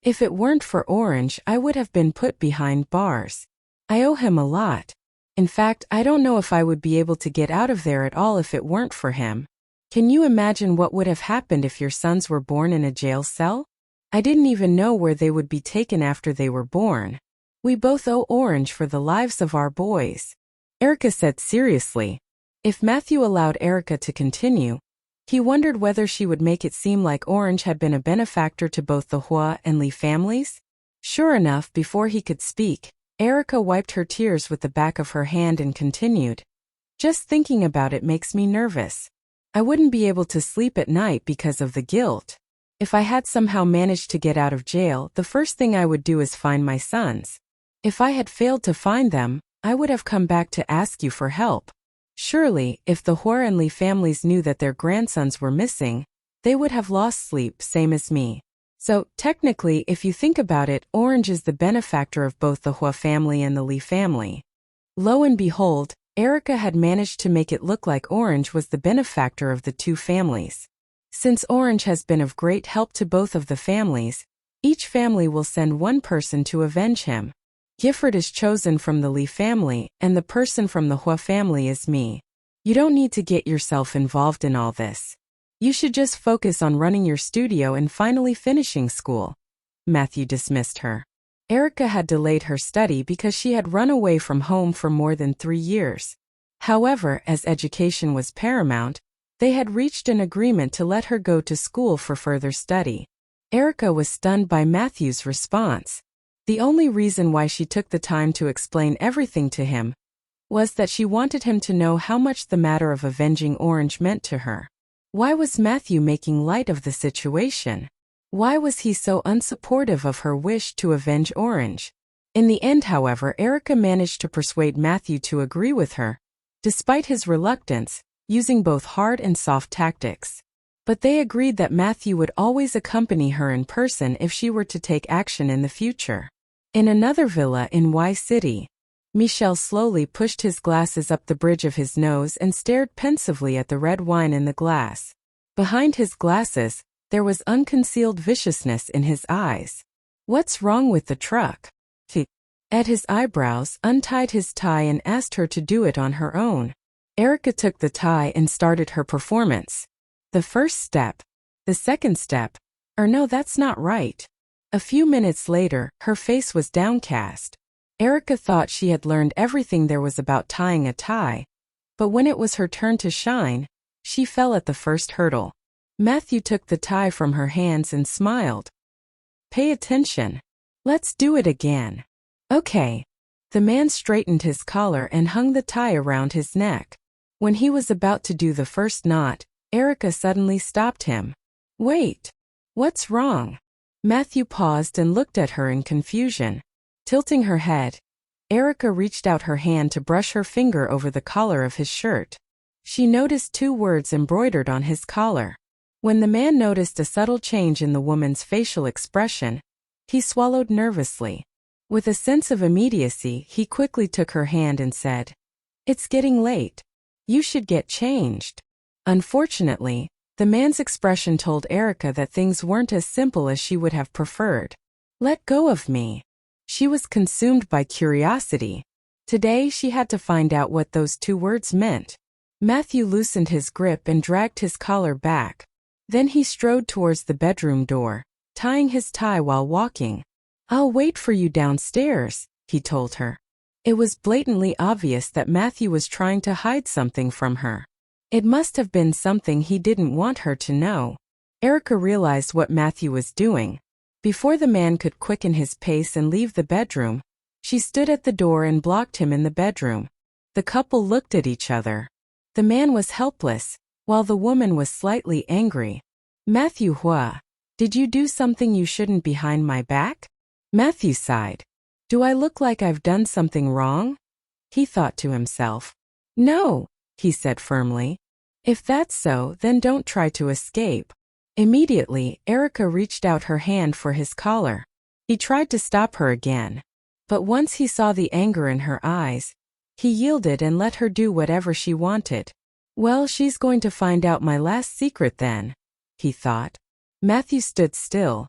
If it weren't for Orange, I would have been put behind bars. I owe him a lot. In fact, I don't know if I would be able to get out of there at all if it weren't for him. Can you imagine what would have happened if your sons were born in a jail cell? I didn't even know where they would be taken after they were born. We both owe Orange for the lives of our boys. Erica said seriously. If Matthew allowed Erica to continue, he wondered whether she would make it seem like Orange had been a benefactor to both the Huo and Li families. Sure enough, before he could speak, Erica wiped her tears with the back of her hand and continued. Just thinking about it makes me nervous. I wouldn't be able to sleep at night because of the guilt. If I had somehow managed to get out of jail, the first thing I would do is find my sons. If I had failed to find them, I would have come back to ask you for help. Surely, if the Huo and Li families knew that their grandsons were missing, they would have lost sleep, same as me. So, technically, if you think about it, Orange is the benefactor of both the Huo family and the Li family. Lo and behold, Erica had managed to make it look like Orange was the benefactor of the two families. Since Orange has been of great help to both of the families, each family will send one person to avenge him. Gifford is chosen from the Li family, and the person from the Huo family is me. You don't need to get yourself involved in all this. You should just focus on running your studio and finally finishing school. Matthew dismissed her. Erica had delayed her study because she had run away from home for more than 3 years. However, as education was paramount, they had reached an agreement to let her go to school for further study. Erica was stunned by Matthew's response. The only reason why she took the time to explain everything to him was that she wanted him to know how much the matter of avenging Orange meant to her. Why was Matthew making light of the situation? Why was he so unsupportive of her wish to avenge Orange? In the end, however, Erica managed to persuade Matthew to agree with her, despite his reluctance, using both hard and soft tactics. But they agreed that Matthew would always accompany her in person if she were to take action in the future. In another villa in Y City, Michel slowly pushed his glasses up the bridge of his nose and stared pensively at the red wine in the glass. Behind his glasses, there was unconcealed viciousness in his eyes. What's wrong with the truck? He, at his eyebrows, untied his tie and asked her to do it on her own. Erica took the tie and started her performance. The first step. The second step. Or no, that's not right. A few minutes later, her face was downcast. Erica thought she had learned everything there was about tying a tie, but when it was her turn to shine, she fell at the first hurdle. Matthew took the tie from her hands and smiled. Pay attention. Let's do it again. Okay. The man straightened his collar and hung the tie around his neck. When he was about to do the first knot, Erica suddenly stopped him. Wait. What's wrong? Matthew paused and looked at her in confusion. Tilting her head, Erica reached out her hand to brush her finger over the collar of his shirt. She noticed 2 words embroidered on his collar. When the man noticed a subtle change in the woman's facial expression, he swallowed nervously. With a sense of immediacy, he quickly took her hand and said, "It's getting late. You should get changed." Unfortunately, the man's expression told Erica that things weren't as simple as she would have preferred. Let go of me. She was consumed by curiosity. Today she had to find out what those 2 words meant. Matthew loosened his grip and dragged his collar back. Then he strode towards the bedroom door, tying his tie while walking. "I'll wait for you downstairs," he told her. It was blatantly obvious that Matthew was trying to hide something from her. It must have been something he didn't want her to know. Erica realized what Matthew was doing. Before the man could quicken his pace and leave the bedroom, she stood at the door and blocked him in the bedroom. The couple looked at each other. The man was helpless, while the woman was slightly angry. "Matthew Huo, did you do something you shouldn't behind my back?" Matthew sighed. "Do I look like I've done something wrong?" he thought to himself. "No," he said firmly. "If that's so, then don't try to escape." Immediately, Erica reached out her hand for his collar. He tried to stop her again. But once he saw the anger in her eyes, he yielded and let her do whatever she wanted. Well, she's going to find out my last secret then, he thought. Matthew stood still.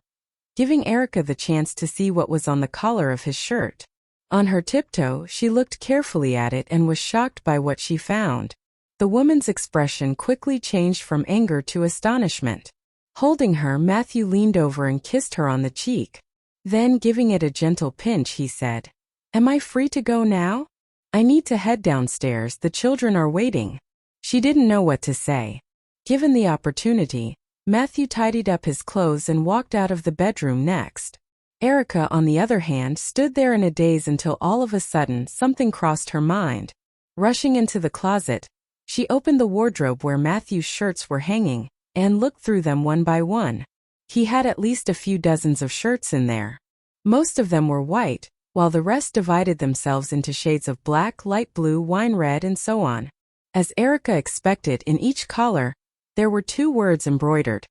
giving Erica the chance to see what was on the collar of his shirt. On her tiptoe, she looked carefully at it and was shocked by what she found. The woman's expression quickly changed from anger to astonishment. Holding her, Matthew leaned over and kissed her on the cheek. Then, giving it a gentle pinch, he said, "Am I free to go now? I need to head downstairs, the children are waiting." She didn't know what to say. Given the opportunity, Matthew tidied up his clothes and walked out of the bedroom next. Erica, on the other hand, stood there in a daze until all of a sudden something crossed her mind. Rushing into the closet, she opened the wardrobe where Matthew's shirts were hanging and looked through them one by one. He had at least a few dozens of shirts in there. Most of them were white, while the rest divided themselves into shades of black, light blue, wine red, and so on. As Erica expected, in each collar, there were 2 words embroidered.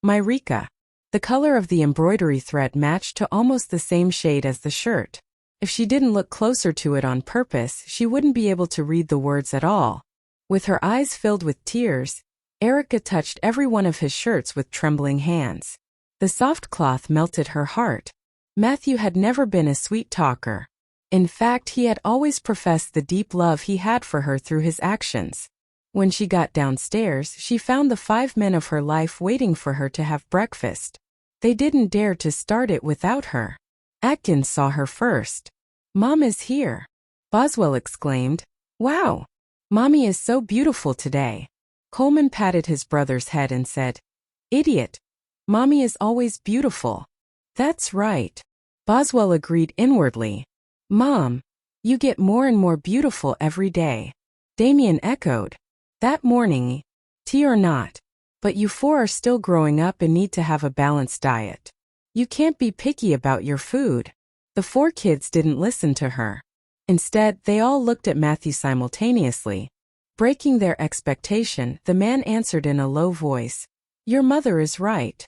Myrika. The color of the embroidery thread matched to almost the same shade as the shirt. If she didn't look closer to it on purpose, she wouldn't be able to read the words at all. With her eyes filled with tears, Erica touched every one of his shirts with trembling hands. The soft cloth melted her heart. Matthew had never been a sweet talker. In fact, he had always professed the deep love he had for her through his actions. When she got downstairs, she found the 5 men of her life waiting for her to have breakfast. They didn't dare to start it without her. Atkins saw her first. "Mom is here," Boswell exclaimed. "Wow! Mommy is so beautiful today." Coleman patted his brother's head and said, "Idiot. Mommy is always beautiful." "That's right," Boswell agreed inwardly. "Mom, you get more and more beautiful every day," Damien echoed. That morning, tea or not, but you 4 are still growing up and need to have a balanced diet. You can't be picky about your food. The 4 kids didn't listen to her. Instead, they all looked at Matthew simultaneously. Breaking their expectation, the man answered in a low voice, "Your mother is right."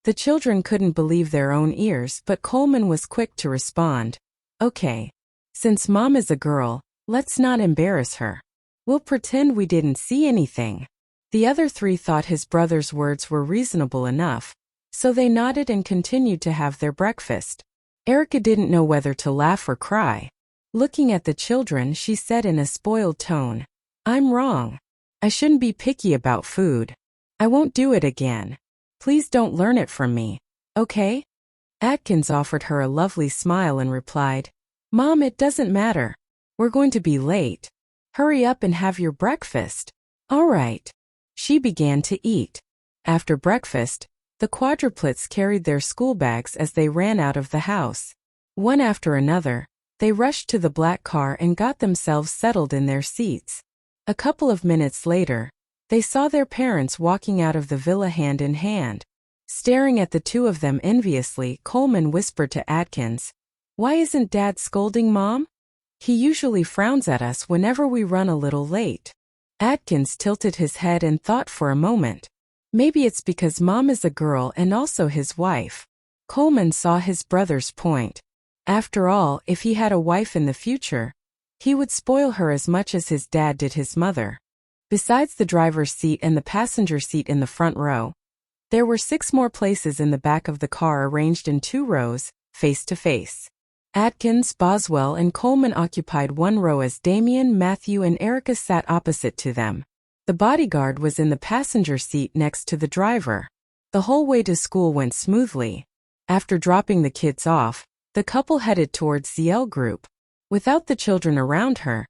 The children couldn't believe their own ears, but Coleman was quick to respond. "Okay. Since Mom is a girl, let's not embarrass her. We'll pretend we didn't see anything." The other 3 thought his brother's words were reasonable enough, so they nodded and continued to have their breakfast. Erica didn't know whether to laugh or cry. Looking at the children, she said in a spoiled tone, "I'm wrong. I shouldn't be picky about food. I won't do it again. Please don't learn it from me, okay?" Atkins offered her a lovely smile and replied, "Mom, it doesn't matter. We're going to be late. Hurry up and have your breakfast." "All right." She began to eat. After breakfast, the quadruplets carried their school bags as they ran out of the house. One after another, they rushed to the black car and got themselves settled in their seats. A couple of minutes later, they saw their parents walking out of the villa hand in hand. Staring at the 2 of them enviously, Coleman whispered to Atkins, "Why isn't Dad scolding Mom? He usually frowns at us whenever we run a little late." Atkins tilted his head and thought for a moment. Maybe it's because Mom is a girl and also his wife. Coleman saw his brother's point. After all, if he had a wife in the future, he would spoil her as much as his dad did his mother. Besides the driver's seat and the passenger seat in the front row, there were 6 more places in the back of the car arranged in 2 rows, face to face. Atkins, Boswell, and Coleman occupied one row as Damien, Matthew, and Erica sat opposite to them. The bodyguard was in the passenger seat next to the driver. The whole way to school went smoothly. After dropping the kids off, the couple headed towards the L group. Without the children around her,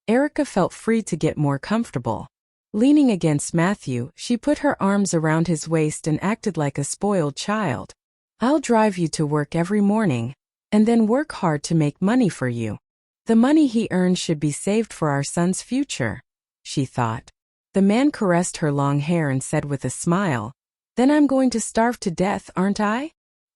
Erica felt free to get more comfortable. Leaning against Matthew, she put her arms around his waist and acted like a spoiled child. "I'll drive you to work every morning, and then work hard to make money for you. The money he earns should be saved for our son's future," she thought. The man caressed her long hair and said with a smile, "Then I'm going to starve to death, aren't I?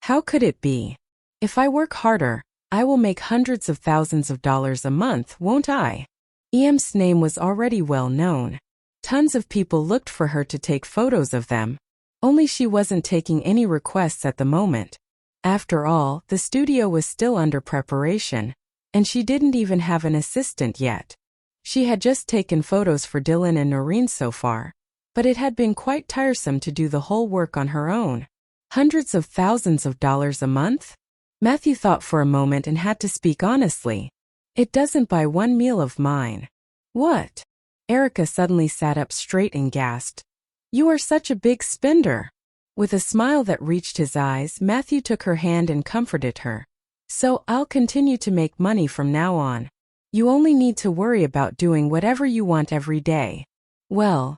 How could it be? If I work harder, I will make hundreds of thousands of dollars a month, won't I?" EM's name was already well known. Tons of people looked for her to take photos of them. Only she wasn't taking any requests at the moment. After all, the studio was still under preparation, and she didn't even have an assistant yet. She had just taken photos for Dylan and Noreen so far, but it had been quite tiresome to do the whole work on her own. Hundreds of thousands of dollars a month? Matthew thought for a moment and had to speak honestly. It doesn't buy one meal of mine. What? Erica suddenly sat up straight and gasped. You are such a big spender. With a smile that reached his eyes, Matthew took her hand and comforted her. So, I'll continue to make money from now on. You only need to worry about doing whatever you want every day. Well,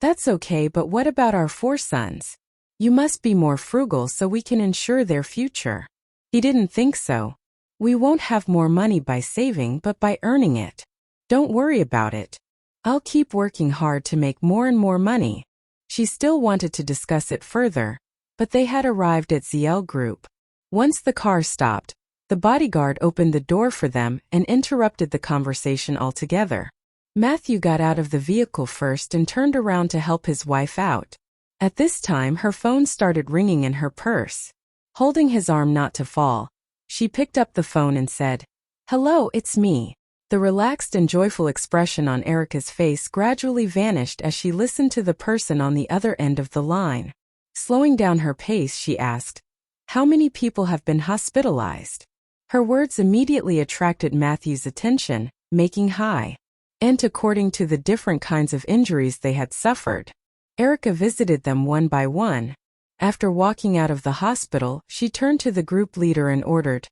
that's okay, but what about our 4 sons? You must be more frugal so we can ensure their future. He didn't think so. We won't have more money by saving but by earning it. Don't worry about it. I'll keep working hard to make more and more money. She still wanted to discuss it further, but they had arrived at ZL Group. Once the car stopped, the bodyguard opened the door for them and interrupted the conversation altogether. Matthew got out of the vehicle first and turned around to help his wife out. At this time, her phone started ringing in her purse. Holding his arm not to fall, she picked up the phone and said, "Hello, it's me." The relaxed and joyful expression on Erica's face gradually vanished as she listened to the person on the other end of the line. Slowing down her pace, she asked, "How many people have been hospitalized?" Her words immediately attracted Matthew's attention, making high. And according to the different kinds of injuries they had suffered, Erica visited them one by one. After walking out of the hospital, she turned to the group leader and ordered,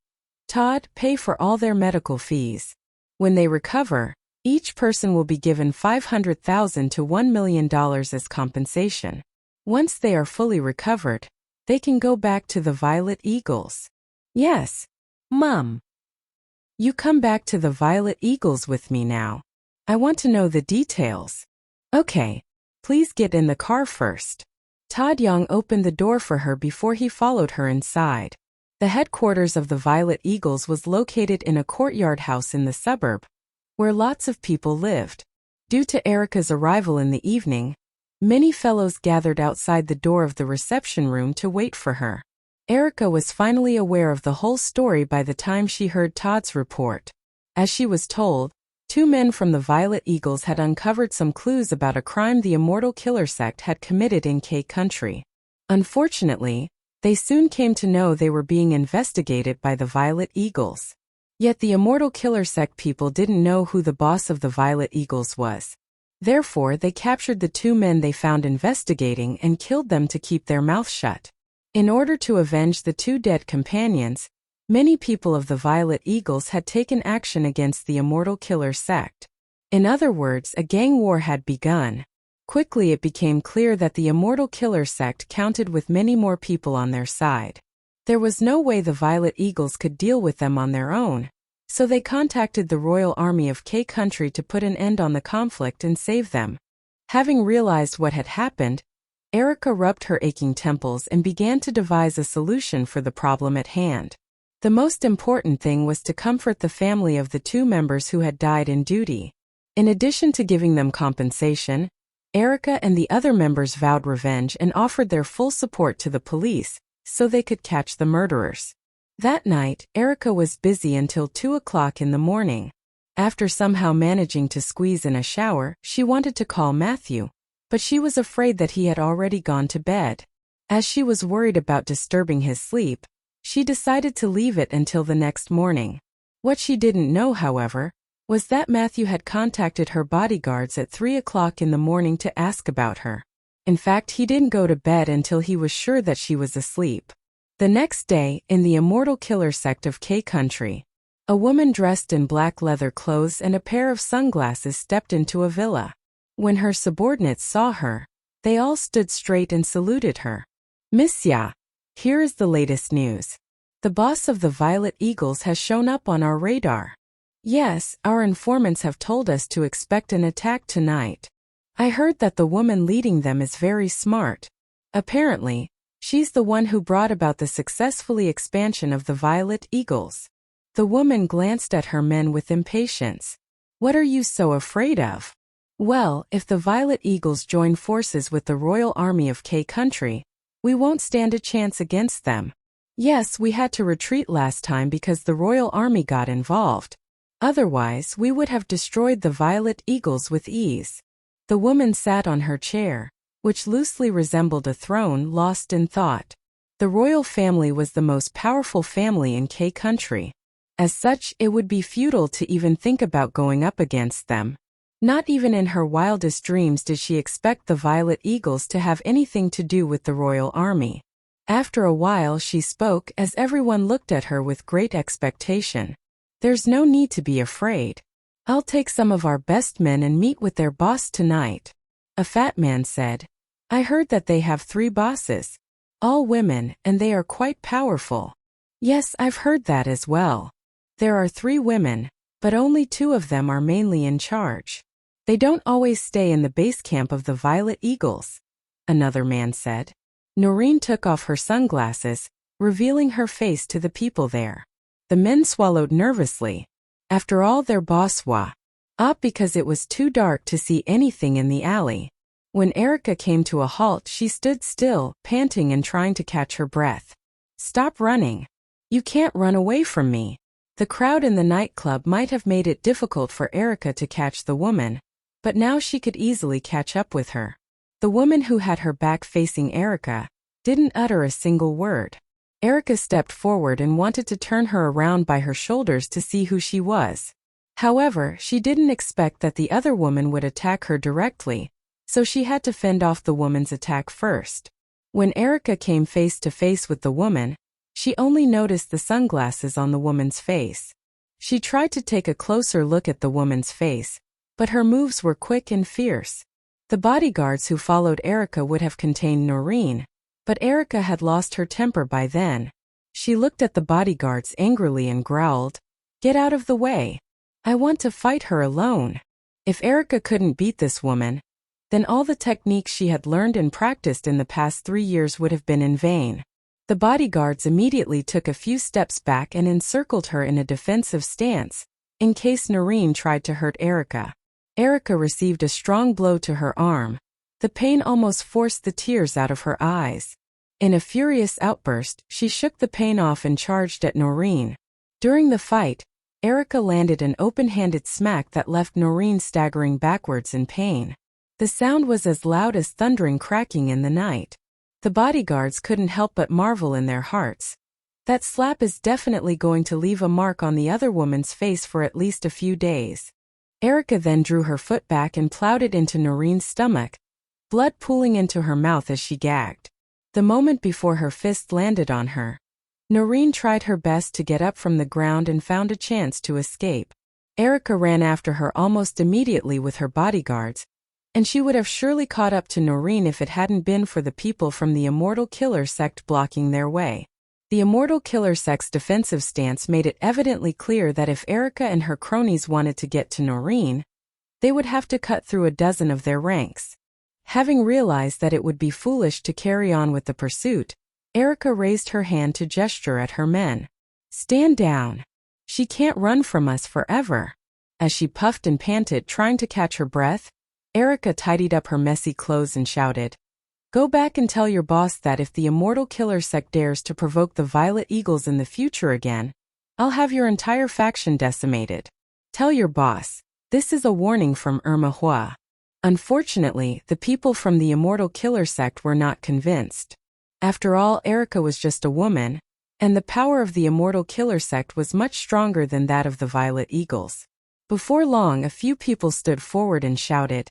"Todd, pay for all their medical fees. When they recover, each person will be given $500,000 to $1 million as compensation. Once they are fully recovered, they can go back to the Violet Eagles." "Yes, Mom. You come back to the Violet Eagles with me now. I want to know the details." "Okay. Please get in the car first." Todd Young opened the door for her before he followed her inside. The headquarters of the Violet Eagles was located in a courtyard house in the suburb, where lots of people lived. Due to Erica's arrival in the evening, many fellows gathered outside the door of the reception room to wait for her. Erica was finally aware of the whole story by the time she heard Todd's report. As she was told, 2 men from the Violet Eagles had uncovered some clues about a crime the Immortal Killer sect had committed in K Country. Unfortunately, they soon came to know they were being investigated by the Violet Eagles. Yet the Immortal Killer sect people didn't know who the boss of the Violet Eagles was. Therefore, they captured the 2 men they found investigating and killed them to keep their mouth shut. In order to avenge the 2 dead companions, many people of the Violet Eagles had taken action against the Immortal Killer sect. In other words, a gang war had begun. Quickly it became clear that the Immortal Killer sect counted with many more people on their side. There was no way the Violet Eagles could deal with them on their own, so they contacted the Royal Army of K Country to put an end on the conflict and save them. Having realized what had happened, Erica rubbed her aching temples and began to devise a solution for the problem at hand. The most important thing was to comfort the family of the 2 members who had died in duty. In addition to giving them compensation, Erica and the other members vowed revenge and offered their full support to the police so they could catch the murderers. That night, Erica was busy until 2 o'clock in the morning. After somehow managing to squeeze in a shower, she wanted to call Matthew, but she was afraid that he had already gone to bed. As she was worried about disturbing his sleep, she decided to leave it until the next morning. What she didn't know, however, was that Matthew had contacted her bodyguards at 3 o'clock in the morning to ask about her. In fact, he didn't go to bed until he was sure that she was asleep. The next day, in the Immortal Killer sect of K Country, a woman dressed in black leather clothes and a pair of sunglasses stepped into a villa. When her subordinates saw her, they all stood straight and saluted her. "Miss Ya, here is the latest news. The boss of the Violet Eagles has shown up on our radar. Yes, our informants have told us to expect an attack tonight. I heard that the woman leading them is very smart. Apparently, she's the one who brought about the successfully expansion of the Violet Eagles." The woman glanced at her men with impatience. "What are you so afraid of?" "Well, if the Violet Eagles join forces with the Royal Army of K Country, we won't stand a chance against them. Yes, we had to retreat last time because the Royal Army got involved. Otherwise, we would have destroyed the Violet Eagles with ease." The woman sat on her chair, which loosely resembled a throne, lost in thought. The royal family was the most powerful family in K country. As such, it would be futile to even think about going up against them. Not even in her wildest dreams did she expect the Violet Eagles to have anything to do with the royal army. After a while she spoke as everyone looked at her with great expectation. "There's no need to be afraid. I'll take some of our best men and meet with their boss tonight." A fat man said, "I heard that they have 3 bosses. All women, and they are quite powerful." "Yes, I've heard that as well. There are 3 women, but only 2 of them are mainly in charge. They don't always stay in the base camp of the Violet Eagles," another man said. Noreen took off her sunglasses, revealing her face to the people there. The men swallowed nervously. After all, their boss was up because it was too dark to see anything in the alley. When Erica came to a halt, she stood still, panting and trying to catch her breath. "Stop running. You can't run away from me." The crowd in the nightclub might have made it difficult for Erica to catch the woman, but now she could easily catch up with her. The woman who had her back facing Erica didn't utter a single word. Erica stepped forward and wanted to turn her around by her shoulders to see who she was. However, she didn't expect that the other woman would attack her directly, so she had to fend off the woman's attack first. When Erica came face to face with the woman, she only noticed the sunglasses on the woman's face. She tried to take a closer look at the woman's face, but her moves were quick and fierce. The bodyguards who followed Erica would have contained Noreen, but Erica had lost her temper by then. She looked at the bodyguards angrily and growled, "Get out of the way. I want to fight her alone." If Erica couldn't beat this woman, then all the techniques she had learned and practiced in the past 3 years would have been in vain. The bodyguards immediately took a few steps back and encircled her in a defensive stance, in case Noreen tried to hurt Erica. Erica received a strong blow to her arm. The pain almost forced the tears out of her eyes. In a furious outburst, she shook the pain off and charged at Noreen. During the fight, Erica landed an open-handed smack that left Noreen staggering backwards in pain. The sound was as loud as thundering cracking in the night. The bodyguards couldn't help but marvel in their hearts. That slap is definitely going to leave a mark on the other woman's face for at least a few days. Erica then drew her foot back and plowed it into Noreen's stomach, blood pooling into her mouth as she gagged. The moment before her fist landed on her, Noreen tried her best to get up from the ground and found a chance to escape. Erica ran after her almost immediately with her bodyguards, and she would have surely caught up to Noreen if it hadn't been for the people from the Immortal Killer sect blocking their way. The Immortal Killer sect's defensive stance made it evidently clear that if Erica and her cronies wanted to get to Noreen, they would have to cut through a dozen of their ranks. Having realized that it would be foolish to carry on with the pursuit, Erica raised her hand to gesture at her men. "Stand down. She can't run from us forever." As she puffed and panted trying to catch her breath, Erica tidied up her messy clothes and shouted, "Go back and tell your boss that if the Immortal Killer sect dares to provoke the Violet Eagles in the future again, I'll have your entire faction decimated. Tell your boss. This is a warning from Irma Hua." Unfortunately, the people from the Immortal Killer sect were not convinced. After all, Erica was just a woman, and the power of the Immortal Killer sect was much stronger than that of the Violet Eagles. Before long, a few people stood forward and shouted,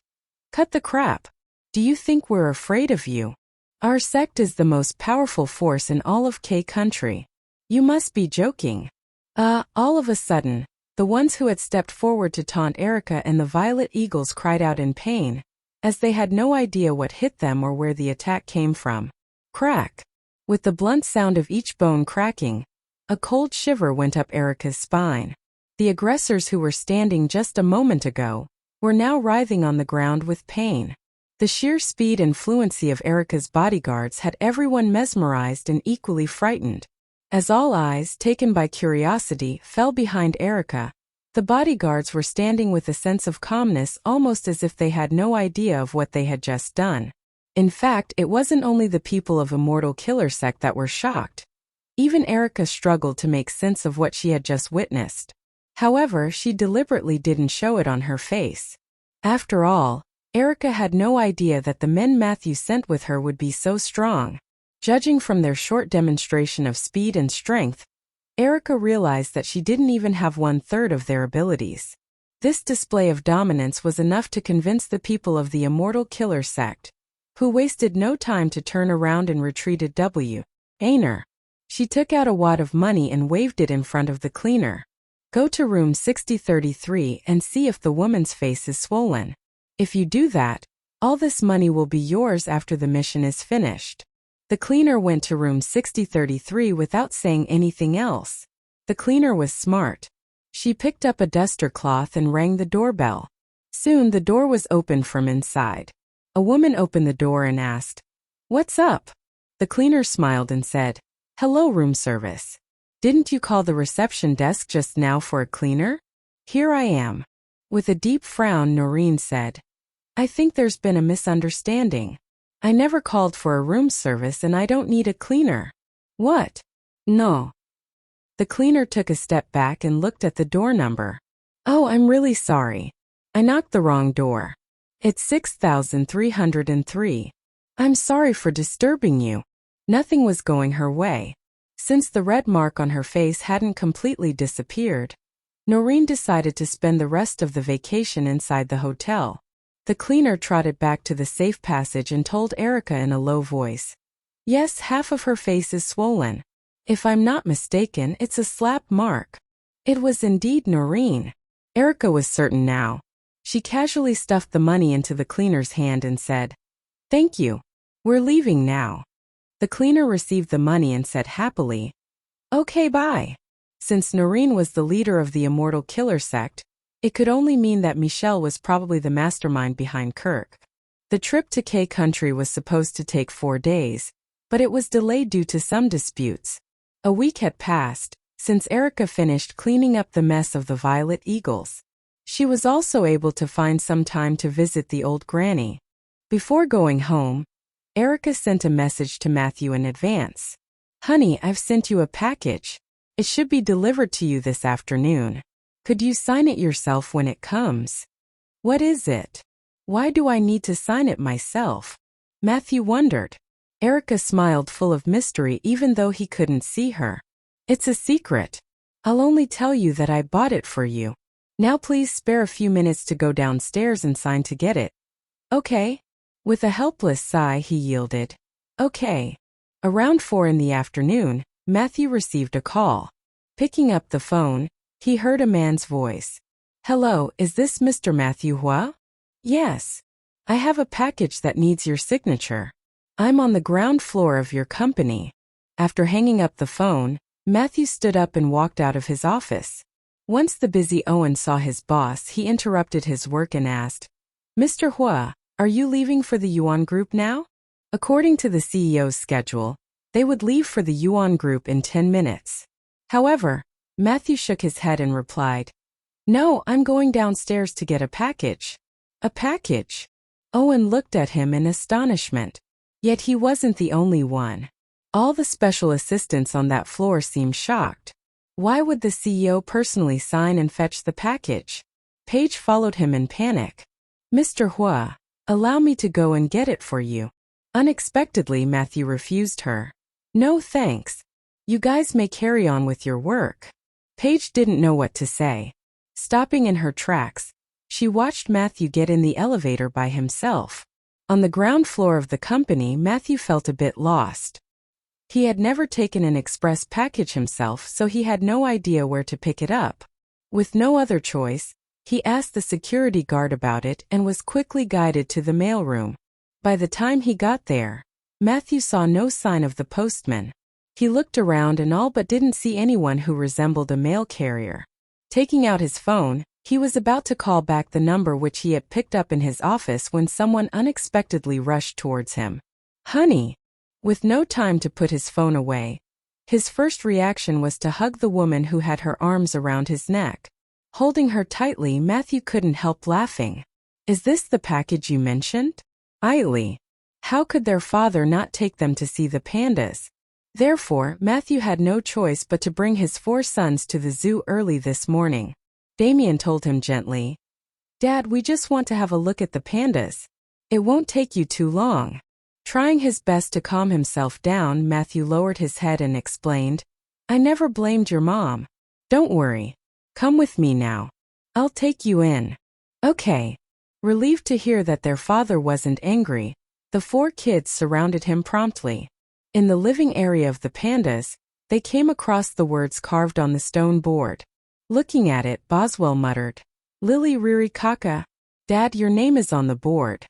"Cut the crap. Do you think we're afraid of you? Our sect is the most powerful force in all of K country. You must be joking." All of a sudden, the ones who had stepped forward to taunt Erica and the Violet Eagles cried out in pain, as they had no idea what hit them or where the attack came from. Crack! With the blunt sound of each bone cracking, a cold shiver went up Erica's spine. The aggressors who were standing just a moment ago were now writhing on the ground with pain. The sheer speed and fluency of Erica's bodyguards had everyone mesmerized and equally frightened. As all eyes, taken by curiosity, fell behind Erica, the bodyguards were standing with a sense of calmness, almost as if they had no idea of what they had just done. In fact, it wasn't only the people of Immortal Killer sect that were shocked. Even Erica struggled to make sense of what she had just witnessed. However, she deliberately didn't show it on her face. After all, Erica had no idea that the men Matthew sent with her would be so strong. Judging from their short demonstration of speed and strength, Erica realized that she didn't even have 1/3 of their abilities. This display of dominance was enough to convince the people of the Immortal Killer sect, who wasted no time to turn around and retreated. Aner. She took out a wad of money and waved it in front of the cleaner. Go to room 6033 and see if the woman's face is swollen. If you do that, all this money will be yours after the mission is finished. The cleaner went to room 6033 without saying anything else. The cleaner was smart. She picked up a duster cloth and rang the doorbell. Soon the door was opened from inside. A woman opened the door and asked, "What's up?" The cleaner smiled and said, "Hello, room service. Didn't you call the reception desk just now for a cleaner? Here I am." With a deep frown, Noreen said, "I think there's been a misunderstanding. I never called for a room service and I don't need a cleaner." "What?" "No." The cleaner took a step back and looked at the door number. "Oh, I'm really sorry. I knocked the wrong door. It's 6303. I'm sorry for disturbing you." Nothing was going her way. Since the red mark on her face hadn't completely disappeared, Noreen decided to spend the rest of the vacation inside the hotel. The cleaner trotted back to the safe passage and told Erica in a low voice, "Yes, half of her face is swollen. If I'm not mistaken, it's a slap mark." It was indeed Noreen. Erica was certain now. She casually stuffed the money into the cleaner's hand and said, "Thank you. We're leaving now." The cleaner received the money and said happily, "Okay, bye." Since Noreen was the leader of the Immortal Killer sect, it could only mean that Michelle was probably the mastermind behind Kirk. The trip to K Country was supposed to take 4 days, but it was delayed due to some disputes. A week had passed since Erica finished cleaning up the mess of the Violet Eagles. She was also able to find some time to visit the old granny. Before going home, Erica sent a message to Matthew in advance. "Honey, I've sent you a package. It should be delivered to you this afternoon. Could you sign it yourself when it comes?" "What is it? Why do I need to sign it myself?" Matthew wondered. Erica smiled, full of mystery even though he couldn't see her. "It's a secret. I'll only tell you that I bought it for you. Now please spare a few minutes to go downstairs and sign to get it." "Okay." With a helpless sigh, he yielded. "Okay." Around 4 in the afternoon, Matthew received a call. Picking up the phone, he heard a man's voice. "Hello, is this Mr. Matthew Huo?" "Yes. I have a package that needs your signature. I'm on the ground floor of your company." After hanging up the phone, Matthew stood up and walked out of his office. Once the busy Owen saw his boss, he interrupted his work and asked, "Mr. Huo, are you leaving for the Yuan Group now?" According to the CEO's schedule, they would leave for the Yuan Group in 10 minutes. However, Matthew shook his head and replied, "No, I'm going downstairs to get a package." "A package?" Owen looked at him in astonishment. Yet he wasn't the only one. All the special assistants on that floor seemed shocked. Why would the CEO personally sign and fetch the package? Paige followed him in panic. "Mr. Huo, allow me to go and get it for you." Unexpectedly, Matthew refused her. "No thanks. You guys may carry on with your work." Paige didn't know what to say. Stopping in her tracks, she watched Matthew get in the elevator by himself. On the ground floor of the company, Matthew felt a bit lost. He had never taken an express package himself, so he had no idea where to pick it up. With no other choice, he asked the security guard about it and was quickly guided to the mailroom. By the time he got there, Matthew saw no sign of the postman. He looked around and all but didn't see anyone who resembled a mail carrier. Taking out his phone, he was about to call back the number which he had picked up in his office when someone unexpectedly rushed towards him. "Honey!" With no time to put his phone away, his first reaction was to hug the woman who had her arms around his neck. Holding her tightly, Matthew couldn't help laughing. "Is this the package you mentioned?" "Ailey. How could their father not take them to see the pandas?" Therefore, Matthew had no choice but to bring his 4 sons to the zoo early this morning. Damien told him gently, "Dad, we just want to have a look at the pandas. It won't take you too long." Trying his best to calm himself down, Matthew lowered his head and explained, I never blamed your mom. Don't worry. Come with me now. I'll take you in. Okay. Relieved to hear that their father wasn't angry, the 4 kids surrounded him promptly. In the living area of the pandas, they came across the words carved on the stone board. Looking at it, Boswell muttered, Lily Riri Kaka. Dad, your name is on the board.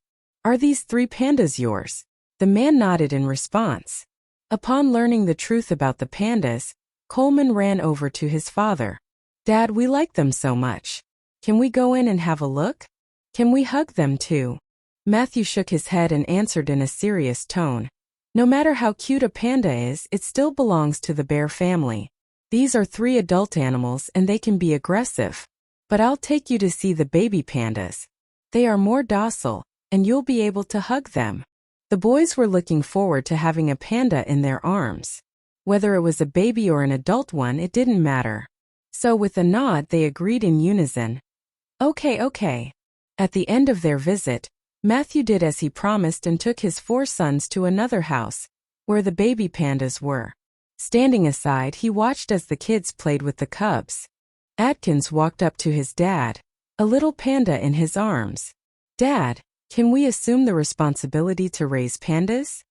Are these 3 pandas yours? The man nodded in response. Upon learning the truth about the pandas, Coleman ran over to his father. Dad, we like them so much. Can we go in and have a look? Can we hug them too? Matthew shook his head and answered in a serious tone. No matter how cute a panda is, it still belongs to the bear family. These are 3 adult animals and they can be aggressive. But I'll take you to see the baby pandas. They are more docile, and you'll be able to hug them. The boys were looking forward to having a panda in their arms. Whether it was a baby or an adult one, it didn't matter. So with a nod, they agreed in unison. Okay. At the end of their visit, Matthew did as he promised and took his 4 sons to another house, where the baby pandas were. Standing aside, he watched as the kids played with the cubs. Atkins walked up to his dad, a little panda in his arms. Dad, can we assume the responsibility to raise pandas?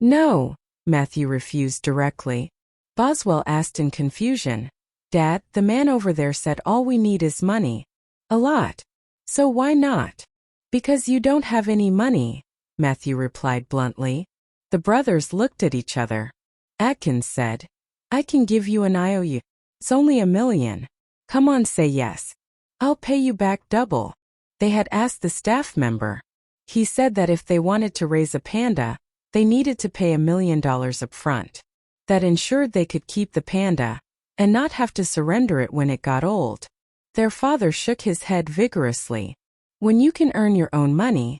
No, Matthew refused directly. Boswell asked in confusion. Dad, the man over there said all we need is money. A lot. So why not? Because you don't have any money, Matthew replied bluntly. The brothers looked at each other. Atkins said, I can give you an IOU. It's only $1 million. Come on, say yes. I'll pay you back double. They had asked the staff member. He said that if they wanted to raise a panda, they needed to pay $1 million up front. That ensured they could keep the panda and not have to surrender it when it got old. Their father shook his head vigorously. When you can earn your own money,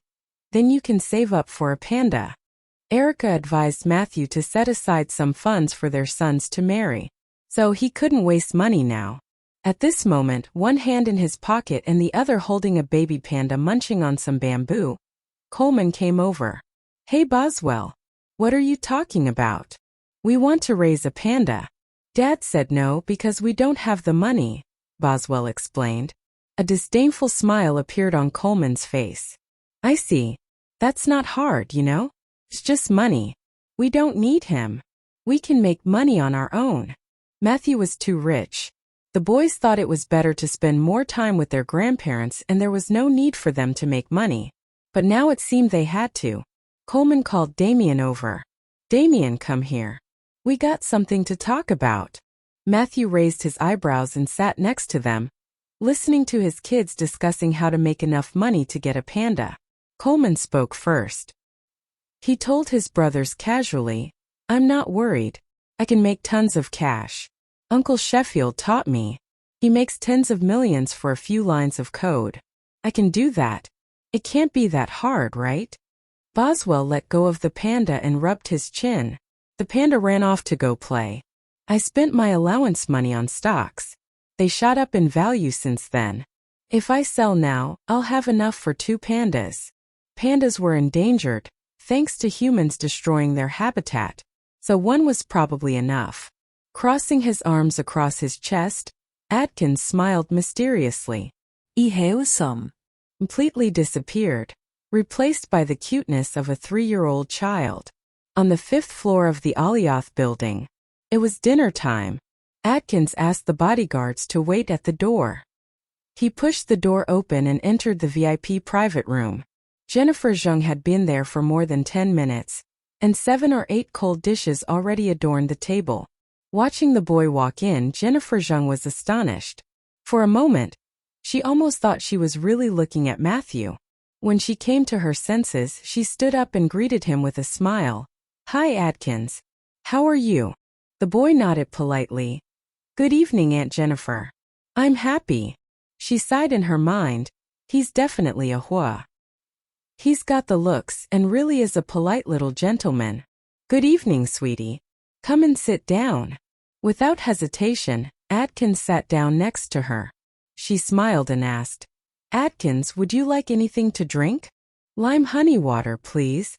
then you can save up for a panda. Erica advised Matthew to set aside some funds for their sons to marry, so he couldn't waste money now. At this moment, one hand in his pocket and the other holding a baby panda munching on some bamboo, Coleman came over. Hey Boswell, what are you talking about? We want to raise a panda. Dad said no because we don't have the money, Boswell explained. A disdainful smile appeared on Coleman's face. I see. That's not hard, you know? It's just money. We don't need him. We can make money on our own. Matthew was too rich. The boys thought it was better to spend more time with their grandparents and there was no need for them to make money. But now it seemed they had to. Coleman called Damien over. Damien, come here. We got something to talk about. Matthew raised his eyebrows and sat next to them, listening to his kids discussing how to make enough money to get a panda. Coleman spoke first. He told his brothers casually, I'm not worried. I can make tons of cash. Uncle Sheffield taught me. He makes tens of millions for a few lines of code. I can do that. It can't be that hard, right? Boswell let go of the panda and rubbed his chin. The panda ran off to go play. I spent my allowance money on stocks. They shot up in value since then. If I sell now, I'll have enough for 2 pandas. Pandas were endangered, thanks to humans destroying their habitat, so one was probably enough. Crossing his arms across his chest, Atkins smiled mysteriously. Iheo-sum. Completely disappeared, replaced by the cuteness of a 3-year-old child. On the 5th floor of the Alioth building, it was dinner time. Atkins asked the bodyguards to wait at the door. He pushed the door open and entered the VIP private room. Jennifer Zheng had been there for more than 10 minutes, and 7 or 8 cold dishes already adorned the table. Watching the boy walk in, Jennifer Zheng was astonished. For a moment, she almost thought she was really looking at Matthew. When she came to her senses, she stood up and greeted him with a smile. Hi, Atkins. How are you? The boy nodded politely. Good evening, Aunt Jennifer. I'm happy. She sighed in her mind. He's definitely a Hua. He's got the looks and really is a polite little gentleman. Good evening, sweetie. Come and sit down. Without hesitation, Atkins sat down next to her. She smiled and asked, Atkins, would you like anything to drink? Lime honey water, please.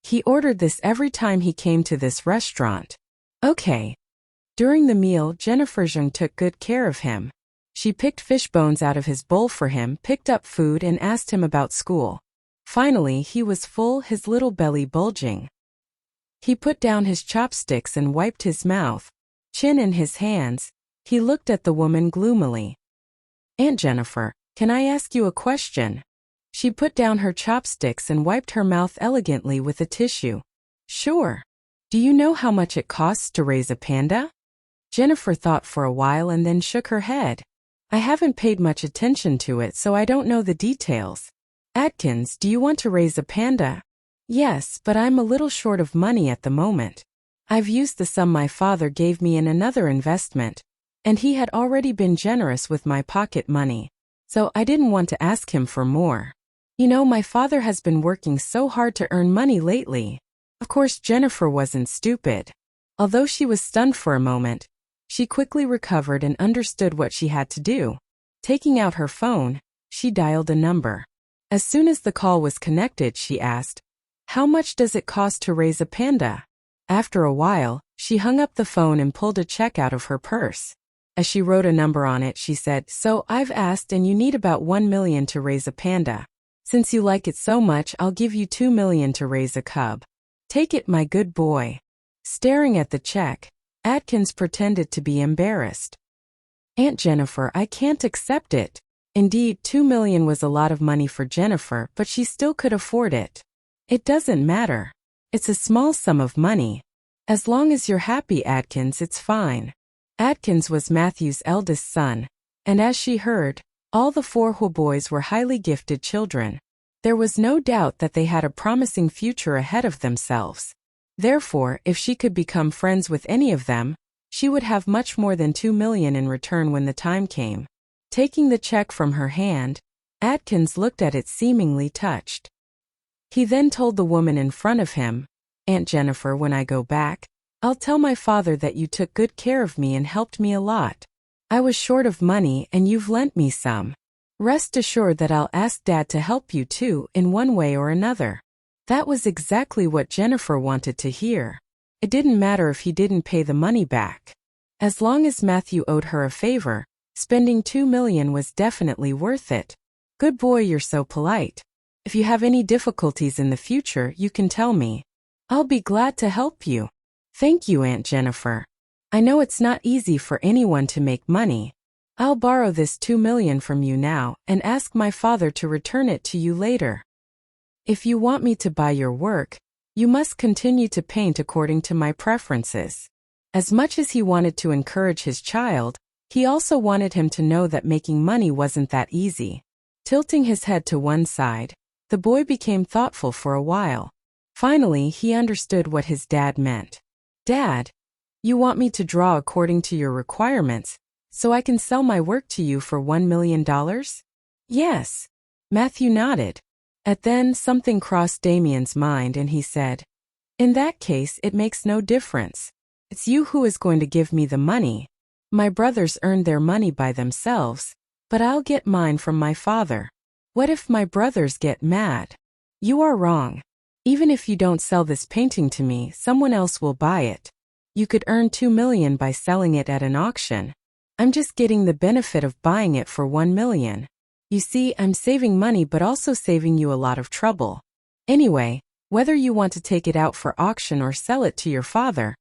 He ordered this every time he came to this restaurant. Okay. During the meal, Jennifer Zheng took good care of him. She picked fish bones out of his bowl for him, picked up food, and asked him about school. Finally, he was full, his little belly bulging. He put down his chopsticks and wiped his mouth, chin in his hands. He looked at the woman gloomily. Aunt Jennifer, can I ask you a question? She put down her chopsticks and wiped her mouth elegantly with a tissue. Sure. Do you know how much it costs to raise a panda? Jennifer thought for a while and then shook her head. I haven't paid much attention to it, so I don't know the details. Atkins, do you want to raise a panda? Yes, but I'm a little short of money at the moment. I've used the sum my father gave me in another investment, and he had already been generous with my pocket money, so I didn't want to ask him for more. You know, my father has been working so hard to earn money lately. Of course, Jennifer wasn't stupid. Although she was stunned for a moment, she quickly recovered and understood what she had to do. Taking out her phone, she dialed a number. As soon as the call was connected, she asked, "How much does it cost to raise a panda?" After a while, she hung up the phone and pulled a check out of her purse. As she wrote a number on it, she said, "So I've asked and you need about 1 million to raise a panda. Since you like it so much, I'll give you 2 million to raise a cub. Take it, my good boy." Staring at the check, Atkins pretended to be embarrassed. Aunt Jennifer, I can't accept it. Indeed, 2 million was a lot of money for Jennifer, but she still could afford it. It doesn't matter. It's a small sum of money. As long as you're happy, Atkins, it's fine. Atkins was Matthew's eldest son, and as she heard, all the 4 Huo boys were highly gifted children. There was no doubt that they had a promising future ahead of themselves. Therefore, if she could become friends with any of them, she would have much more than 2 million in return when the time came. Taking the check from her hand, Atkins looked at it seemingly touched. He then told the woman in front of him, Aunt Jennifer, when I go back, I'll tell my father that you took good care of me and helped me a lot. I was short of money and you've lent me some. Rest assured that I'll ask Dad to help you too in one way or another. That was exactly what Jennifer wanted to hear. It didn't matter if he didn't pay the money back. As long as Matthew owed her a favor, spending 2 million was definitely worth it. Good boy, you're so polite. If you have any difficulties in the future, you can tell me. I'll be glad to help you. Thank you, Aunt Jennifer. I know it's not easy for anyone to make money. I'll borrow this 2 million from you now and ask my father to return it to you later. If you want me to buy your work, you must continue to paint according to my preferences. As much as he wanted to encourage his child, he also wanted him to know that making money wasn't that easy. Tilting his head to one side, the boy became thoughtful for a while. Finally, he understood what his dad meant. Dad, you want me to draw according to your requirements, so I can sell my work to you for $1 million? Yes. Matthew nodded. At then, something crossed Damien's mind and he said, in that case, it makes no difference. It's you who is going to give me the money. My brothers earned their money by themselves, but I'll get mine from my father. What if my brothers get mad? You are wrong. Even if you don't sell this painting to me, someone else will buy it. You could earn 2 million by selling it at an auction. I'm just getting the benefit of buying it for 1 million. You see, I'm saving money but also saving you a lot of trouble. Anyway, whether you want to take it out for auction or sell it to your father,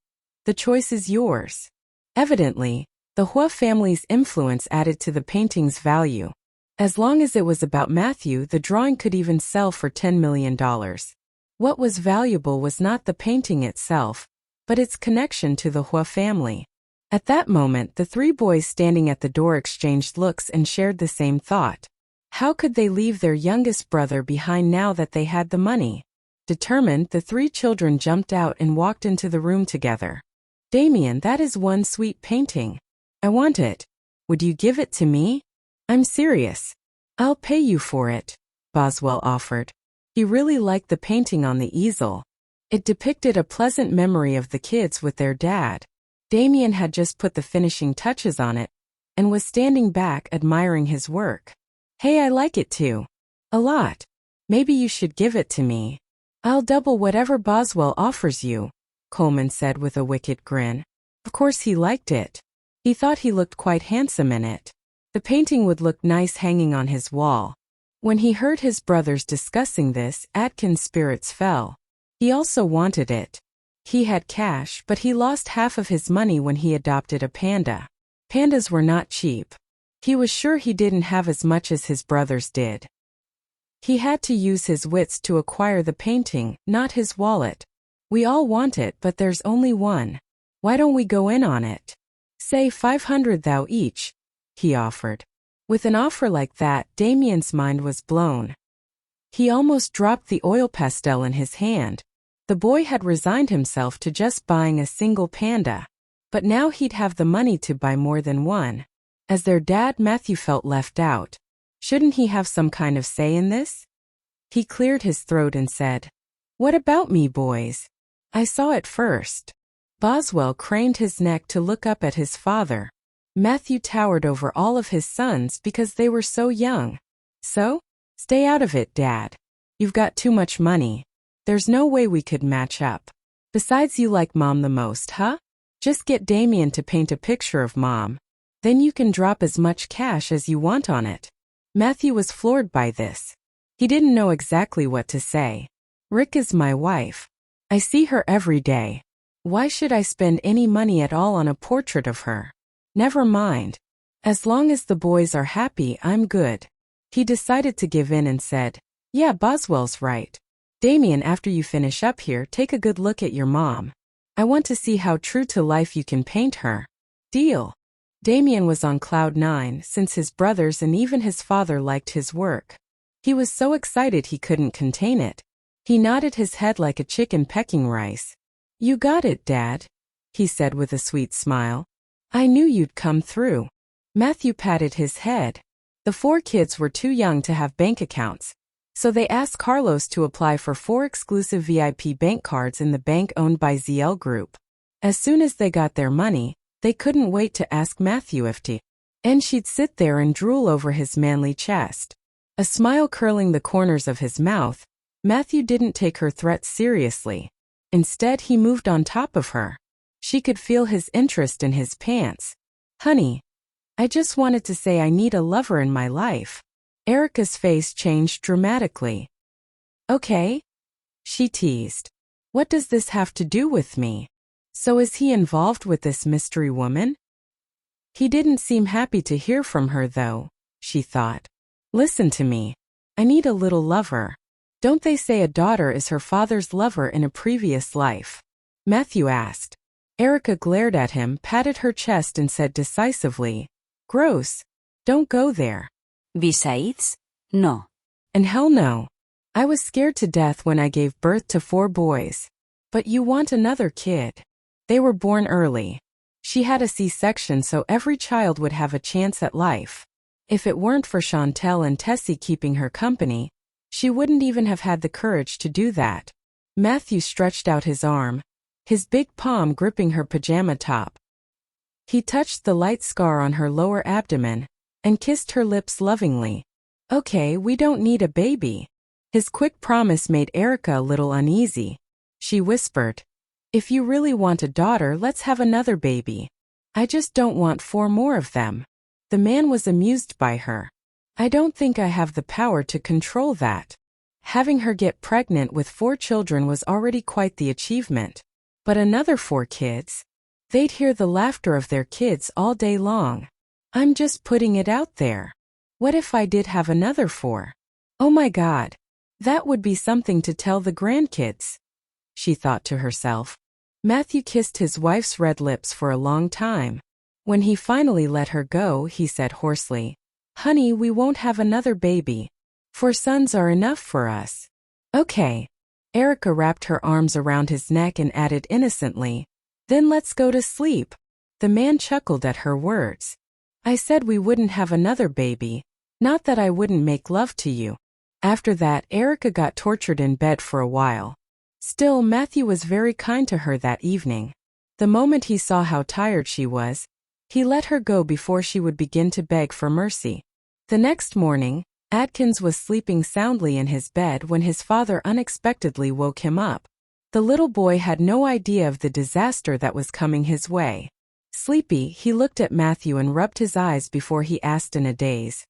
the choice is yours. Evidently, the Huo family's influence added to the painting's value. As long as it was about Matthew, the drawing could even sell for $10 million. What was valuable was not the painting itself, but its connection to the Huo family. At that moment, the 3 boys standing at the door exchanged looks and shared the same thought. How could they leave their youngest brother behind now that they had the money? Determined, the 3 children jumped out and walked into the room together. Damien, that is one sweet painting. I want it. Would you give it to me? I'm serious. I'll pay you for it, Boswell offered. He really liked the painting on the easel. It depicted a pleasant memory of the kids with their dad. Damien had just put the finishing touches on it and was standing back admiring his work. Hey, I like it too. A lot. Maybe you should give it to me. I'll double whatever Boswell offers you, Coleman said with a wicked grin. Of course he liked it. He thought he looked quite handsome in it. The painting would look nice hanging on his wall. When he heard his brothers discussing this, Atkins' spirits fell. He also wanted it. He had cash, but he lost half of his money when he adopted a panda. Pandas were not cheap. He was sure he didn't have as much as his brothers did. He had to use his wits to acquire the painting, not his wallet. We all want it, but there's only one. Why don't we go in on it? Say 500 thou each, he offered. With an offer like that, Damien's mind was blown. He almost dropped the oil pastel in his hand. The boy had resigned himself to just buying a single panda. But now he'd have the money to buy more than one. As their dad, Matthew felt left out. Shouldn't he have some kind of say in this? He cleared his throat and said, "What about me, boys? I saw it first." Boswell craned his neck to look up at his father. Matthew towered over all of his sons because they were so young. So? Stay out of it, Dad. You've got too much money. There's no way we could match up. Besides, you like Mom the most, huh? Just get Damien to paint a picture of Mom. Then you can drop as much cash as you want on it. Matthew was floored by this. He didn't know exactly what to say. Rick is my wife. I see her every day. Why should I spend any money at all on a portrait of her? Never mind. As long as the boys are happy, I'm good. He decided to give in and said, "Yeah, Boswell's right. Damien, after you finish up here, take a good look at your mom. I want to see how true to life you can paint her." Deal. Damien was on cloud 9 since his brothers and even his father liked his work. He was so excited he couldn't contain it. He nodded his head like a chicken pecking rice. "You got it, Dad," he said with a sweet smile. "I knew you'd come through." Matthew patted his head. The 4 kids were too young to have bank accounts, so they asked Carlos to apply for 4 exclusive VIP bank cards in the bank owned by ZL Group. As soon as they got their money, they couldn't wait to ask Matthew if to, and she'd sit there and drool over his manly chest. A smile curling the corners of his mouth, Matthew didn't take her threats seriously. Instead, he moved on top of her. She could feel his interest in his pants. "Honey, I just wanted to say I need a lover in my life." Erica's face changed dramatically. "Okay?" she teased. "What does this have to do with me? So is he involved with this mystery woman?" He didn't seem happy to hear from her though, she thought. "Listen to me. I need a little lover. Don't they say a daughter is her father's lover in a previous life?" Matthew asked. Erica glared at him, patted her chest and said decisively, "Gross. Don't go there." Besides? No. And hell no. I was scared to death when I gave birth to 4 boys. But you want another kid. They were born early. She had a C-section so every child would have a chance at life. If it weren't for Chantel and Tessie keeping her company, she wouldn't even have had the courage to do that. Matthew stretched out his arm, his big palm gripping her pajama top. He touched the light scar on her lower abdomen and kissed her lips lovingly. "Okay, we don't need a baby." His quick promise made Erica a little uneasy. She whispered, "If you really want a daughter, let's have another baby. I just don't want 4 more of them." The man was amused by her. "I don't think I have the power to control that." Having her get pregnant with 4 children was already quite the achievement. But another 4 kids? They'd hear the laughter of their kids all day long. "I'm just putting it out there. What if I did have another 4? Oh my God. That would be something to tell the grandkids," she thought to herself. Matthew kissed his wife's red lips for a long time. When he finally let her go, he said hoarsely, "Honey, we won't have another baby. 4 sons are enough for us." "Okay." Erica wrapped her arms around his neck and added innocently, "Then let's go to sleep." The man chuckled at her words. "I said we wouldn't have another baby, not that I wouldn't make love to you." After that, Erica got tortured in bed for a while. Still, Matthew was very kind to her that evening. The moment he saw how tired she was, he let her go before she would begin to beg for mercy. The next morning, Atkins was sleeping soundly in his bed when his father unexpectedly woke him up. The little boy had no idea of the disaster that was coming his way. Sleepy, he looked at Matthew and rubbed his eyes before he asked in a daze,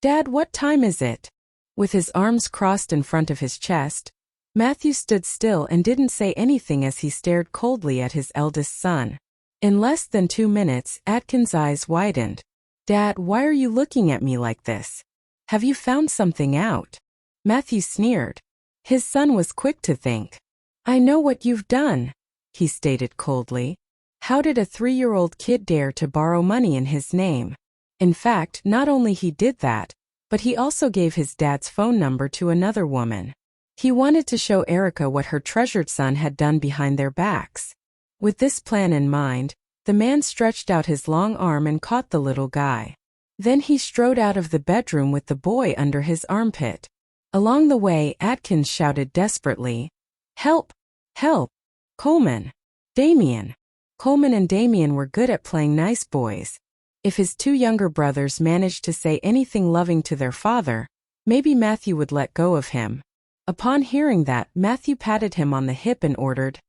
"Dad, what time is it?" With his arms crossed in front of his chest, Matthew stood still and didn't say anything as he stared coldly at his eldest son. In less than 2 minutes, Atkins' eyes widened. "Dad, why are you looking at me like this? Have you found something out?" Matthew sneered. His son was quick to think. "I know what you've done," he stated coldly. "How did a 3-year-old kid dare to borrow money in his name? In fact, not only he did that, but he also gave his dad's phone number to another woman. He wanted to show Erica what her treasured son had done behind their backs." With this plan in mind, the man stretched out his long arm and caught the little guy. Then he strode out of the bedroom with the boy under his armpit. Along the way, Atkins shouted desperately, "Help! Help! Coleman! Damien!" Coleman and Damien were good at playing nice boys. If his 2 younger brothers managed to say anything loving to their father, maybe Matthew would let go of him. Upon hearing that, Matthew patted him on the hip and ordered,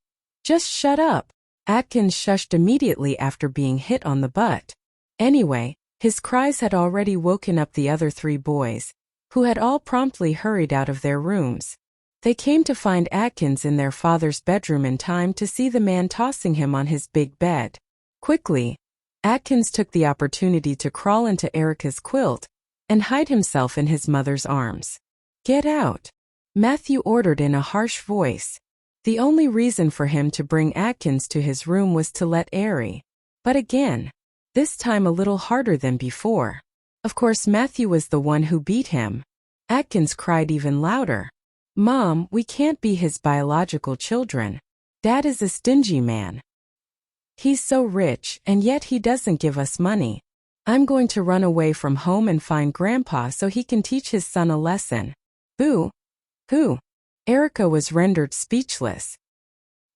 "Just shut up." Atkins shushed immediately after being hit on the butt. Anyway, his cries had already woken up the other 3 boys, who had all promptly hurried out of their rooms. They came to find Atkins in their father's bedroom in time to see the man tossing him on his big bed. Quickly, Atkins took the opportunity to crawl into Erica's quilt and hide himself in his mother's arms. "Get out," Matthew ordered in a harsh voice. The only reason for him to bring Atkins to his room was to let airy. But again, this time a little harder than before. Of course, Matthew was the one who beat him. Atkins cried even louder. "Mom, we can't be his biological children. Dad is a stingy man. He's so rich, and yet he doesn't give us money. I'm going to run away from home and find Grandpa so he can teach his son a lesson." "Boo! Who?" Erica was rendered speechless.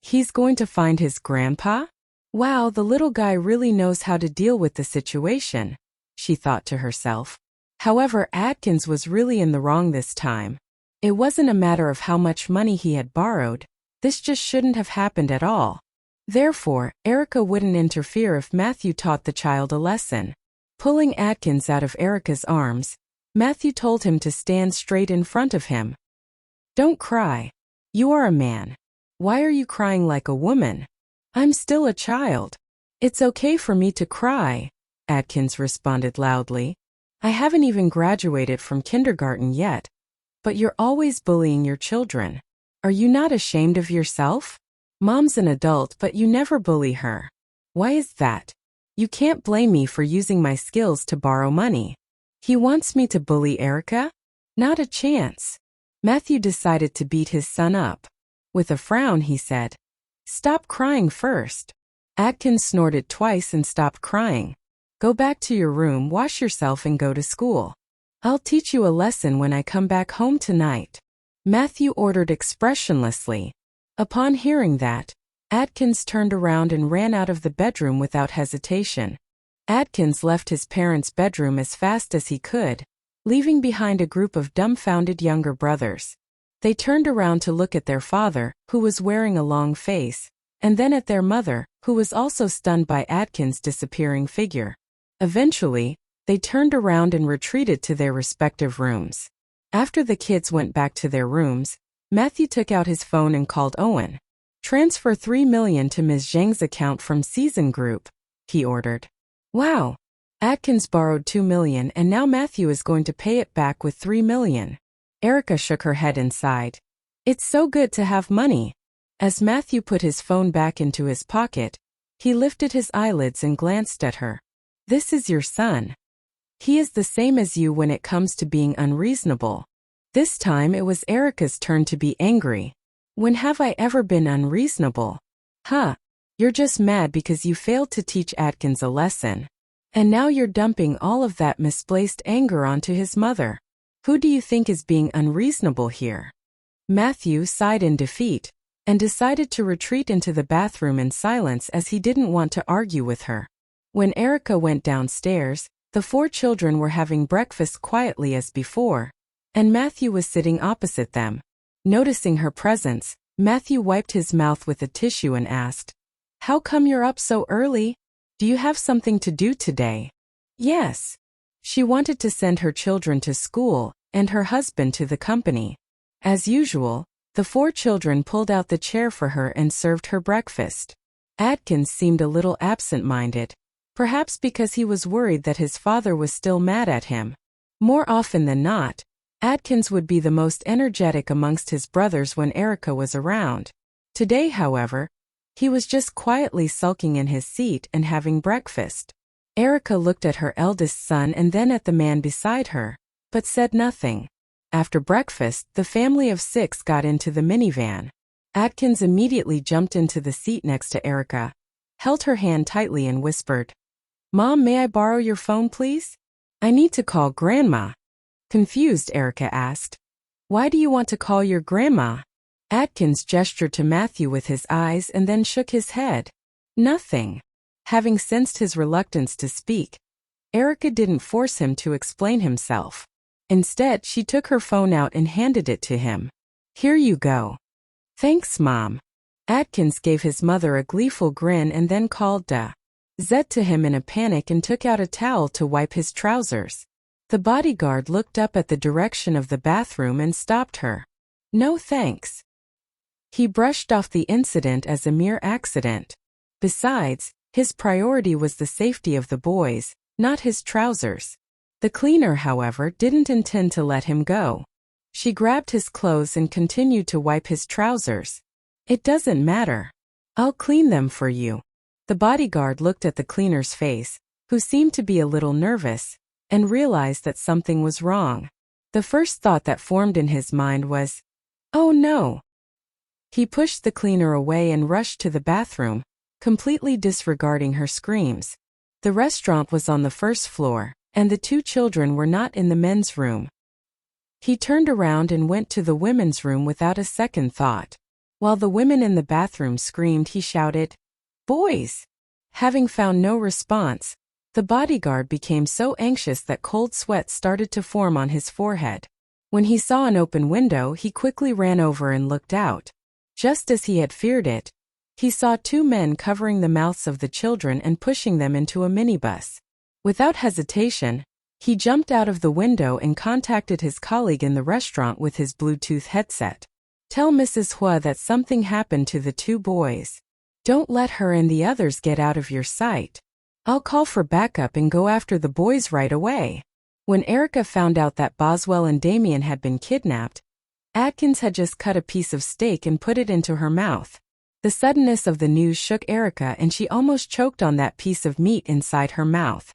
"He's going to find his grandpa? Wow, the little guy really knows how to deal with the situation," she thought to herself. However, Atkins was really in the wrong this time. It wasn't a matter of how much money he had borrowed. This just shouldn't have happened at all. Therefore, Erica wouldn't interfere if Matthew taught the child a lesson. Pulling Atkins out of Erica's arms, Matthew told him to stand straight in front of him. "Don't cry. You are a man. Why are you crying like a woman? I'm still a child." "It's okay for me to cry," Atkins responded loudly. "I haven't even graduated from kindergarten yet. But you're always bullying your children. Are you not ashamed of yourself? Mom's an adult, but you never bully her. Why is that? You can't blame me for using my skills to borrow money. He wants me to bully Erica? Not a chance." Matthew decided to beat his son up. With a frown, he said, "Stop crying first." Atkins snorted twice and stopped crying. "Go back to your room, wash yourself, and go to school. I'll teach you a lesson when I come back home tonight," Matthew ordered expressionlessly. Upon hearing that, Atkins turned around and ran out of the bedroom without hesitation. Atkins left his parents' bedroom as fast as he could, leaving behind a group of dumbfounded younger brothers. They turned around to look at their father, who was wearing a long face, and then at their mother, who was also stunned by Atkins' disappearing figure. Eventually, they turned around and retreated to their respective rooms. After the kids went back to their rooms, Matthew took out his phone and called Owen. "Transfer $3 million to Ms. Zhang's account from Season Group," he ordered. Wow! Atkins borrowed $2 million and now Matthew is going to pay it back with $3 million. Erica shook her head and sighed. "It's so good to have money." As Matthew put his phone back into his pocket, he lifted his eyelids and glanced at her. "This is your son. He is the same as you when it comes to being unreasonable." This time it was Erica's turn to be angry. "When have I ever been unreasonable?" "Huh. You're just mad because you failed to teach Atkins a lesson. And now you're dumping all of that misplaced anger onto his mother. Who do you think is being unreasonable here?" Matthew sighed in defeat and decided to retreat into the bathroom in silence as he didn't want to argue with her. When Erica went downstairs, The 4 children were having breakfast quietly as before, and Matthew was sitting opposite them. Noticing her presence, Matthew wiped his mouth with a tissue and asked, "How come you're up so early? Do you have something to do today?" Yes. She wanted to send her children to school, and her husband to the company. As usual, the 4 children pulled out the chair for her and served her breakfast. Atkins seemed a little absent-minded, perhaps because he was worried that his father was still mad at him. More often than not, Atkins would be the most energetic amongst his brothers when Erica was around. Today, however, he was just quietly sulking in his seat and having breakfast. Erica looked at her eldest son and then at the man beside her, but said nothing. After breakfast, the family of 6 got into the minivan. Atkins immediately jumped into the seat next to Erica, held her hand tightly and whispered, "Mom, may I borrow your phone, please? I need to call Grandma." Confused, Erica asked, "Why do you want to call your grandma?" Atkins gestured to Matthew with his eyes and then shook his head. Nothing. Having sensed his reluctance to speak, Erica didn't force him to explain himself. Instead, she took her phone out and handed it to him. "Here you go." "Thanks, Mom." Atkins gave his mother a gleeful grin and then called Zed to him in a panic and took out a towel to wipe his trousers. The bodyguard looked up at the direction of the bathroom and stopped her. "No thanks." He brushed off the incident as a mere accident. Besides, his priority was the safety of the boys, not his trousers. The cleaner, however, didn't intend to let him go. She grabbed his clothes and continued to wipe his trousers. "It doesn't matter. I'll clean them for you." The bodyguard looked at the cleaner's face, who seemed to be a little nervous, and realized that something was wrong. The first thought that formed in his mind was, "Oh no." He pushed the cleaner away and rushed to the bathroom, completely disregarding her screams. The restaurant was on the first floor, and the 2 children were not in the men's room. He turned around and went to the women's room without a second thought. While the women in the bathroom screamed, he shouted, "Boys!" Having found no response, the bodyguard became so anxious that cold sweat started to form on his forehead. When he saw an open window, he quickly ran over and looked out. Just as he had feared it, he saw 2 men covering the mouths of the children and pushing them into a minibus. Without hesitation, he jumped out of the window and contacted his colleague in the restaurant with his Bluetooth headset. "Tell Mrs. Huo that something happened to the 2 boys. Don't let her and the others get out of your sight. I'll call for backup and go after the boys right away." When Erica found out that Boswell and Damien had been kidnapped, Atkins had just cut a piece of steak and put it into her mouth. The suddenness of the news shook Erica and she almost choked on that piece of meat inside her mouth.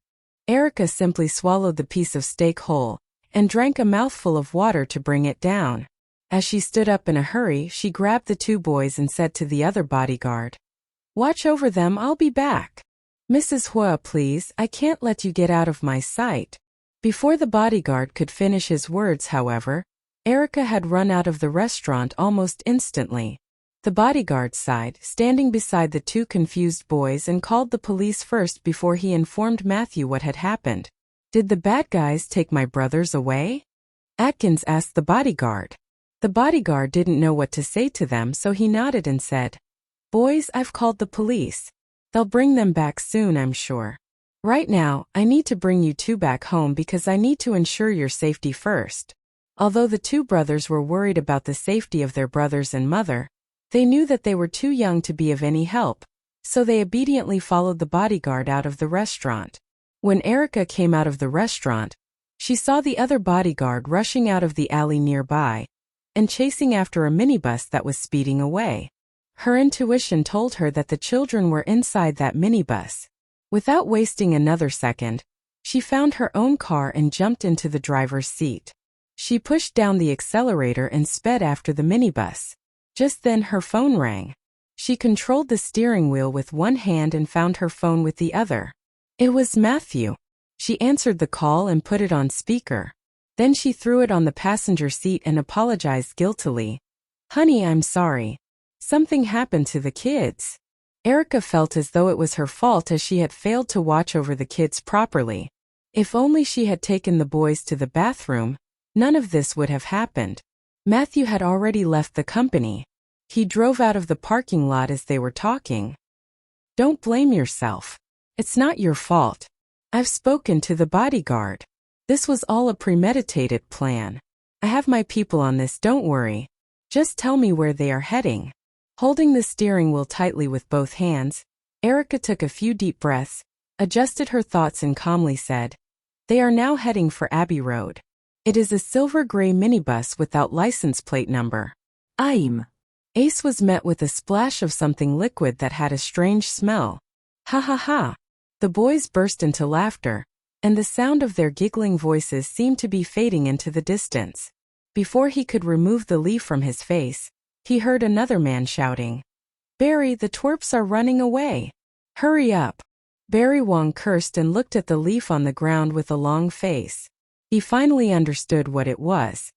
Erica simply swallowed the piece of steak whole and drank a mouthful of water to bring it down. As she stood up in a hurry, she grabbed the 2 boys and said to the other bodyguard, "Watch over them, I'll be back." "Mrs. Huo, please, I can't let you get out of my sight." Before the bodyguard could finish his words, however, Erica had run out of the restaurant almost instantly. The bodyguard sighed, standing beside the 2 confused boys, and called the police first before he informed Matthew what had happened. "Did the bad guys take my brothers away?" Atkins asked the bodyguard. The bodyguard didn't know what to say to them, so he nodded and said, "Boys, I've called the police. They'll bring them back soon, I'm sure. Right now, I need to bring you 2 back home because I need to ensure your safety first." Although the 2 brothers were worried about the safety of their brothers and mother, they knew that they were too young to be of any help, so they obediently followed the bodyguard out of the restaurant. When Erica came out of the restaurant, she saw the other bodyguard rushing out of the alley nearby and chasing after a minibus that was speeding away. Her intuition told her that the children were inside that minibus. Without wasting another second, she found her own car and jumped into the driver's seat. She pushed down the accelerator and sped after the minibus. Just then her phone rang. She controlled the steering wheel with one hand and found her phone with the other. It was Matthew. She answered the call and put it on speaker. Then she threw it on the passenger seat and apologized guiltily. "Honey, I'm sorry. Something happened to the kids." Erica felt as though it was her fault as she had failed to watch over the kids properly. If only she had taken the boys to the bathroom, none of this would have happened. Matthew had already left the company. He drove out of the parking lot as they were talking. Don't blame yourself. It's not your fault. I've spoken to the bodyguard. This was all a premeditated plan. I have my people on this, don't worry. Just tell me where they are heading. Holding the steering wheel tightly with both hands, Erica took a few deep breaths, adjusted her thoughts and calmly said, "They are now heading for Abbey Road. It is a silver-gray minibus without license plate number." Ace was met with a splash of something liquid that had a strange smell. Ha ha ha. The boys burst into laughter, and the sound of their giggling voices seemed to be fading into the distance. Before he could remove the leaf from his face, he heard another man shouting, "Barry, the twerps are running away. Hurry up." Barry Wong cursed and looked at the leaf on the ground with a long face. He finally understood what it was.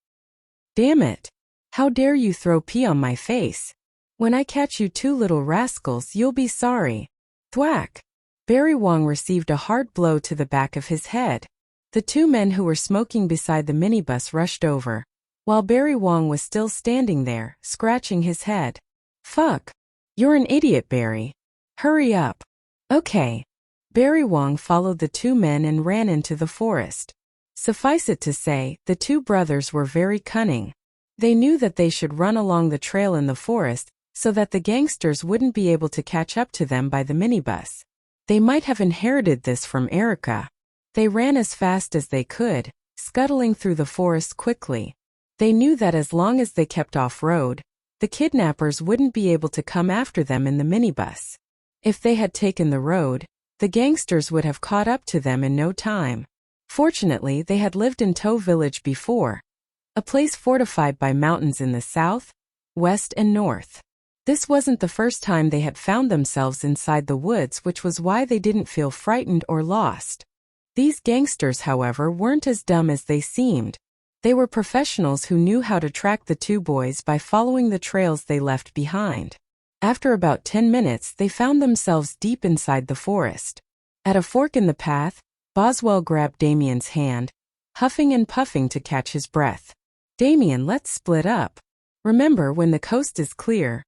"Damn it. How dare you throw pee on my face? When I catch you two little rascals, you'll be sorry." Thwack! Barry Wong received a hard blow to the back of his head. The two men who were smoking beside the minibus rushed over, while Barry Wong was still standing there, scratching his head. "Fuck! You're an idiot, Barry. Hurry up." "Okay." Barry Wong followed the two men and ran into the forest. Suffice it to say, the two brothers were very cunning. They knew that they should run along the trail in the forest so that the gangsters wouldn't be able to catch up to them by the minibus. They might have inherited this from Erica. They ran as fast as they could, scuttling through the forest quickly. They knew that as long as they kept off-road, the kidnappers wouldn't be able to come after them in the minibus. If they had taken the road, the gangsters would have caught up to them in no time. Fortunately, they had lived in Toe Village before, a place fortified by mountains in the south, west and north. This wasn't the first time they had found themselves inside the woods, which was why they didn't feel frightened or lost. These gangsters, however, weren't as dumb as they seemed. They were professionals who knew how to track the two boys by following the trails they left behind. After about 10 minutes, they found themselves deep inside the forest. At a fork in the path, Boswell grabbed Damien's hand, huffing and puffing to catch his breath. "Damien, let's split up. Remember, when the coast is clear,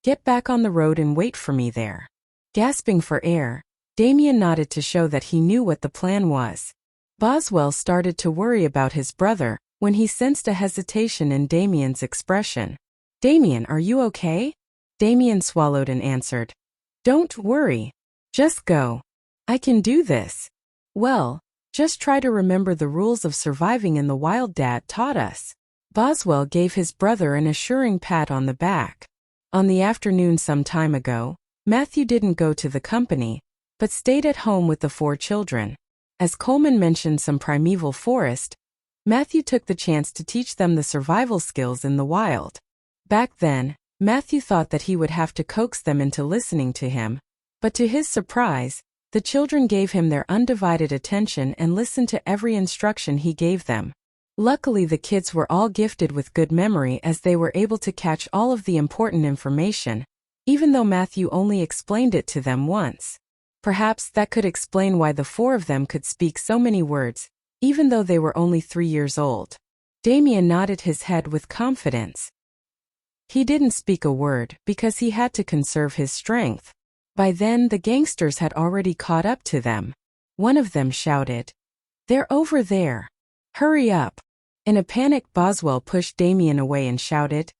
get back on the road and wait for me there." Gasping for air, Damien nodded to show that he knew what the plan was. Boswell started to worry about his brother when he sensed a hesitation in Damien's expression. "Damien, are you okay?" Damien swallowed and answered, "Don't worry. Just go. I can do this." "Well, just try to remember the rules of surviving in the wild Dad taught us." Boswell gave his brother an assuring pat on the back. On the afternoon some time ago, Matthew didn't go to the company, but stayed at home with the 4 children. As Coleman mentioned some primeval forest, Matthew took the chance to teach them the survival skills in the wild. Back then, Matthew thought that he would have to coax them into listening to him, but to his surprise, the children gave him their undivided attention and listened to every instruction he gave them. Luckily, the kids were all gifted with good memory as they were able to catch all of the important information, even though Matthew only explained it to them once. Perhaps that could explain why the 4 of them could speak so many words, even though they were only 3 years old. Damien nodded his head with confidence. He didn't speak a word because he had to conserve his strength. By then, the gangsters had already caught up to them. One of them shouted, "They're over there. Hurry up." In a panic, Boswell pushed Damien away and shouted,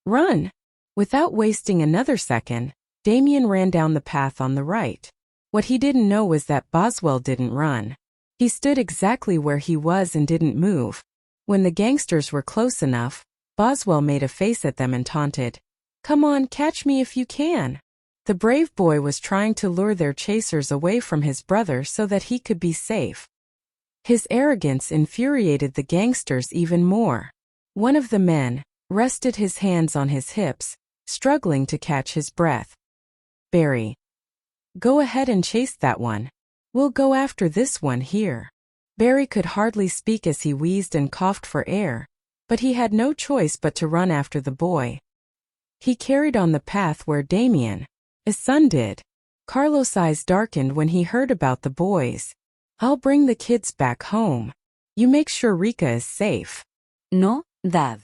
"Run!" Without wasting another second, Damien ran down the path on the right. What he didn't know was that Boswell didn't run. He stood exactly where he was and didn't move. When the gangsters were close enough, Boswell made a face at them and taunted, "Come on, catch me if you can." The brave boy was trying to lure their chasers away from his brother so that he could be safe. His arrogance infuriated the gangsters even more. One of the men rested his hands on his hips, struggling to catch his breath. "Barry, go ahead and chase that one. We'll go after this one here." Barry could hardly speak as he wheezed and coughed for air, but he had no choice but to run after the boy. He carried on the path where Damien, his son, did. Carlos' eyes darkened when he heard about the boys. I'll bring the kids back home. You make sure Rika is safe. No, Dad.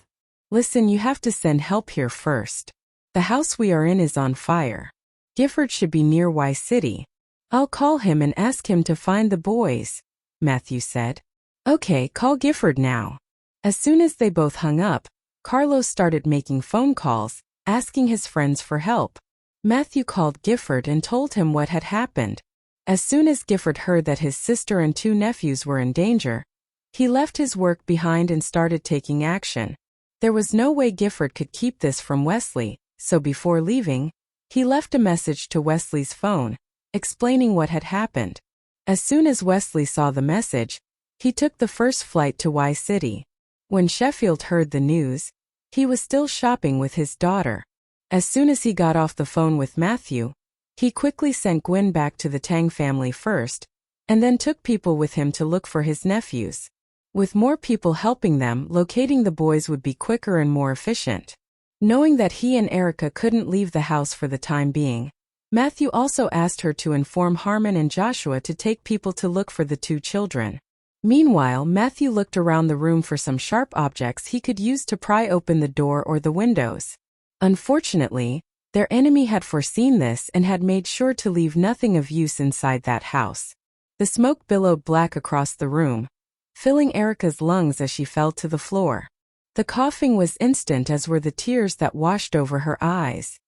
Listen, you have to send help here first. The house we are in is on fire. Gifford should be near Y City. I'll call him and ask him to find the boys, Matthew said. Okay, call Gifford now. As soon as they both hung up, Carlos started making phone calls, asking his friends for help. Matthew called Gifford and told him what had happened. As soon as Gifford heard that his sister and 2 nephews were in danger, he left his work behind and started taking action. There was no way Gifford could keep this from Wesley, so before leaving, he left a message to Wesley's phone, explaining what had happened. As soon as Wesley saw the message, he took the first flight to Y City. When Sheffield heard the news, he was still shopping with his daughter. As soon as he got off the phone with Matthew, he quickly sent Gwen back to the Tang family first, and then took people with him to look for his nephews. With more people helping them, locating the boys would be quicker and more efficient. Knowing that he and Erica couldn't leave the house for the time being, Matthew also asked her to inform Harmon and Joshua to take people to look for the 2 children. Meanwhile, Matthew looked around the room for some sharp objects he could use to pry open the door or the windows. Unfortunately, their enemy had foreseen this and had made sure to leave nothing of use inside that house. The smoke billowed black across the room, filling Erica's lungs as she fell to the floor. The coughing was instant, as were the tears that washed over her eyes.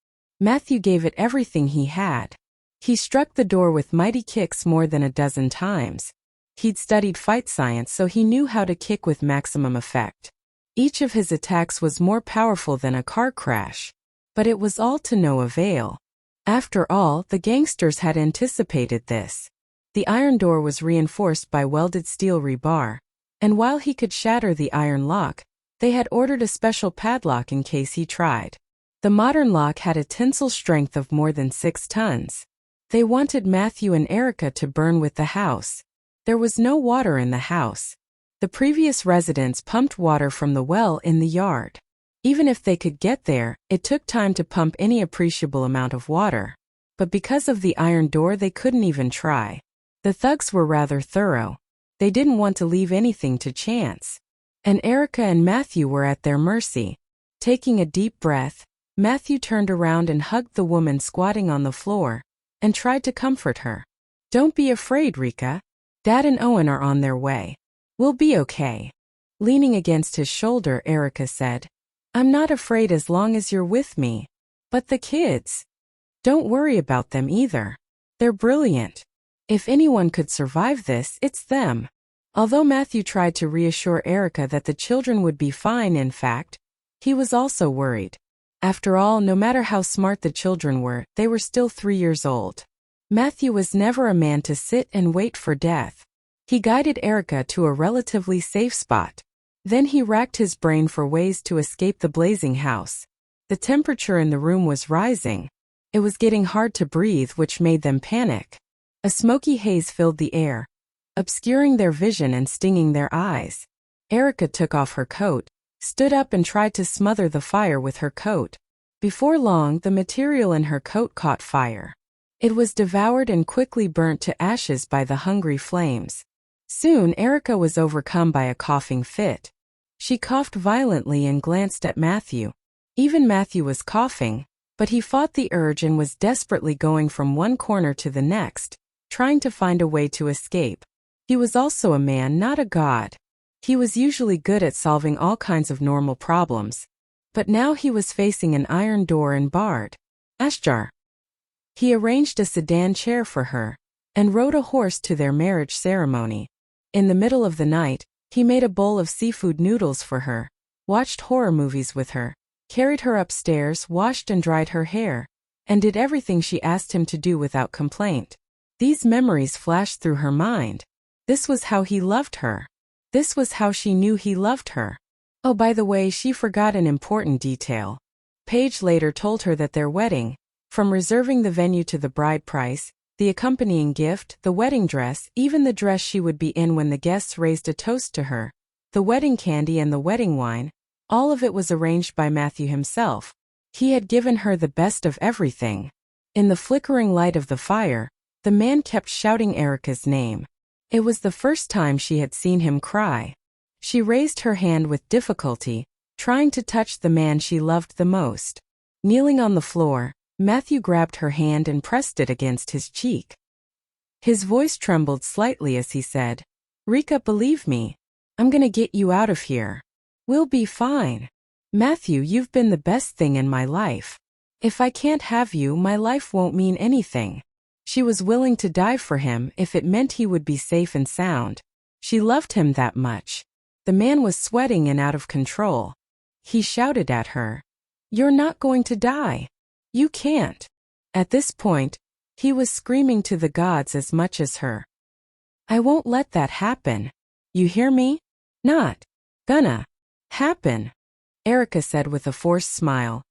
Matthew gave it everything he had. He struck the door with mighty kicks more than a dozen times. He'd studied fight science, so he knew how to kick with maximum effect. Each of his attacks was more powerful than a car crash. But it was all to no avail. After all, the gangsters had anticipated this. The iron door was reinforced by welded steel rebar, and while he could shatter the iron lock, they had ordered a special padlock in case he tried. The modern lock had a tensile strength of more than 6 tons. They wanted Matthew and Erica to burn with the house. There was no water in the house. The previous residents pumped water from the well in the yard. Even if they could get there, it took time to pump any appreciable amount of water. But because of the iron door, they couldn't even try. The thugs were rather thorough. They didn't want to leave anything to chance. And Erica and Matthew were at their mercy. Taking a deep breath, Matthew turned around and hugged the woman squatting on the floor, and tried to comfort her. Don't be afraid, Rika. Dad and Owen are on their way. We'll be okay. Leaning against his shoulder, Erica said, I'm not afraid as long as you're with me. But the kids? Don't worry about them either. They're brilliant. If anyone could survive this, it's them. Although Matthew tried to reassure Erica that the children would be fine, in fact, he was also worried. After all, no matter how smart the children were, they were still 3 years old. Matthew was never a man to sit and wait for death. He guided Erica to a relatively safe spot. Then he racked his brain for ways to escape the blazing house. The temperature in the room was rising. It was getting hard to breathe, which made them panic. A smoky haze filled the air, obscuring their vision and stinging their eyes. Erica took off her coat, stood up and tried to smother the fire with her coat. Before long, the material in her coat caught fire. It was devoured and quickly burnt to ashes by the hungry flames. Soon, Erica was overcome by a coughing fit. She coughed violently and glanced at Matthew. Even Matthew was coughing, but he fought the urge and was desperately going from one corner to the next, trying to find a way to escape. He was also a man, not a god. He was usually good at solving all kinds of normal problems. But now he was facing an iron door and barred. Ashjar. He arranged a sedan chair for her, and rode a horse to their marriage ceremony. In the middle of the night, he made a bowl of seafood noodles for her, watched horror movies with her, carried her upstairs, washed and dried her hair, and did everything she asked him to do without complaint. These memories flashed through her mind. This was how he loved her. This was how she knew he loved her. Oh, by the way, she forgot an important detail. Paige later told her that their wedding, from reserving the venue to the bride price, the accompanying gift, the wedding dress, even the dress she would be in when the guests raised a toast to her, the wedding candy and the wedding wine, all of it was arranged by Matthew himself. He had given her the best of everything. In the flickering light of the fire, the man kept shouting Erica's name. It was the first time she had seen him cry. She raised her hand with difficulty, trying to touch the man she loved the most. Kneeling on the floor, Matthew grabbed her hand and pressed it against his cheek. His voice trembled slightly as he said, "Rika, believe me. I'm gonna get you out of here. We'll be fine. Matthew, you've been the best thing in my life. If I can't have you, my life won't mean anything." She was willing to die for him if it meant he would be safe and sound. She loved him that much. The man was sweating and out of control. He shouted at her, "You're not going to die. You can't." At this point, he was screaming to the gods as much as her. "I won't let that happen. You hear me? Not gonna happen," Erica said with a forced smile.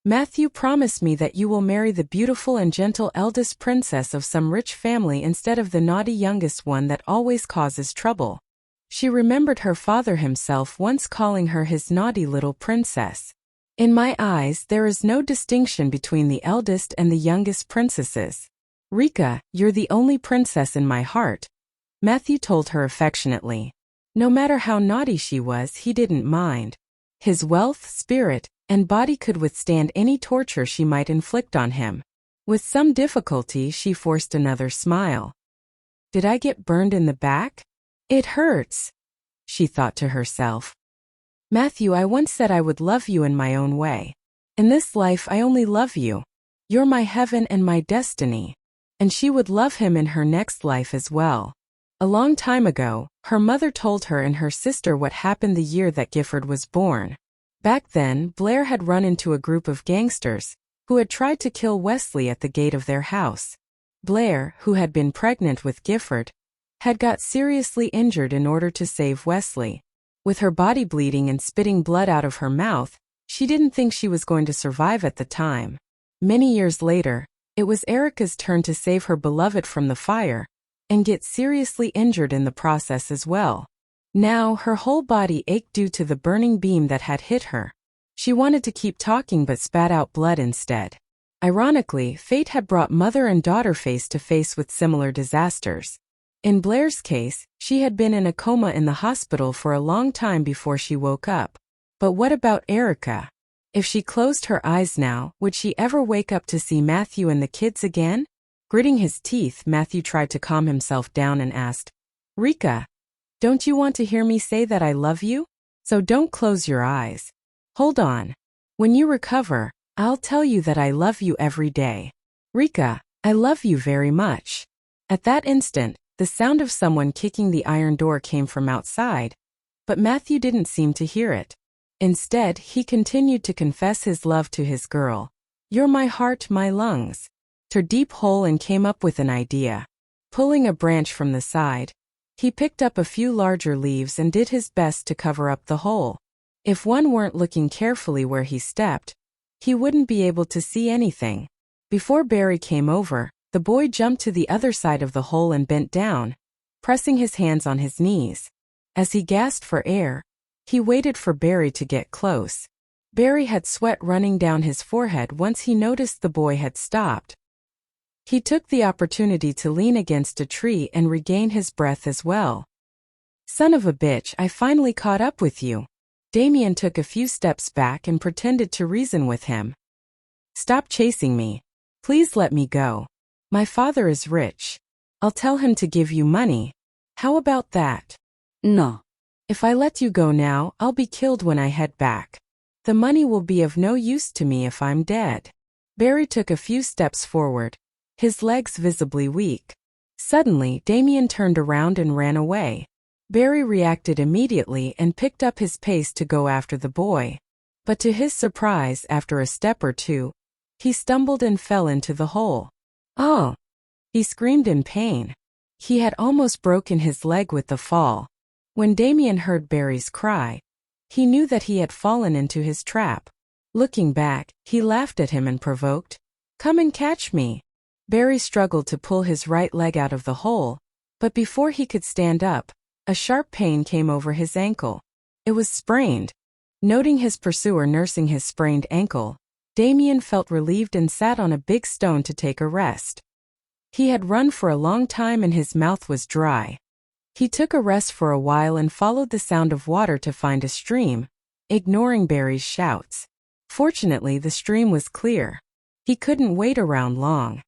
"Matthew, promise me that you will marry the beautiful and gentle eldest princess of some rich family instead of the naughty youngest one that always causes trouble." She remembered her father himself once calling her his naughty little princess. "In my eyes, there is no distinction between the eldest and the youngest princesses. Rika, you're the only princess in my heart," Matthew told her affectionately. No matter how naughty she was, he didn't mind. His wealth, spirit, and body could withstand any torture she might inflict on him. With some difficulty, she forced another smile. "Did I get burned in the back? It hurts," she thought to herself. "Matthew, I once said I would love you in my own way. In this life, I only love you. You're my heaven and my destiny." And she would love him in her next life as well. A long time ago, her mother told her and her sister what happened the year that Gifford was born. Back then, Blair had run into a group of gangsters who had tried to kill Wesley at the gate of their house. Blair, who had been pregnant with Gifford, had got seriously injured in order to save Wesley. With her body bleeding and spitting blood out of her mouth, she didn't think she was going to survive at the time. Many years later, it was Erica's turn to save her beloved from the fire, and get seriously injured in the process as well. Now, her whole body ached due to the burning beam that had hit her. She wanted to keep talking but spat out blood instead. Ironically, fate had brought mother and daughter face to face with similar disasters. In Blair's case, she had been in a coma in the hospital for a long time before she woke up. But what about Erica? If she closed her eyes now, would she ever wake up to see Matthew and the kids again? Gritting his teeth, Matthew tried to calm himself down and asked, "Rika, don't you want to hear me say that I love you? So don't close your eyes. Hold on. When you recover, I'll tell you that I love you every day. Rika, I love you very much." At that instant, the sound of someone kicking the iron door came from outside, but Matthew didn't seem to hear it. Instead, he continued to confess his love to his girl. "You're my heart, my lungs." To deep hole and came up with an idea. Pulling a branch from the side, he picked up a few larger leaves and did his best to cover up the hole. If one weren't looking carefully where he stepped, he wouldn't be able to see anything. Before Barry came over, the boy jumped to the other side of the hole and bent down, pressing his hands on his knees. As he gasped for air, he waited for Barry to get close. Barry had sweat running down his forehead once he noticed the boy had stopped. He took the opportunity to lean against a tree and regain his breath as well. "Son of a bitch, I finally caught up with you." Damien took a few steps back and pretended to reason with him. "Stop chasing me. Please let me go. My father is rich. I'll tell him to give you money. How about that?" No. "If I let you go now, I'll be killed when I head back. The money will be of no use to me if I'm dead." Barry took a few steps forward, his legs visibly weak. Suddenly, Damien turned around and ran away. Barry reacted immediately and picked up his pace to go after the boy. But to his surprise, after a step or two, he stumbled and fell into the hole. "Oh!" He screamed in pain. He had almost broken his leg with the fall. When Damien heard Barry's cry, he knew that he had fallen into his trap. Looking back, he laughed at him and provoked, "Come and catch me." Barry struggled to pull his right leg out of the hole, but before he could stand up, a sharp pain came over his ankle. It was sprained. Noting his pursuer nursing his sprained ankle, Damien felt relieved and sat on a big stone to take a rest. He had run for a long time and his mouth was dry. He took a rest for a while and followed the sound of water to find a stream, ignoring Barry's shouts. Fortunately, the stream was clear. He couldn't wait around long.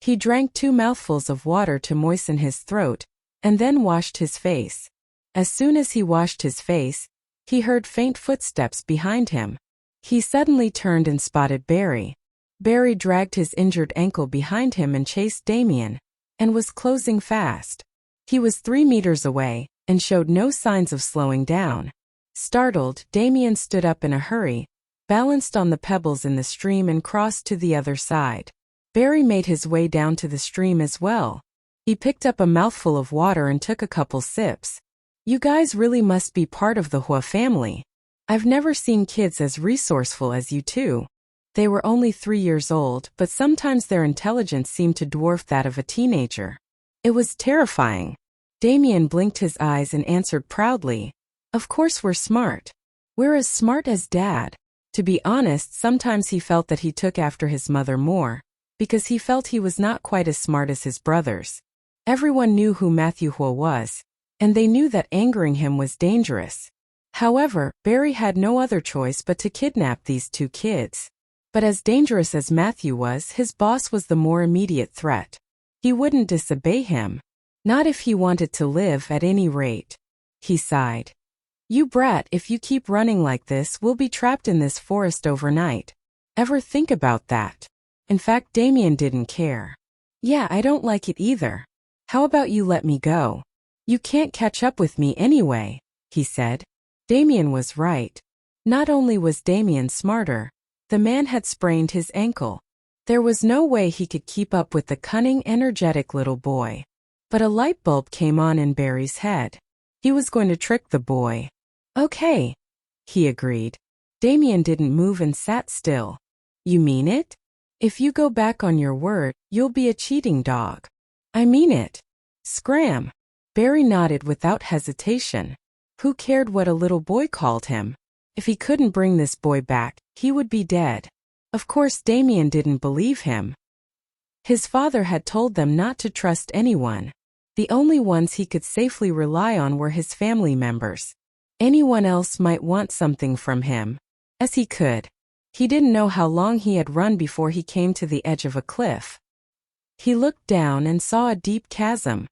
He drank 2 mouthfuls of water to moisten his throat, and then washed his face. As soon as he washed his face, he heard faint footsteps behind him. He suddenly turned and spotted Barry. Barry dragged his injured ankle behind him and chased Damien, and was closing fast. He was 3 meters away, and showed no signs of slowing down. Startled, Damien stood up in a hurry, balanced on the pebbles in the stream and crossed to the other side. Barry made his way down to the stream as well. He picked up a mouthful of water and took a couple sips. You guys really must be part of the Huo family. I've never seen kids as resourceful as you two. They were only 3 years old, but sometimes their intelligence seemed to dwarf that of a teenager. It was terrifying. Damien blinked his eyes and answered proudly, "Of course we're smart. We're as smart as Dad." To be honest, sometimes he felt that he took after his mother more, because he felt he was not quite as smart as his brothers. Everyone knew who Matthew Huo was, and they knew that angering him was dangerous. However, Barry had no other choice but to kidnap these 2 kids. But as dangerous as Matthew was, his boss was the more immediate threat. He wouldn't disobey him. Not if he wanted to live, at any rate. He sighed. "You brat, if you keep running like this, we'll be trapped in this forest overnight. Ever think about that?" In fact, Damien didn't care. "Yeah, I don't like it either. How about you let me go? You can't catch up with me anyway," he said. Damien was right. Not only was Damien smarter, the man had sprained his ankle. There was no way he could keep up with the cunning, energetic little boy. But a light bulb came on in Barry's head. He was going to trick the boy. "Okay," he agreed. Damien didn't move and sat still. "You mean it? If you go back on your word, you'll be a cheating dog." "I mean it." "Scram." Barry nodded without hesitation. Who cared what a little boy called him? If he couldn't bring this boy back, he would be dead. Of course, Damien didn't believe him. His father had told them not to trust anyone. The only ones he could safely rely on were his family members. Anyone else might want something from him. As he could. He didn't know how long he had run before he came to the edge of a cliff. He looked down and saw a deep chasm.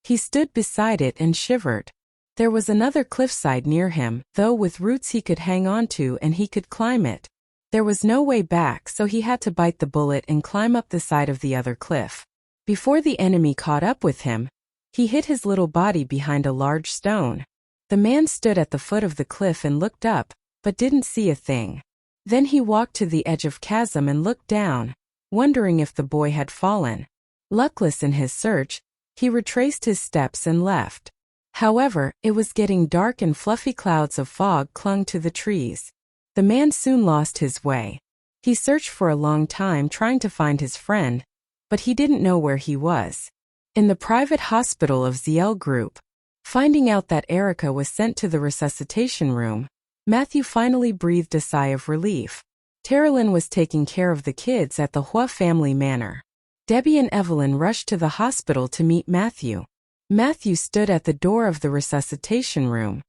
He stood beside it and shivered. There was another cliffside near him, though with roots he could hang on to and he could climb it. There was no way back, so he had to bite the bullet and climb up the side of the other cliff. Before the enemy caught up with him, he hid his little body behind a large stone. The man stood at the foot of the cliff and looked up, but didn't see a thing. Then he walked to the edge of chasm and looked down, wondering if the boy had fallen. Luckless in his search, he retraced his steps and left. However, it was getting dark and fluffy clouds of fog clung to the trees. The man soon lost his way. He searched for a long time trying to find his friend, but he didn't know where he was. In the private hospital of ZL Group, finding out that Erica was sent to the resuscitation room, Matthew finally breathed a sigh of relief. Terilyn was taking care of the kids at the Huo family manor. Debbie and Evelyn rushed to the hospital to meet Matthew. Matthew stood at the door of the resuscitation room.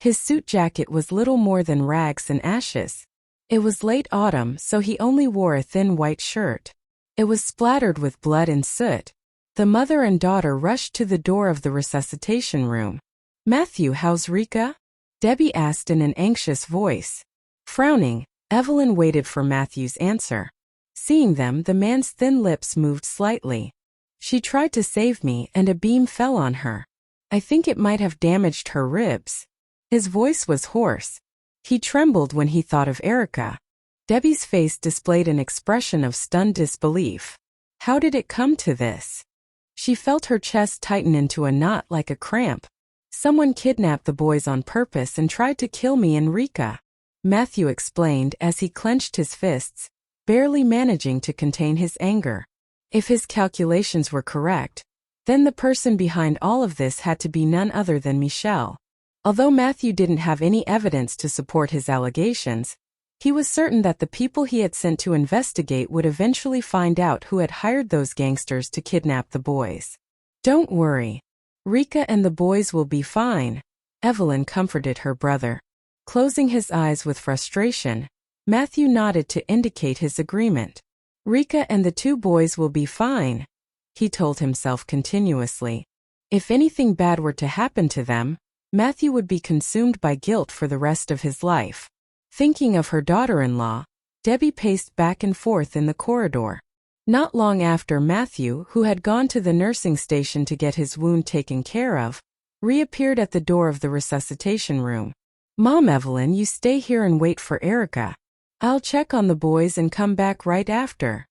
His suit jacket was little more than rags and ashes. It was late autumn, so he only wore a thin white shirt. It was splattered with blood and soot. The mother and daughter rushed to the door of the resuscitation room. "Matthew, how's Rika?" Debbie asked in an anxious voice. Frowning, Evelyn waited for Matthew's answer. Seeing them, the man's thin lips moved slightly. "She tried to save me, and a beam fell on her. I think it might have damaged her ribs." His voice was hoarse. He trembled when he thought of Erica. Debbie's face displayed an expression of stunned disbelief. How did it come to this? She felt her chest tighten into a knot like a cramp. "Someone kidnapped the boys on purpose and tried to kill me and Rika," Matthew explained as he clenched his fists, barely managing to contain his anger. If his calculations were correct, then the person behind all of this had to be none other than Michelle. Although Matthew didn't have any evidence to support his allegations, he was certain that the people he had sent to investigate would eventually find out who had hired those gangsters to kidnap the boys. "Don't worry. Rika and the boys will be fine, Evelyn comforted her brother. Closing his eyes with frustration, Matthew nodded to indicate his agreement. Rika and the 2 boys will be fine, he told himself continuously. If anything bad were to happen to them, Matthew would be consumed by guilt for the rest of his life. Thinking of her daughter-in-law, Debbie paced back and forth in the corridor. Not long after, Matthew, who had gone to the nursing station to get his wound taken care of, reappeared at the door of the resuscitation room. Mom, Evelyn, you stay here and wait for Erica. I'll check on the boys and come back right after,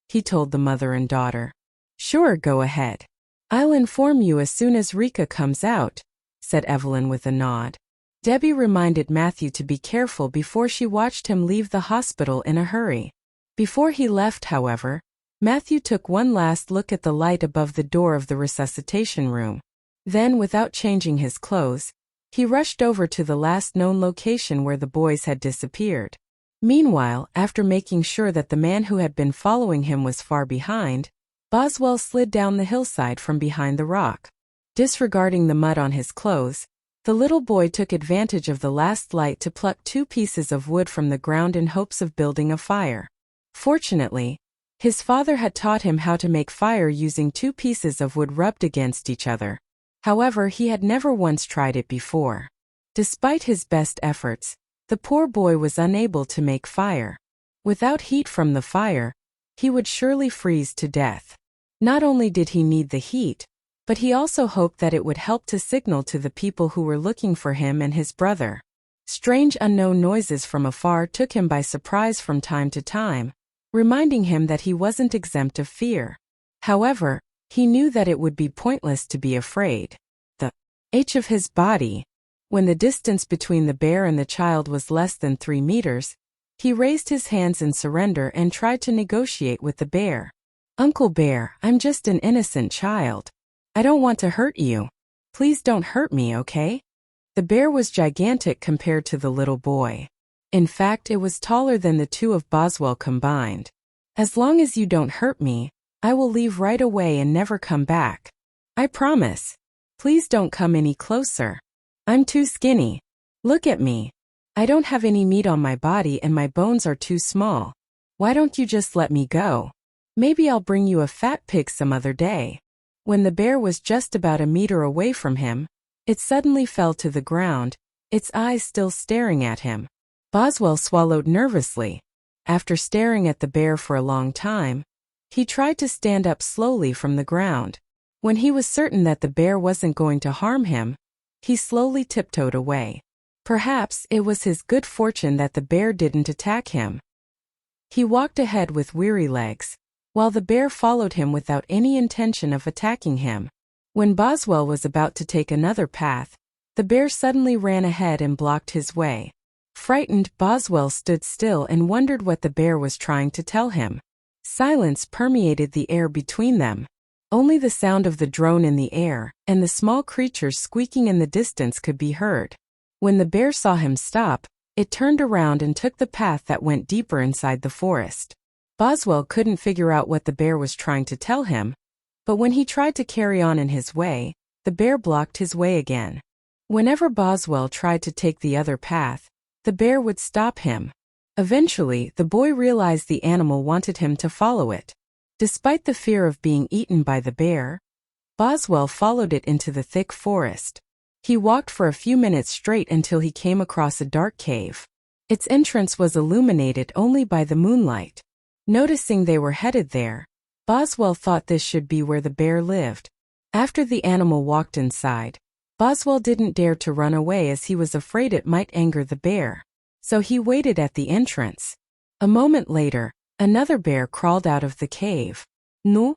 he told the mother and daughter. Sure, go ahead. I'll inform you as soon as Rika comes out, said Evelyn with a nod. Debbie reminded Matthew to be careful before she watched him leave the hospital in a hurry. Before he left, however, Matthew took one last look at the light above the door of the resuscitation room. Then, without changing his clothes, he rushed over to the last known location where the boys had disappeared. Meanwhile, after making sure that the man who had been following him was far behind, Boswell slid down the hillside from behind the rock. Disregarding the mud on his clothes, the little boy took advantage of the last light to pluck 2 pieces of wood from the ground in hopes of building a fire. Fortunately, his father had taught him how to make fire using 2 pieces of wood rubbed against each other. However, he had never once tried it before. Despite his best efforts, the poor boy was unable to make fire. Without heat from the fire, he would surely freeze to death. Not only did he need the heat, but he also hoped that it would help to signal to the people who were looking for him and his brother. Strange unknown noises from afar took him by surprise from time to time, reminding him that he wasn't exempt of fear. However, he knew that it would be pointless to be afraid. The h of his body. When the distance between the bear and the child was less than 3 meters, he raised his hands in surrender and tried to negotiate with the bear. Uncle Bear, I'm just an innocent child. I don't want to hurt you. Please don't hurt me, okay? The bear was gigantic compared to the little boy. In fact, it was taller than the 2 of Boswell combined. As long as you don't hurt me, I will leave right away and never come back. I promise. Please don't come any closer. I'm too skinny. Look at me. I don't have any meat on my body and my bones are too small. Why don't you just let me go? Maybe I'll bring you a fat pig some other day. When the bear was just about a meter away from him, it suddenly fell to the ground, its eyes still staring at him. Boswell swallowed nervously. After staring at the bear for a long time, he tried to stand up slowly from the ground. When he was certain that the bear wasn't going to harm him, he slowly tiptoed away. Perhaps it was his good fortune that the bear didn't attack him. He walked ahead with weary legs, while the bear followed him without any intention of attacking him. When Boswell was about to take another path, the bear suddenly ran ahead and blocked his way. Frightened, Boswell stood still and wondered what the bear was trying to tell him. Silence permeated the air between them. Only the sound of the drone in the air and the small creatures squeaking in the distance could be heard. When the bear saw him stop, it turned around and took the path that went deeper inside the forest. Boswell couldn't figure out what the bear was trying to tell him, but when he tried to carry on in his way, the bear blocked his way again. Whenever Boswell tried to take the other path, the bear would stop him. Eventually, the boy realized the animal wanted him to follow it. Despite the fear of being eaten by the bear, Boswell followed it into the thick forest. He walked for a few minutes straight until he came across a dark cave. Its entrance was illuminated only by the moonlight. Noticing they were headed there, Boswell thought this should be where the bear lived. After the animal walked inside, Boswell didn't dare to run away as he was afraid it might anger the bear. So he waited at the entrance. A moment later, another bear crawled out of the cave. No.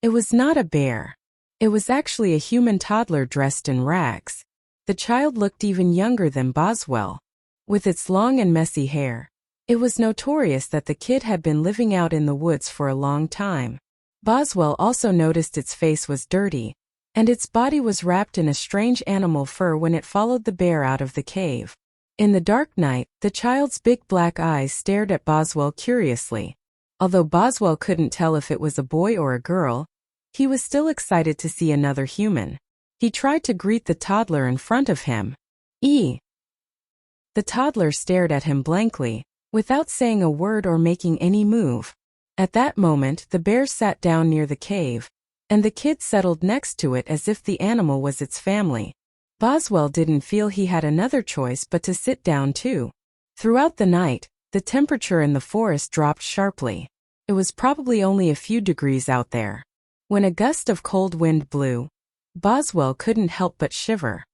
It was not a bear. It was actually a human toddler dressed in rags. The child looked even younger than Boswell. With its long and messy hair, it was notorious that the kid had been living out in the woods for a long time. Boswell also noticed its face was dirty, and its body was wrapped in a strange animal fur when it followed the bear out of the cave. In the dark night, the child's big black eyes stared at Boswell curiously. Although Boswell couldn't tell if it was a boy or a girl, He was still excited to see another human. He tried to greet the toddler in front of him. The toddler stared at him blankly, without saying a word or making any move. At that moment, the bear sat down near the cave, and the kid settled next to it as if the animal was its family. Boswell didn't feel he had another choice but to sit down too. Throughout the night, the temperature in the forest dropped sharply. It was probably only a few degrees out there. When a gust of cold wind blew, Boswell couldn't help but shiver.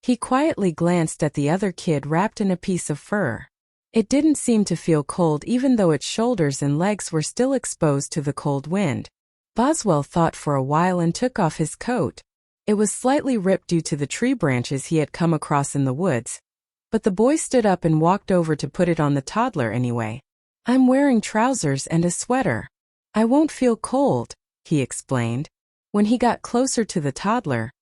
He quietly glanced at the other kid wrapped in a piece of fur. It didn't seem to feel cold even though its shoulders and legs were still exposed to the cold wind. Boswell thought for a while and took off his coat. It was slightly ripped due to the tree branches he had come across in the woods. But the boy stood up and walked over to put it on the toddler anyway. "I'm wearing trousers and a sweater. I won't feel cold," he explained. When he got closer to the toddler,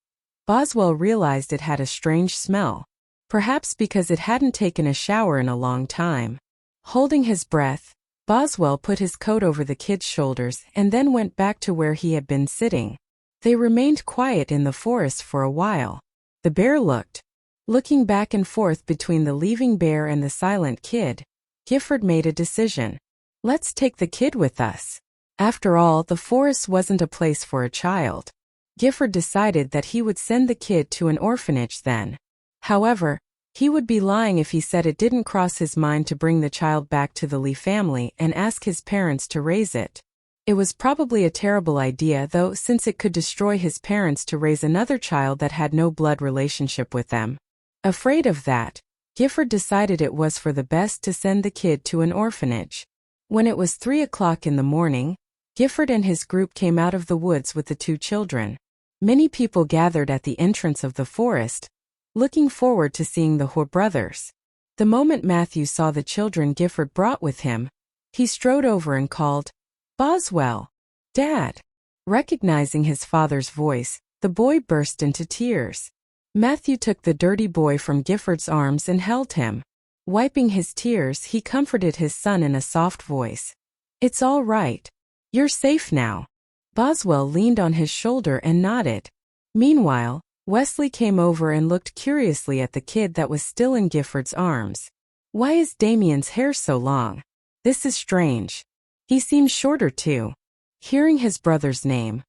Boswell realized it had a strange smell. Perhaps because it hadn't taken a shower in a long time. Holding his breath, Boswell put his coat over the kid's shoulders and then went back to where he had been sitting. They remained quiet in the forest for a while. The bear looked. Looking back and forth between the leaving bear and the silent kid, Gifford made a decision. "Let's take the kid with us." After all, the forest wasn't a place for a child. Gifford decided that he would send the kid to an orphanage then. However, he would be lying if he said it didn't cross his mind to bring the child back to the Lee family and ask his parents to raise it. It was probably a terrible idea though, since it could destroy his parents to raise another child that had no blood relationship with them. Afraid of that, Gifford decided it was for the best to send the kid to an orphanage. When it was 3 o'clock in the morning, Gifford and his group came out of the woods with the two children. Many people gathered at the entrance of the forest, looking forward to seeing the Huo brothers. The moment Matthew saw the children Gifford brought with him, he strode over and called, "Boswell! Dad!" Recognizing his father's voice, the boy burst into tears. Matthew took the dirty boy from Gifford's arms and held him. Wiping his tears, he comforted his son in a soft voice. "It's all right. You're safe now." Boswell leaned on his shoulder and nodded. Meanwhile, Wesley came over and looked curiously at the kid that was still in Gifford's arms. "Why is Damien's hair so long? This is strange. He seems shorter too." Hearing his brother's name,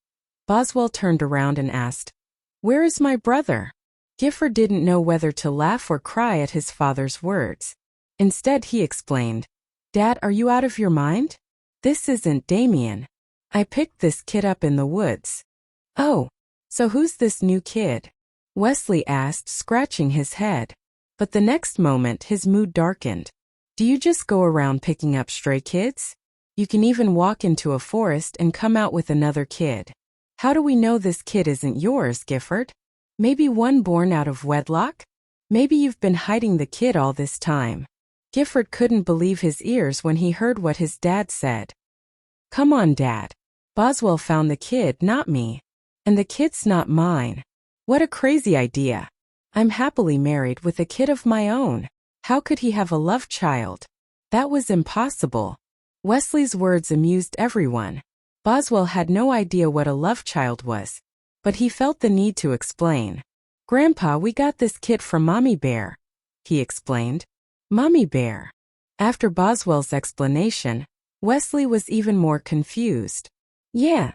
Boswell turned around and asked, "Where is my brother?" Gifford didn't know whether to laugh or cry at his father's words. Instead, he explained, "Dad, are you out of your mind? This isn't Damien. I picked this kid up in the woods." "Oh, so who's this new kid?" Wesley asked, scratching his head. But the next moment his mood darkened. "Do you just go around picking up stray kids? You can even walk into a forest and come out with another kid. How do we know this kid isn't yours, Gifford? Maybe one born out of wedlock? Maybe you've been hiding the kid all this time." Gifford couldn't believe his ears when he heard what his dad said. "Come on, Dad. Boswell found the kid, not me. And the kid's not mine. What a crazy idea. I'm happily married with a kid of my own. How could he have a love child? That was impossible." Wesley's words amused everyone. Boswell had no idea what a love child was, but he felt the need to explain. "Grandpa, we got this kid from Mommy Bear," he explained. "Mommy Bear?" After Boswell's explanation, Wesley was even more confused. "Yeah."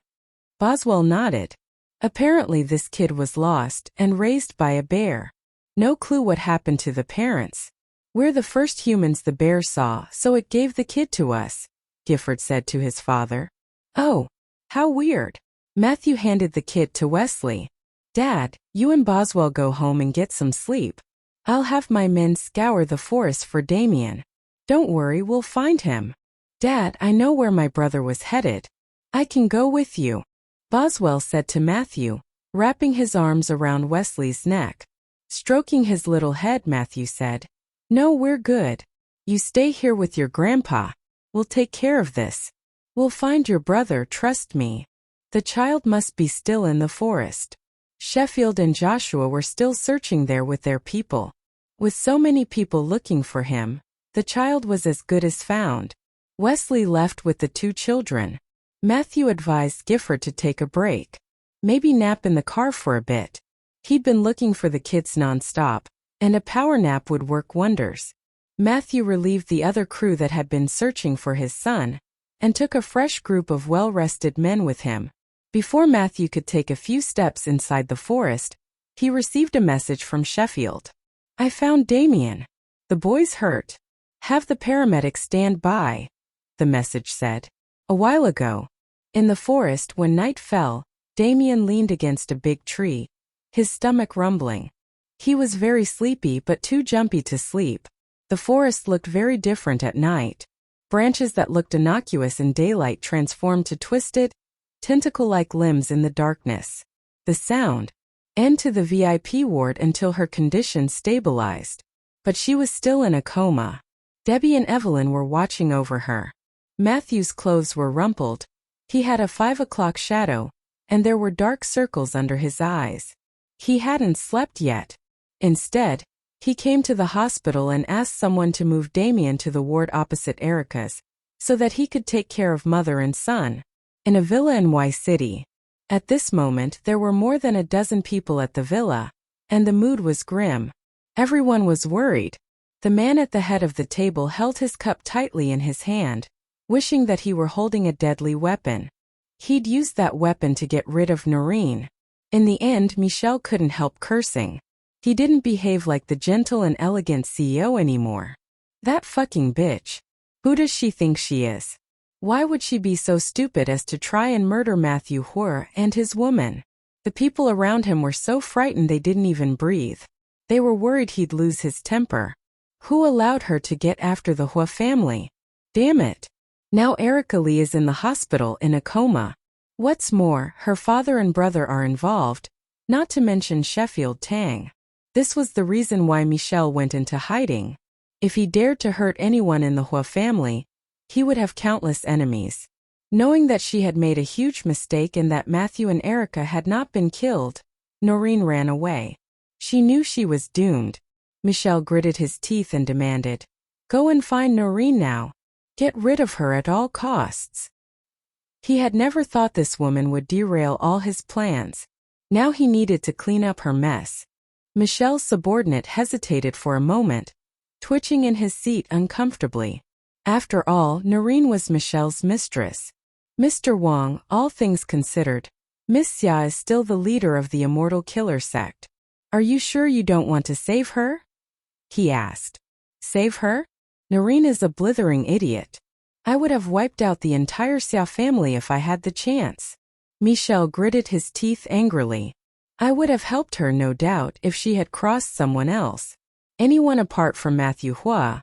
Boswell nodded. Apparently this kid was lost and raised by a bear. No clue what happened to the parents. "We're the first humans the bear saw, so it gave the kid to us," Gifford said to his father. "Oh, how weird." Matthew handed the kid to Wesley. "Dad, you and Boswell go home and get some sleep. I'll have my men scour the forest for Damien. Don't worry, we'll find him." "Dad, I know where my brother was headed. I can go with you," Boswell said to Matthew, wrapping his arms around Wesley's neck. Stroking his little head, Matthew said, "No, we're good. You stay here with your grandpa. We'll take care of this. We'll find your brother, trust me." The child must be still in the forest. Sheffield and Joshua were still searching there with their people. With so many people looking for him, the child was as good as found. Wesley left with the two children. Matthew advised Gifford to take a break. Maybe nap in the car for a bit. He'd been looking for the kids nonstop, and a power nap would work wonders. Matthew relieved the other crew that had been searching for his son, and took a fresh group of well-rested men with him. Before Matthew could take a few steps inside the forest, he received a message from Sheffield. "I found Damien. The boy's hurt. Have the paramedics stand by," the message said. A while ago, in the forest when night fell, Damien leaned against a big tree, his stomach rumbling. He was very sleepy but too jumpy to sleep. The forest looked very different at night. Branches that looked innocuous in daylight transformed to twisted, tentacle-like limbs in the darkness. The sound, and to the VIP ward until her condition stabilized. But she was still in a coma. Debbie and Evelyn were watching over her. Matthew's clothes were rumpled. He had a 5 o'clock shadow, and there were dark circles under his eyes. He hadn't slept yet. Instead, he came to the hospital and asked someone to move Damien to the ward opposite Erica's, so that he could take care of mother and son, in a villa in Y City. At this moment there were more than a dozen people at the villa, and the mood was grim. Everyone was worried. The man at the head of the table held his cup tightly in his hand, wishing that he were holding a deadly weapon. He'd used that weapon to get rid of Noreen. In the end, Michelle couldn't help cursing. He didn't behave like the gentle and elegant CEO anymore. That fucking bitch. Who does she think she is? Why would she be so stupid as to try and murder Matthew Huo and his woman? The people around him were so frightened they didn't even breathe. They were worried he'd lose his temper. Who allowed her to get after the Huo family? Damn it. Now Erica Lee is in the hospital in a coma. What's more, her father and brother are involved, not to mention Sheffield Tang. This was the reason why Michelle went into hiding. If he dared to hurt anyone in the Huo family, he would have countless enemies. Knowing that she had made a huge mistake and that Matthew and Erica had not been killed, Noreen ran away. She knew she was doomed. Michelle gritted his teeth and demanded, "Go and find Noreen now. Get rid of her at all costs." He had never thought this woman would derail all his plans. Now he needed to clean up her mess. Michelle's subordinate hesitated for a moment, twitching in his seat uncomfortably. After all, Noreen was Michelle's mistress. "Mr. Wong, all things considered, Miss Xia is still the leader of the Immortal Killer sect. Are you sure you don't want to save her?" he asked. "Save her? Noreen is a blithering idiot. I would have wiped out the entire Xia family if I had the chance." Michelle gritted his teeth angrily. "I would have helped her, no doubt, if she had crossed someone else. Anyone apart from Matthew Huo.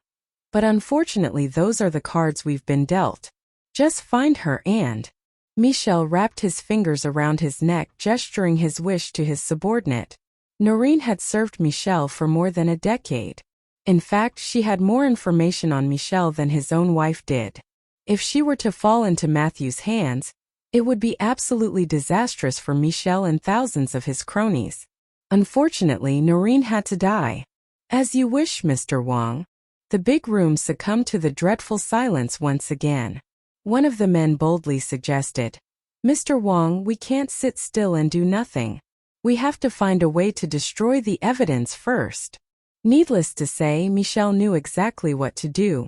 But unfortunately those are the cards we've been dealt. Just find her and—" Michelle wrapped his fingers around his neck, gesturing his wish to his subordinate. Noreen had served Michelle for more than a decade. In fact, she had more information on Michelle than his own wife did. If she were to fall into Matthew's hands, it would be absolutely disastrous for Michelle and thousands of his cronies. Unfortunately, Noreen had to die. "As you wish, Mr. Wong." The big room succumbed to the dreadful silence once again. One of the men boldly suggested, "Mr. Wong, we can't sit still and do nothing. We have to find a way to destroy the evidence first." Needless to say, Michelle knew exactly what to do.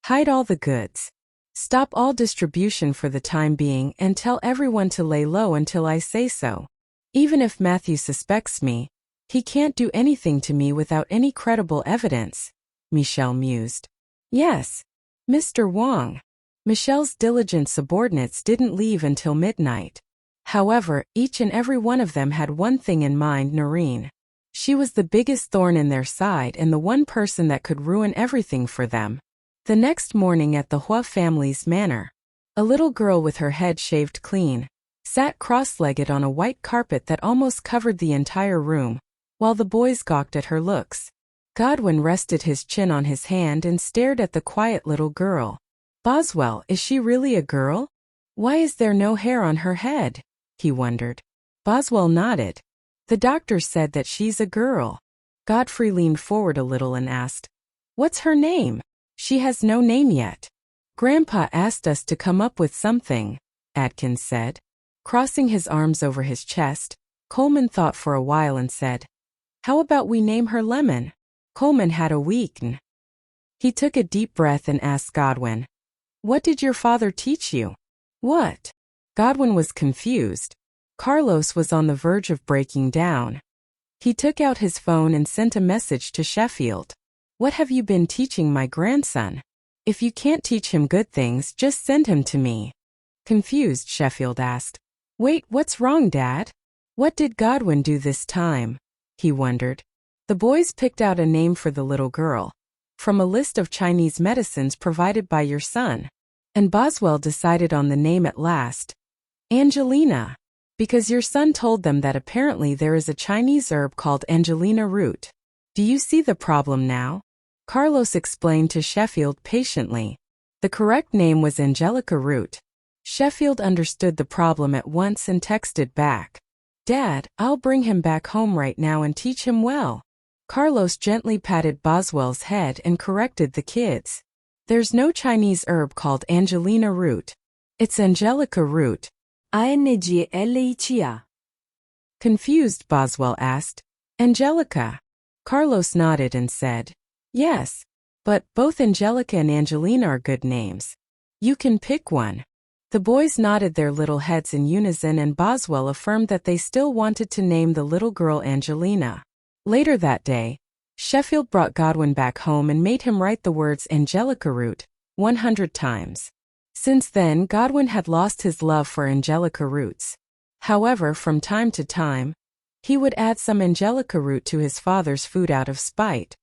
Hide all the goods. Stop all distribution for the time being and tell everyone to lay low until I say so. Even if Matthew suspects me, he can't do anything to me without any credible evidence, Michelle mused. Yes, Mr. Wong. Michelle's diligent subordinates didn't leave until midnight. However, each and every one of them had one thing in mind: Noreen. She was the biggest thorn in their side and the one person that could ruin everything for them. The next morning at the Huo family's manor, a little girl with her head shaved clean sat cross-legged on a white carpet that almost covered the entire room, while the boys gawked at her looks. Godwin rested his chin on his hand and stared at the quiet little girl. Boswell, is she really a girl? Why is there no hair on her head? He wondered. Boswell nodded. The doctor said that she's a girl. Godfrey leaned forward a little and asked, "What's her name?" "She has no name yet. Grandpa asked us to come up with something." Atkins said. Crossing his arms over his chest, Coleman thought for a while and said, "How about we name her Lemon?" Coleman had a weakn. He took a deep breath and asked Godwin, "What did your father teach you?" "What?" Godwin was confused. Carlos was on the verge of breaking down. He took out his phone and sent a message to Sheffield. "What have you been teaching my grandson? If you can't teach him good things, just send him to me." Confused, Sheffield asked, "Wait, what's wrong, Dad? What did Godwin do this time?" he wondered. The boys picked out a name for the little girl from a list of Chinese medicines provided by your son, and Boswell decided on the name at last, Angelina, because your son told them that apparently there is a Chinese herb called Angelina root. Do you see the problem now? Carlos explained to Sheffield patiently. The correct name was Angelica root. Sheffield understood the problem at once and texted back, "Dad, I'll bring him back home right now and teach him well." Carlos gently patted Boswell's head and corrected the kids. "There's no Chinese herb called Angelina root. It's Angelica root." Angelica. Confused, Boswell asked, "Angelica?" Carlos nodded and said, "Yes, but both Angelica and Angelina are good names. You can pick one." The boys nodded their little heads in unison, and Boswell affirmed that they still wanted to name the little girl Angelina. Later that day, Sheffield brought Godwin back home and made him write the words Angelica root 100 times. Since then, Godwin had lost his love for Angelica roots. However, from time to time, he would add some Angelica root to his father's food out of spite.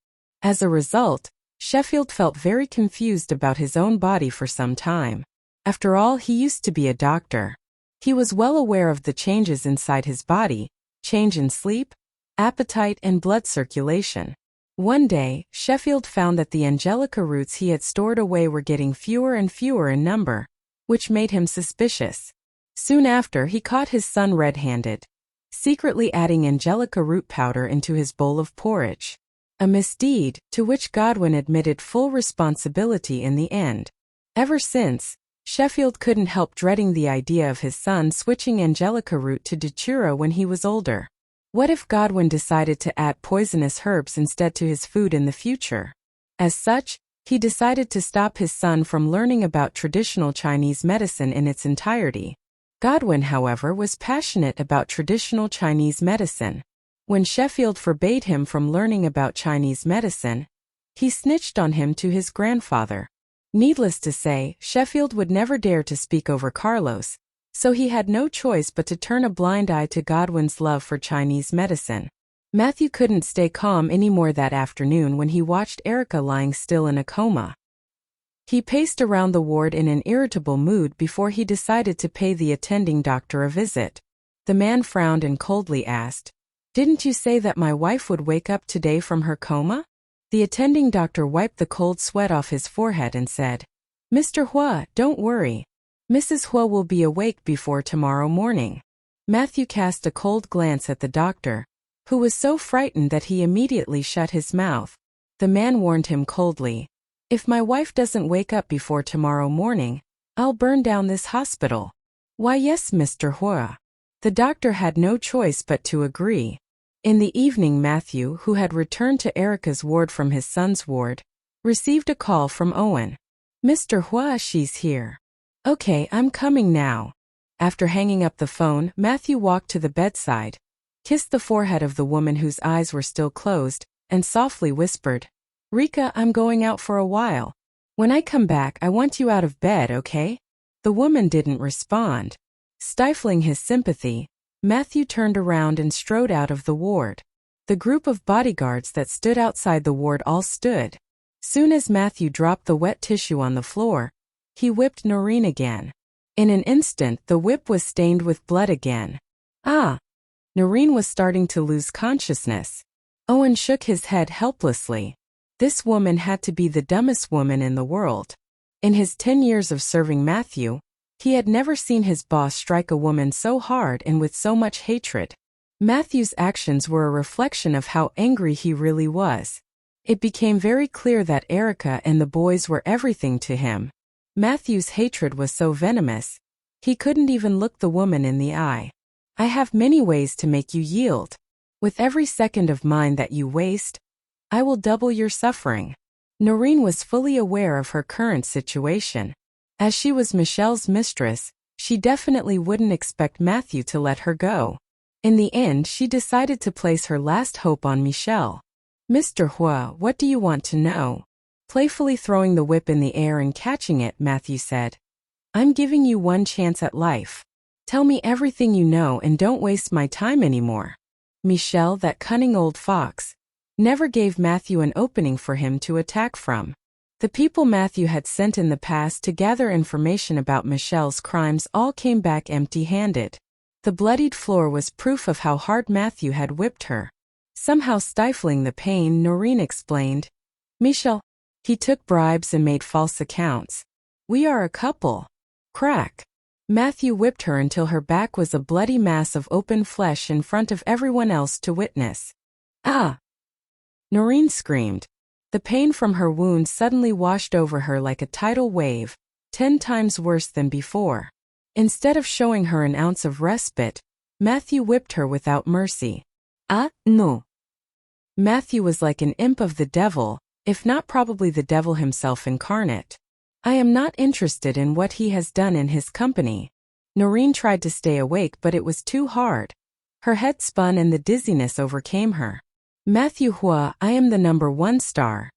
As a result, Sheffield felt very confused about his own body for some time. After all, he used to be a doctor. He was well aware of the changes inside his body, change in sleep, appetite, and blood circulation. One day, Sheffield found that the Angelica roots he had stored away were getting fewer and fewer in number, which made him suspicious. Soon after, he caught his son red-handed, secretly adding Angelica root powder into his bowl of porridge. A misdeed, to which Godwin admitted full responsibility in the end. Ever since, Sheffield couldn't help dreading the idea of his son switching Angelica root to datura when he was older. What if Godwin decided to add poisonous herbs instead to his food in the future? As such, he decided to stop his son from learning about traditional Chinese medicine in its entirety. Godwin, however, was passionate about traditional Chinese medicine. When Sheffield forbade him from learning about Chinese medicine, he snitched on him to his grandfather. Needless to say, Sheffield would never dare to speak over Carlos, so he had no choice but to turn a blind eye to Godwin's love for Chinese medicine. Matthew couldn't stay calm anymore that afternoon when he watched Erica lying still in a coma. He paced around the ward in an irritable mood before he decided to pay the attending doctor a visit. The man frowned and coldly asked, "Didn't you say that my wife would wake up today from her coma?" The attending doctor wiped the cold sweat off his forehead and said, "Mr. Huo, don't worry. Mrs. Huo will be awake before tomorrow morning." Matthew cast a cold glance at the doctor, who was so frightened that he immediately shut his mouth. The man warned him coldly, "If my wife doesn't wake up before tomorrow morning, I'll burn down this hospital." "Why, yes, Mr. Huo." The doctor had no choice but to agree. In the evening, Matthew, who had returned to Erica's ward from his son's ward, received a call from Owen. "Mr. Huo, she's here." "Okay, I'm coming now." After hanging up the phone, Matthew walked to the bedside, kissed the forehead of the woman whose eyes were still closed, and softly whispered, "Rika, I'm going out for a while. When I come back, I want you out of bed, okay?" The woman didn't respond. Stifling his sympathy, Matthew turned around and strode out of the ward. The group of bodyguards that stood outside the ward all stood. Soon as Matthew dropped the wet tissue on the floor, he whipped Noreen again. In an instant, the whip was stained with blood again. "Ah!" Noreen was starting to lose consciousness. Owen shook his head helplessly. This woman had to be the dumbest woman in the world. In his 10 years of serving Matthew, he had never seen his boss strike a woman so hard and with so much hatred. Matthew's actions were a reflection of how angry he really was. It became very clear that Erica and the boys were everything to him. Matthew's hatred was so venomous, He couldn't even look the woman in the eye. I have many ways to make you yield. With every second of mine that you waste, I will double your suffering. Noreen was fully aware of her current situation. As she was Michelle's mistress, she definitely wouldn't expect Matthew to let her go. In the end, she decided to place her last hope on Michelle. Mr. Huo, what do you want to know? Playfully throwing the whip in the air and catching it, Matthew said. I'm giving you one chance at life. Tell me everything you know and don't waste my time anymore. Michelle, that cunning old fox, never gave Matthew an opening for him to attack from. The people Matthew had sent in the past to gather information about Michelle's crimes all came back empty-handed. The bloodied floor was proof of how hard Matthew had whipped her. Somehow stifling the pain, Noreen explained. Michelle, he took bribes and made false accounts. We are a couple. Crack. Matthew whipped her until her back was a bloody mass of open flesh in front of everyone else to witness. Ah! Noreen screamed. The pain from her wound suddenly washed over her like a tidal wave, 10 times worse than before. Instead of showing her an ounce of respite, Matthew whipped her without mercy. Ah, no. Matthew was like an imp of the devil, if not probably the devil himself incarnate. I am not interested in what he has done in his company. Noreen tried to stay awake, but it was too hard. Her head spun and the dizziness overcame her. Matthew Huo, I am the #1 star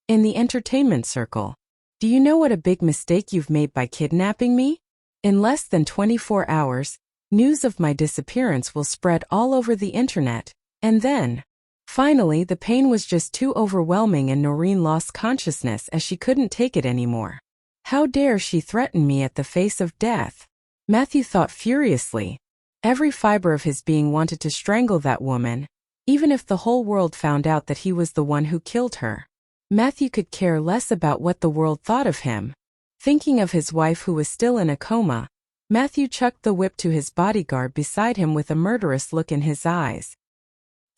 in the entertainment circle. Do you know what a big mistake you've made by kidnapping me? In less than 24 hours, news of my disappearance will spread all over the internet, and then... Finally, the pain was just too overwhelming and Noreen lost consciousness as she couldn't take it anymore. How dare she threaten me at the face of death? Matthew thought furiously. Every fiber of his being wanted to strangle that woman, even if the whole world found out that he was the one who killed her. Matthew could care less about what the world thought of him. Thinking of his wife who was still in a coma, Matthew chucked the whip to his bodyguard beside him with a murderous look in his eyes.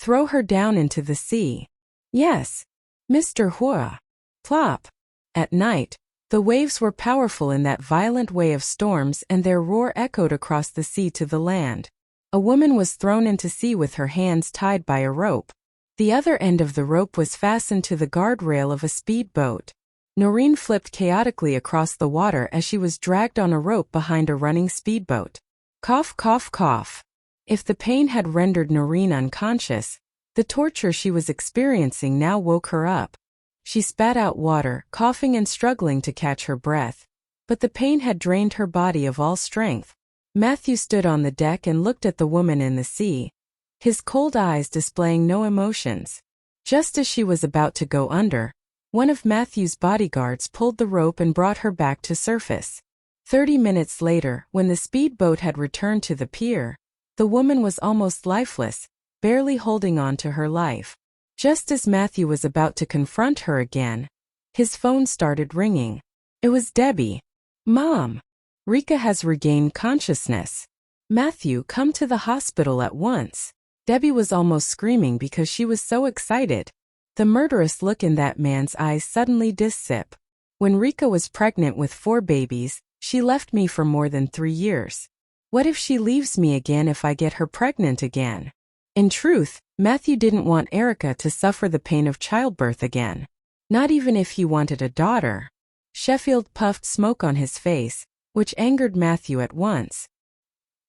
Throw her down into the sea. Yes, Mr. Huo. Plop. At night, the waves were powerful in that violent way of storms and their roar echoed across the sea to the land. A woman was thrown into sea with her hands tied by a rope. The other end of the rope was fastened to the guardrail of a speedboat. Noreen flipped chaotically across the water as she was dragged on a rope behind a running speedboat. Cough, cough, cough. If the pain had rendered Noreen unconscious, the torture she was experiencing now woke her up. She spat out water, coughing and struggling to catch her breath. But the pain had drained her body of all strength. Matthew stood on the deck and looked at the woman in the sea, his cold eyes displaying no emotions. Just as she was about to go under, one of Matthew's bodyguards pulled the rope and brought her back to surface. 30 minutes later, when the speedboat had returned to the pier, the woman was almost lifeless, barely holding on to her life. Just as Matthew was about to confront her again, his phone started ringing. It was Debbie. Mom! Rika has regained consciousness. Matthew, come to the hospital at once. Debbie was almost screaming because she was so excited. The murderous look in that man's eyes suddenly dissipated. When Rika was pregnant with 4 babies, she left me for more than 3 years. What if she leaves me again if I get her pregnant again? In truth, Matthew didn't want Erica to suffer the pain of childbirth again. Not even if he wanted a daughter. Sheffield puffed smoke on his face, which angered Matthew at once.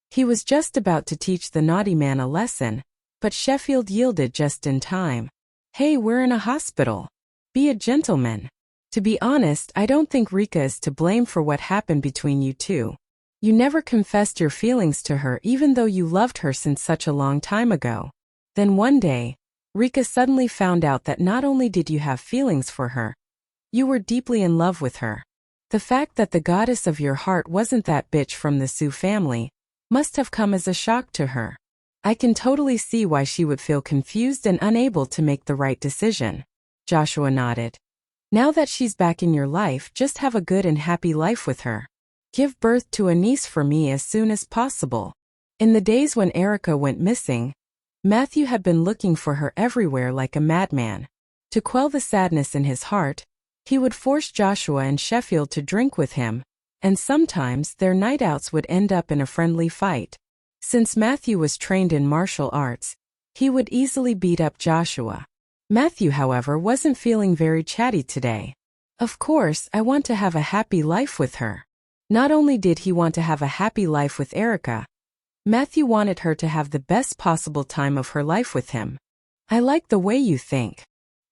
He was just about to teach the naughty man a lesson, but Sheffield yielded just in time. Hey, we're in a hospital. Be a gentleman. To be honest, I don't think Rika is to blame for what happened between you two. You never confessed your feelings to her even though you loved her since such a long time ago. Then one day, Rika suddenly found out that not only did you have feelings for her, you were deeply in love with her. The fact that the goddess of your heart wasn't that bitch from the Sioux family must have come as a shock to her. I can totally see why she would feel confused and unable to make the right decision. Joshua nodded. Now that she's back in your life, just have a good and happy life with her. Give birth to a niece for me as soon as possible. In the days when Erica went missing, Matthew had been looking for her everywhere like a madman. To quell the sadness in his heart, he would force Joshua and Sheffield to drink with him, and sometimes their night outs would end up in a friendly fight. Since Matthew was trained in martial arts, he would easily beat up Joshua. Matthew, however, wasn't feeling very chatty today. Of course, I want to have a happy life with her. Not only did he want to have a happy life with Erica, Matthew wanted her to have the best possible time of her life with him. I like the way you think.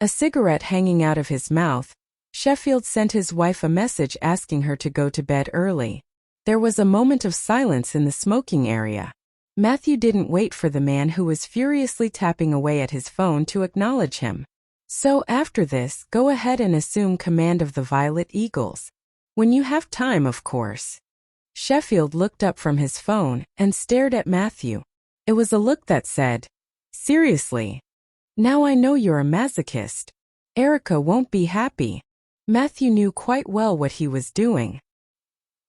A cigarette hanging out of his mouth, Sheffield sent his wife a message asking her to go to bed early. There was a moment of silence in the smoking area. Matthew didn't wait for the man who was furiously tapping away at his phone to acknowledge him. So after this, go ahead and assume command of the Violet Eagles. When you have time, of course. Sheffield looked up from his phone and stared at Matthew. It was a look that said, "Seriously? Now I know you're a masochist. Erica won't be happy." Matthew knew quite well what he was doing.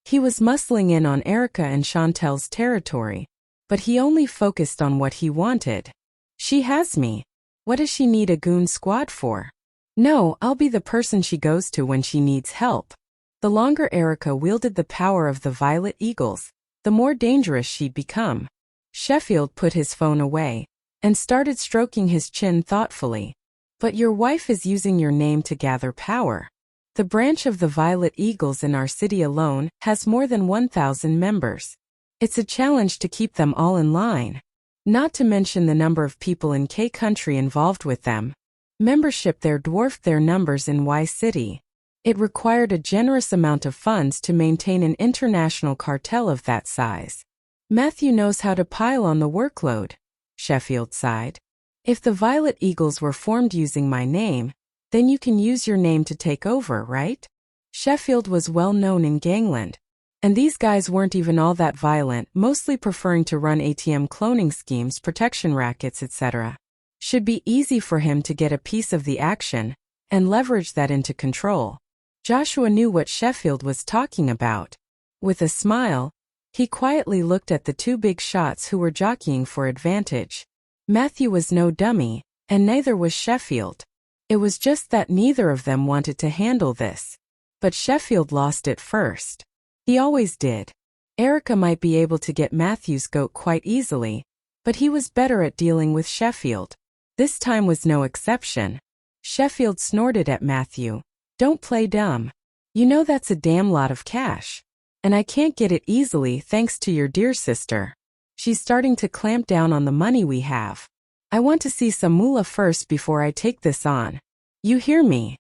He was muscling in on Erica and Chantel's territory, but he only focused on what he wanted. She has me. What does she need a goon squad for? No, I'll be the person she goes to when she needs help. The longer Erica wielded the power of the Violet Eagles, the more dangerous she'd become. Sheffield put his phone away and started stroking his chin thoughtfully. But your wife is using your name to gather power. The branch of the Violet Eagles in our city alone has more than 1,000 members. It's a challenge to keep them all in line. Not to mention the number of people in K country involved with them. Membership there dwarfed their numbers in Y City. It required a generous amount of funds to maintain an international cartel of that size. Matthew knows how to pile on the workload, Sheffield sighed. If the Violet Eagles were formed using my name, then you can use your name to take over, right? Sheffield was well known in gangland. And these guys weren't even all that violent, mostly preferring to run ATM cloning schemes, protection rackets, etc. Should be easy for him to get a piece of the action and leverage that into control. Joshua knew what Sheffield was talking about. With a smile, he quietly looked at the two big shots who were jockeying for advantage. Matthew was no dummy, and neither was Sheffield. It was just that neither of them wanted to handle this. But Sheffield lost it first. He always did. Erica might be able to get Matthew's goat quite easily, but he was better at dealing with Sheffield. This time was no exception. Sheffield snorted at Matthew. Don't play dumb. You know that's a damn lot of cash. And I can't get it easily thanks to your dear sister. She's starting to clamp down on the money we have. I want to see some moolah first before I take this on. You hear me?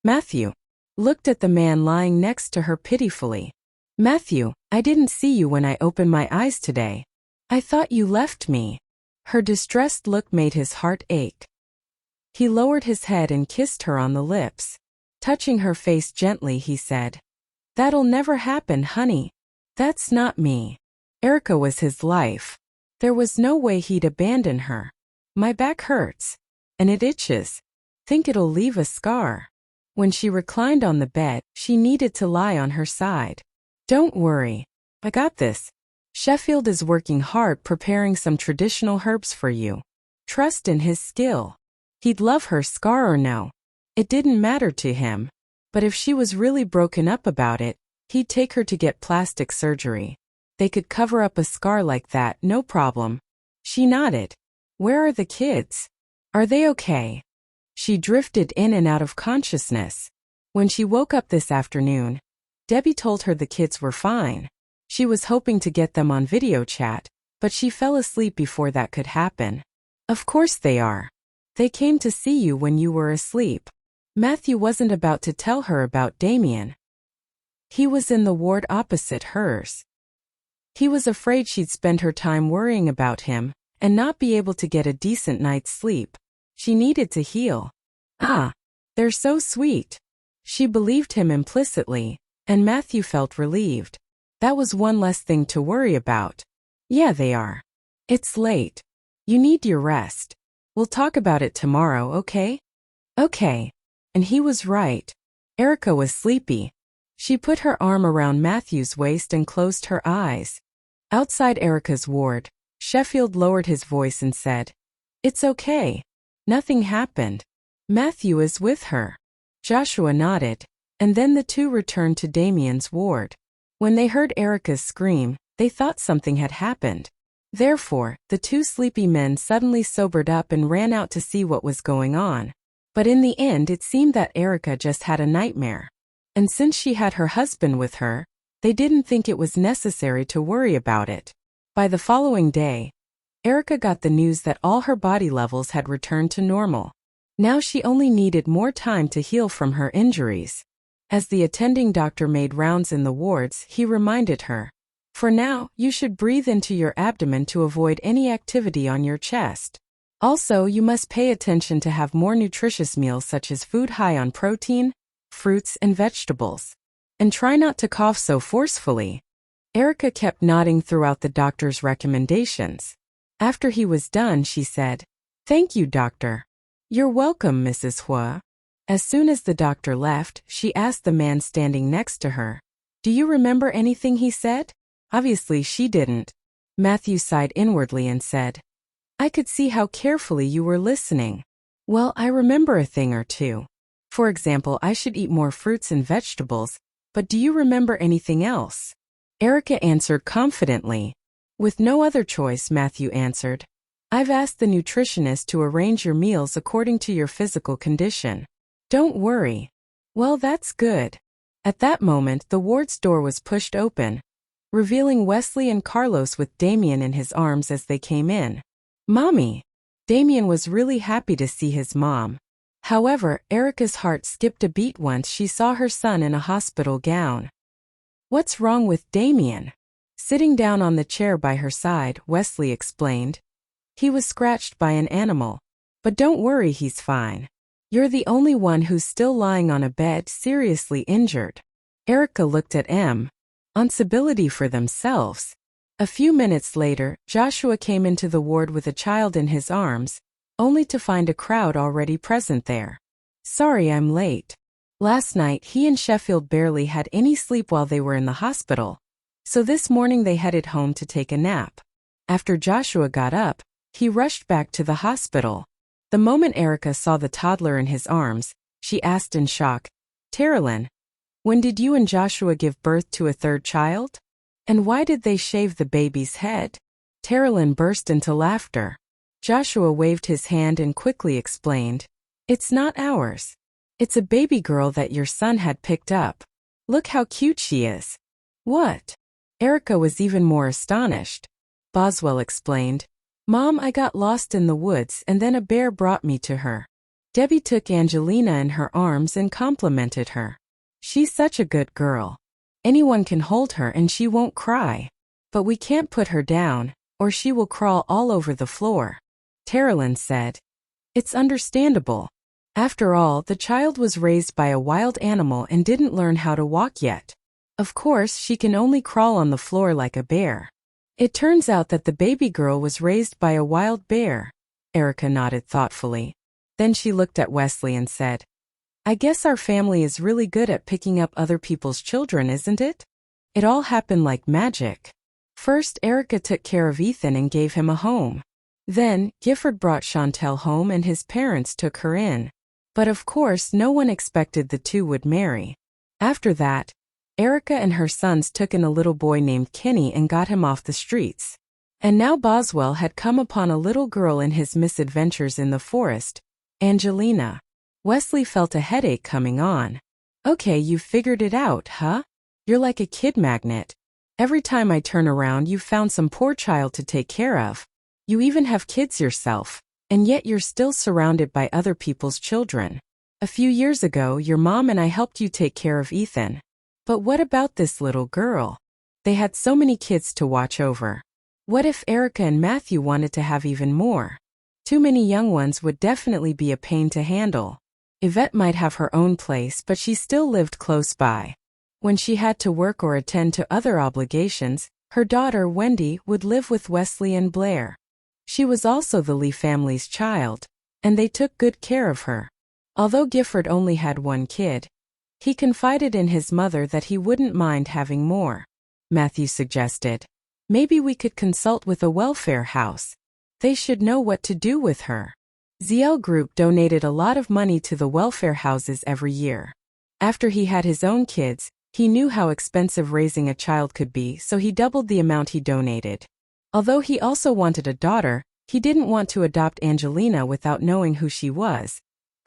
Matthew looked at the man lying next to her pitifully. Matthew, I didn't see you when I opened my eyes today. I thought you left me. Her distressed look made his heart ache. He lowered his head and kissed her on the lips. Touching her face gently, he said, "That'll never happen, honey. That's not me." Erica was his life. There was no way he'd abandon her. My back hurts. And it itches. Think it'll leave a scar. When she reclined on the bed, she needed to lie on her side. Don't worry. I got this. Sheffield is working hard preparing some traditional herbs for you. Trust in his skill. He'd love her scar or no. It didn't matter to him. But if she was really broken up about it, he'd take her to get plastic surgery. They could cover up a scar like that, no problem. She nodded. Where are the kids? Are they okay? She drifted in and out of consciousness. When she woke up this afternoon, Debbie told her the kids were fine. She was hoping to get them on video chat, but she fell asleep before that could happen. Of course they are. They came to see you when you were asleep. Matthew wasn't about to tell her about Damien. He was in the ward opposite hers. He was afraid she'd spend her time worrying about him and not be able to get a decent night's sleep. She needed to heal. Ah, they're so sweet. She believed him implicitly, and Matthew felt relieved. That was one less thing to worry about. Yeah, they are. It's late. You need your rest. We'll talk about it tomorrow, okay? Okay. And he was right. Erica was sleepy. She put her arm around Matthew's waist and closed her eyes. Outside Erica's ward, Sheffield lowered his voice and said, "It's okay. Nothing happened. Matthew is with her." Joshua nodded, and then the two returned to Damien's ward. When they heard Erica's scream, they thought something had happened. Therefore, the two sleepy men suddenly sobered up and ran out to see what was going on. But in the end it seemed that Erica just had a nightmare. And since she had her husband with her, they didn't think it was necessary to worry about it. By the following day, Erica got the news that all her body levels had returned to normal. Now she only needed more time to heal from her injuries. As the attending doctor made rounds in the wards, he reminded her, "For now, you should breathe into your abdomen to avoid any activity on your chest. Also, you must pay attention to have more nutritious meals such as food high on protein, fruits, and vegetables. And try not to cough so forcefully." Erica kept nodding throughout the doctor's recommendations. After he was done, she said, "Thank you, doctor." "You're welcome, Mrs. Huo." As soon as the doctor left, she asked the man standing next to her, "Do you remember anything he said?" Obviously she didn't. Matthew sighed inwardly and said, "I could see how carefully you were listening." "Well, I remember a thing or two. For example, I should eat more fruits and vegetables, but do you remember anything else?" Erica answered confidently. With no other choice, Matthew answered, "I've asked the nutritionist to arrange your meals according to your physical condition. Don't worry." "Well, that's good." At that moment, the ward's door was pushed open, revealing Wesley and Carlos with Damien in his arms as they came in. "Mommy!" Damien was really happy to see his mom. However, Erica's heart skipped a beat once she saw her son in a hospital gown. "What's wrong with Damien?" Sitting down on the chair by her side, Wesley explained. "He was scratched by an animal. But don't worry, he's fine. You're the only one who's still lying on a bed seriously injured." Erica looked at responsibility for themselves. A few minutes later, Joshua came into the ward with a child in his arms, only to find a crowd already present there. "Sorry I'm late. Last night he and Sheffield barely had any sleep while they were in the hospital. So this morning they headed home to take a nap. After Joshua got up, he rushed back to the hospital." The moment Erica saw the toddler in his arms, she asked in shock, "Terilyn, when did you and Joshua give birth to a third child? And why did they shave the baby's head?" Terilyn burst into laughter. Joshua waved his hand and quickly explained, "It's not ours. It's a baby girl that your son had picked up. Look how cute she is." "What?" Erica was even more astonished. Boswell explained, "Mom, I got lost in the woods and then a bear brought me to her. Debbie took Angelina in her arms and complimented her. She's such a good girl. Anyone can hold her and she won't cry. But we can't put her down, or she will crawl all over the floor." Terilyn said, "It's understandable. After all, the child was raised by a wild animal and didn't learn how to walk yet. Of course, she can only crawl on the floor like a bear." "It turns out that the baby girl was raised by a wild bear." Erica nodded thoughtfully. Then she looked at Wesley and said, "I guess our family is really good at picking up other people's children, isn't it? It all happened like magic. First, Erica took care of Ethan and gave him a home. Then, Gifford brought Chantel home and his parents took her in. But of course, no one expected the two would marry. After that, Erica and her sons took in a little boy named Kenny and got him off the streets. And now Boswell had come upon a little girl in his misadventures in the forest, Angelina." Wesley felt a headache coming on. "Okay, you've figured it out, huh? You're like a kid magnet. Every time I turn around you've found some poor child to take care of. You even have kids yourself, and yet you're still surrounded by other people's children. A few years ago, your mom and I helped you take care of Ethan. But what about this little girl? They had so many kids to watch over. What if Erica and Matthew wanted to have even more? Too many young ones would definitely be a pain to handle. Yvette might have her own place, but she still lived close by. When she had to work or attend to other obligations, her daughter, Wendy, would live with Wesley and Blair. She was also the Lee family's child, and they took good care of her. Although Gifford only had one kid, he confided in his mother that he wouldn't mind having more. Matthew suggested, "Maybe we could consult with a welfare house. They should know what to do with her." ZL Group donated a lot of money to the welfare houses every year. After he had his own kids, He knew how expensive raising a child could be, so he doubled the amount he donated. Although he also wanted a daughter, he didn't want to adopt Angelina without knowing who she was,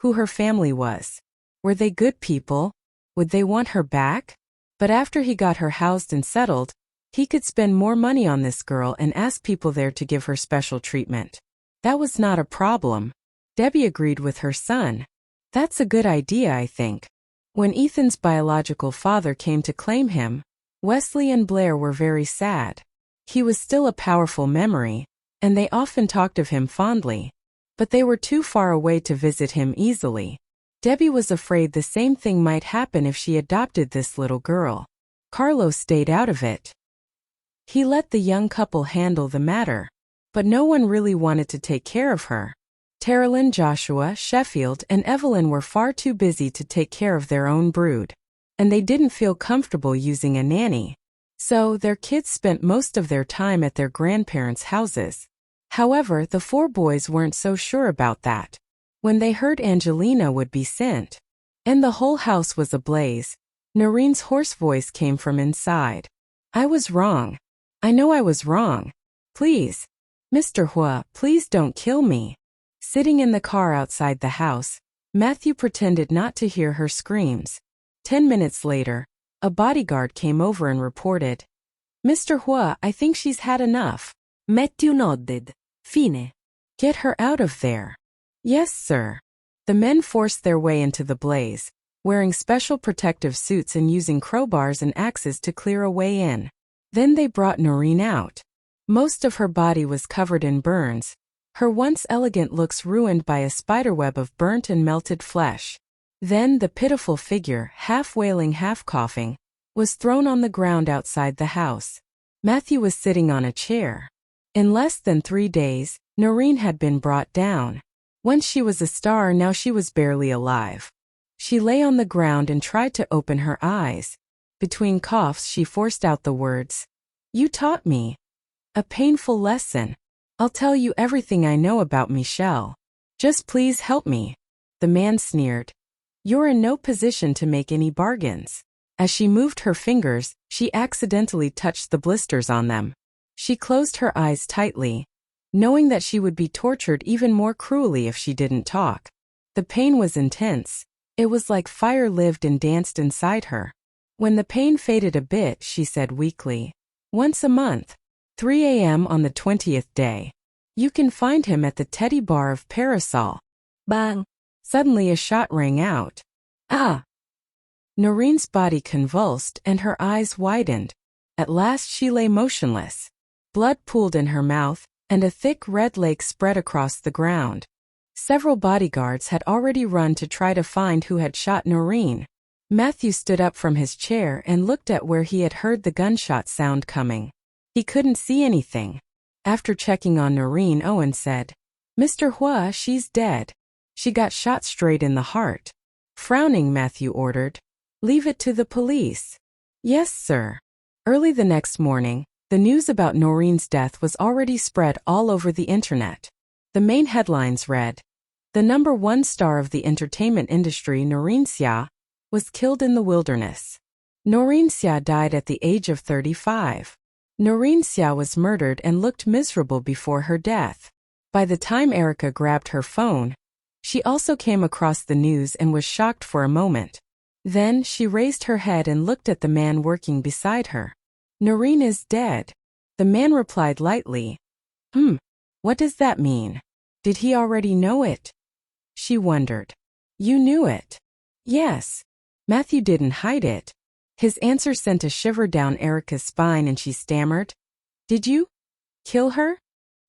who her family was. Were they good people? Would they want her back? But after he got her housed and settled, he could spend more money on this girl and ask people there to give her special treatment. That was not a problem. Debbie agreed with her son. That's a good idea, I think. When Ethan's biological father came to claim him, Wesley and Blair were very sad. He was still a powerful memory, and they often talked of him fondly. But they were too far away to visit him easily. Debbie was afraid the same thing might happen if she adopted this little girl. Carlos stayed out of it. He let the young couple handle the matter. But no one really wanted to take care of her. Terilyn, Joshua, Sheffield, and Evelyn were far too busy to take care of their own brood. And they didn't feel comfortable using a nanny. So, their kids spent most of their time at their grandparents' houses. However, the 4 boys weren't so sure about that. When they heard Angelina would be sent, and the whole house was ablaze, Noreen's hoarse voice came from inside. I was wrong. I know I was wrong. Please. Mr. Huo, please don't kill me. Sitting in the car outside the house, Matthew pretended not to hear her screams. 10 minutes later, a bodyguard came over and reported. Mr. Huo, I think she's had enough. Matthew nodded. Fine. Get her out of there. Yes, sir. The men forced their way into the blaze, wearing special protective suits and using crowbars and axes to clear a way in. Then they brought Noreen out. Most of her body was covered in burns, her once elegant looks ruined by a spiderweb of burnt and melted flesh. Then the pitiful figure, half wailing, half coughing, was thrown on the ground outside the house. Matthew was sitting on a chair. In less than 3 days, Noreen had been brought down. Once she was a star, now she was barely alive. She lay on the ground and tried to open her eyes. Between coughs she forced out the words, "You taught me a painful lesson. I'll tell you everything I know about Michelle. Just please help me." The man sneered. "You're in no position to make any bargains." As she moved her fingers, she accidentally touched the blisters on them. She closed her eyes tightly, knowing that she would be tortured even more cruelly if she didn't talk. The pain was intense. It was like fire lived and danced inside her. When the pain faded a bit, she said weakly, "Once a month. 3 a.m. on the 20th day. You can find him at the Teddy Bar of Parasol." Bang! Suddenly a shot rang out. Ah! Noreen's body convulsed and her eyes widened. At last she lay motionless. Blood pooled in her mouth, and a thick red lake spread across the ground. Several bodyguards had already run to try to find who had shot Noreen. Matthew stood up from his chair and looked at where he had heard the gunshot sound coming. He couldn't see anything. After checking on Noreen, Owen said, "Mr. Huo, she's dead. She got shot straight in the heart." Frowning, Matthew ordered, "Leave it to the police." "Yes, sir." Early the next morning, the news about Noreen's death was already spread all over the internet. The main headlines read, "The #1 star of the entertainment industry, Noreen Xia, was killed in the wilderness." Noreen Xia died at the age of 35. Noreen Xia was murdered and looked miserable before her death. By the time Erica grabbed her phone, she also came across the news and was shocked for a moment. Then she raised her head and looked at the man working beside her. "Noreen is dead." The man replied lightly, What does that mean? Did he already know it?" She wondered. "You knew it?" "Yes." Matthew didn't hide it. His answer sent a shiver down Erica's spine and she stammered, "Did you kill her?"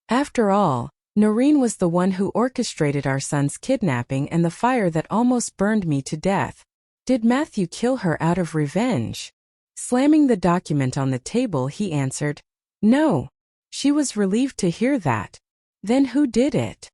After all, Noreen was the one who orchestrated our son's kidnapping and the fire that almost burned me to death. Did Matthew kill her out of revenge? Slamming the document on the table, he answered, "No." She was relieved to hear that. Then who did it?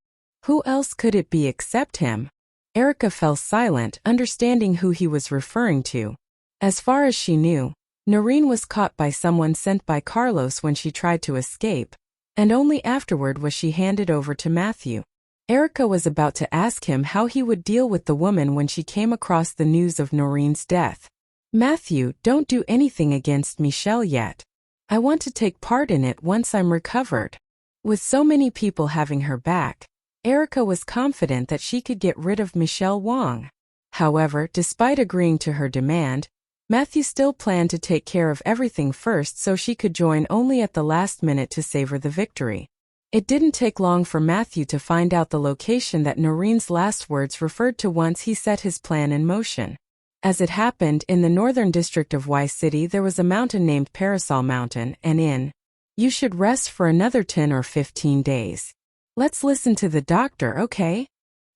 Who else could it be except him? Erica fell silent, understanding who he was referring to. As far as she knew, Noreen was caught by someone sent by Carlos when she tried to escape, and only afterward was she handed over to Matthew. Erica was about to ask him how he would deal with the woman when she came across the news of Noreen's death. Matthew, don't do anything against Michelle yet. I want to take part in it once I'm recovered. With so many people having her back, Erica was confident that she could get rid of Michelle Wang. However, despite agreeing to her demand, Matthew still planned to take care of everything first so she could join only at the last minute to savor the victory. It didn't take long for Matthew to find out the location that Noreen's last words referred to once he set his plan in motion. As it happened, in the northern district of Y City there was a mountain named Parasol Mountain, and you should rest for another 10 or 15 days. Let's listen to the doctor, okay?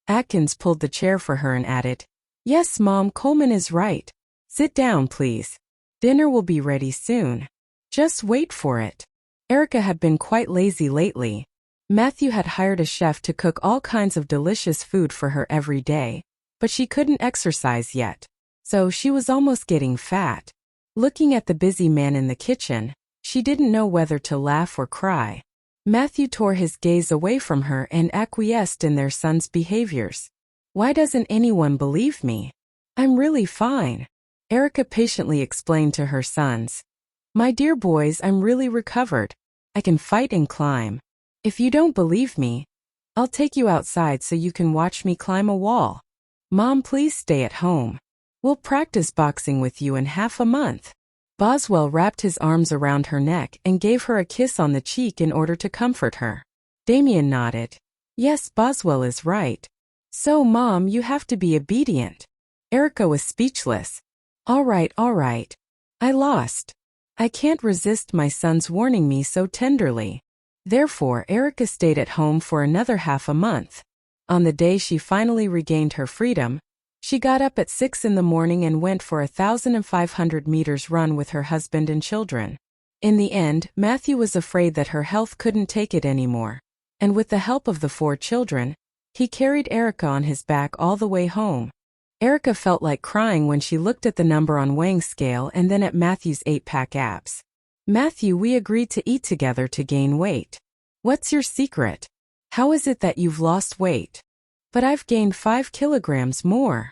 Atkins pulled the chair for her and added, Yes, Mom, Coleman is right. Sit down, please. Dinner will be ready soon. Just wait for it. Erica had been quite lazy lately. Matthew had hired a chef to cook all kinds of delicious food for her every day, but she couldn't exercise yet, so she was almost getting fat. Looking at the busy man in the kitchen, she didn't know whether to laugh or cry. Matthew tore his gaze away from her and acquiesced in their son's behaviors. Why doesn't anyone believe me? I'm really fine. Erica patiently explained to her sons. My dear boys, I'm really recovered. I can fight and climb. If you don't believe me, I'll take you outside so you can watch me climb a wall. Mom, please stay at home. We'll practice boxing with you in half a month. Boswell wrapped his arms around her neck and gave her a kiss on the cheek in order to comfort her. Damien nodded. Yes, Boswell is right. So, Mom, you have to be obedient. Erica was speechless. All right. I lost. I can't resist my sons warning me so tenderly. Therefore, Erica stayed at home for another half a month. On the day she finally regained her freedom, she got up at 6 in the morning and went for a 1,500 meters run with her husband and children. In the end, Matthew was afraid that her health couldn't take it anymore, and with the help of the 4 children, he carried Erica on his back all the way home. Erica felt like crying when she looked at the number on Wang's scale and then at Matthew's 8-pack abs. Matthew, we agreed to eat together to gain weight. What's your secret? How is it that you've lost weight? But I've gained 5 kilograms more,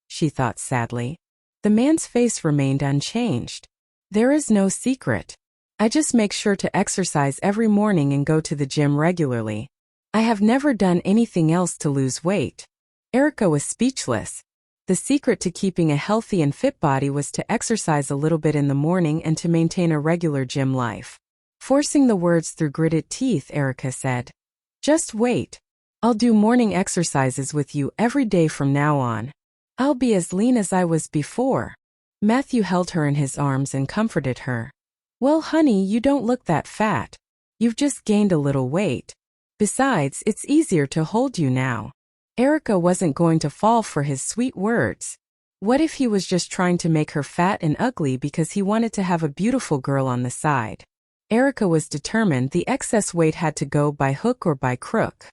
she thought sadly. The man's face remained unchanged. There is no secret. I just make sure to exercise every morning and go to the gym regularly. I have never done anything else to lose weight. Erica was speechless. The secret to keeping a healthy and fit body was to exercise a little bit in the morning and to maintain a regular gym life. Forcing the words through gritted teeth, Erica said, Just wait. I'll do morning exercises with you every day from now on. I'll be as lean as I was before. Matthew held her in his arms and comforted her. Well, honey, you don't look that fat. You've just gained a little weight. Besides, it's easier to hold you now. Erica wasn't going to fall for his sweet words. What if he was just trying to make her fat and ugly because he wanted to have a beautiful girl on the side? Erica was determined the excess weight had to go by hook or by crook.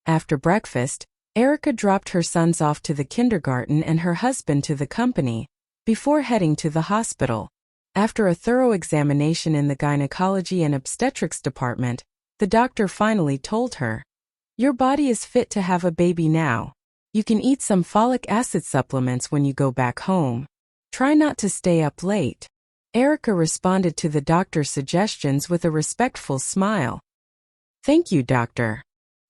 After breakfast, Erica dropped her sons off to the kindergarten and her husband to the company, before heading to the hospital. After a thorough examination in the gynecology and obstetrics department, the doctor finally told her, Your body is fit to have a baby now. You can eat some folic acid supplements when you go back home. Try not to stay up late. Erica responded to the doctor's suggestions with a respectful smile. Thank you, doctor.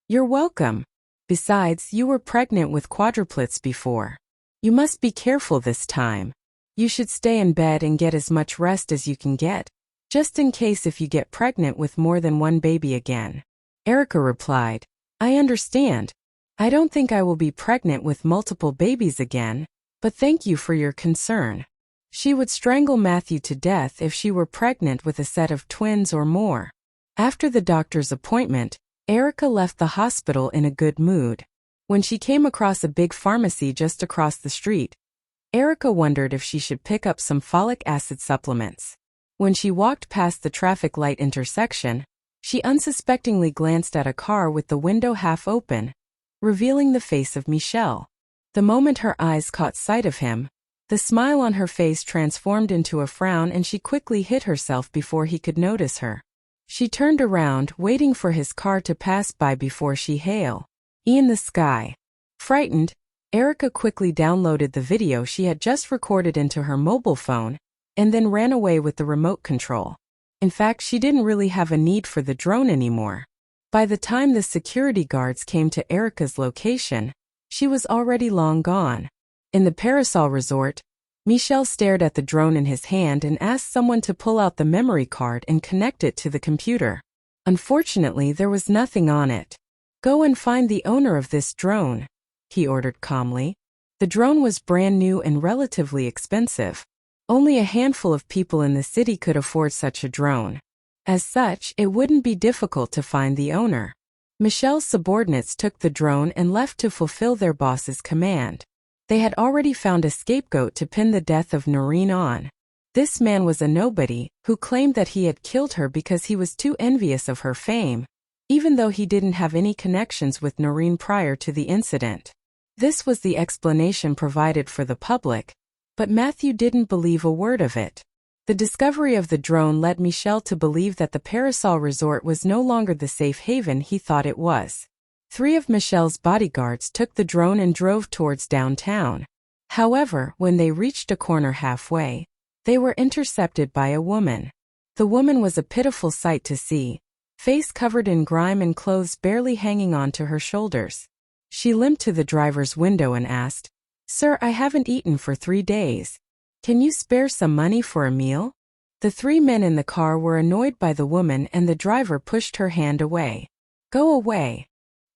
You're welcome. Besides, you were pregnant with quadruplets before. You must be careful this time. You should stay in bed and get as much rest as you can get, just in case if you get pregnant with more than one baby again. Erica replied, I understand. I don't think I will be pregnant with multiple babies again, but thank you for your concern. She would strangle Matthew to death if she were pregnant with a set of twins or more. After the doctor's appointment, Erica left the hospital in a good mood. When she came across a big pharmacy just across the street, Erica wondered if she should pick up some folic acid supplements. When she walked past the traffic light intersection, she unsuspectingly glanced at a car with the window half open, revealing the face of Michelle. The moment her eyes caught sight of him, the smile on her face transformed into a frown and she quickly hid herself before he could notice her. She turned around, waiting for his car to pass by before she hailed, "In the sky." Frightened, Erica quickly downloaded the video she had just recorded into her mobile phone and then ran away with the remote control. In fact, she didn't really have a need for the drone anymore. By the time the security guards came to Erica's location, she was already long gone. In the Parasol Resort, Michel stared at the drone in his hand and asked someone to pull out the memory card and connect it to the computer. Unfortunately, there was nothing on it. "Go and find the owner of this drone," he ordered calmly. The drone was brand new and relatively expensive. Only a handful of people in the city could afford such a drone. As such, it wouldn't be difficult to find the owner. Michel's subordinates took the drone and left to fulfill their boss's command. They had already found a scapegoat to pin the death of Noreen on. This man was a nobody who claimed that he had killed her because he was too envious of her fame, even though he didn't have any connections with Noreen prior to the incident. This was the explanation provided for the public, but Matthew didn't believe a word of it. The discovery of the drone led Michel to believe that the Parasol Resort was no longer the safe haven he thought it was. 3 of Michel's bodyguards took the drone and drove towards downtown. However, when they reached a corner halfway, they were intercepted by a woman. The woman was a pitiful sight to see, face covered in grime and clothes barely hanging on to her shoulders. She limped to the driver's window and asked, "Sir, I haven't eaten for 3 days. Can you spare some money for a meal?" The 3 men in the car were annoyed by the woman and the driver pushed her hand away. "Go away."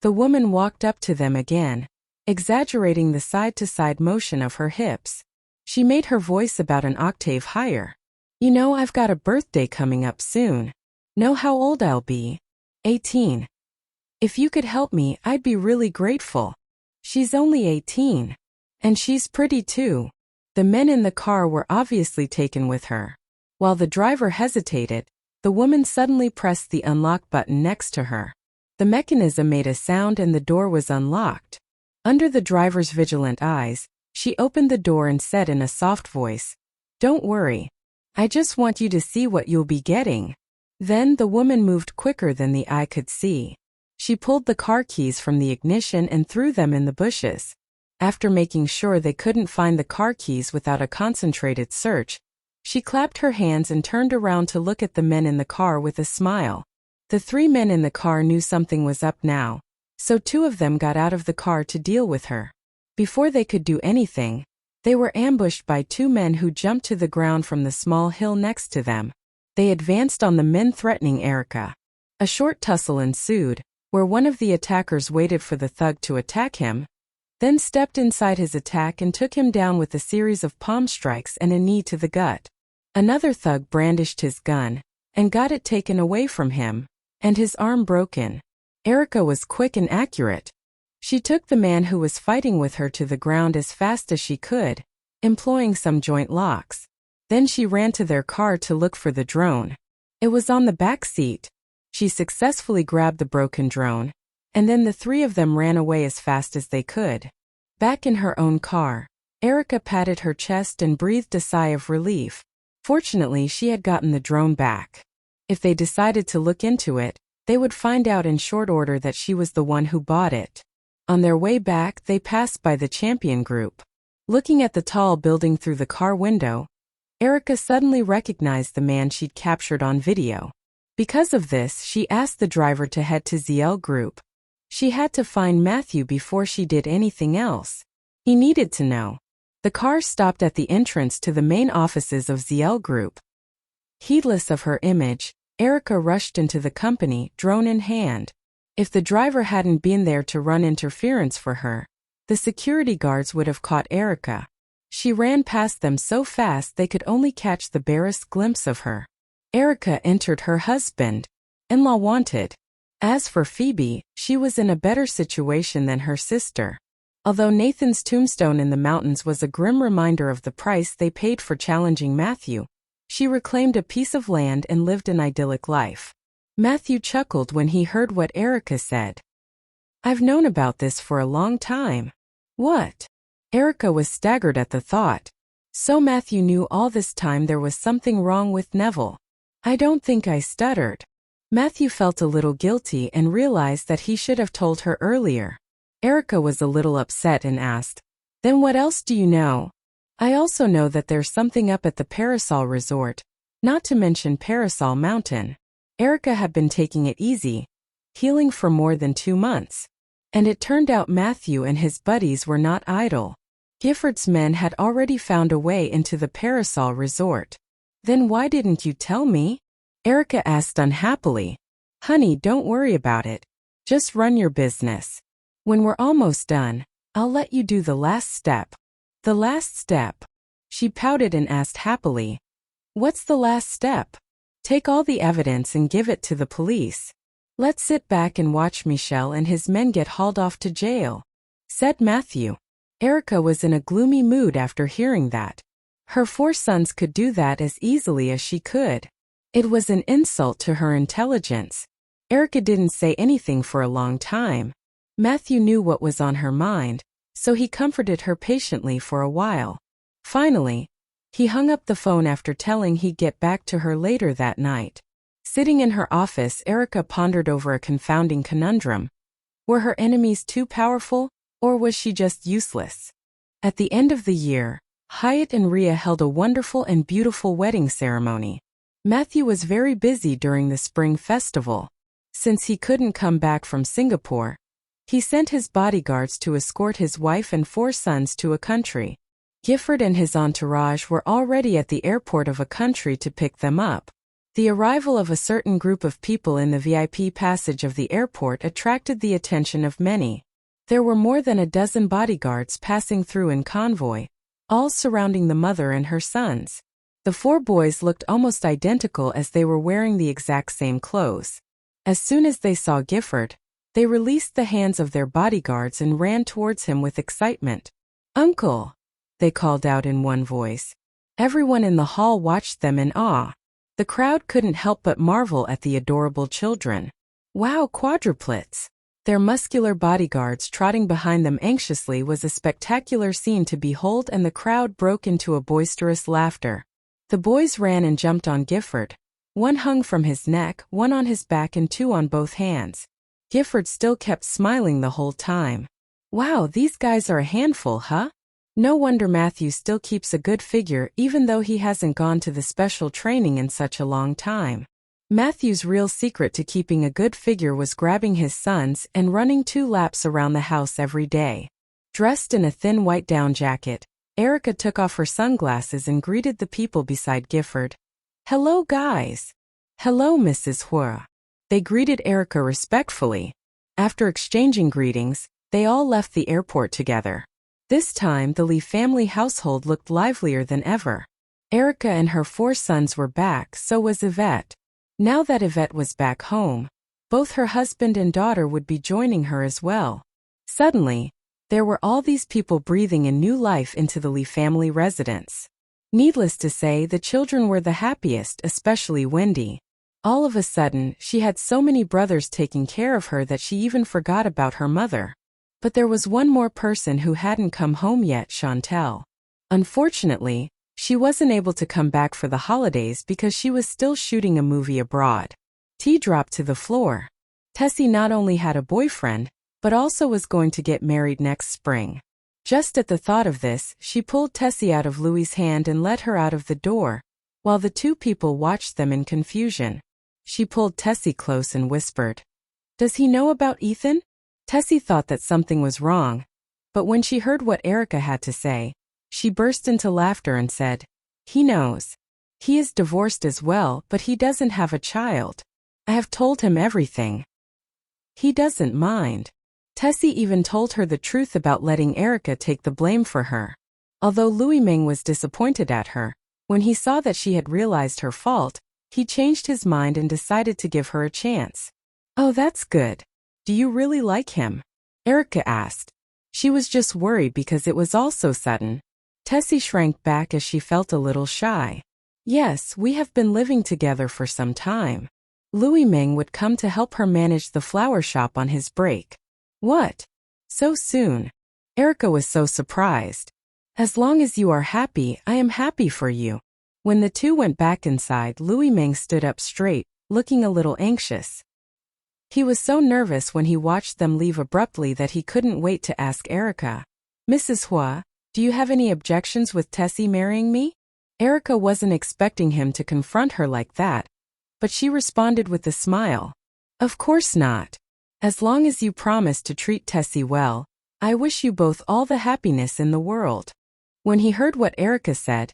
The woman walked up to them again, exaggerating the side-to-side motion of her hips. She made her voice about an octave higher. "You know, I've got a birthday coming up soon. Know how old I'll be? 18. If you could help me, I'd be really grateful. She's only 18. And she's pretty too." The men in the car were obviously taken with her. While the driver hesitated, the woman suddenly pressed the unlock button next to her. The mechanism made a sound and the door was unlocked. Under the driver's vigilant eyes, she opened the door and said in a soft voice, "Don't worry. I just want you to see what you'll be getting." Then the woman moved quicker than the eye could see. She pulled the car keys from the ignition and threw them in the bushes. After making sure they couldn't find the car keys without a concentrated search, she clapped her hands and turned around to look at the men in the car with a smile. The 3 men in the car knew something was up now, so 2 of them got out of the car to deal with her. Before they could do anything, they were ambushed by 2 men who jumped to the ground from the small hill next to them. They advanced on the men, threatening Erica. A short tussle ensued, where one of the attackers waited for the thug to attack him, then stepped inside his attack and took him down with a series of palm strikes and a knee to the gut. Another thug brandished his gun and got it taken away from him, and his arm broken. Erica was quick and accurate. She took the man who was fighting with her to the ground as fast as she could, employing some joint locks. Then she ran to their car to look for the drone. It was on the back seat. She successfully grabbed the broken drone, and then the 3 of them ran away as fast as they could. Back in her own car, Erica patted her chest and breathed a sigh of relief. Fortunately, she had gotten the drone back. If they decided to look into it, they would find out in short order that she was the one who bought it. On their way back, they passed by the Champion Group. Looking at the tall building through the car window, Erica suddenly recognized the man she'd captured on video. Because of this, she asked the driver to head to ZL Group. She had to find Matthew before she did anything else. He needed to know. The car stopped at the entrance to the main offices of ZL Group. Heedless of her image, Erica rushed into the company, drone in hand. If the driver hadn't been there to run interference for her, the security guards would have caught Erica. She ran past them so fast they could only catch the barest glimpse of her. Erica entered her husband-in-law wanted. As for Phoebe, she was in a better situation than her sister. Although Nathan's tombstone in the mountains was a grim reminder of the price they paid for challenging Matthew, she reclaimed a piece of land and lived an idyllic life. Matthew chuckled when he heard what Erica said. "I've known about this for a long time." "What?" Erica was staggered at the thought. So Matthew knew all this time there was something wrong with Neville. "I don't think I stuttered." Matthew felt a little guilty and realized that he should have told her earlier. Erica was a little upset and asked, Then what else do you know? I also know that there's something up at the Parasol Resort, not to mention Parasol Mountain. Erica had been taking it easy, healing for more than 2 months. And it turned out Matthew and his buddies were not idle. Gifford's men had already found a way into the Parasol Resort. Then why didn't you tell me? Erica asked unhappily. Honey, don't worry about it. Just run your business. When we're almost done, I'll let you do the last step. The last step? She pouted and asked happily. What's the last step? Take all the evidence and give it to the police. Let's sit back and watch Michel and his men get hauled off to jail, said Matthew. Erica was in a gloomy mood after hearing that. Her 4 sons could do that as easily as she could. It was an insult to her intelligence. Erica didn't say anything for a long time. Matthew knew what was on her mind, so he comforted her patiently for a while. Finally, he hung up the phone after telling he'd get back to her later that night. Sitting in her office, Erica pondered over a confounding conundrum. Were her enemies too powerful, or was she just useless? At the end of the year, Hyatt and Rhea held a wonderful and beautiful wedding ceremony. Matthew was very busy during the spring festival. Since he couldn't come back from Singapore, he sent his bodyguards to escort his wife and 4 sons to a country. Gifford and his entourage were already at the airport of a country to pick them up. The arrival of a certain group of people in the VIP passage of the airport attracted the attention of many. There were more than a dozen bodyguards passing through in convoy, all surrounding the mother and her sons. The 4 boys looked almost identical as they were wearing the exact same clothes. As soon as they saw Gifford, they released the hands of their bodyguards and ran towards him with excitement. "Uncle!" they called out in one voice. Everyone in the hall watched them in awe. The crowd couldn't help but marvel at the adorable children. Wow, quadruplets! Their muscular bodyguards trotting behind them anxiously was a spectacular scene to behold, and the crowd broke into a boisterous laughter. The boys ran and jumped on Gifford. One hung from his neck, one on his back, and 2 on both hands. Gifford still kept smiling the whole time. Wow, these guys are a handful, huh? No wonder Matthew still keeps a good figure even though he hasn't gone to the special training in such a long time. Matthew's real secret to keeping a good figure was grabbing his sons and running 2 laps around the house every day. Dressed in a thin white down jacket, Erica took off her sunglasses and greeted the people beside Gifford. Hello, guys. Hello, Mrs. Huo. They greeted Erica respectfully. After exchanging greetings, they all left the airport together. This time, the Lee family household looked livelier than ever. Erica and her 4 sons were back, so was Yvette. Now that Yvette was back home, both her husband and daughter would be joining her as well. Suddenly, there were all these people breathing in new life into the Lee family residence. Needless to say, the children were the happiest, especially Wendy. All of a sudden, she had so many brothers taking care of her that she even forgot about her mother. But there was one more person who hadn't come home yet, Chantel. Unfortunately, she wasn't able to come back for the holidays because she was still shooting a movie abroad. Tea dropped to the floor. Tessie not only had a boyfriend, but also was going to get married next spring. Just at the thought of this, she pulled Tessie out of Louie's hand and led her out of the door, while the 2 people watched them in confusion. She pulled Tessie close and whispered, "Does he know about Ethan?" Tessie thought that something was wrong, but when she heard what Erica had to say, she burst into laughter and said, "He knows. He is divorced as well, but he doesn't have a child. I have told him everything. He doesn't mind." Tessie even told her the truth about letting Erica take the blame for her. Although Louis Ming was disappointed at her, when he saw that she had realized her fault, he changed his mind and decided to give her a chance. "Oh, that's good. Do you really like him?" Erica asked. She was just worried because it was all so sudden. Tessie shrank back as she felt a little shy. "Yes, we have been living together for some time." Louis Ming would come to help her manage the flower shop on his break. "What? So soon?" Erica was so surprised. "As long as you are happy, I am happy for you." When the 2 went back inside, Louis Ming stood up straight, looking a little anxious. He was so nervous when he watched them leave abruptly that he couldn't wait to ask Erica, "Mrs. Huo, Do you have any objections with Tessie marrying me? Erica wasn't expecting him to confront her like that, but she responded with a smile. Of course not. As long as you promise to treat Tessie well, I wish you both all the happiness in the world. When he heard what Erica said,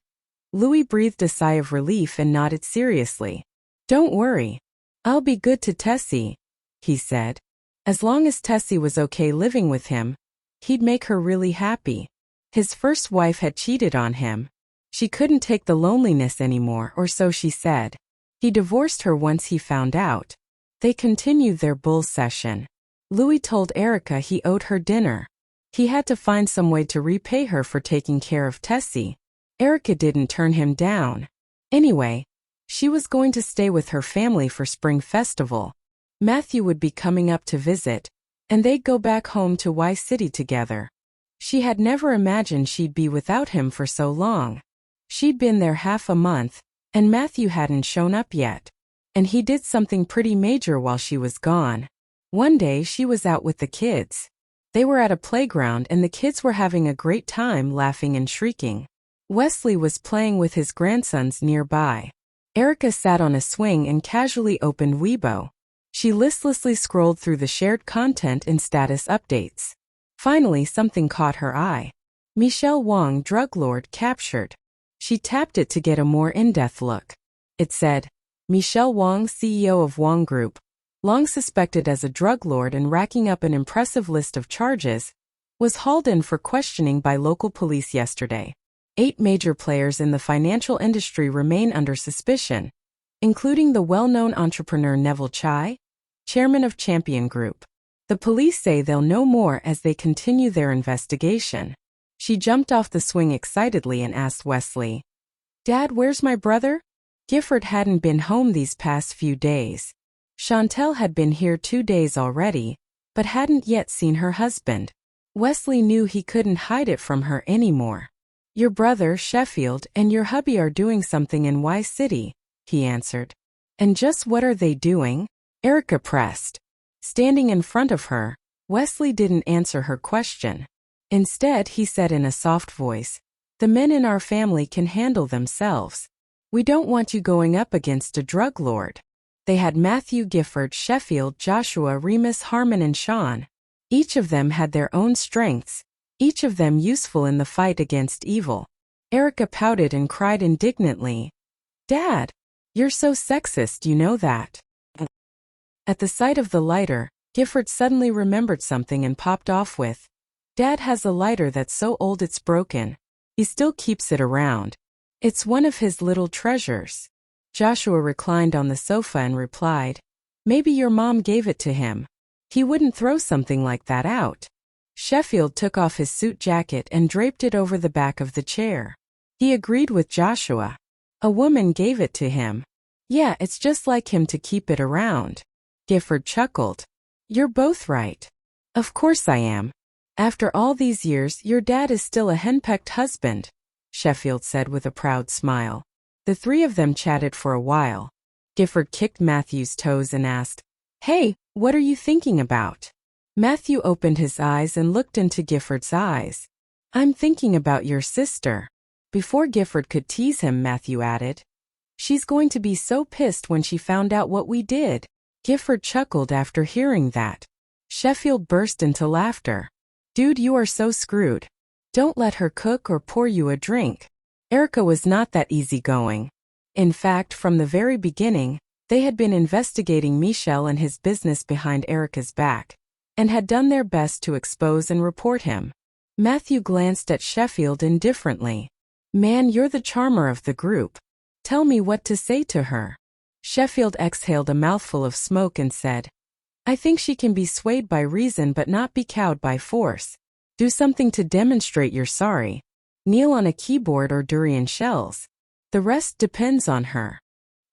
Louis breathed a sigh of relief and nodded seriously. Don't worry. I'll be good to Tessie, he said. As long as Tessie was okay living with him, he'd make her really happy. His first wife had cheated on him. She couldn't take the loneliness anymore, or so she said. He divorced her once he found out. They continued their bull session. Louis told Erica he owed her dinner. He had to find some way to repay her for taking care of Tessie. Erica didn't turn him down. Anyway, she was going to stay with her family for Spring Festival. Matthew would be coming up to visit, and they'd go back home to Y City together. She had never imagined she'd be without him for so long. She'd been there half a month, and Matthew hadn't shown up yet. And he did something pretty major while she was gone. One day she was out with the kids. They were at a playground and the kids were having a great time laughing and shrieking. Wesley was playing with his grandsons nearby. Erica sat on a swing and casually opened Weibo. She listlessly scrolled through the shared content and status updates. Finally, something caught her eye. Michelle Wang, drug lord, captured. She tapped it to get a more in-depth look. It said, Michelle Wang, CEO of Wang Group, long suspected as a drug lord and racking up an impressive list of charges, was hauled in for questioning by local police yesterday. 8 major players in the financial industry remain under suspicion, including the well-known entrepreneur Neville Chai, chairman of Champion Group. The police say they'll know more as they continue their investigation. She jumped off the swing excitedly and asked Wesley, Dad, where's my brother? Gifford hadn't been home these past few days. Chantel had been here 2 days already, but hadn't yet seen her husband. Wesley knew he couldn't hide it from her anymore. Your brother, Sheffield, and your hubby are doing something in Y City, he answered. And just what are they doing? Erica pressed. Standing in front of her, Wesley didn't answer her question. Instead, he said in a soft voice, The men in our family can handle themselves. We don't want you going up against a drug lord. They had Matthew, Gifford, Sheffield, Joshua, Remus, Harmon, and Sean. Each of them had their own strengths, each of them useful in the fight against evil. Erica pouted and cried indignantly, Dad, you're so sexist, you know that. At the sight of the lighter, Gifford suddenly remembered something and popped off with, Dad has a lighter that's so old it's broken. He still keeps it around. It's one of his little treasures. Joshua reclined on the sofa and replied, Maybe your mom gave it to him. He wouldn't throw something like that out. Sheffield took off his suit jacket and draped it over the back of the chair. He agreed with Joshua. A woman gave it to him. Yeah, it's just like him to keep it around. Gifford chuckled. You're both right. Of course I am. After all these years, your dad is still a henpecked husband, Sheffield said with a proud smile. The 3 of them chatted for a while. Gifford kicked Matthew's toes and asked, Hey, what are you thinking about? Matthew opened his eyes and looked into Gifford's eyes. I'm thinking about your sister. Before Gifford could tease him, Matthew added, She's going to be so pissed when she found out what we did. Gifford chuckled after hearing that. Sheffield burst into laughter. Dude, you are so screwed. Don't let her cook or pour you a drink. Erica was not that easygoing. In fact, from the very beginning, they had been investigating Michel and his business behind Erica's back, and had done their best to expose and report him. Matthew glanced at Sheffield indifferently. Man, you're the charmer of the group. Tell me what to say to her. Sheffield exhaled a mouthful of smoke and said, I think she can be swayed by reason but not be cowed by force. Do something to demonstrate you're sorry. Kneel on a keyboard or durian shells. The rest depends on her.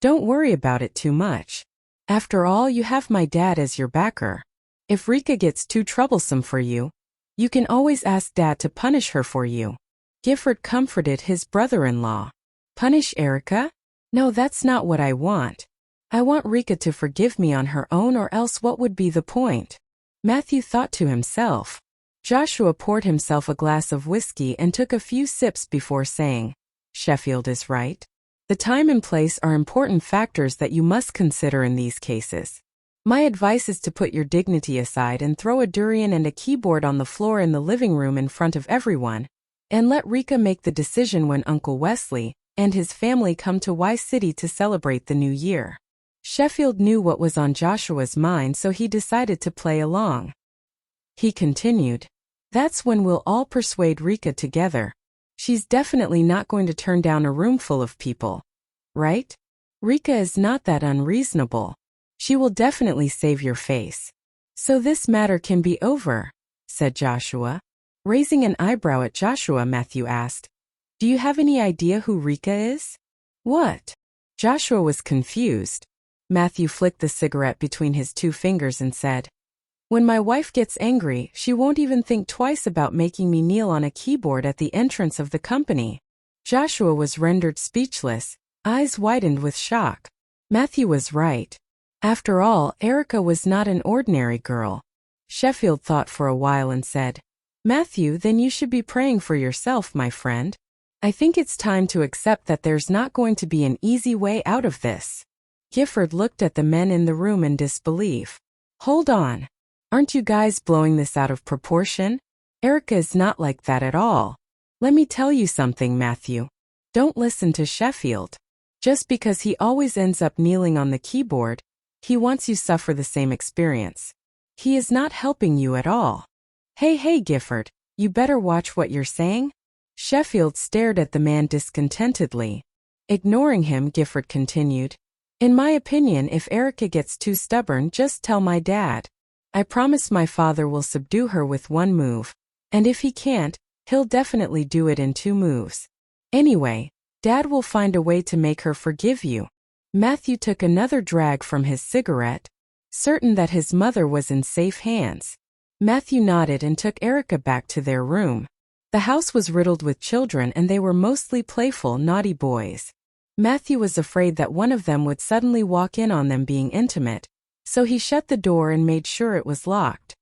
Don't worry about it too much. After all, you have my dad as your backer. If Rika gets too troublesome for you, you can always ask Dad to punish her for you. Gifford comforted his brother-in-law. Punish Erica? No, that's not what I want. I want Rika to forgive me on her own, or else what would be the point? Matthew thought to himself. Joshua poured himself a glass of whiskey and took a few sips before saying, "Sheffield is right. The time and place are important factors that you must consider in these cases. My advice is to put your dignity aside and throw a durian and a keyboard on the floor in the living room in front of everyone, and let Rika make the decision when Uncle Wesley and his family come to Y City to celebrate the new year." Sheffield knew what was on Joshua's mind, so he decided to play along. He continued, "That's when we'll all persuade Rika together. She's definitely not going to turn down a room full of people. Right? Rika is not that unreasonable. She will definitely save your face. So this matter can be over," said Joshua. Raising an eyebrow at Joshua, Matthew asked, "Do you have any idea who Rika is?" "What?" Joshua was confused. Matthew flicked the cigarette between his 2 fingers and said, "When my wife gets angry, she won't even think twice about making me kneel on a keyboard at the entrance of the company." Joshua was rendered speechless, eyes widened with shock. Matthew was right. After all, Erica was not an ordinary girl. Sheffield thought for a while and said, "Matthew, then you should be praying for yourself, my friend. I think it's time to accept that there's not going to be an easy way out of this." Gifford looked at the men in the room in disbelief. "Hold on. Aren't you guys blowing this out of proportion? Erica is not like that at all. Let me tell you something, Matthew. Don't listen to Sheffield. Just because he always ends up kneeling on the keyboard, he wants you to suffer the same experience. He is not helping you at all. Hey, Gifford, you better watch what you're saying." Sheffield stared at the man discontentedly. Ignoring him, Gifford continued, "In my opinion, if Erica gets too stubborn, just tell my dad. I promise my father will subdue her with 1 move. And if he can't, he'll definitely do it in 2 moves. Anyway, Dad will find a way to make her forgive you." Matthew took another drag from his cigarette, certain that his mother was in safe hands. Matthew nodded and took Erica back to their room. The house was riddled with children and they were mostly playful, naughty boys. Matthew was afraid that one of them would suddenly walk in on them being intimate, so he shut the door and made sure it was locked.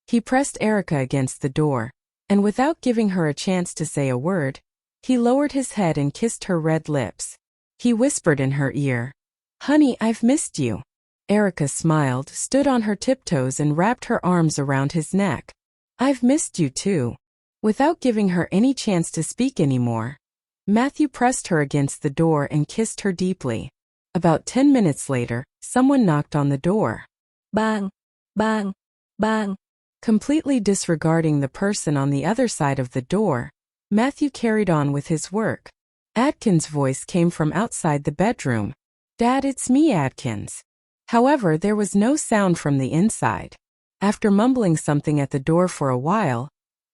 He pressed Erica against the door, and without giving her a chance to say a word, he lowered his head and kissed her red lips. He whispered in her ear, "Honey, I've missed you." Erica smiled, stood on her tiptoes and wrapped her arms around his neck. "I've missed you too." Without giving her any chance to speak anymore, Matthew pressed her against the door and kissed her deeply. About 10 minutes later, someone knocked on the door. Bang, bang, bang. Completely disregarding the person on the other side of the door, Matthew carried on with his work. Adkins' voice came from outside the bedroom. "Dad, it's me, Adkins." However, there was no sound from the inside. After mumbling something at the door for a while,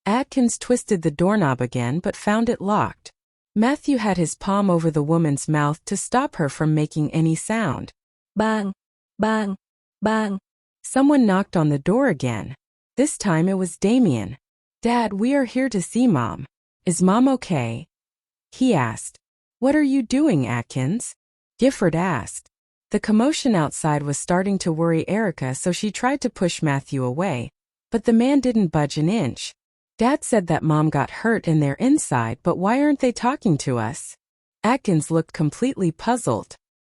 Adkins twisted the doorknob again but found it locked. Matthew had his palm over the woman's mouth to stop her from making any sound. Bang, bang, bang. Someone knocked on the door again. This time it was Damien. "Dad, we are here to see Mom. Is Mom okay?" he asked. "What are you doing, Atkins?" Gifford asked. The commotion outside was starting to worry Erica, so she tried to push Matthew away, but the man didn't budge an inch. "Dad said that Mom got hurt and they're inside, but why aren't they talking to us?" Atkins looked completely puzzled.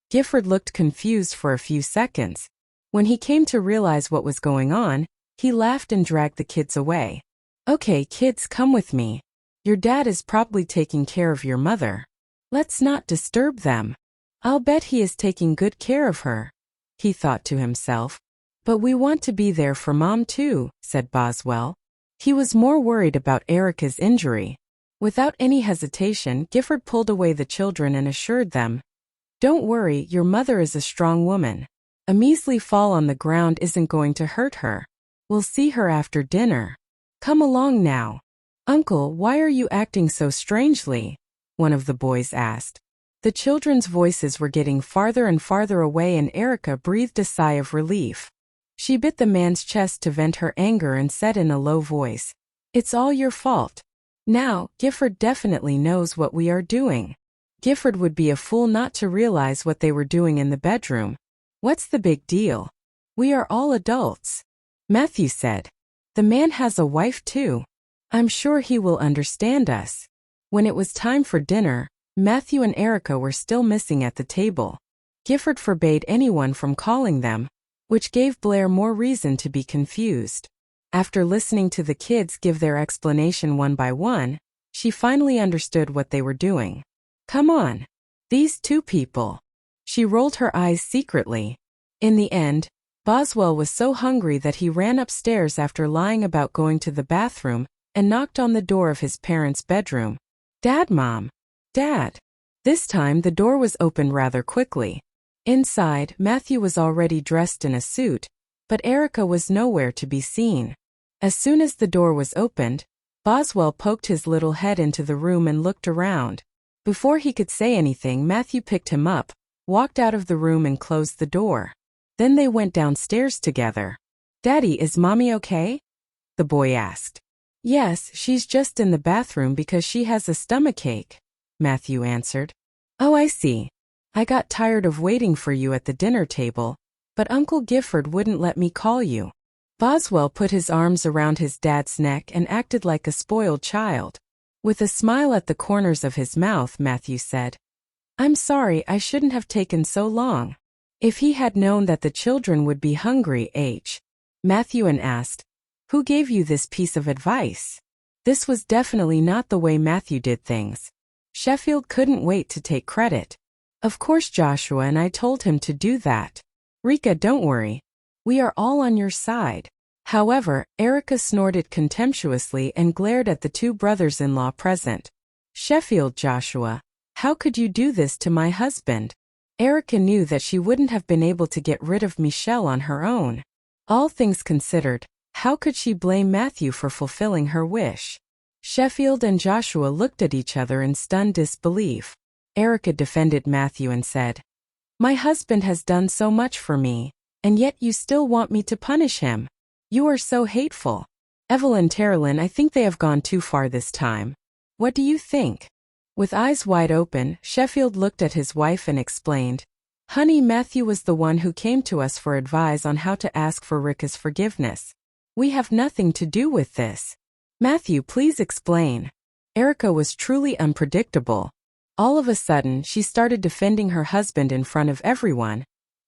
Gifford looked confused for a few seconds. When he came to realize what was going on, he laughed and dragged the kids away. "Okay, kids, come with me. Your dad is probably taking care of your mother. Let's not disturb them. I'll bet he is taking good care of her," he thought to himself. "But we want to be there for Mom too," said Boswell. He was more worried about Erica's injury. Without any hesitation, Gifford pulled away the children and assured them, "Don't worry, your mother is a strong woman. A measly fall on the ground isn't going to hurt her. We'll see her after dinner. Come along now." "Uncle, why are you acting so strangely?" one of the boys asked. The children's voices were getting farther and farther away and Erica breathed a sigh of relief. She bit the man's chest to vent her anger and said in a low voice, "It's all your fault. Now, Gifford definitely knows what we are doing. Gifford would be a fool not to realize what they were doing in the bedroom. What's the big deal? We are all adults," Matthew said. The man has a wife too. I'm sure he will understand us. When it was time for dinner, Matthew and Erica were still missing at the table. Gifford forbade anyone from calling them, which gave Blair more reason to be confused. After listening to the kids give their explanation one by one, she finally understood what they were doing. Come on. These two people. She rolled her eyes secretly. In the end, Boswell was so hungry that he ran upstairs after lying about going to the bathroom and knocked on the door of his parents' bedroom. Dad, Mom. Dad. This time the door was opened rather quickly. Inside, Matthew was already dressed in a suit, but Erica was nowhere to be seen. As soon as the door was opened, Boswell poked his little head into the room and looked around. Before he could say anything, Matthew picked him up, walked out of the room and closed the door. Then they went downstairs together. Daddy, is Mommy okay? The boy asked. Yes, she's just in the bathroom because she has a stomachache, Matthew answered. Oh, I see. I got tired of waiting for you at the dinner table, but Uncle Gifford wouldn't let me call you. Boswell put his arms around his dad's neck and acted like a spoiled child. With a smile at the corners of his mouth, Matthew said, I'm sorry, I shouldn't have taken so long. If he had known that the children would be hungry, Matthew asked, who gave you this piece of advice? This was definitely not the way Matthew did things. Sheffield couldn't wait to take credit. Of course Joshua and I told him to do that. Rika, don't worry. We are all on your side. However, Erica snorted contemptuously and glared at the two brothers-in-law present. Sheffield, Joshua, how could you do this to my husband? Erica knew that she wouldn't have been able to get rid of Michelle on her own. All things considered, how could she blame Matthew for fulfilling her wish? Sheffield and Joshua looked at each other in stunned disbelief. Erica defended Matthew and said, My husband has done so much for me, and yet you still want me to punish him. You are so hateful. Evelyn Terrelin, I think they have gone too far this time. What do you think? With eyes wide open, Sheffield looked at his wife and explained, Honey, Matthew was the one who came to us for advice on how to ask for Rika's forgiveness. We have nothing to do with this. Matthew, please explain. Erica was truly unpredictable. All of a sudden, she started defending her husband in front of everyone,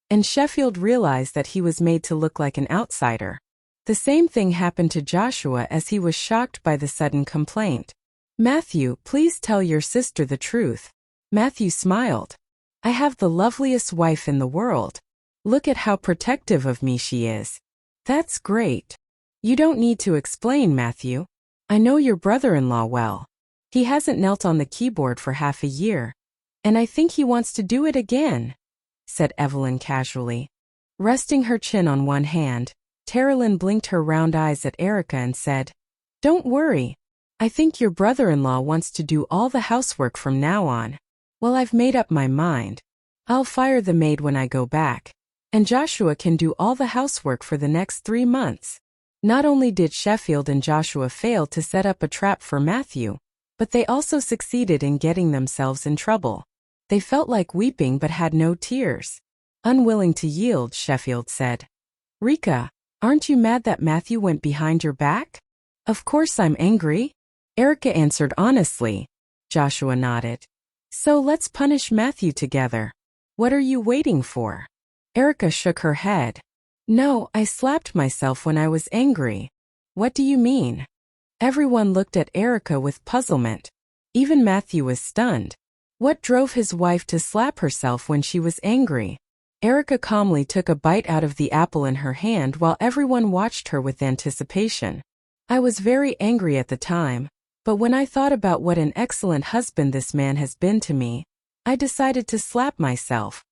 and Sheffield realized that he was made to look like an outsider. The same thing happened to Joshua as he was shocked by the sudden complaint. Matthew, please tell your sister the truth. Matthew smiled. I have the loveliest wife in the world. Look at how protective of me she is. That's great. You don't need to explain, Matthew. I know your brother-in-law well. He hasn't knelt on the keyboard for half a year, and I think he wants to do it again, said Evelyn casually. Resting her chin on one hand, Terrelin blinked her round eyes at Erica and said, Don't worry. I think your brother-in-law wants to do all the housework from now on. Well, I've made up my mind. I'll fire the maid when I go back, and Joshua can do all the housework for the next 3 months. Not only did Sheffield and Joshua fail to set up a trap for Matthew, but they also succeeded in getting themselves in trouble. They felt like weeping but had no tears. Unwilling to yield, Sheffield said, Rika, aren't you mad that Matthew went behind your back? Of course I'm angry. Erica answered honestly. Joshua nodded. So let's punish Matthew together. What are you waiting for? Erica shook her head. No, I slapped myself when I was angry. What do you mean? Everyone looked at Erica with puzzlement. Even Matthew was stunned. What drove his wife to slap herself when she was angry? Erica calmly took a bite out of the apple in her hand while everyone watched her with anticipation. I was very angry at the time, but when I thought about what an excellent husband this man has been to me, I decided to slap myself.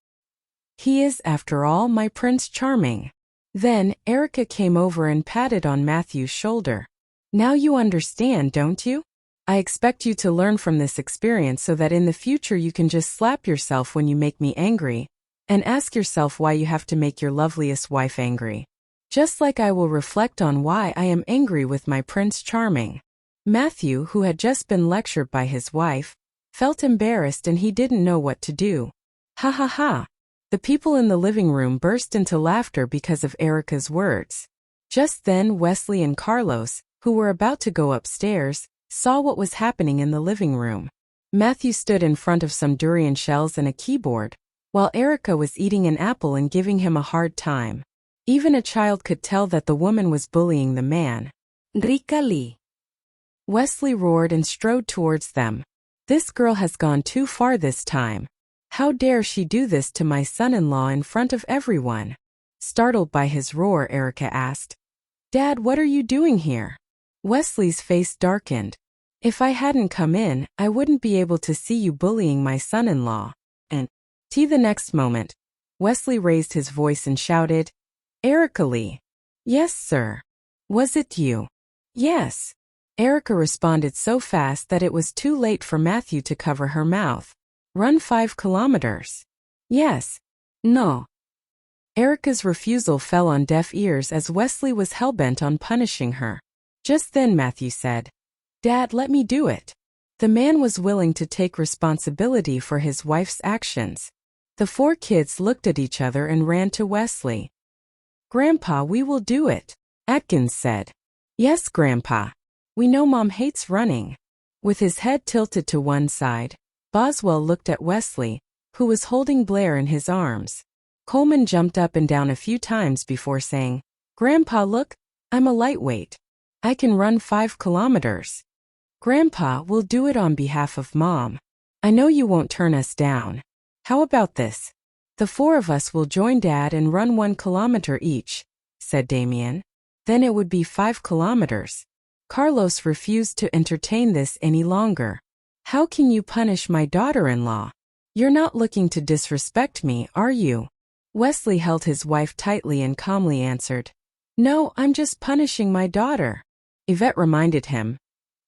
He is, after all, my Prince Charming. Then, Erica came over and patted on Matthew's shoulder. Now you understand, don't you? I expect you to learn from this experience so that in the future you can just slap yourself when you make me angry, and ask yourself why you have to make your loveliest wife angry. Just like I will reflect on why I am angry with my Prince Charming. Matthew, who had just been lectured by his wife, felt embarrassed and he didn't know what to do. Ha ha ha. The people in the living room burst into laughter because of Erica's words. Just then Wesley and Carlos, who were about to go upstairs, saw what was happening in the living room. Matthew stood in front of some durian shells and a keyboard, while Erica was eating an apple and giving him a hard time. Even a child could tell that the woman was bullying the man. Rika Lee. Wesley roared and strode towards them. This girl has gone too far this time. How dare she do this to my son-in-law in front of everyone? Startled by his roar, Erica asked, "Dad, what are you doing here?" Wesley's face darkened. "If I hadn't come in, I wouldn't be able to see you bullying my son-in-law." And the next moment, Wesley raised his voice and shouted, "Erica Lee." "Yes, sir." "Was it you?" "Yes." Erica responded so fast that it was too late for Matthew to cover her mouth. "Run 5 kilometers." "Yes." "No." Erica's refusal fell on deaf ears as Wesley was hellbent on punishing her. Just then Matthew said, "Dad, let me do it." The man was willing to take responsibility for his wife's actions. The 4 kids looked at each other and ran to Wesley. "Grandpa, we will do it," Atkins said. "Yes, Grandpa. We know Mom hates running." With his head tilted to one side, Boswell looked at Wesley, who was holding Blair in his arms. Coleman jumped up and down a few times before saying, "Grandpa, look, I'm a lightweight. I can run 5 kilometers. Grandpa, we'll do it on behalf of Mom. I know you won't turn us down. How about this? The 4 of us will join Dad and run 1 kilometer each," said Damien. "Then it would be 5 kilometers. Carlos refused to entertain this any longer. "How can you punish my daughter-in-law? You're not looking to disrespect me, are you?" Wesley held his wife tightly and calmly answered, "No, I'm just punishing my daughter." Yvette reminded him,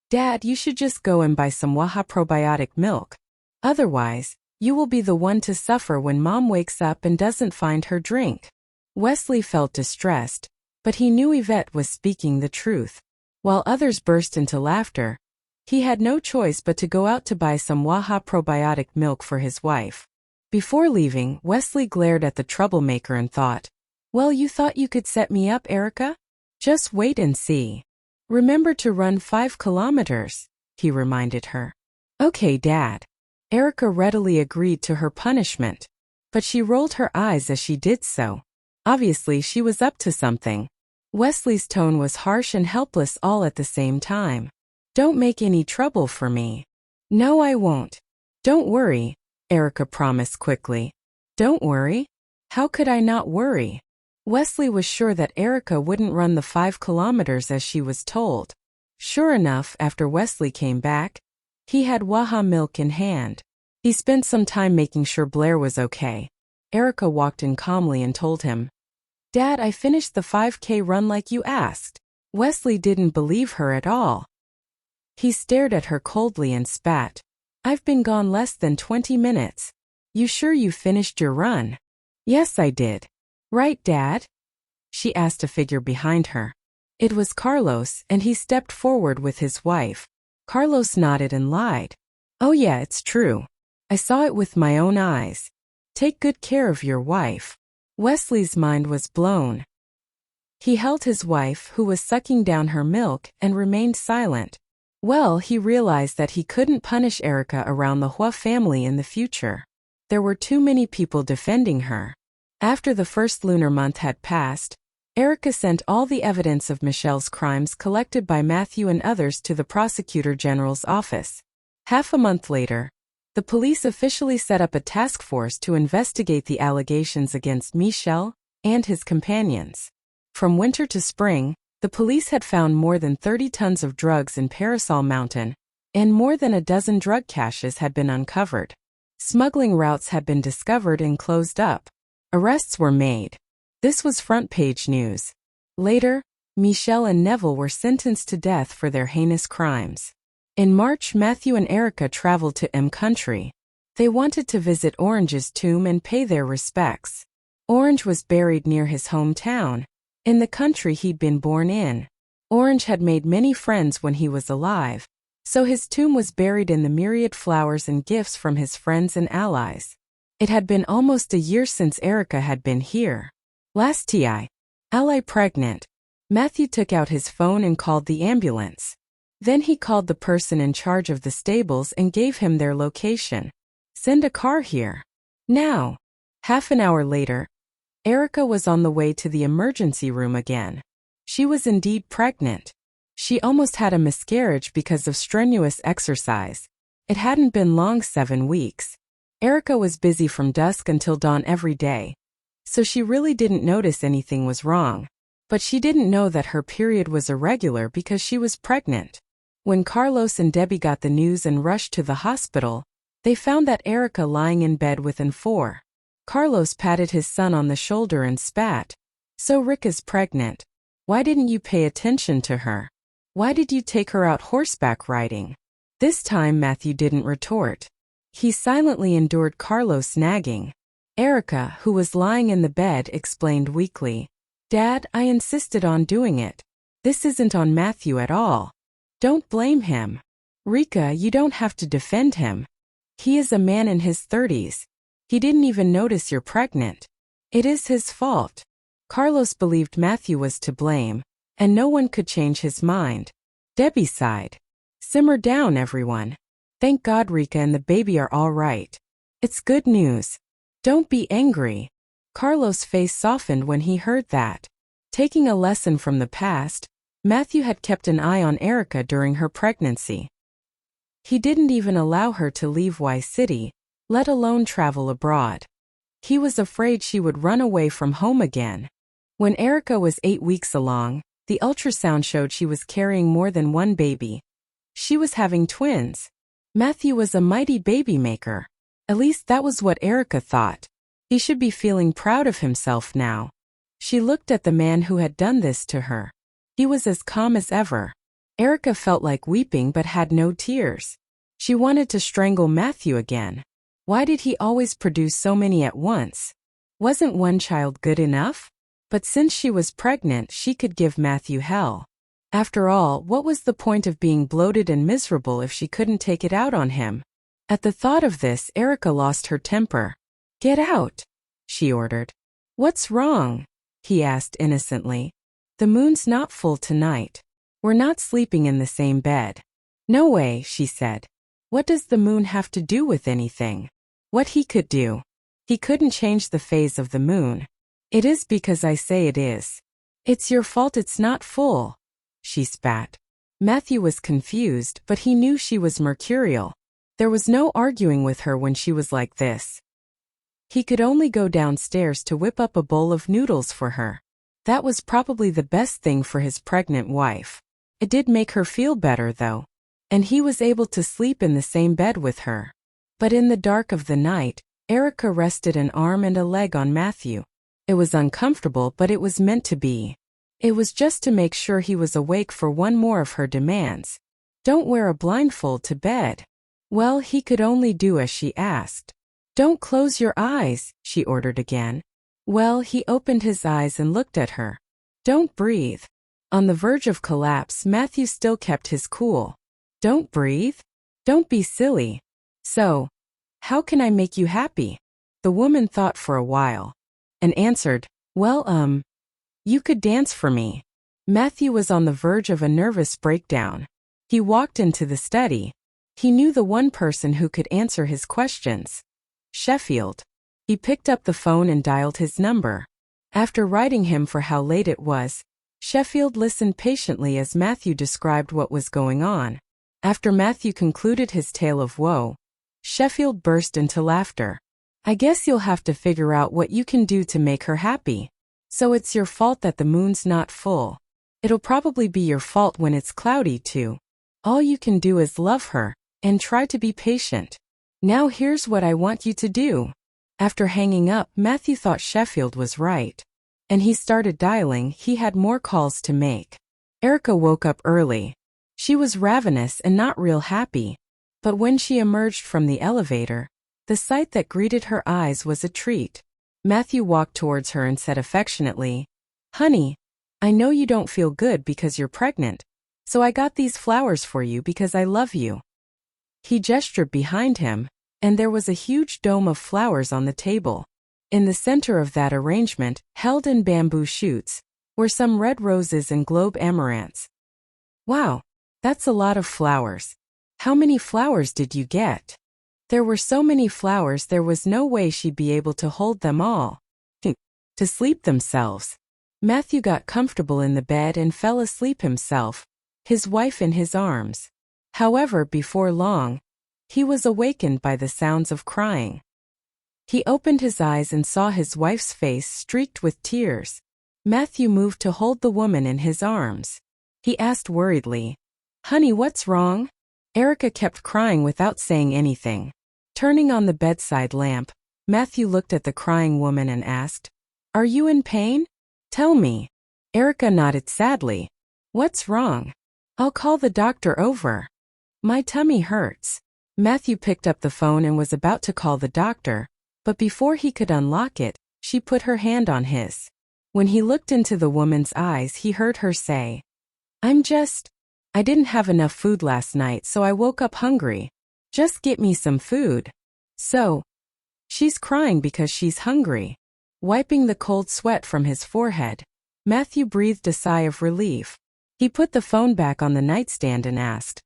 "Dad, you should just go and buy some Waha probiotic milk. Otherwise, you will be the one to suffer when Mom wakes up and doesn't find her drink." Wesley felt distressed, but he knew Yvette was speaking the truth. While others burst into laughter, he had no choice but to go out to buy some Waha probiotic milk for his wife. Before leaving, Wesley glared at the troublemaker and thought, "Well, you thought you could set me up, Erica? Just wait and see. Remember to run 5 kilometers, he reminded her. "Okay, Dad." Erica readily agreed to her punishment, but she rolled her eyes as she did so. Obviously, she was up to something. Wesley's tone was harsh and helpless all at the same time. "Don't make any trouble for me." "No, I won't." "Don't worry," Erica promised quickly. "Don't worry? How could I not worry?" Wesley was sure that Erica wouldn't run the 5 kilometers as she was told. Sure enough, after Wesley came back, he had Waha milk in hand. He spent some time making sure Blair was okay. Erica walked in calmly and told him, "Dad, I finished the 5K run like you asked." Wesley didn't believe her at all. He stared at her coldly and spat. "I've been gone less than 20 minutes. You sure you finished your run?" "Yes, I did." "Right, Dad?" she asked a figure behind her. It was Carlos, and he stepped forward with his wife. Carlos nodded and lied. "Oh yeah, it's true. I saw it with my own eyes. Take good care of your wife." Wesley's mind was blown. He held his wife, who was sucking down her milk, and remained silent. Well, he realized that he couldn't punish Erica around the Huo family in the future. There were too many people defending her. After the first lunar month had passed, Erica sent all the evidence of Michelle's crimes collected by Matthew and others to the Prosecutor General's office. Half a month later, the police officially set up a task force to investigate the allegations against Michel and his companions. From winter to spring, the police had found more than 30 tons of drugs in Parasol Mountain, and more than a dozen drug caches had been uncovered. Smuggling routes had been discovered and closed up. Arrests were made. This was front-page news. Later, Michel and Neville were sentenced to death for their heinous crimes. In March, Matthew and Erica traveled to Country. They wanted to visit Orange's tomb and pay their respects. Orange was buried near his hometown, in the country he'd been born in. Orange had made many friends when he was alive, so his tomb was buried in the myriad flowers and gifts from his friends and allies. It had been almost a year since Erica had been here. Last Ti, ally pregnant, Matthew took out his phone and called the ambulance. Then he called the person in charge of the stables and gave him their location. Send a car here. Now. Half an hour later, Erica was on the way to the emergency room again. She was indeed pregnant. She almost had a miscarriage because of strenuous exercise. It hadn't been long, 7 weeks. Erica was busy from dusk until dawn every day, so she really didn't notice anything was wrong. But she didn't know that her period was irregular because she was pregnant. When Carlos and Debbie got the news and rushed to the hospital, they found that Erica lying in bed with an 4. Carlos patted his son on the shoulder and spat. So Rick is pregnant. Why didn't you pay attention to her? Why did you take her out horseback riding? This time Matthew didn't retort. He silently endured Carlos nagging. Erica, who was lying in the bed, explained weakly. Dad, I insisted on doing it. This isn't on Matthew at all. Don't blame him. Rika, you don't have to defend him. He is a man in his 30s. He didn't even notice you're pregnant. It is his fault. Carlos believed Matthew was to blame, and no one could change his mind. Debbie sighed. Simmer down, everyone. Thank God Rika and the baby are all right. It's good news. Don't be angry. Carlos' face softened when he heard that. Taking a lesson from the past, Matthew had kept an eye on Erica during her pregnancy. He didn't even allow her to leave Y City, let alone travel abroad. He was afraid she would run away from home again. When Erica was 8 weeks along, the ultrasound showed she was carrying more than one baby. She was having twins. Matthew was a mighty baby maker. At least that was what Erica thought. He should be feeling proud of himself now. She looked at the man who had done this to her. He was as calm as ever. Erica felt like weeping but had no tears. She wanted to strangle Matthew again. Why did he always produce so many at once? Wasn't one child good enough? But since she was pregnant, she could give Matthew hell. After all, what was the point of being bloated and miserable if she couldn't take it out on him? At the thought of this, Erica lost her temper. Get out, she ordered. What's wrong? He asked innocently. The moon's not full tonight. We're not sleeping in the same bed. No way, she said. What does the moon have to do with anything? What he could do? He couldn't change the phase of the moon. It is because I say it is. It's your fault it's not full. She spat. Matthew was confused, but he knew she was mercurial. There was no arguing with her when she was like this. He could only go downstairs to whip up a bowl of noodles for her. That was probably the best thing for his pregnant wife. It did make her feel better, though. And he was able to sleep in the same bed with her. But in the dark of the night, Erica rested an arm and a leg on Matthew. It was uncomfortable, but it was meant to be. It was just to make sure he was awake for one more of her demands. Don't wear a blindfold to bed. Well, he could only do as she asked. Don't close your eyes, she ordered again. Well, he opened his eyes and looked at her. Don't breathe. On the verge of collapse, Matthew still kept his cool. Don't breathe? Don't be silly. So, how can I make you happy? The woman thought for a while and answered, well, you could dance for me. Matthew was on the verge of a nervous breakdown. He walked into the study. He knew the one person who could answer his questions. Sheffield. He picked up the phone and dialed his number. After writing him for how late it was, Sheffield listened patiently as Matthew described what was going on. After Matthew concluded his tale of woe, Sheffield burst into laughter. I guess you'll have to figure out what you can do to make her happy. So it's your fault that the moon's not full. It'll probably be your fault when it's cloudy too. All you can do is love her, and try to be patient. Now here's what I want you to do. After hanging up, Matthew thought Sheffield was right. And he started dialing. He had more calls to make. Erica woke up early. She was ravenous and not real happy. But when she emerged from the elevator, the sight that greeted her eyes was a treat. Matthew walked towards her and said affectionately, Honey, I know you don't feel good because you're pregnant, so I got these flowers for you because I love you. He gestured behind him, and there was a huge dome of flowers on the table. In the center of that arrangement, held in bamboo shoots, were some red roses and globe amaranths. Wow, that's a lot of flowers. How many flowers did you get? There were so many flowers there was no way she'd be able to hold them all. To sleep themselves. Matthew got comfortable in the bed and fell asleep himself, his wife in his arms. However, before long, he was awakened by the sounds of crying. He opened his eyes and saw his wife's face streaked with tears. Matthew moved to hold the woman in his arms. He asked worriedly, "Honey, what's wrong?" Erica kept crying without saying anything. Turning on the bedside lamp, Matthew looked at the crying woman and asked, "Are you in pain? Tell me." Erica nodded sadly. "What's wrong? I'll call the doctor over. My tummy hurts." Matthew picked up the phone and was about to call the doctor, but before he could unlock it, she put her hand on his. When he looked into the woman's eyes, he heard her say, I didn't have enough food last night, so I woke up hungry. Just get me some food." So, she's crying because she's hungry. Wiping the cold sweat from his forehead, Matthew breathed a sigh of relief. He put the phone back on the nightstand and asked,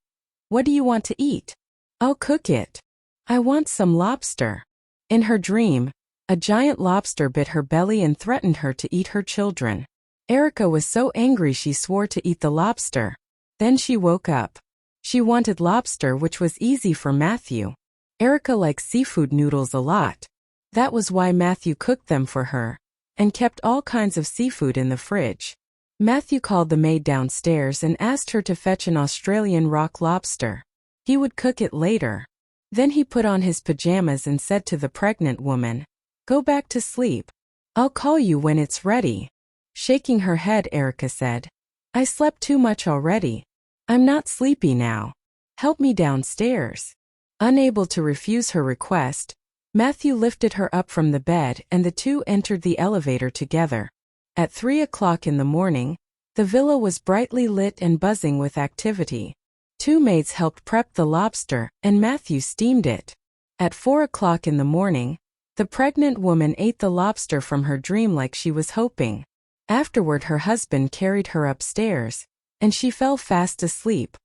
"What do you want to eat?" "I'll cook it. I want some lobster." In her dream, a giant lobster bit her belly and threatened her to eat her children. Erica was so angry she swore to eat the lobster. Then she woke up. She wanted lobster, which was easy for Matthew. Erica likes seafood noodles a lot. That was why Matthew cooked them for her, and kept all kinds of seafood in the fridge. Matthew called the maid downstairs and asked her to fetch an Australian rock lobster. He would cook it later. Then he put on his pajamas and said to the pregnant woman, "Go back to sleep. I'll call you when it's ready." Shaking her head, Erica said, "I slept too much already. I'm not sleepy now. Help me downstairs." Unable to refuse her request, Matthew lifted her up from the bed and the two entered the elevator together. At 3 o'clock in the morning, the villa was brightly lit and buzzing with activity. 2 maids helped prep the lobster, and Matthew steamed it. At 4 o'clock in the morning, the pregnant woman ate the lobster from her dream like she was hoping. Afterward, her husband carried her upstairs, and she fell fast asleep.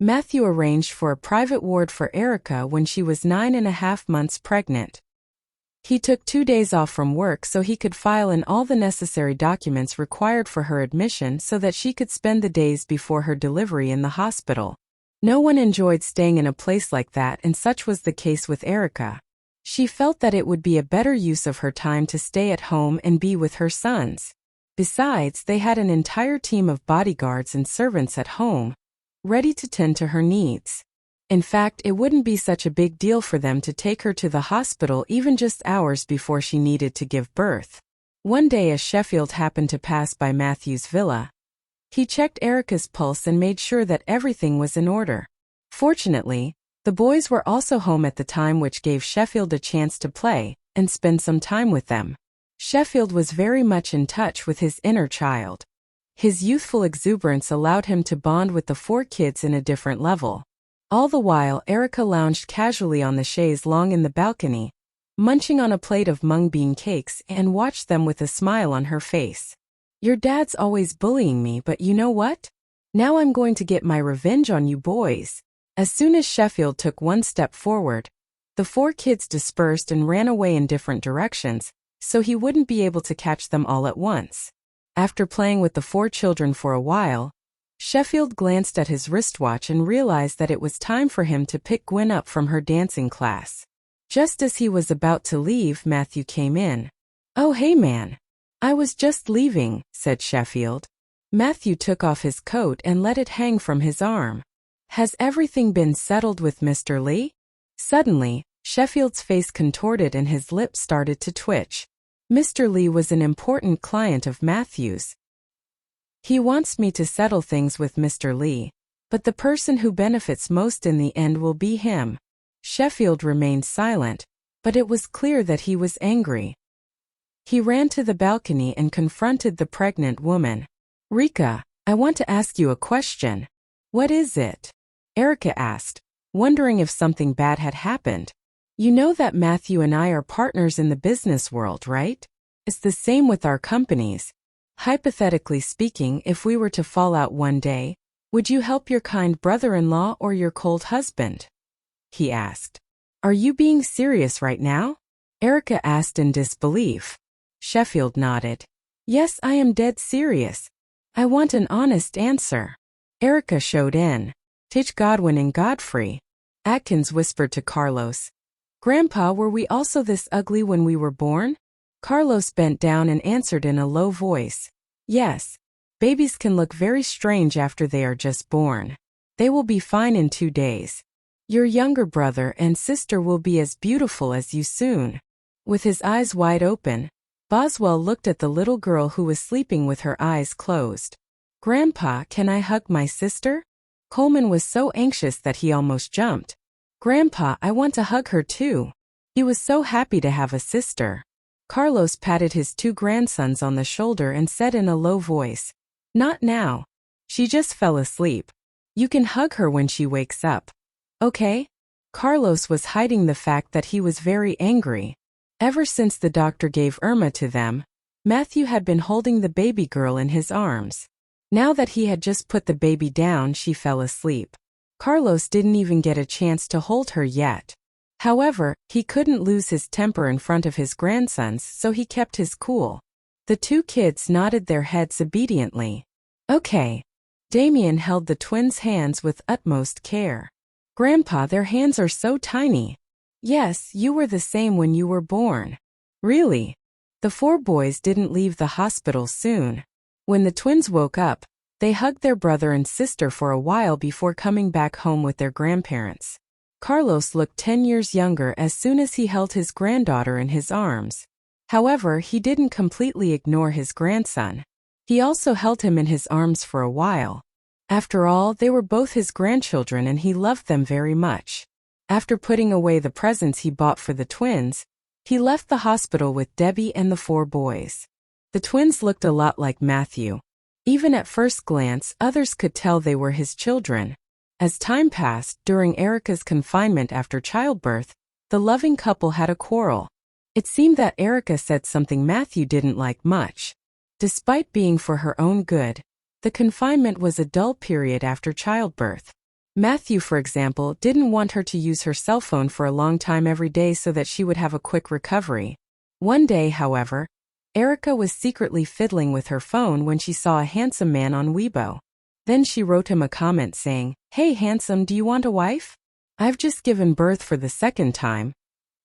Matthew arranged for a private ward for Erica when she was 9.5 months pregnant. He took 2 days off from work so he could file in all the necessary documents required for her admission so that she could spend the days before her delivery in the hospital. No one enjoyed staying in a place like that, and such was the case with Erica. She felt that it would be a better use of her time to stay at home and be with her sons. Besides, they had an entire team of bodyguards and servants at home, ready to tend to her needs. In fact, it wouldn't be such a big deal for them to take her to the hospital even just hours before she needed to give birth. One day, as Sheffield happened to pass by Matthew's villa, he checked Erica's pulse and made sure that everything was in order. Fortunately, the boys were also home at the time, which gave Sheffield a chance to play and spend some time with them. Sheffield was very much in touch with his inner child. His youthful exuberance allowed him to bond with the 4 kids in a different level. All the while, Erica lounged casually on the chaise longue in the balcony, munching on a plate of mung bean cakes, and watched them with a smile on her face. "Your dad's always bullying me, but you know what? Now I'm going to get my revenge on you boys." As soon as Sheffield took one step forward, the 4 kids dispersed and ran away in different directions, so he wouldn't be able to catch them all at once. After playing with the 4 children for a while, Sheffield glanced at his wristwatch and realized that it was time for him to pick Gwen up from her dancing class. Just as he was about to leave, Matthew came in. "Oh, hey man. I was just leaving," said Sheffield. Matthew took off his coat and let it hang from his arm. "Has everything been settled with Mr. Lee?" Suddenly, Sheffield's face contorted and his lips started to twitch. Mr. Lee was an important client of Matthew's. "He wants me to settle things with Mr. Lee, but the person who benefits most in the end will be him." Sheffield remained silent, but it was clear that he was angry. He ran to the balcony and confronted the pregnant woman. "Rika, I want to ask you a question." "What is it?" Erica asked, wondering if something bad had happened. "You know that Matthew and I are partners in the business world, right? It's the same with our companies. Hypothetically speaking, if we were to fall out one day, would you help your kind brother-in-law or your cold husband? He asked. Are you being serious right now? Erica asked in disbelief. Sheffield nodded. Yes, I am dead serious. I want an honest answer. Erica showed in. Teach Godwin and Godfrey. Atkins whispered to Carlos. Grandpa, were we also this ugly when we were born? Carlos bent down and answered in a low voice. Yes. Babies can look very strange after they are just born. They will be fine in 2 days. Your younger brother and sister will be as beautiful as you soon. With his eyes wide open, Boswell looked at the little girl who was sleeping with her eyes closed. Grandpa, can I hug my sister? Coleman was so anxious that he almost jumped. Grandpa, I want to hug her too. He was so happy to have a sister. Carlos patted his 2 grandsons on the shoulder and said in a low voice, Not now. She just fell asleep. You can hug her when she wakes up. Okay? Carlos was hiding the fact that he was very angry. Ever since the doctor gave Irma to them, Matthew had been holding the baby girl in his arms. Now that he had just put the baby down, she fell asleep. Carlos didn't even get a chance to hold her yet. However, he couldn't lose his temper in front of his grandsons, so he kept his cool. The 2 kids nodded their heads obediently. Okay. Damien held the twins' hands with utmost care. Grandpa, their hands are so tiny. Yes, you were the same when you were born. Really? The 4 boys didn't leave the hospital soon. When the twins woke up, they hugged their brother and sister for a while before coming back home with their grandparents. Carlos looked 10 years younger as soon as he held his granddaughter in his arms. However, he didn't completely ignore his grandson. He also held him in his arms for a while. After all, they were both his grandchildren and he loved them very much. After putting away the presents he bought for the twins, he left the hospital with Debbie and the 4 boys. The twins looked a lot like Matthew. Even at first glance, others could tell they were his children. As time passed, during Erica's confinement after childbirth, the loving couple had a quarrel. It seemed that Erica said something Matthew didn't like much. Despite being for her own good, the confinement was a dull period after childbirth. Matthew, for example, didn't want her to use her cell phone for a long time every day so that she would have a quick recovery. One day, however, Erica was secretly fiddling with her phone when she saw a handsome man on Weibo. Then she wrote him a comment saying, Hey handsome, do you want a wife? I've just given birth for the 2nd time,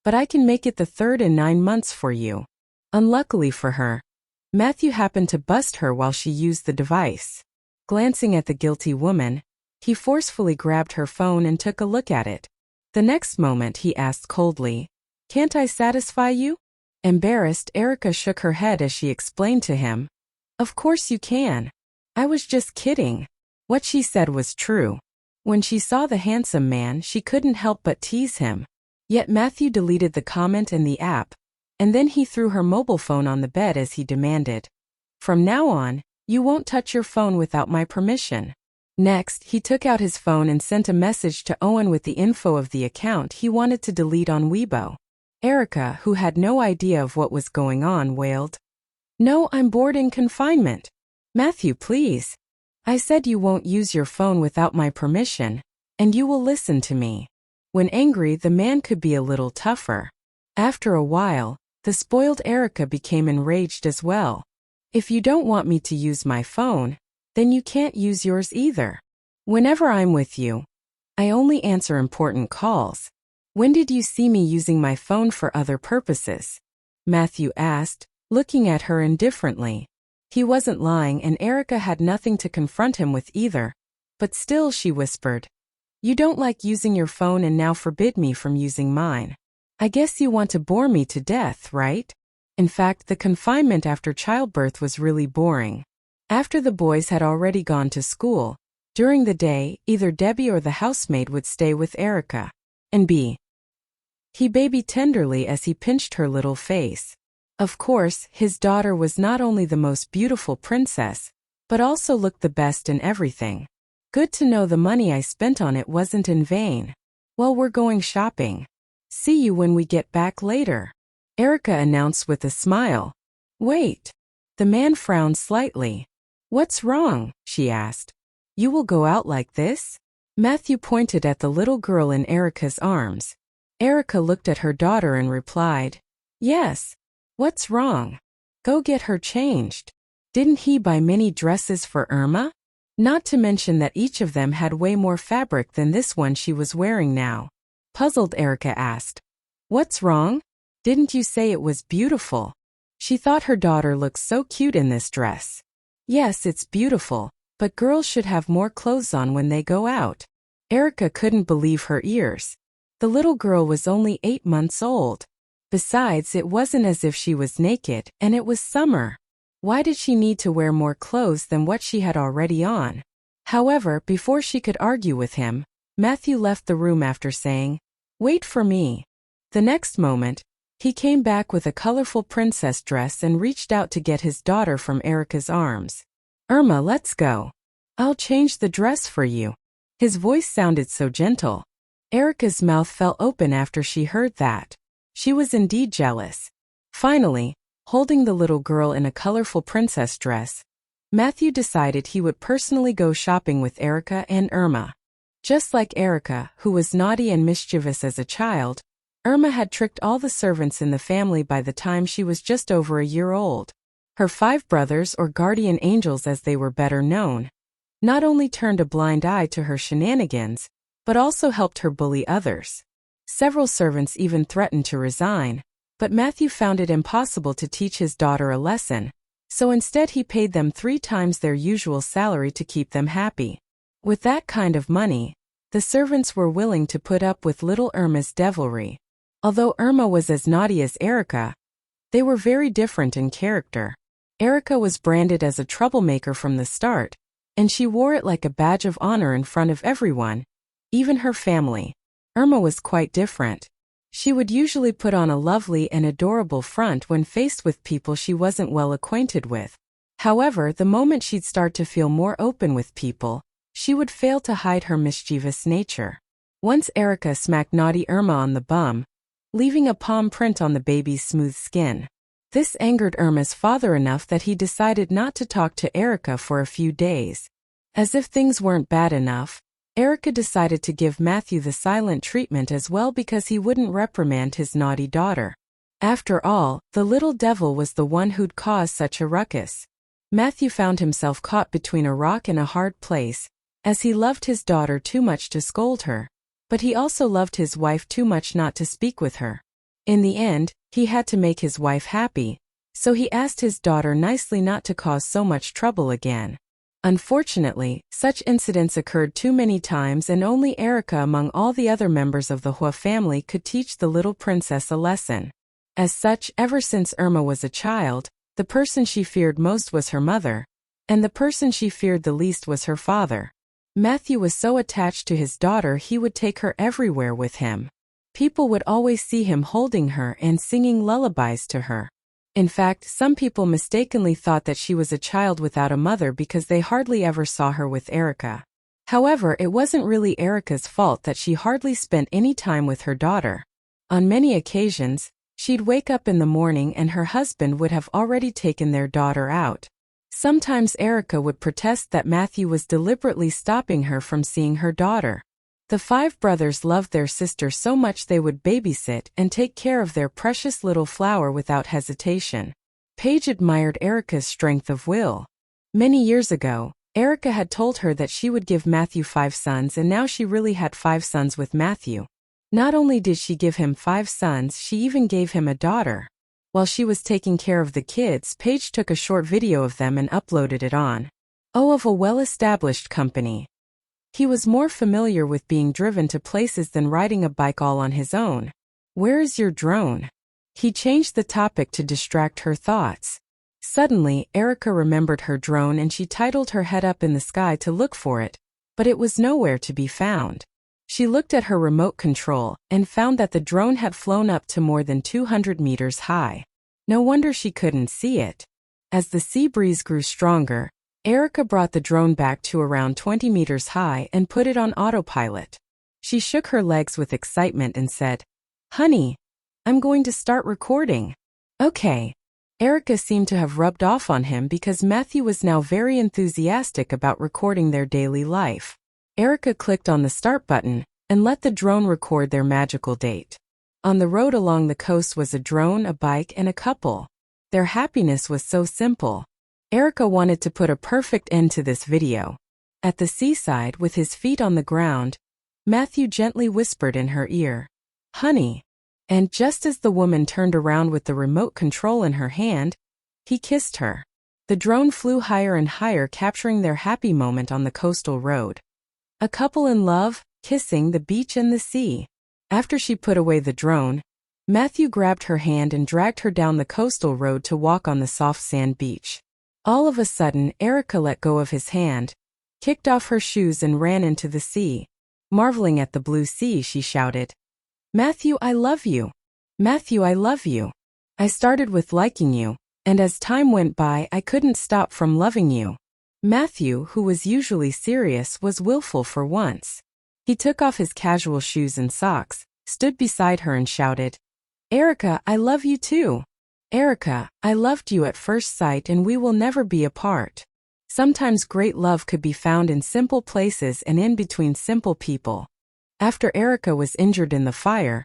but I can make it the 3rd in 9 months for you. Unluckily for her, Matthew happened to bust her while she used the device. Glancing at the guilty woman, he forcefully grabbed her phone and took a look at it. The next moment he asked coldly, Can't I satisfy you? Embarrassed, Erica shook her head as she explained to him, Of course you can. I was just kidding. What she said was true. When she saw the handsome man, she couldn't help but tease him. Yet Matthew deleted the comment and the app, and then he threw her mobile phone on the bed as he demanded, From now on, you won't touch your phone without my permission. Next, he took out his phone and sent a message to Owen with the info of the account he wanted to delete on Weibo. Erica, who had no idea of what was going on, wailed, No, I'm bored in confinement. Matthew, please. I said you won't use your phone without my permission, and you will listen to me. When angry, the man could be a little tougher. After a while, the spoiled Erica became enraged as well. If you don't want me to use my phone, then you can't use yours either. Whenever I'm with you, I only answer important calls. When did you see me using my phone for other purposes? Matthew asked, looking at her indifferently. He wasn't lying and Erica had nothing to confront him with either, but still she whispered, You don't like using your phone and now forbid me from using mine. I guess you want to bore me to death, right? In fact, the confinement after childbirth was really boring. After the boys had already gone to school, during the day, either Debbie or the housemaid would stay with Erica. And he babied tenderly as he pinched her little face. Of course, his daughter was not only the most beautiful princess, but also looked the best in everything. Good to know the money I spent on it wasn't in vain. Well, we're going shopping. See you when we get back later, Erica announced with a smile. Wait. The man frowned slightly. "What's wrong?" she asked. "You will go out like this?" Matthew pointed at the little girl in Erica's arms. Erica looked at her daughter and replied, "Yes. What's wrong? Go get her changed. Didn't he buy many dresses for Irma? Not to mention that each of them had way more fabric than this one she was wearing now." Puzzled, Erica asked, "What's wrong? Didn't you say it was beautiful?" She thought her daughter looked so cute in this dress. "Yes, it's beautiful, but girls should have more clothes on when they go out." Erica couldn't believe her ears. The little girl was only 8 months old. Besides, it wasn't as if she was naked, and it was summer. Why did she need to wear more clothes than what she had already on? However, before she could argue with him, Matthew left the room after saying, "Wait for me." The next moment, he came back with a colorful princess dress and reached out to get his daughter from Erica's arms. "Irma, let's go. I'll change the dress for you." His voice sounded so gentle. Erica's mouth fell open after she heard that. She was indeed jealous. Finally, holding the little girl in a colorful princess dress, Matthew decided he would personally go shopping with Erica and Irma. Just like Erica, who was naughty and mischievous as a child, Irma had tricked all the servants in the family by the time she was just over a year old. Her 5 brothers, or guardian angels as they were better known, not only turned a blind eye to her shenanigans, but also helped her bully others. Several servants even threatened to resign, but Matthew found it impossible to teach his daughter a lesson, so instead he paid them 3 times their usual salary to keep them happy. With that kind of money, the servants were willing to put up with little Irma's devilry. Although Irma was as naughty as Erica, they were very different in character. Erica was branded as a troublemaker from the start, and she wore it like a badge of honor in front of everyone, even her family. Irma was quite different. She would usually put on a lovely and adorable front when faced with people she wasn't well acquainted with. However, the moment she'd start to feel more open with people, she would fail to hide her mischievous nature. Once Erica smacked naughty Irma on the bum, leaving a palm print on the baby's smooth skin. This angered Irma's father enough that he decided not to talk to Erica for a few days. As if things weren't bad enough, Erica decided to give Matthew the silent treatment as well because he wouldn't reprimand his naughty daughter. After all, the little devil was the one who'd caused such a ruckus. Matthew found himself caught between a rock and a hard place, as he loved his daughter too much to scold her, but he also loved his wife too much not to speak with her. In the end, he had to make his wife happy, so he asked his daughter nicely not to cause so much trouble again. Unfortunately, such incidents occurred too many times, and only Erica among all the other members of the Huo family could teach the little princess a lesson. As such, ever since Irma was a child, the person she feared most was her mother, and the person she feared the least was her father. Matthew was so attached to his daughter he would take her everywhere with him. People would always see him holding her and singing lullabies to her. In fact, some people mistakenly thought that she was a child without a mother because they hardly ever saw her with Erica. However, it wasn't really Erica's fault that she hardly spent any time with her daughter. On many occasions, she'd wake up in the morning and her husband would have already taken their daughter out. Sometimes Erica would protest that Matthew was deliberately stopping her from seeing her daughter. The 5 brothers loved their sister so much they would babysit and take care of their precious little flower without hesitation. Paige admired Erica's strength of will. Many years ago, Erica had told her that she would give Matthew 5 sons, and now she really had 5 sons with Matthew. Not only did she give him 5 sons, she even gave him a daughter. While she was taking care of the kids, Paige took a short video of them and uploaded it on of a well-established company. He was more familiar with being driven to places than riding a bike all on his own. "Where is your drone?" He changed the topic to distract her thoughts. Suddenly, Erica remembered her drone and she titled her head up in the sky to look for it, but it was nowhere to be found. She looked at her remote control and found that the drone had flown up to more than 200 meters high. No wonder she couldn't see it. As the sea breeze grew stronger, Erica brought the drone back to around 20 meters high and put it on autopilot. She shook her legs with excitement and said, "Honey, I'm going to start recording." "Okay." Erica seemed to have rubbed off on him because Matthew was now very enthusiastic about recording their daily life. Erica clicked on the start button and let the drone record their magical date. On the road along the coast was a drone, a bike, and a couple. Their happiness was so simple. Erica wanted to put a perfect end to this video. At the seaside, with his feet on the ground, Matthew gently whispered in her ear, "Honey." And just as the woman turned around with the remote control in her hand, he kissed her. The drone flew higher and higher, capturing their happy moment on the coastal road. A couple in love, kissing the beach and the sea. After she put away the drone, Matthew grabbed her hand and dragged her down the coastal road to walk on the soft sand beach. All of a sudden, Erica let go of his hand, kicked off her shoes and ran into the sea. Marveling at the blue sea, she shouted, "Matthew, I love you. Matthew, I love you. I started with liking you, and as time went by, I couldn't stop from loving you." Matthew, who was usually serious, was willful for once. He took off his casual shoes and socks, stood beside her and shouted, "Erica, I love you too. Erica, I loved you at first sight and we will never be apart." Sometimes great love could be found in simple places and in between simple people. After Erica was injured in the fire,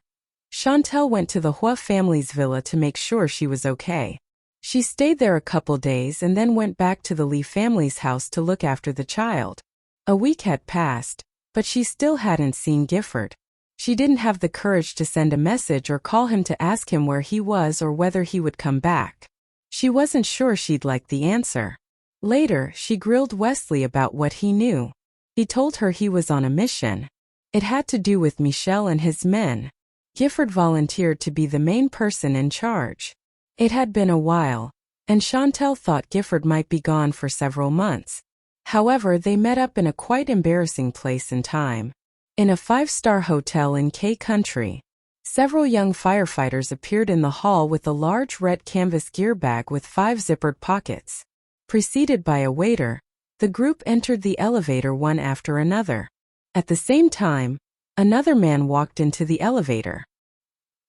Chantel went to the Huo family's villa to make sure she was okay. She stayed there a couple days and then went back to the Lee family's house to look after the child. A week had passed, but she still hadn't seen Gifford. She didn't have the courage to send a message or call him to ask him where he was or whether he would come back. She wasn't sure she'd like the answer. Later, she grilled Wesley about what he knew. He told her he was on a mission. It had to do with Michel and his men. Gifford volunteered to be the main person in charge. It had been a while, and Chantel thought Gifford might be gone for several months. However, they met up in a quite embarrassing place and time. In a 5-star hotel in K Country. Several young firefighters appeared in the hall with a large red canvas gear bag with 5 zippered pockets. Preceded by a waiter, the group entered the elevator one after another. At the same time, another man walked into the elevator.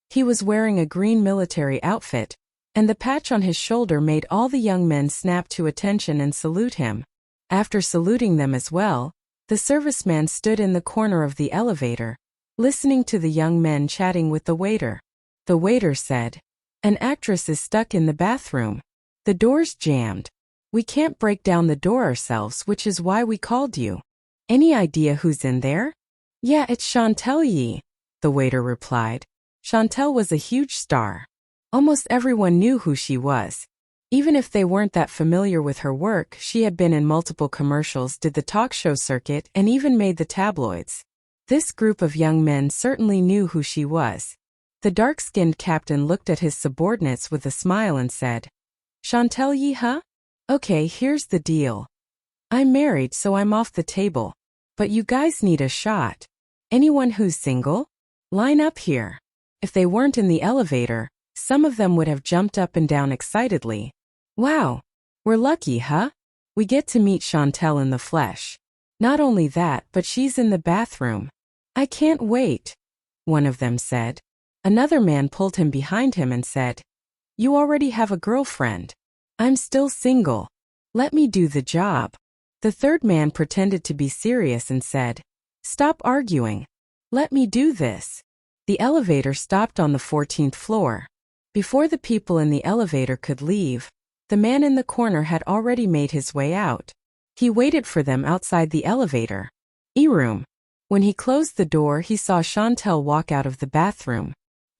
He was wearing a green military outfit, and the patch on his shoulder made all the young men snap to attention and salute him. After saluting them as well, the serviceman stood in the corner of the elevator, listening to the young men chatting with the waiter. The waiter said, "An actress is stuck in the bathroom. The door's jammed. We can't break down the door ourselves, which is why we called you. Any idea who's in there?" "Yeah, it's Chantel Yi," the waiter replied. Chantel was a huge star. Almost everyone knew who she was. Even if they weren't that familiar with her work, she had been in multiple commercials, did the talk show circuit, and even made the tabloids. This group of young men certainly knew who she was. The dark-skinned captain looked at his subordinates with a smile and said, "Chantel Yi, huh? Okay, here's the deal. I'm married, so I'm off the table. But you guys need a shot. Anyone who's single? Line up here." If they weren't in the elevator, some of them would have jumped up and down excitedly. "Wow, we're lucky, huh? We get to meet Chantel in the flesh. Not only that, but she's in the bathroom. I can't wait," one of them said. Another man pulled him behind him and said, "You already have a girlfriend. I'm still single. Let me do the job." The third man pretended to be serious and said, "Stop arguing. Let me do this." The elevator stopped on the 14th floor. Before the people in the elevator could leave, the man in the corner had already made his way out. He waited for them outside the elevator. E-room. When he closed the door, he saw Chantel walk out of the bathroom.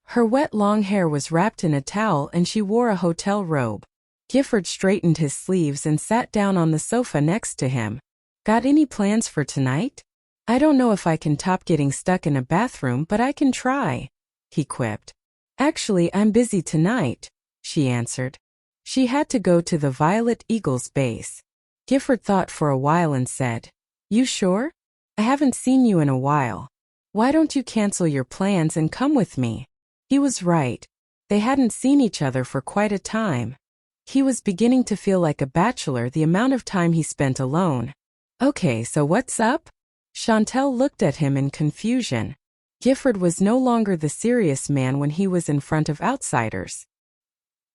Her wet long hair was wrapped in a towel and she wore a hotel robe. Gifford straightened his sleeves and sat down on the sofa next to him. "Got any plans for tonight?" "I don't know if I can top getting stuck in a bathroom, but I can try," he quipped. "Actually, I'm busy tonight," she answered. She had to go to the Violet Eagles base. Gifford thought for a while and said, "You sure? I haven't seen you in a while. Why don't you cancel your plans and come with me?" He was right. They hadn't seen each other for quite a time. He was beginning to feel like a bachelor the amount of time he spent alone. "Okay, so what's up?" Chantel looked at him in confusion. Gifford was no longer the serious man when he was in front of outsiders.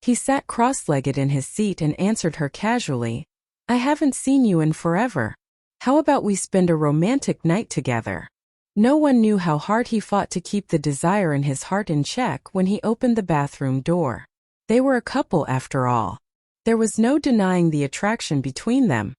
He sat cross-legged in his seat and answered her casually, I haven't seen you in forever. How about we spend a romantic night together? No one knew how hard he fought to keep the desire in his heart in check when he opened the bathroom door. They were a couple after all. There was no denying the attraction between them,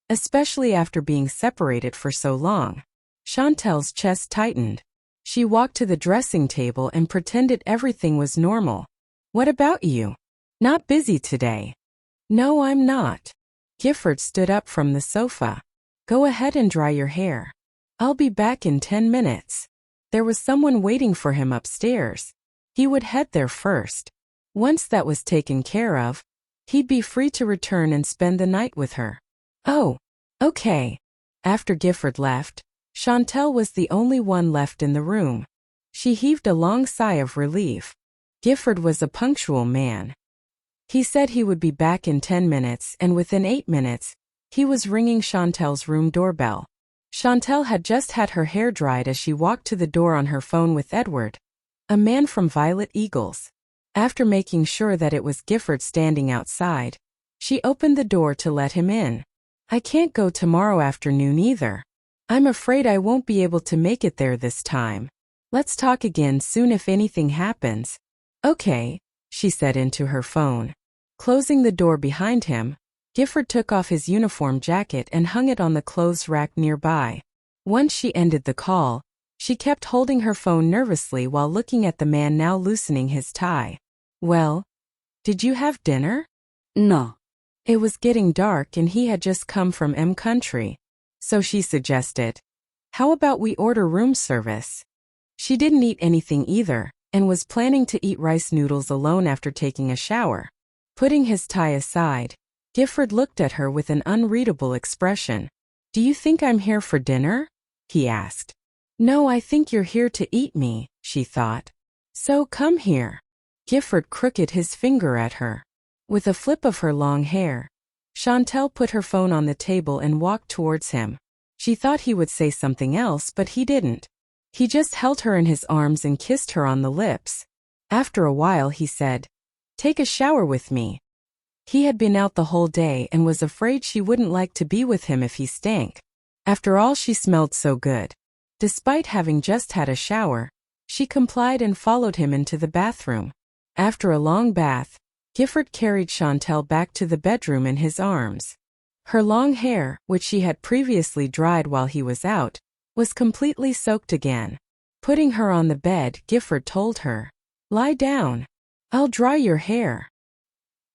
especially after being separated for so long. Chantel's chest tightened. She walked to the dressing table and pretended everything was normal. What about you? Not busy today? No, I'm not. Gifford stood up from the sofa. Go ahead and dry your hair. I'll be back in 10 minutes. There was someone waiting for him upstairs. He would head there first. Once that was taken care of, he'd be free to return and spend the night with her. Oh, okay. After Gifford left, Chantel was the only one left in the room. She heaved a long sigh of relief. Gifford was a punctual man. He said he would be back in 10 minutes, and within 8 minutes, he was ringing Chantel's room doorbell. Chantel had just had her hair dried as she walked to the door on her phone with Edward, a man from Violet Eagles. After making sure that it was Gifford standing outside, she opened the door to let him in. I can't go tomorrow afternoon either. I'm afraid I won't be able to make it there this time. Let's talk again soon if anything happens. Okay, she said into her phone. Closing the door behind him, Gifford took off his uniform jacket and hung it on the clothes rack nearby. Once she ended the call, she kept holding her phone nervously while looking at the man now loosening his tie. Well, did you have dinner? No. It was getting dark and he had just come from M Country. So she suggested, how about we order room service? She didn't eat anything either, and was planning to eat rice noodles alone after taking a shower. Putting his tie aside, Gifford looked at her with an unreadable expression. Do you think I'm here for dinner? He asked. No, I think you're here to eat me, she thought. So come here. Gifford crooked his finger at her. With a flip of her long hair, Chantel put her phone on the table and walked towards him. She thought he would say something else, but he didn't. He just held her in his arms and kissed her on the lips. After a while he said, Take a shower with me. He had been out the whole day and was afraid she wouldn't like to be with him if he stank. After all, she smelled so good. Despite having just had a shower, she complied and followed him into the bathroom. After a long bath, Gifford carried Chantel back to the bedroom in his arms. Her long hair, which she had previously dried while he was out, was completely soaked again. Putting her on the bed, Gifford told her, Lie down. I'll dry your hair.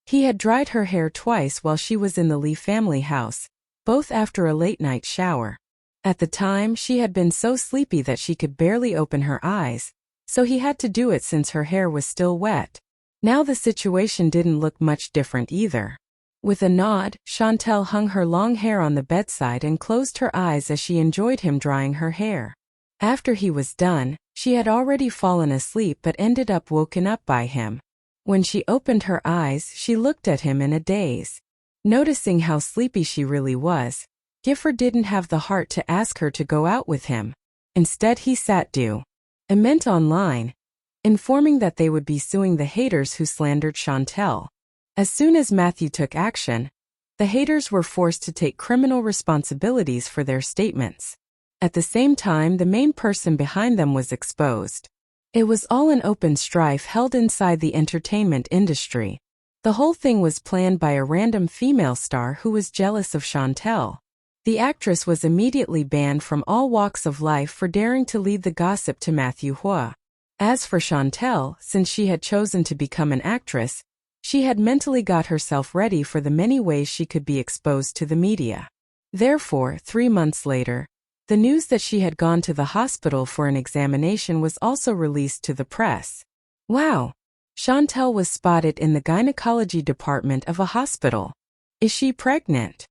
He had dried her hair twice while she was in the Lee family house, both after a late-night shower. At the time, she had been so sleepy that she could barely open her eyes, so he had to do it since her hair was still wet. Now the situation didn't look much different either. With a nod, Chantel hung her long hair on the bedside and closed her eyes as she enjoyed him drying her hair. After he was done, she had already fallen asleep but ended up woken up by him. When she opened her eyes, she looked at him in a daze. Noticing how sleepy she really was, Gifford didn't have the heart to ask her to go out with him. Instead he sat due. Ement online, informing that they would be suing the haters who slandered Chantel. As soon as Matthew took action, the haters were forced to take criminal responsibilities for their statements. At the same time, the main person behind them was exposed. It was all an open strife held inside the entertainment industry. The whole thing was planned by a random female star who was jealous of Chantel. The actress was immediately banned from all walks of life for daring to lead the gossip to Matthew Huo. As for Chantel, since she had chosen to become an actress, she had mentally got herself ready for the many ways she could be exposed to the media. Therefore, 3 months later, the news that she had gone to the hospital for an examination was also released to the press. Wow! Chantel was spotted in the gynecology department of a hospital. Is she pregnant?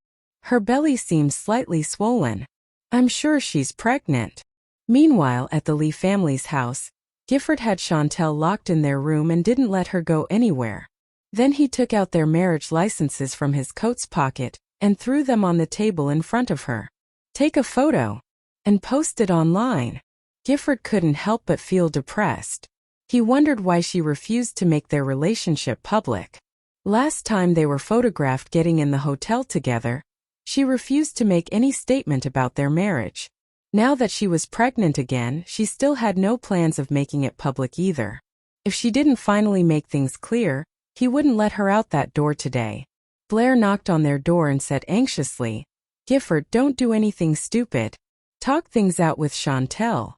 Her belly seems slightly swollen. I'm sure she's pregnant. Meanwhile, at the Lee family's house, Gifford had Chantel locked in their room and didn't let her go anywhere. Then he took out their marriage licenses from his coat's pocket and threw them on the table in front of her. Take a photo and post it online. Gifford couldn't help but feel depressed. He wondered why she refused to make their relationship public. Last time they were photographed getting in the hotel together, she refused to make any statement about their marriage. Now that she was pregnant again, she still had no plans of making it public either. If she didn't finally make things clear, he wouldn't let her out that door today. Blair knocked on their door and said anxiously, "Gifford, don't do anything stupid. Talk things out with Chantel."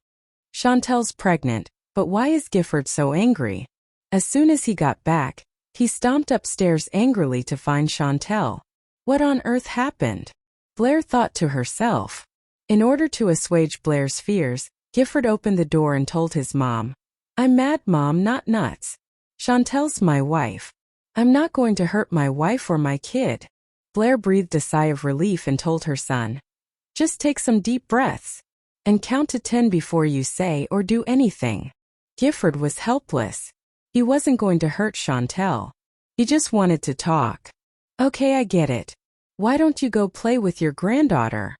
Chantel's pregnant, but why is Gifford so angry? As soon as he got back, he stomped upstairs angrily to find Chantel. What on earth happened? Blair thought to herself. In order to assuage Blair's fears, Gifford opened the door and told his mom, "I'm mad, Mom, not nuts. Chantel's my wife. I'm not going to hurt my wife or my kid." Blair breathed a sigh of relief and told her son, "Just take some deep breaths and count to 10 before you say or do anything." Gifford was helpless. He wasn't going to hurt Chantel. He just wanted to talk. "Okay, I get it. Why don't you go play with your granddaughter?"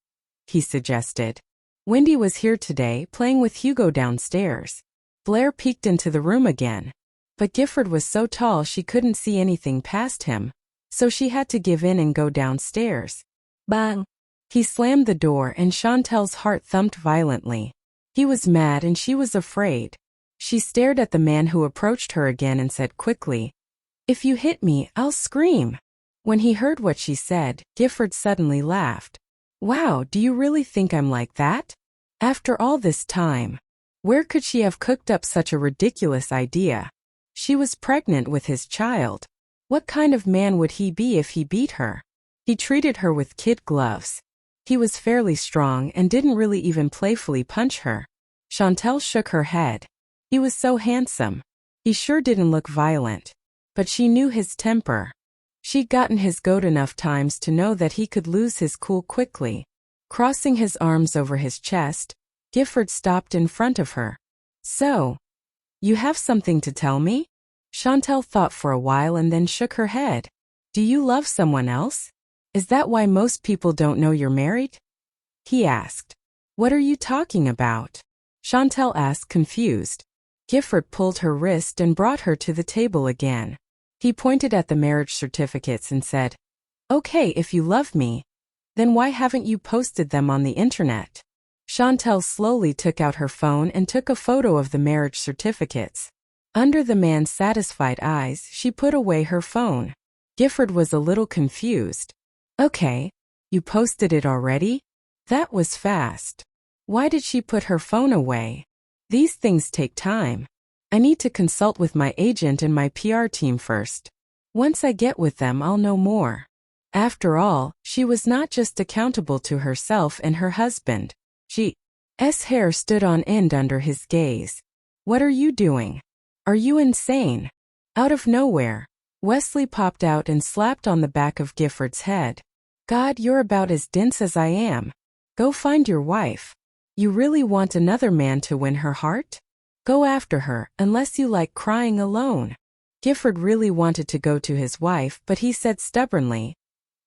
he suggested. Wendy was here today, playing with Hugo downstairs. Blair peeked into the room again. But Gifford was so tall she couldn't see anything past him, so she had to give in and go downstairs. Bang! He slammed the door and Chantel's heart thumped violently. He was mad and she was afraid. She stared at the man who approached her again and said quickly, "If you hit me, I'll scream." When he heard what she said, Gifford suddenly laughed. "Wow, do you really think I'm like that? After all this time, where could she have cooked up such a ridiculous idea? She was pregnant with his child. What kind of man would he be if he beat her? He treated her with kid gloves. He was fairly strong and didn't really even playfully punch her." Chantel shook her head. He was so handsome. He sure didn't look violent. But she knew his temper. She'd gotten his goat enough times to know that he could lose his cool quickly. Crossing his arms over his chest, Gifford stopped in front of her. "So, you have something to tell me?" Chantel thought for a while and then shook her head. "Do you love someone else? Is that why most people don't know you're married?" he asked. "What are you talking about?" Chantel asked, confused. Gifford pulled her wrist and brought her to the table again. He pointed at the marriage certificates and said, "Okay, if you love me, then why haven't you posted them on the internet?" Chantel slowly took out her phone and took a photo of the marriage certificates. Under the man's satisfied eyes, she put away her phone. Gifford was a little confused. "Okay, you posted it already? That was fast. Why did she put her phone away? These things take time. I need to consult with my agent and my PR team first. Once I get with them, I'll know more." After all, she was not just accountable to herself and her husband. She's hair stood on end under his gaze. "What are you doing? Are you insane?" Out of nowhere, Wesley popped out and slapped on the back of Gifford's head. "God, you're about as dense as I am. Go find your wife. You really want another man to win her heart? Go after her, unless you like crying alone." Gifford really wanted to go to his wife, but he said stubbornly,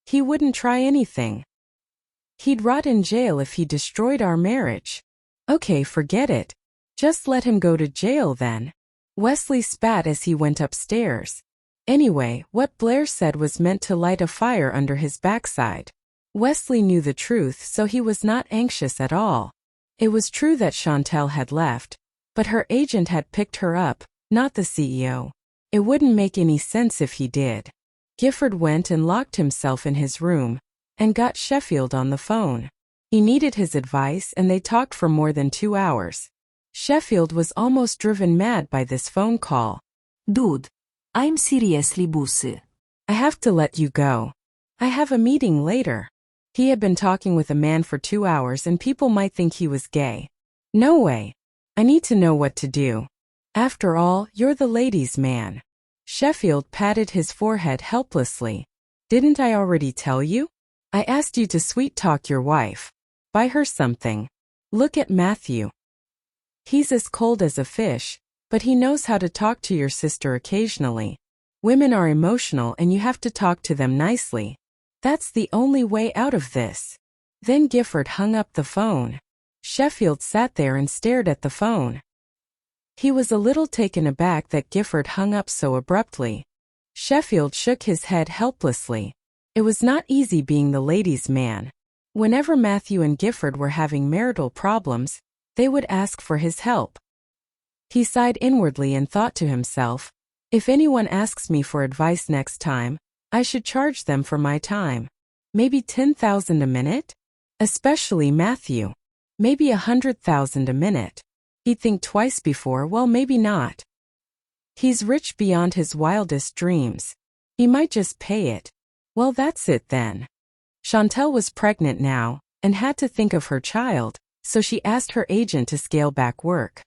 he wouldn't try anything. He'd rot in jail if he destroyed our marriage. "Okay, forget it. Just let him go to jail then." Wesley spat as he went upstairs. Anyway, what Blair said was meant to light a fire under his backside. Wesley knew the truth, so he was not anxious at all. It was true that Chantel had left, but her agent had picked her up, not the CEO. It wouldn't make any sense if he did. Gifford went and locked himself in his room, and got Sheffield on the phone. He needed his advice and they talked for more than 2 hours. Sheffield was almost driven mad by this phone call. Dude, I'm seriously busy. I have to let you go. I have a meeting later. He had been talking with a man for 2 hours and people might think he was gay. No way. I need to know what to do. After all, you're the ladies' man. Sheffield patted his forehead helplessly. Didn't I already tell you? I asked you to sweet-talk your wife. Buy her something. Look at Matthew. He's as cold as a fish, but he knows how to talk to your sister occasionally. Women are emotional and you have to talk to them nicely. That's the only way out of this. Then Gifford hung up the phone. Sheffield sat there and stared at the phone. He was a little taken aback that Gifford hung up so abruptly. Sheffield shook his head helplessly. It was not easy being the ladies' man. Whenever Matthew and Gifford were having marital problems, they would ask for his help. He sighed inwardly and thought to himself, if anyone asks me for advice next time, I should charge them for my time. Maybe 10,000 a minute? Especially Matthew. Maybe 100,000 a minute. He'd think twice before, well, maybe not. He's rich beyond his wildest dreams. He might just pay it. Well, that's it then. Chantel was pregnant now, and had to think of her child, so she asked her agent to scale back work.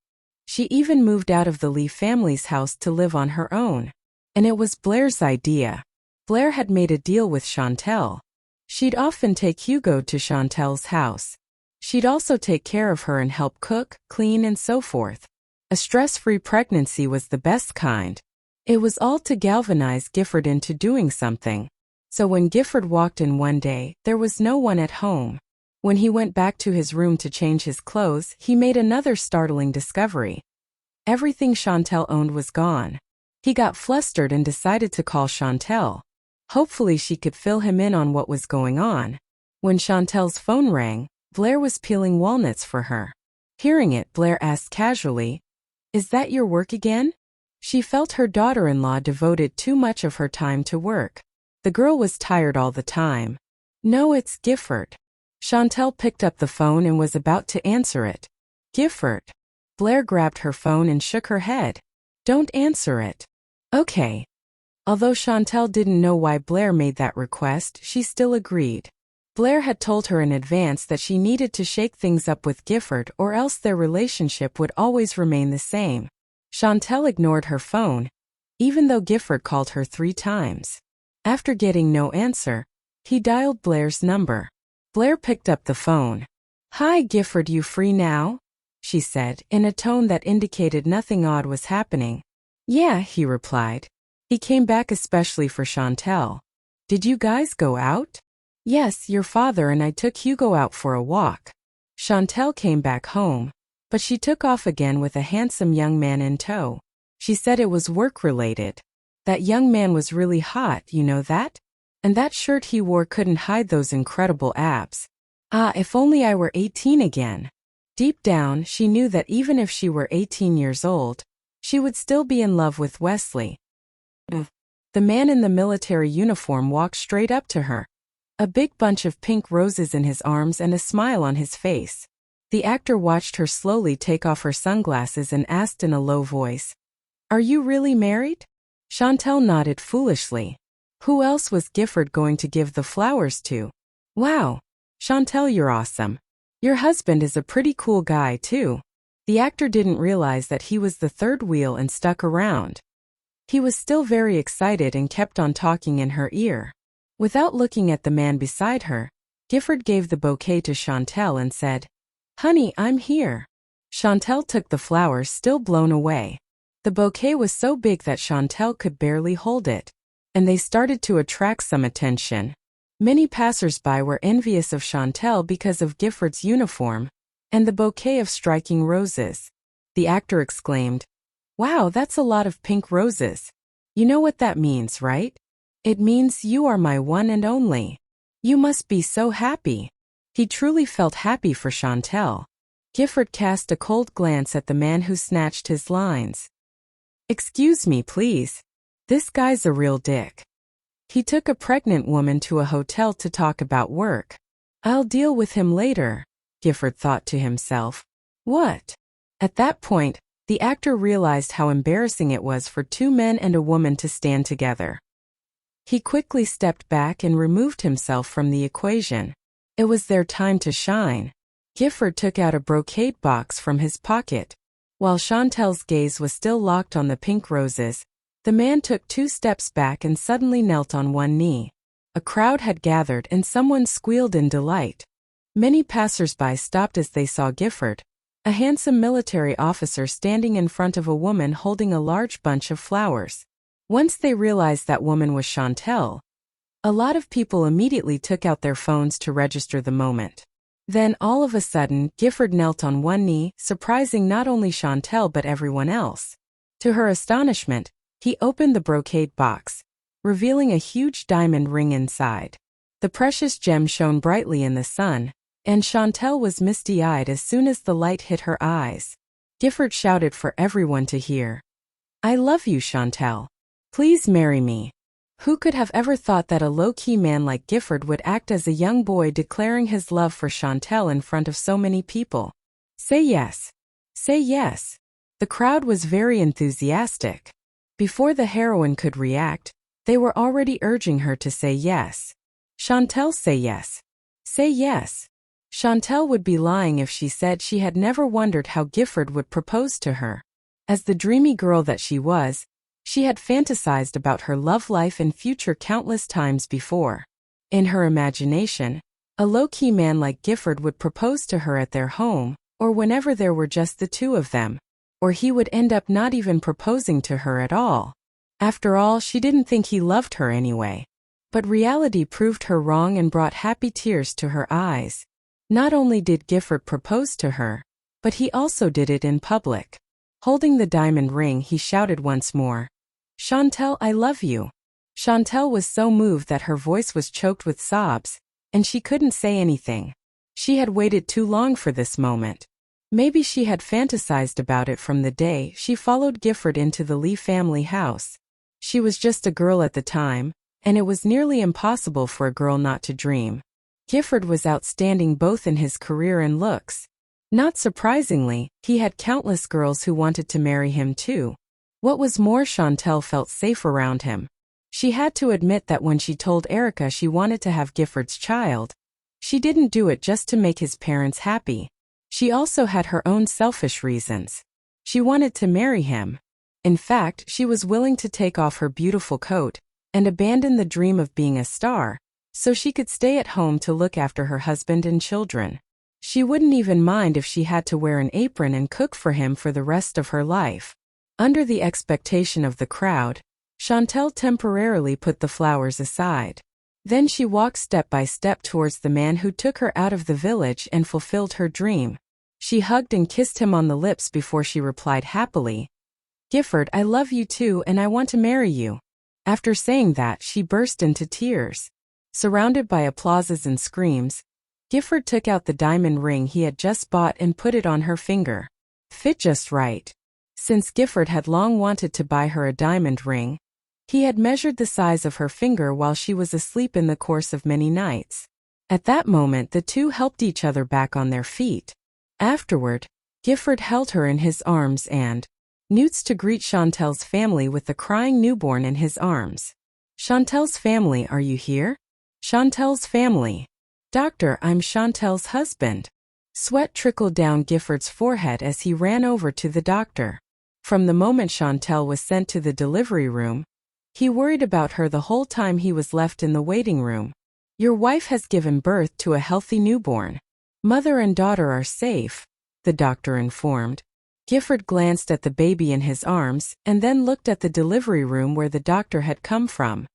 She even moved out of the Lee family's house to live on her own. And it was Blair's idea. Blair had made a deal with Chantel. She'd often take Hugo to Chantel's house. She'd also take care of her and help cook, clean, and so forth. A stress-free pregnancy was the best kind. It was all to galvanize Gifford into doing something. So when Gifford walked in one day, there was no one at home. When he went back to his room to change his clothes, he made another startling discovery. Everything Chantel owned was gone. He got flustered and decided to call Chantel. Hopefully she could fill him in on what was going on. When Chantel's phone rang, Blair was peeling walnuts for her. Hearing it, Blair asked casually, "Is that your work again?" She felt her daughter-in-law devoted too much of her time to work. The girl was tired all the time. "No, it's Gifford." Chantel picked up the phone and was about to answer it. "Gifford." Blair grabbed her phone and shook her head. "Don't answer it." "Okay." Although Chantel didn't know why Blair made that request, she still agreed. Blair had told her in advance that she needed to shake things up with Gifford or else their relationship would always remain the same. Chantel ignored her phone, even though Gifford called her 3 times. After getting no answer, he dialed Blair's number. Blair picked up the phone. "Hi Gifford, you free now?" she said, in a tone that indicated nothing odd was happening. "Yeah," he replied. He came back especially for Chantel. "Did you guys go out?" "Yes, your father and I took Hugo out for a walk." Chantel came back home, but she took off again with a handsome young man in tow. She said it was work-related. That young man was really hot, you know that? And that shirt he wore couldn't hide those incredible abs. Ah, if only I were 18 again. Deep down, she knew that even if she were 18 years old, she would still be in love with Wesley. The man in the military uniform walked straight up to her. A big bunch of pink roses in his arms and a smile on his face. The actor watched her slowly take off her sunglasses and asked in a low voice, "Are you really married?" Chantel nodded foolishly. Who else was Gifford going to give the flowers to? "Wow. Chantel, you're awesome. Your husband is a pretty cool guy, too." The actor didn't realize that he was the third wheel and stuck around. He was still very excited and kept on talking in her ear. Without looking at the man beside her, Gifford gave the bouquet to Chantel and said, "Honey, I'm here." Chantel took the flowers, still blown away. The bouquet was so big that Chantel could barely hold it, and they started to attract some attention. Many passers-by were envious of Chantel because of Gifford's uniform and the bouquet of striking roses. The actor exclaimed, "Wow, that's a lot of pink roses. You know what that means, right? It means you are my one and only. You must be so happy." He truly felt happy for Chantel. Gifford cast a cold glance at the man who snatched his lines. "Excuse me, please. This guy's a real dick. He took a pregnant woman to a hotel to talk about work. I'll deal with him later," Gifford thought to himself. What? At that point, the actor realized how embarrassing it was for 2 men and a woman to stand together. He quickly stepped back and removed himself from the equation. It was their time to shine. Gifford took out a brocade box from his pocket. While Chantel's gaze was still locked on the pink roses, the man took 2 steps back and suddenly knelt on one knee. A crowd had gathered and someone squealed in delight. Many passers-by stopped as they saw Gifford, a handsome military officer standing in front of a woman holding a large bunch of flowers. Once they realized that woman was Chantel, a lot of people immediately took out their phones to register the moment. Then, all of a sudden, Gifford knelt on one knee, surprising not only Chantel but everyone else. To her astonishment, he opened the brocade box, revealing a huge diamond ring inside. The precious gem shone brightly in the sun, and Chantel was misty-eyed as soon as the light hit her eyes. Gifford shouted for everyone to hear. "I love you, Chantel. Please marry me." Who could have ever thought that a low-key man like Gifford would act as a young boy declaring his love for Chantel in front of so many people? Say yes. Say yes. The crowd was very enthusiastic. Before the heroine could react, they were already urging her to say yes. Chantel, say yes. Say yes. Chantel would be lying if she said she had never wondered how Gifford would propose to her. As the dreamy girl that she was, she had fantasized about her love life and future countless times before. In her imagination, a low-key man like Gifford would propose to her at their home, or whenever there were just the two of them, or he would end up not even proposing to her at all. After all, she didn't think he loved her anyway. But reality proved her wrong and brought happy tears to her eyes. Not only did Gifford propose to her, but he also did it in public. Holding the diamond ring, he shouted once more, "Chantel, I love you." Chantel was so moved that her voice was choked with sobs, and she couldn't say anything. She had waited too long for this moment. Maybe she had fantasized about it from the day she followed Gifford into the Lee family house. She was just a girl at the time, and it was nearly impossible for a girl not to dream. Gifford was outstanding both in his career and looks. Not surprisingly, he had countless girls who wanted to marry him too. What was more, Chantel felt safe around him. She had to admit that when she told Erica she wanted to have Gifford's child, she didn't do it just to make his parents happy. She also had her own selfish reasons. She wanted to marry him. In fact, she was willing to take off her beautiful coat and abandon the dream of being a star, so she could stay at home to look after her husband and children. She wouldn't even mind if she had to wear an apron and cook for him for the rest of her life. Under the expectation of the crowd, Chantel temporarily put the flowers aside. Then she walked step by step towards the man who took her out of the village and fulfilled her dream. She hugged and kissed him on the lips before she replied happily, "Gifford, I love you too and I want to marry you." After saying that, she burst into tears. Surrounded by applauses and screams, Gifford took out the diamond ring he had just bought and put it on her finger. Fit just right. Since Gifford had long wanted to buy her a diamond ring, he had measured the size of her finger while she was asleep in the course of many nights. At that moment, the two helped each other back on their feet. Afterward, Gifford held her in his arms and Newts to greet Chantel's family with the crying newborn in his arms. "Chantel's family, are you here? Chantel's family. Doctor, I'm Chantel's husband." Sweat trickled down Gifford's forehead as he ran over to the doctor. From the moment Chantel was sent to the delivery room, he worried about her the whole time he was left in the waiting room. "Your wife has given birth to a healthy newborn. Mother and daughter are safe," the doctor informed. Gifford glanced at the baby in his arms and then looked at the delivery room where the doctor had come from.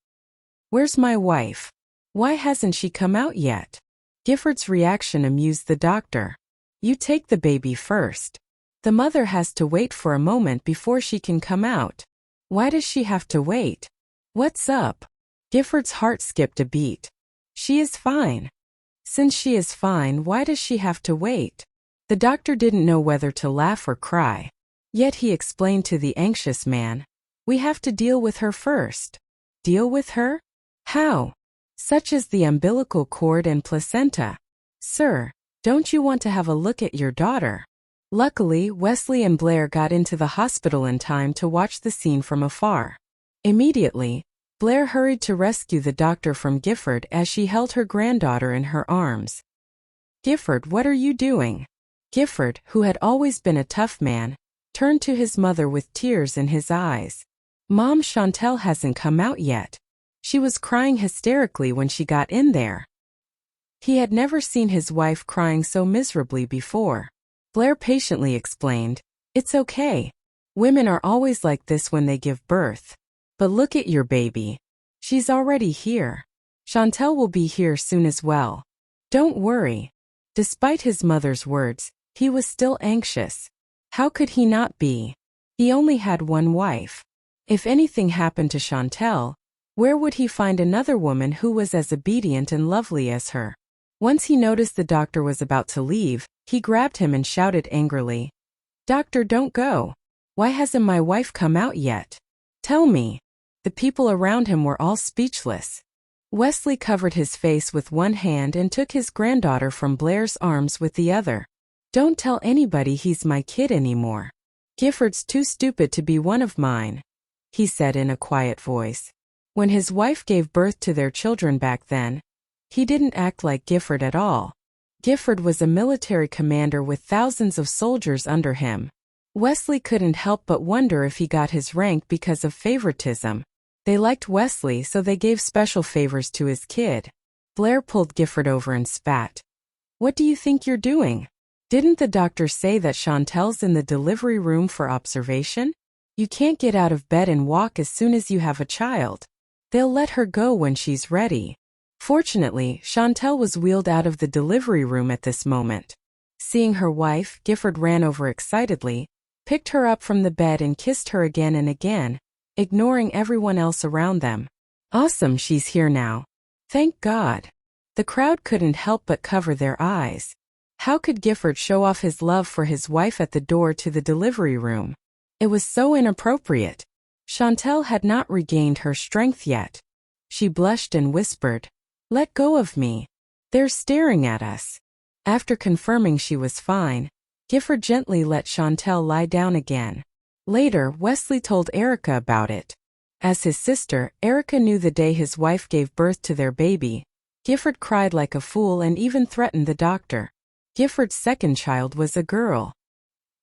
"Where's my wife? Why hasn't she come out yet?" Gifford's reaction amused the doctor. "You take the baby first. The mother has to wait for a moment before she can come out." "Why does she have to wait? What's up?" Gifford's heart skipped a beat. "She is fine." "Since she is fine, why does she have to wait?" The doctor didn't know whether to laugh or cry. Yet he explained to the anxious man, "We have to deal with her first." "Deal with her? How?" "Such as the umbilical cord and placenta." "Sir, don't you want to have a look at your daughter?" Luckily, Wesley and Blair got into the hospital in time to watch the scene from afar. Immediately, Blair hurried to rescue the doctor from Gifford as she held her granddaughter in her arms. "Gifford, what are you doing?" Gifford, who had always been a tough man, turned to his mother with tears in his eyes. "Mom, Chantel hasn't come out yet. She was crying hysterically when she got in there." He had never seen his wife crying so miserably before. Blair patiently explained, "It's okay. Women are always like this when they give birth. But look at your baby. She's already here. Chantel will be here soon as well. Don't worry." Despite his mother's words, he was still anxious. How could he not be? He only had one wife. If anything happened to Chantel, Where would he find another woman who was as obedient and lovely as her? Once he noticed the doctor was about to leave, he grabbed him and shouted angrily, "Doctor, don't go. Why hasn't my wife come out yet? Tell me." The people around him were all speechless. Wesley covered his face with one hand and took his granddaughter from Blair's arms with the other. "Don't tell anybody he's my kid anymore. Gifford's too stupid to be one of mine," he said in a quiet voice. When his wife gave birth to their children back then, he didn't act like Gifford at all. Gifford was a military commander with thousands of soldiers under him. Wesley couldn't help but wonder if he got his rank because of favoritism. They liked Wesley, so they gave special favors to his kid. Blair pulled Gifford over and spat. "What do you think you're doing? Didn't the doctor say that Chantel's in the delivery room for observation? You can't get out of bed and walk as soon as you have a child. They'll let her go when she's ready." Fortunately, Chantel was wheeled out of the delivery room at this moment. Seeing her wife, Gifford ran over excitedly, picked her up from the bed and kissed her again and again, ignoring everyone else around them. "Awesome, she's here now. Thank God." The crowd couldn't help but cover their eyes. How could Gifford show off his love for his wife at the door to the delivery room? It was so inappropriate. Chantel had not regained her strength yet. She blushed and whispered, "Let go of me. They're staring at us." After confirming she was fine, Gifford gently let Chantel lie down again. Later, Wesley told Erica about it. As his sister, Erica knew the day his wife gave birth to their baby. Gifford cried like a fool and even threatened the doctor. Gifford's second child was a girl.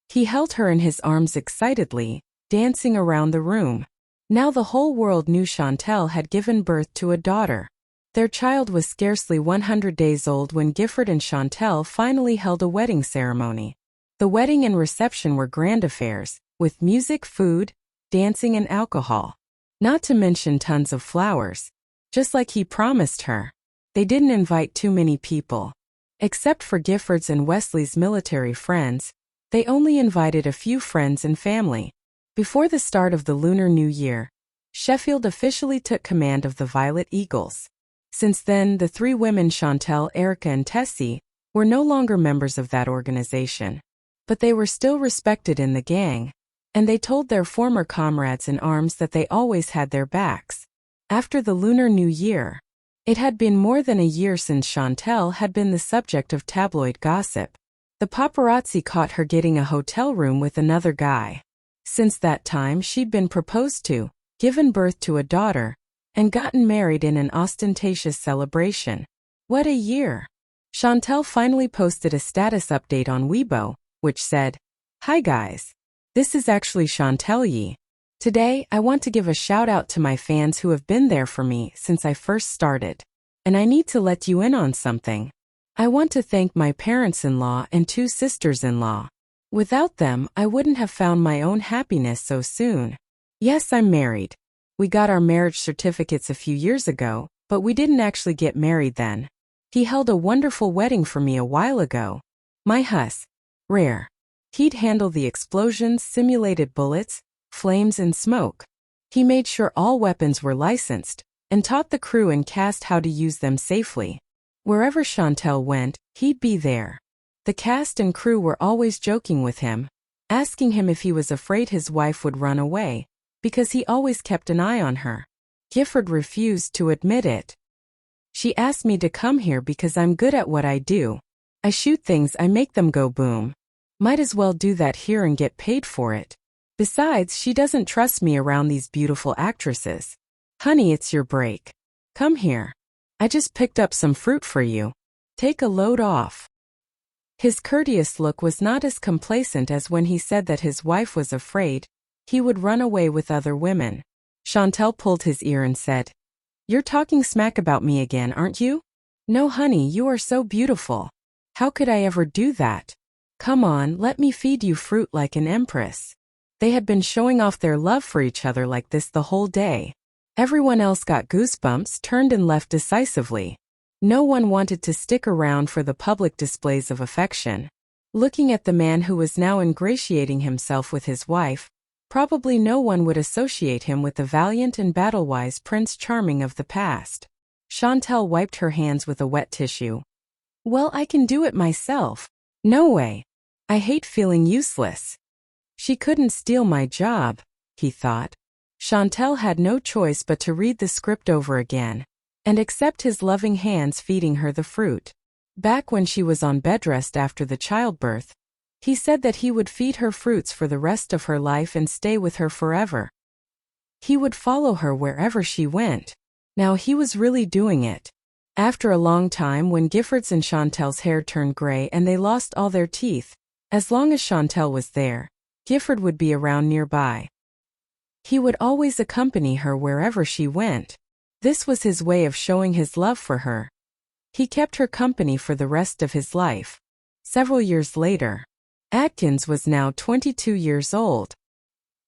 He held her in his arms excitedly, dancing around the room. Now the whole world knew Chantel had given birth to a daughter. Their child was scarcely 100 days old when Gifford and Chantel finally held a wedding ceremony. The wedding and reception were grand affairs, with music, food, dancing and alcohol. Not to mention tons of flowers. Just like he promised her. They didn't invite too many people. Except for Gifford's and Wesley's military friends, they only invited a few friends and family. Before the start of the Lunar New Year, Sheffield officially took command of the Violet Eagles. Since then, the three women, Chantel, Erica and Tessie, were no longer members of that organization. But they were still respected in the gang, and they told their former comrades in arms that they always had their backs. After the Lunar New Year, it had been more than a year since Chantel had been the subject of tabloid gossip. The paparazzi caught her getting a hotel room with another guy. Since that time, she'd been proposed to, given birth to a daughter, and gotten married in an ostentatious celebration. What a year! Chantel finally posted a status update on Weibo, which said, "Hi guys. This is actually Chantel Yi. Today, I want to give a shout out to my fans who have been there for me since I first started. And I need to let you in on something. I want to thank my parents-in-law and two sisters-in-law. Without them, I wouldn't have found my own happiness so soon. Yes, I'm married. We got our marriage certificates a few years ago, but we didn't actually get married then. He held a wonderful wedding for me a while ago. My hus. Rare. He'd handle the explosions, simulated bullets, flames and smoke. He made sure all weapons were licensed, and taught the crew and cast how to use them safely. Wherever Chantel went, he'd be there. The cast and crew were always joking with him, asking him if he was afraid his wife would run away, because he always kept an eye on her. Gifford refused to admit it. She asked me to come here because I'm good at what I do. I shoot things, I make them go boom. Might as well do that here and get paid for it. Besides, she doesn't trust me around these beautiful actresses. Honey, it's your break. Come here. I just picked up some fruit for you. Take a load off." His courteous look was not as complacent as when he said that his wife was afraid he would run away with other women. Chantel pulled his ear and said, "You're talking smack about me again, aren't you? No, honey, you are so beautiful. How could I ever do that? Come on, let me feed you fruit like an empress." They had been showing off their love for each other like this the whole day. Everyone else got goosebumps, turned and left decisively. No one wanted to stick around for the public displays of affection. Looking at the man who was now ingratiating himself with his wife, Probably no one would associate him with the valiant and battle-wise Prince Charming of the past. Chantal wiped her hands with a wet tissue. Well, I can do it myself. No way. I hate feeling useless. She couldn't steal my job, he thought. Chantal had no choice but to read the script over again and accept his loving hands feeding her the fruit. Back when she was on bedrest after the childbirth, he said that he would feed her fruits for the rest of her life and stay with her forever. He would follow her wherever she went. Now he was really doing it. After a long time, when Gifford's and Chantal's hair turned gray and they lost all their teeth, as long as Chantal was there, Gifford would be around nearby. He would always accompany her wherever she went. This was his way of showing his love for her. He kept her company for the rest of his life. Several years later, Atkins was now 22 years old.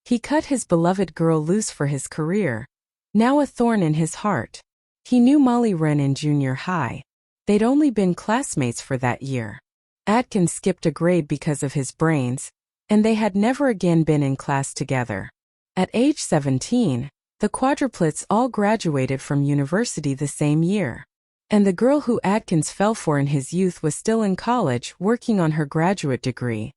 He cut his beloved girl loose for his career, now a thorn in his heart. He knew Molly Wren in junior high. They'd only been classmates for that year. Atkins skipped a grade because of his brains, and they had never again been in class together. At age 17, the quadruplets all graduated from university the same year. And the girl who Atkins fell for in his youth was still in college working on her graduate degree.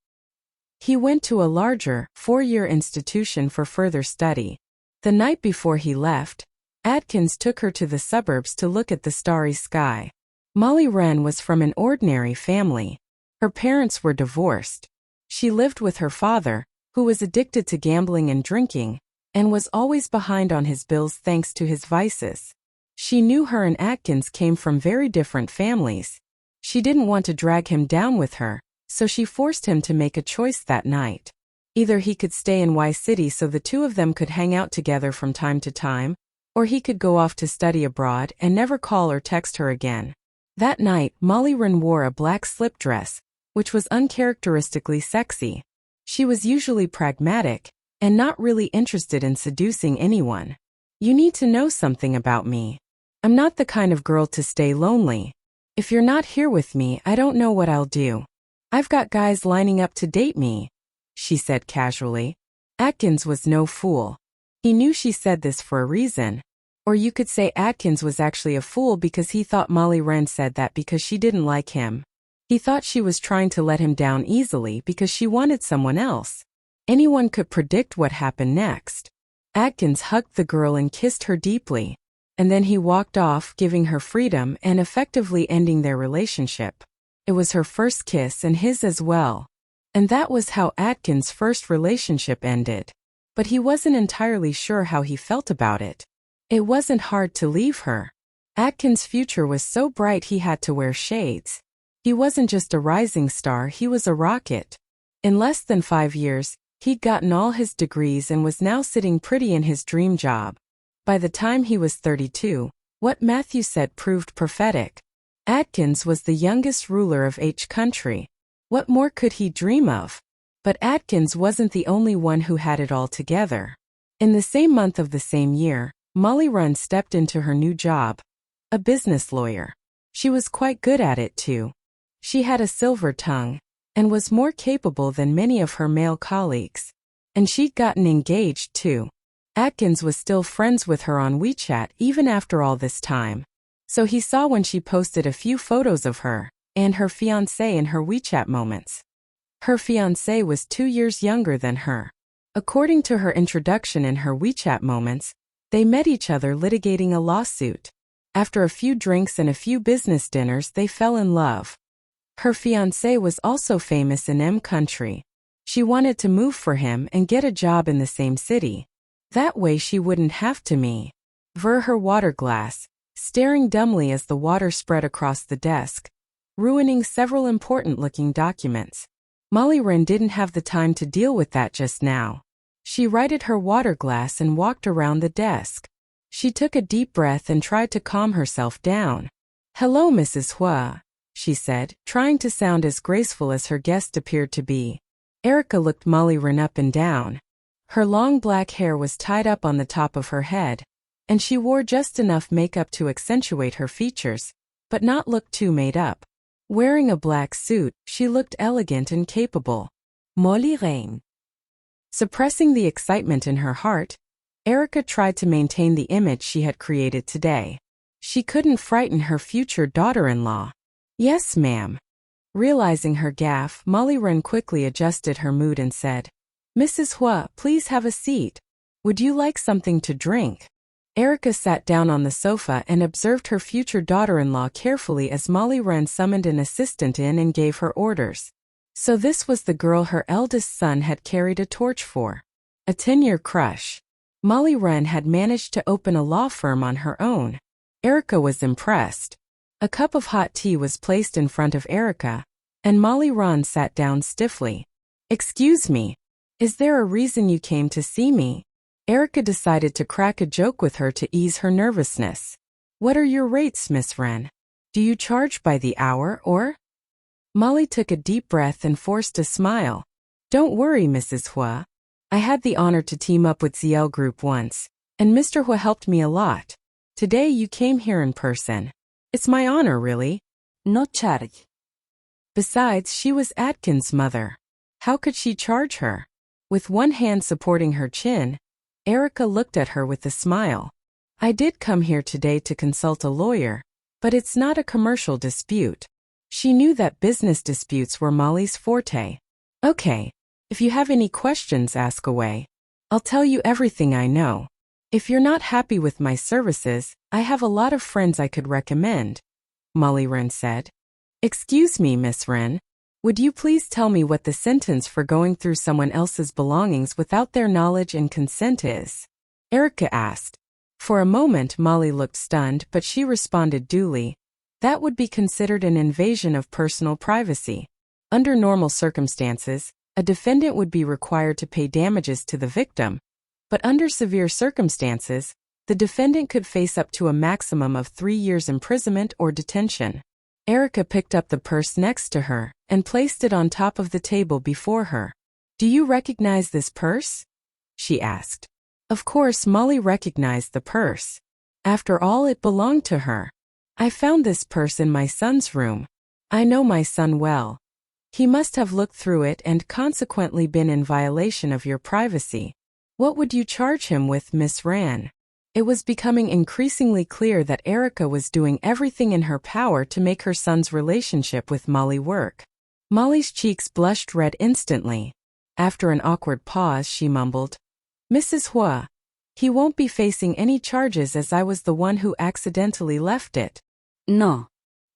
He went to a larger, 4-year institution for further study. The night before he left, Atkins took her to the suburbs to look at the starry sky. Molly Wren was from an ordinary family. Her parents were divorced. She lived with her father, who was addicted to gambling and drinking, and was always behind on his bills thanks to his vices. She knew her and Atkins came from very different families. She didn't want to drag him down with her, so she forced him to make a choice that night. Either he could stay in Y City so the two of them could hang out together from time to time, or he could go off to study abroad and never call or text her again. That night, Molly Wren wore a black slip dress, which was uncharacteristically sexy. She was usually pragmatic and not really interested in seducing anyone. You need to know something about me. I'm not the kind of girl to stay lonely. If you're not here with me, I don't know what I'll do. I've got guys lining up to date me, she said casually. Atkins was no fool. He knew she said this for a reason. Or you could say Atkins was actually a fool because he thought Molly Wren said that because she didn't like him. He thought she was trying to let him down easily because she wanted someone else. Anyone could predict what happened next. Atkins hugged the girl and kissed her deeply, and then he walked off, giving her freedom and effectively ending their relationship. It was her first kiss and his as well. And that was how Atkins' first relationship ended. But he wasn't entirely sure how he felt about it. It wasn't hard to leave her. Atkins' future was so bright he had to wear shades. He wasn't just a rising star, he was a rocket. In less than 5 years, he'd gotten all his degrees and was now sitting pretty in his dream job. By the time he was 32, what Matthew said proved prophetic. Atkins was the youngest ruler of H country. What more could he dream of? But Atkins wasn't the only one who had it all together. In the same month of the same year, Molly Wren stepped into her new job. A business lawyer. She was quite good at it too. She had a silver tongue and was more capable than many of her male colleagues. And she'd gotten engaged too. Atkins was still friends with her on WeChat even after all this time. So he saw when she posted a few photos of her and her fiancé in her WeChat moments. Her fiancé was 2 years younger than her. According to her introduction in her WeChat moments, they met each other litigating a lawsuit. After a few drinks and a few business dinners, they fell in love. Her fiancé was also famous in M country. She wanted to move for him and get a job in the same city. That way she wouldn't have to ver her water glass, staring dumbly as the water spread across the desk, ruining several important-looking documents. Molly Wren didn't have the time to deal with that just now. She righted her water glass and walked around the desk. She took a deep breath and tried to calm herself down. "Hello, Mrs. Huo," she said, trying to sound as graceful as her guest appeared to be. Erica looked Molly Wren up and down. Her long black hair was tied up on the top of her head, and she wore just enough makeup to accentuate her features, but not look too made up. Wearing a black suit, she looked elegant and capable. "Molly Wren." Suppressing the excitement in her heart, Erica tried to maintain the image she had created today. She couldn't frighten her future daughter-in-law. "Yes, ma'am." Realizing her gaffe, Molly Wren quickly adjusted her mood and said, "Mrs. Huo, please have a seat. Would you like something to drink?" Erica sat down on the sofa and observed her future daughter-in-law carefully as Molly Wren summoned an assistant in and gave her orders. So this was the girl her eldest son had carried a torch for. A 10-year crush. Molly Wren had managed to open a law firm on her own. Erica was impressed. A cup of hot tea was placed in front of Erica, and Molly Wren sat down stiffly. "Excuse me. Is there a reason you came to see me?" Erica decided to crack a joke with her to ease her nervousness. "What are your rates, Miss Wren? Do you charge by the hour or?" Molly took a deep breath and forced a smile. "Don't worry, Mrs. Huo. I had the honor to team up with ZL Group once, and Mr. Huo helped me a lot. Today you came here in person. It's my honor, really. No charge." Besides, she was Atkins' mother. How could she charge her? With one hand supporting her chin, Erica looked at her with a smile. "I did come here today to consult a lawyer, but it's not a commercial dispute." She knew that business disputes were Molly's forte. "Okay. If you have any questions, ask away. I'll tell you everything I know. If you're not happy with my services, I have a lot of friends I could recommend," Molly Wren said. "Excuse me, Miss Wren. Would you please tell me what the sentence for going through someone else's belongings without their knowledge and consent is?" Erica asked. For a moment, Molly looked stunned, but she responded duly. "That would be considered an invasion of personal privacy. Under normal circumstances, a defendant would be required to pay damages to the victim, but under severe circumstances, the defendant could face up to a maximum of 3 years imprisonment or detention." Erica picked up the purse next to her and placed it on top of the table before her. "Do you recognize this purse?" she asked. Of course, Molly recognized the purse. After all, it belonged to her. "I found this purse in my son's room. I know my son well. He must have looked through it and consequently been in violation of your privacy. What would you charge him with, Miss Wren?" It was becoming increasingly clear that Erica was doing everything in her power to make her son's relationship with Molly work. Molly's cheeks blushed red instantly. After an awkward pause, she mumbled, "Mrs. Huo, he won't be facing any charges as I was the one who accidentally left it." No.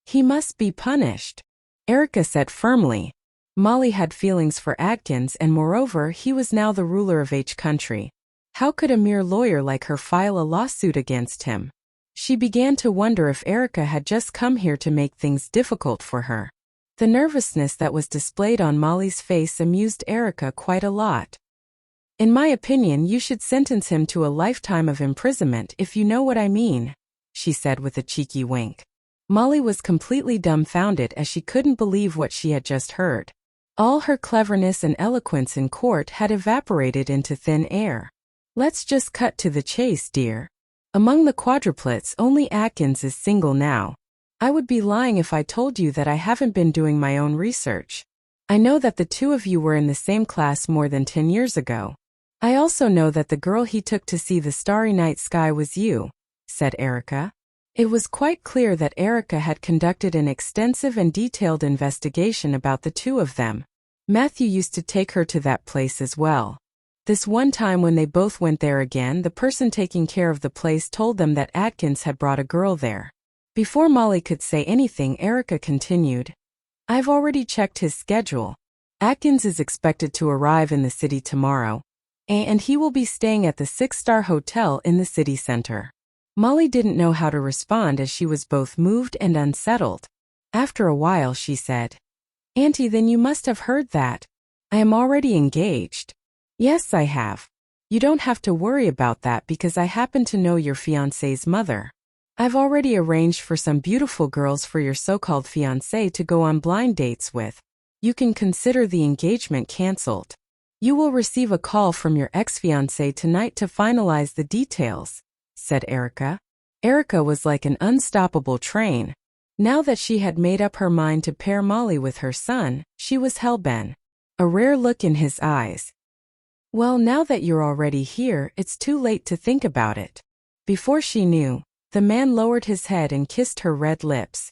"He must be punished," Erica said firmly. Molly had feelings for Atkins, and moreover, he was now the ruler of H country. How could a mere lawyer like her file a lawsuit against him? She began to wonder if Erica had just come here to make things difficult for her. The nervousness that was displayed on Molly's face amused Erica quite a lot. "In my opinion, you should sentence him to a lifetime of imprisonment, if you know what I mean," she said with a cheeky wink. Molly was completely dumbfounded as she couldn't believe what she had just heard. All her cleverness and eloquence in court had evaporated into thin air. "Let's just cut to the chase, dear. Among the quadruplets, only Atkins is single now. I would be lying if I told you that I haven't been doing my own research. I know that the two of you were in the same class more than 10 years ago. I also know that the girl he took to see the starry night sky was you," said Erica. It was quite clear that Erica had conducted an extensive and detailed investigation about the two of them. Matthew used to take her to that place as well. This one time when they both went there again, the person taking care of the place told them that Atkins had brought a girl there. Before Molly could say anything, Erica continued, "I've already checked his schedule. Atkins is expected to arrive in the city tomorrow, and he will be staying at the 6-star hotel in the city center." Molly didn't know how to respond as she was both moved and unsettled. After a while, she said, "Auntie, then you must have heard that. I am already engaged." "Yes, I have. You don't have to worry about that because I happen to know your fiancé's mother. I've already arranged for some beautiful girls for your so-called fiancé to go on blind dates with. You can consider the engagement cancelled. You will receive a call from your ex-fiancé tonight to finalize the details," said Erica. Erica was like an unstoppable train. Now that she had made up her mind to pair Molly with her son, she was hellbent. A rare look in his eyes. Well, now that you're already here, it's too late to think about it. Before she knew, the man lowered his head and kissed her red lips.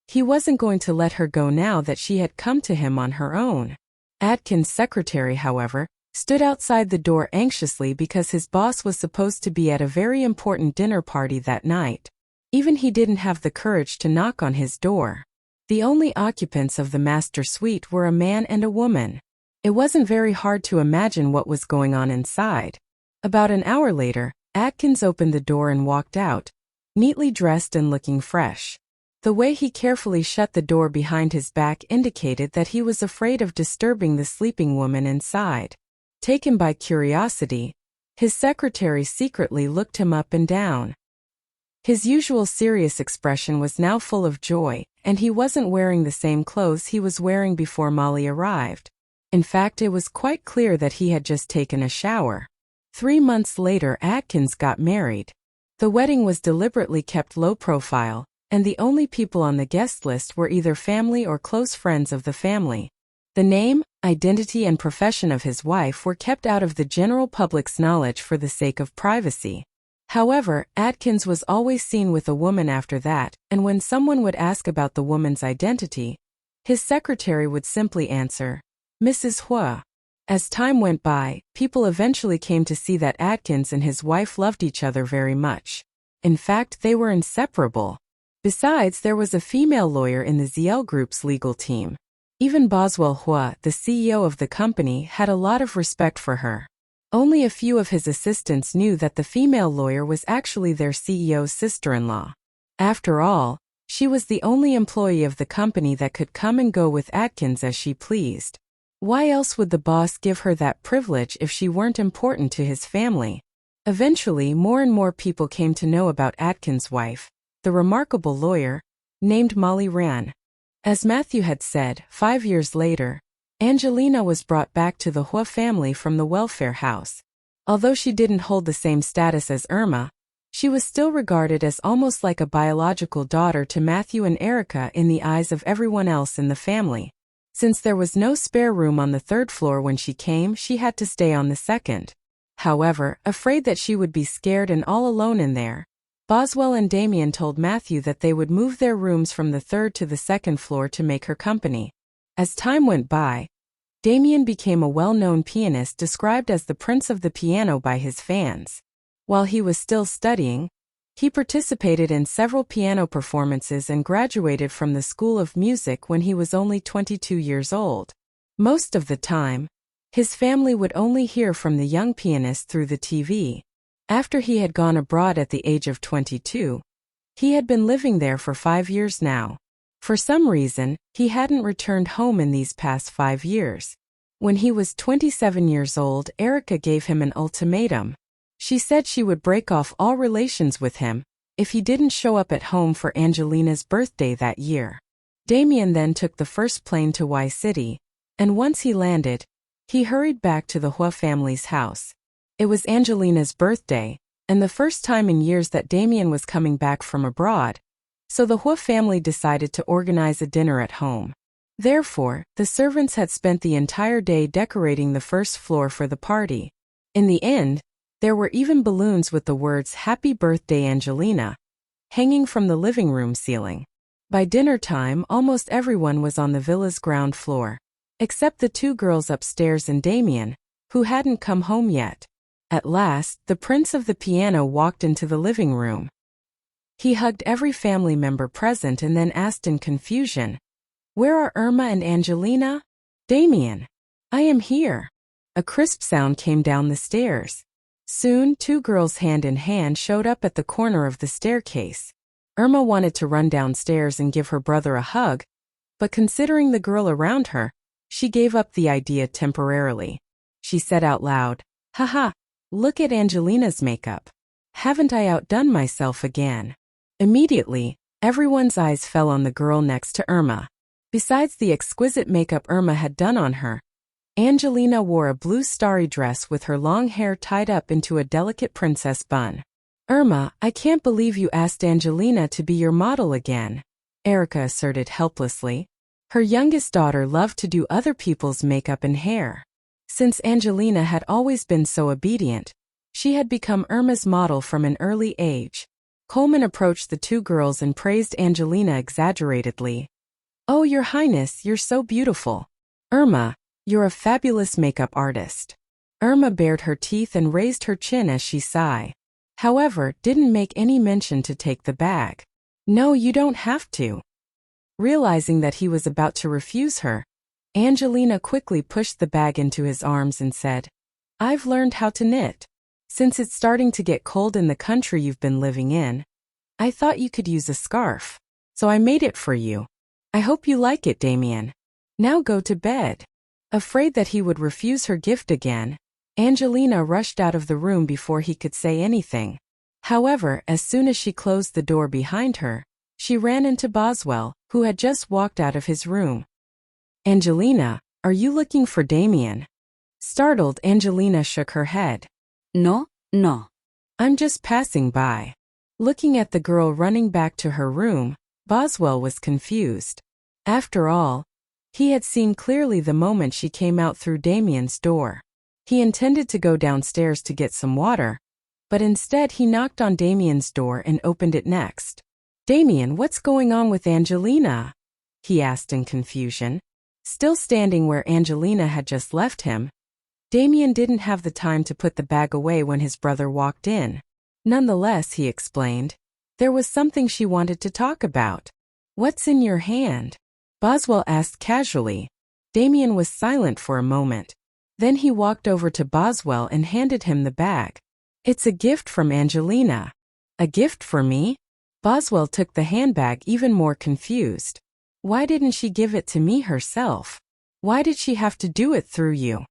He wasn't going to let her go now that she had come to him on her own. Atkins' secretary, however, stood outside the door anxiously because his boss was supposed to be at a very important dinner party that night. Even he didn't have the courage to knock on his door. The only occupants of the master suite were a man and a woman. It wasn't very hard to imagine what was going on inside. About an hour later, Atkins opened the door and walked out, neatly dressed and looking fresh. The way he carefully shut the door behind his back indicated that he was afraid of disturbing the sleeping woman inside. Taken by curiosity, his secretary secretly looked him up and down. His usual serious expression was now full of joy, and he wasn't wearing the same clothes he was wearing before Molly arrived. In fact, it was quite clear that he had just taken a shower. 3 months later, Atkins got married. The wedding was deliberately kept low profile, and the only people on the guest list were either family or close friends of the family. The name, identity, and profession of his wife were kept out of the general public's knowledge for the sake of privacy. However, Atkins was always seen with a woman after that, and when someone would ask about the woman's identity, his secretary would simply answer, Mrs. Huo. As time went by, people eventually came to see that Atkins and his wife loved each other very much. In fact, they were inseparable. Besides, there was a female lawyer in the ZL Group's legal team. Even Boswell Huo, the CEO of the company, had a lot of respect for her. Only a few of his assistants knew that the female lawyer was actually their CEO's sister-in-law. After all, she was the only employee of the company that could come and go with Atkins as she pleased. Why else would the boss give her that privilege if she weren't important to his family? Eventually, more and more people came to know about Atkins' wife, the remarkable lawyer, named Molly Ran. As Matthew had said, 5 years later, Angelina was brought back to the Huo family from the welfare house. Although she didn't hold the same status as Irma, she was still regarded as almost like a biological daughter to Matthew and Erica in the eyes of everyone else in the family. Since there was no spare room on the 3rd floor when she came, she had to stay on the 2nd. However, afraid that she would be scared and all alone in there, Boswell and Damien told Matthew that they would move their rooms from the 3rd to the 2nd floor to make her company. As time went by, Damien became a well-known pianist described as the Prince of the Piano by his fans. While he was still studying, he participated in several piano performances and graduated from the School of Music when he was only 22 years old. Most of the time, his family would only hear from the young pianist through the TV. After he had gone abroad at the age of 22, he had been living there for 5 years now. For some reason, he hadn't returned home in these past 5 years. When he was 27 years old, Erica gave him an ultimatum. She said she would break off all relations with him if he didn't show up at home for Angelina's birthday that year. Damien then took the first plane to Y City, and once he landed, he hurried back to the Huo family's house. It was Angelina's birthday, and the first time in years that Damien was coming back from abroad, so the Huo family decided to organize a dinner at home. Therefore, the servants had spent the entire day decorating the 1st floor for the party. In the end, there were even balloons with the words "Happy Birthday, Angelina" hanging from the living room ceiling. By dinner time, almost everyone was on the villa's ground floor, except the 2 girls upstairs and Damien, who hadn't come home yet. At last, the Prince of the Piano walked into the living room. He hugged every family member present and then asked in confusion, "Where are Irma and Angelina?" "Damien, I am here." A crisp sound came down the stairs. Soon, 2 girls hand in hand showed up at the corner of the staircase. Irma wanted to run downstairs and give her brother a hug, but considering the girl around her, she gave up the idea temporarily. She said out loud, "Haha, look at Angelina's makeup. Haven't I outdone myself again?" Immediately, everyone's eyes fell on the girl next to Irma. Besides the exquisite makeup Irma had done on her, Angelina wore a blue starry dress with her long hair tied up into a delicate princess bun. "Irma, I can't believe you asked Angelina to be your model again," Erica asserted helplessly. Her youngest daughter loved to do other people's makeup and hair. Since Angelina had always been so obedient, she had become Irma's model from an early age. Coleman approached the two girls and praised Angelina exaggeratedly. "Oh, Your Highness, you're so beautiful. Irma, you're a fabulous makeup artist." Irma bared her teeth and raised her chin as she sighed. However, didn't make any mention to take the bag. "No, you don't have to." Realizing that he was about to refuse her, Angelina quickly pushed the bag into his arms and said, "I've learned how to knit. Since it's starting to get cold in the country you've been living in, I thought you could use a scarf. So I made it for you. I hope you like it, Damien. Now go to bed." Afraid that he would refuse her gift again, Angelina rushed out of the room before he could say anything. However, as soon as she closed the door behind her, she ran into Boswell, who had just walked out of his room. "Angelina, are you looking for Damien?" Startled, Angelina shook her head. No, no. "I'm just passing by." Looking at the girl running back to her room, Boswell was confused. After all, he had seen clearly the moment she came out through Damien's door. He intended to go downstairs to get some water, but instead he knocked on Damien's door and opened it next. "Damien, what's going on with Angelina?" he asked in confusion. Still standing where Angelina had just left him, Damien didn't have the time to put the bag away when his brother walked in. Nonetheless, he explained, there was something she wanted to talk about. "What's in your hand?" Boswell asked casually. Damien was silent for a moment. Then he walked over to Boswell and handed him the bag. "It's a gift from Angelina." "A gift for me?" Boswell took the handbag, even more confused. "Why didn't she give it to me herself? Why did she have to do it through you?"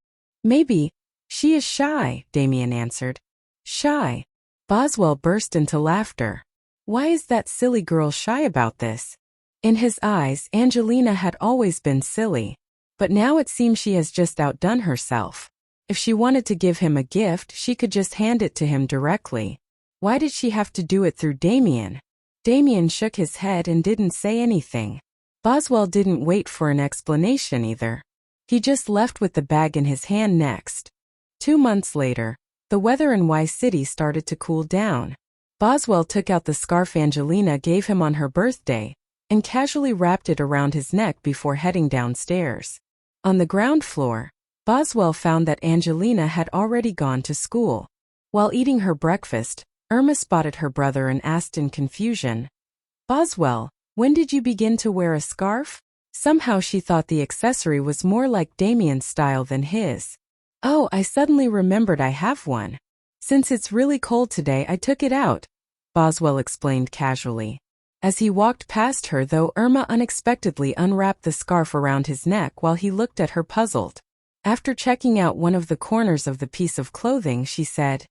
"Maybe she is shy," Damien answered. "Shy?" Boswell burst into laughter. Why is that silly girl shy about this? In his eyes, Angelina had always been silly. But now it seems she has just outdone herself. If she wanted to give him a gift, she could just hand it to him directly. Why did she have to do it through Damien? Damien shook his head and didn't say anything. Boswell didn't wait for an explanation either. He just left with the bag in his hand next. 2 months later, the weather in Y City started to cool down. Boswell took out the scarf Angelina gave him on her birthday and casually wrapped it around his neck before heading downstairs. On the ground floor, Boswell found that Angelina had already gone to school. While eating her breakfast, Irma spotted her brother and asked in confusion, "Boswell, when did you begin to wear a scarf?" Somehow she thought the accessory was more like Damien's style than his. "Oh, I suddenly remembered I have one. Since it's really cold today, I took it out," Boswell explained casually. As he walked past her, though, Irma unexpectedly unwrapped the scarf around his neck while he looked at her puzzled. After checking out one of the corners of the piece of clothing, she said,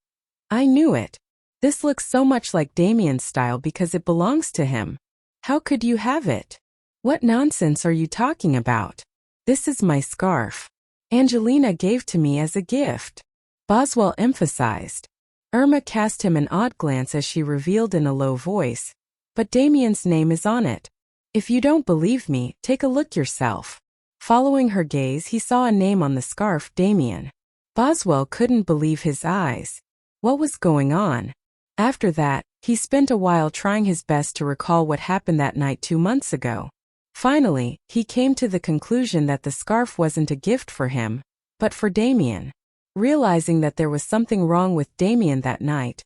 "I knew it. This looks so much like Damien's style because it belongs to him. How could you have it?" "What nonsense are you talking about? This is my scarf. Angelina gave to me as a gift," Boswell emphasized. Irma cast him an odd glance as she revealed in a low voice, "But Damien's name is on it. If you don't believe me, take a look yourself." Following her gaze, he saw a name on the scarf, Damien. Boswell couldn't believe his eyes. What was going on? After that, he spent a while trying his best to recall what happened that night 2 months ago. Finally, he came to the conclusion that the scarf wasn't a gift for him, but for Damien. Realizing that there was something wrong with Damien that night,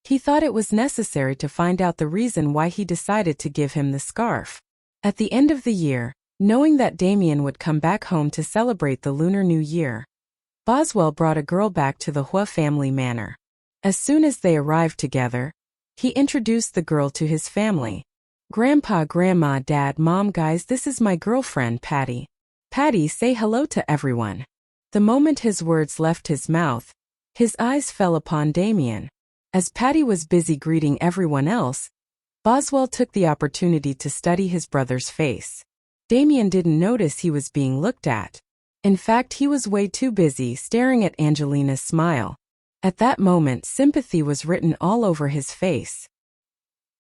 he thought it was necessary to find out the reason why he decided to give him the scarf. At the end of the year, knowing that Damien would come back home to celebrate the Lunar New Year, Boswell brought a girl back to the Huo family manor. As soon as they arrived together, he introduced the girl to his family. "Grandpa, Grandma, Dad, Mom, guys, this is my girlfriend, Patty. Patty, say hello to everyone." The moment his words left his mouth, his eyes fell upon Damien. As Patty was busy greeting everyone else, Boswell took the opportunity to study his brother's face. Damien didn't notice he was being looked at. In fact, he was way too busy staring at Angelina's smile. At that moment, sympathy was written all over his face.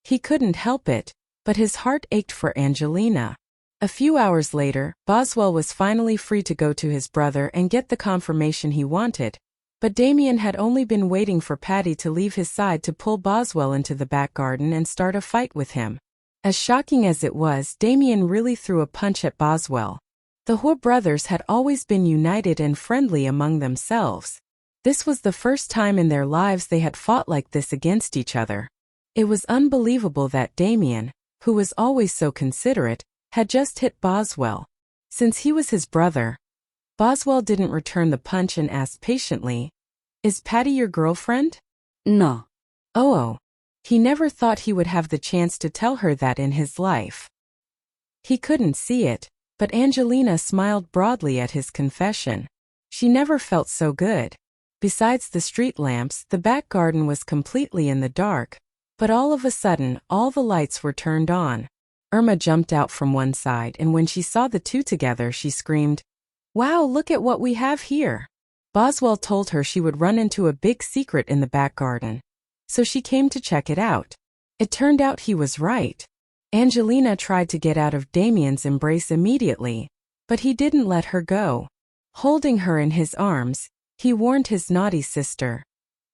He couldn't help it, but his heart ached for Angelina. A few hours later, Boswell was finally free to go to his brother and get the confirmation he wanted. But Damien had only been waiting for Patty to leave his side to pull Boswell into the back garden and start a fight with him. As shocking as it was, Damien really threw a punch at Boswell. The Huo brothers had always been united and friendly among themselves. This was the first time in their lives they had fought like this against each other. It was unbelievable that Damien, who was always so considerate, had just hit Boswell. Since he was his brother, Boswell didn't return the punch and asked patiently, "Is Patty your girlfriend?" No. Oh. He never thought he would have the chance to tell her that in his life. He couldn't see it, but Angelina smiled broadly at his confession. She never felt so good. Besides the street lamps, the back garden was completely in the dark, but all of a sudden, all the lights were turned on. Irma jumped out from one side, and when she saw the two together, she screamed, "Wow, look at what we have here." Boswell told her she would run into a big secret in the back garden. So she came to check it out. It turned out he was right. Angelina tried to get out of Damien's embrace immediately, but he didn't let her go. Holding her in his arms, he warned his naughty sister.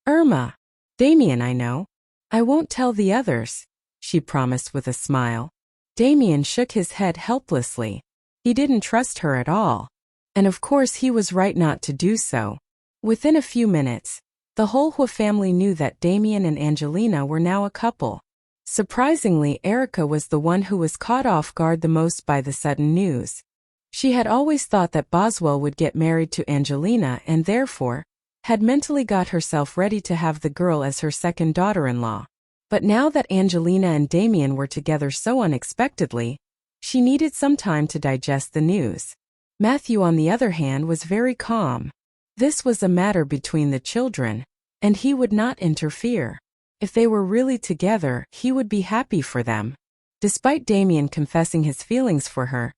"Irma, Damien, I know. I won't tell the others," she promised with a smile. Damien shook his head helplessly. He didn't trust her at all. And of course he was right not to do so. Within a few minutes, the whole Huo family knew that Damien and Angelina were now a couple. Surprisingly, Erica was the one who was caught off guard the most by the sudden news. She had always thought that Boswell would get married to Angelina and therefore had mentally got herself ready to have the girl as her second daughter-in-law. But now that Angelina and Damien were together so unexpectedly, she needed some time to digest the news. Matthew, on the other hand, was very calm. This was a matter between the children, and he would not interfere. If they were really together, he would be happy for them. Despite Damien confessing his feelings for her,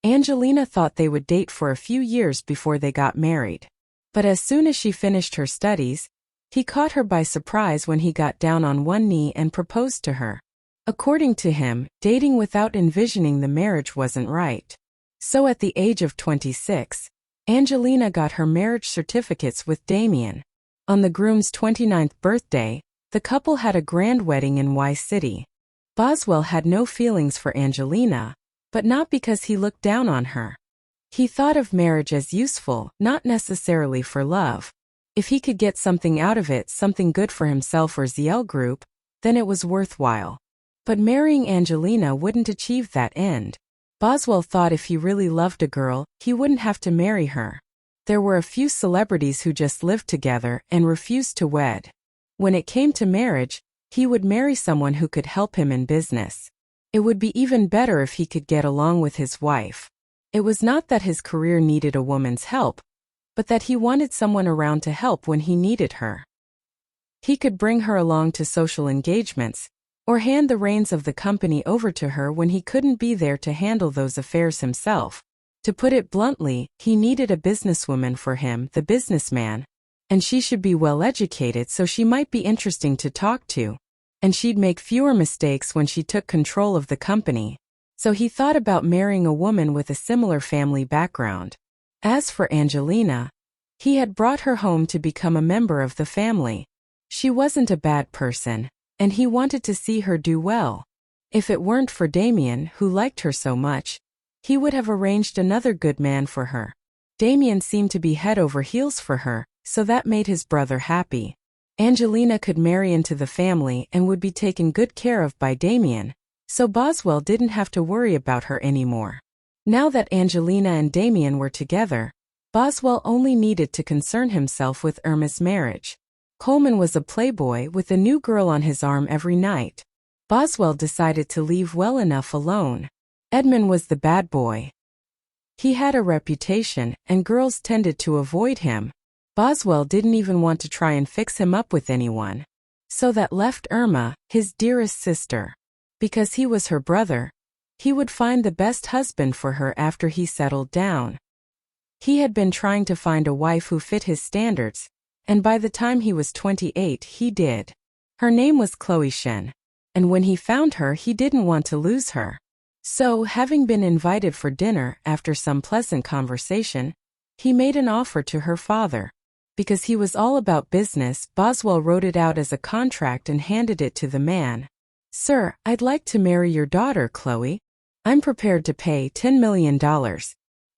Angelina thought they would date for a few years before they got married. But as soon as she finished her studies, he caught her by surprise when he got down on one knee and proposed to her. According to him, dating without envisioning the marriage wasn't right. So at the age of 26, Angelina got her marriage certificates with Damien. On the groom's 29th birthday, the couple had a grand wedding in Y City. Boswell had no feelings for Angelina, but not because he looked down on her. He thought of marriage as useful, not necessarily for love. If he could get something out of it, something good for himself or ZL Group, then it was worthwhile. But marrying Angelina wouldn't achieve that end. Boswell thought if he really loved a girl, he wouldn't have to marry her. There were a few celebrities who just lived together and refused to wed. When it came to marriage, he would marry someone who could help him in business. It would be even better if he could get along with his wife. It was not that his career needed a woman's help, but that he wanted someone around to help when he needed her. He could bring her along to social engagements, or hand the reins of the company over to her when he couldn't be there to handle those affairs himself. To put it bluntly, he needed a businesswoman for him, the businessman, and she should be well educated so she might be interesting to talk to, and she'd make fewer mistakes when she took control of the company. So he thought about marrying a woman with a similar family background. As for Angelina, he had brought her home to become a member of the family. She wasn't a bad person, and he wanted to see her do well. If it weren't for Damien, who liked her so much, he would have arranged another good man for her. Damien seemed to be head over heels for her, so that made his brother happy. Angelina could marry into the family and would be taken good care of by Damien, so Boswell didn't have to worry about her anymore. Now that Angelina and Damien were together, Boswell only needed to concern himself with Irma's marriage. Coleman was a playboy with a new girl on his arm every night. Boswell decided to leave well enough alone. Edmund was the bad boy. He had a reputation, and girls tended to avoid him. Boswell didn't even want to try and fix him up with anyone. So that left Irma, his dearest sister. Because he was her brother, he would find the best husband for her after he settled down. He had been trying to find a wife who fit his standards, and by the time he was 28 he did. Her name was Chloe Shen, and when he found her he didn't want to lose her. So, having been invited for dinner after some pleasant conversation, he made an offer to her father. Because he was all about business, Boswell wrote it out as a contract and handed it to the man. Sir, I'd like to marry your daughter, Chloe. I'm prepared to pay $10 million.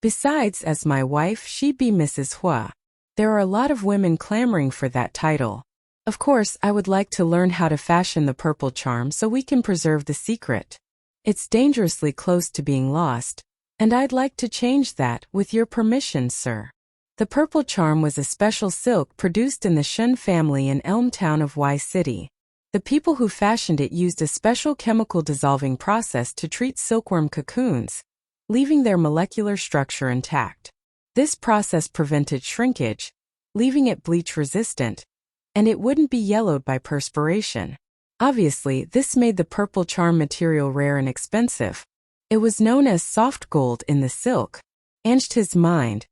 Besides, as my wife, she'd be Mrs. Huo. There are a lot of women clamoring for that title. Of course, I would like to learn how to fashion the purple charm so we can preserve the secret. It's dangerously close to being lost, and I'd like to change that, with your permission, sir. The purple charm was a special silk produced in the Shun family in Elm Town of Y City. The people who fashioned it used a special chemical dissolving process to treat silkworm cocoons, leaving their molecular structure intact. This process prevented shrinkage, leaving it bleach-resistant, and it wouldn't be yellowed by perspiration. Obviously, this made the purple charm material rare and expensive. It was known as soft gold in the silk. Anged his mind.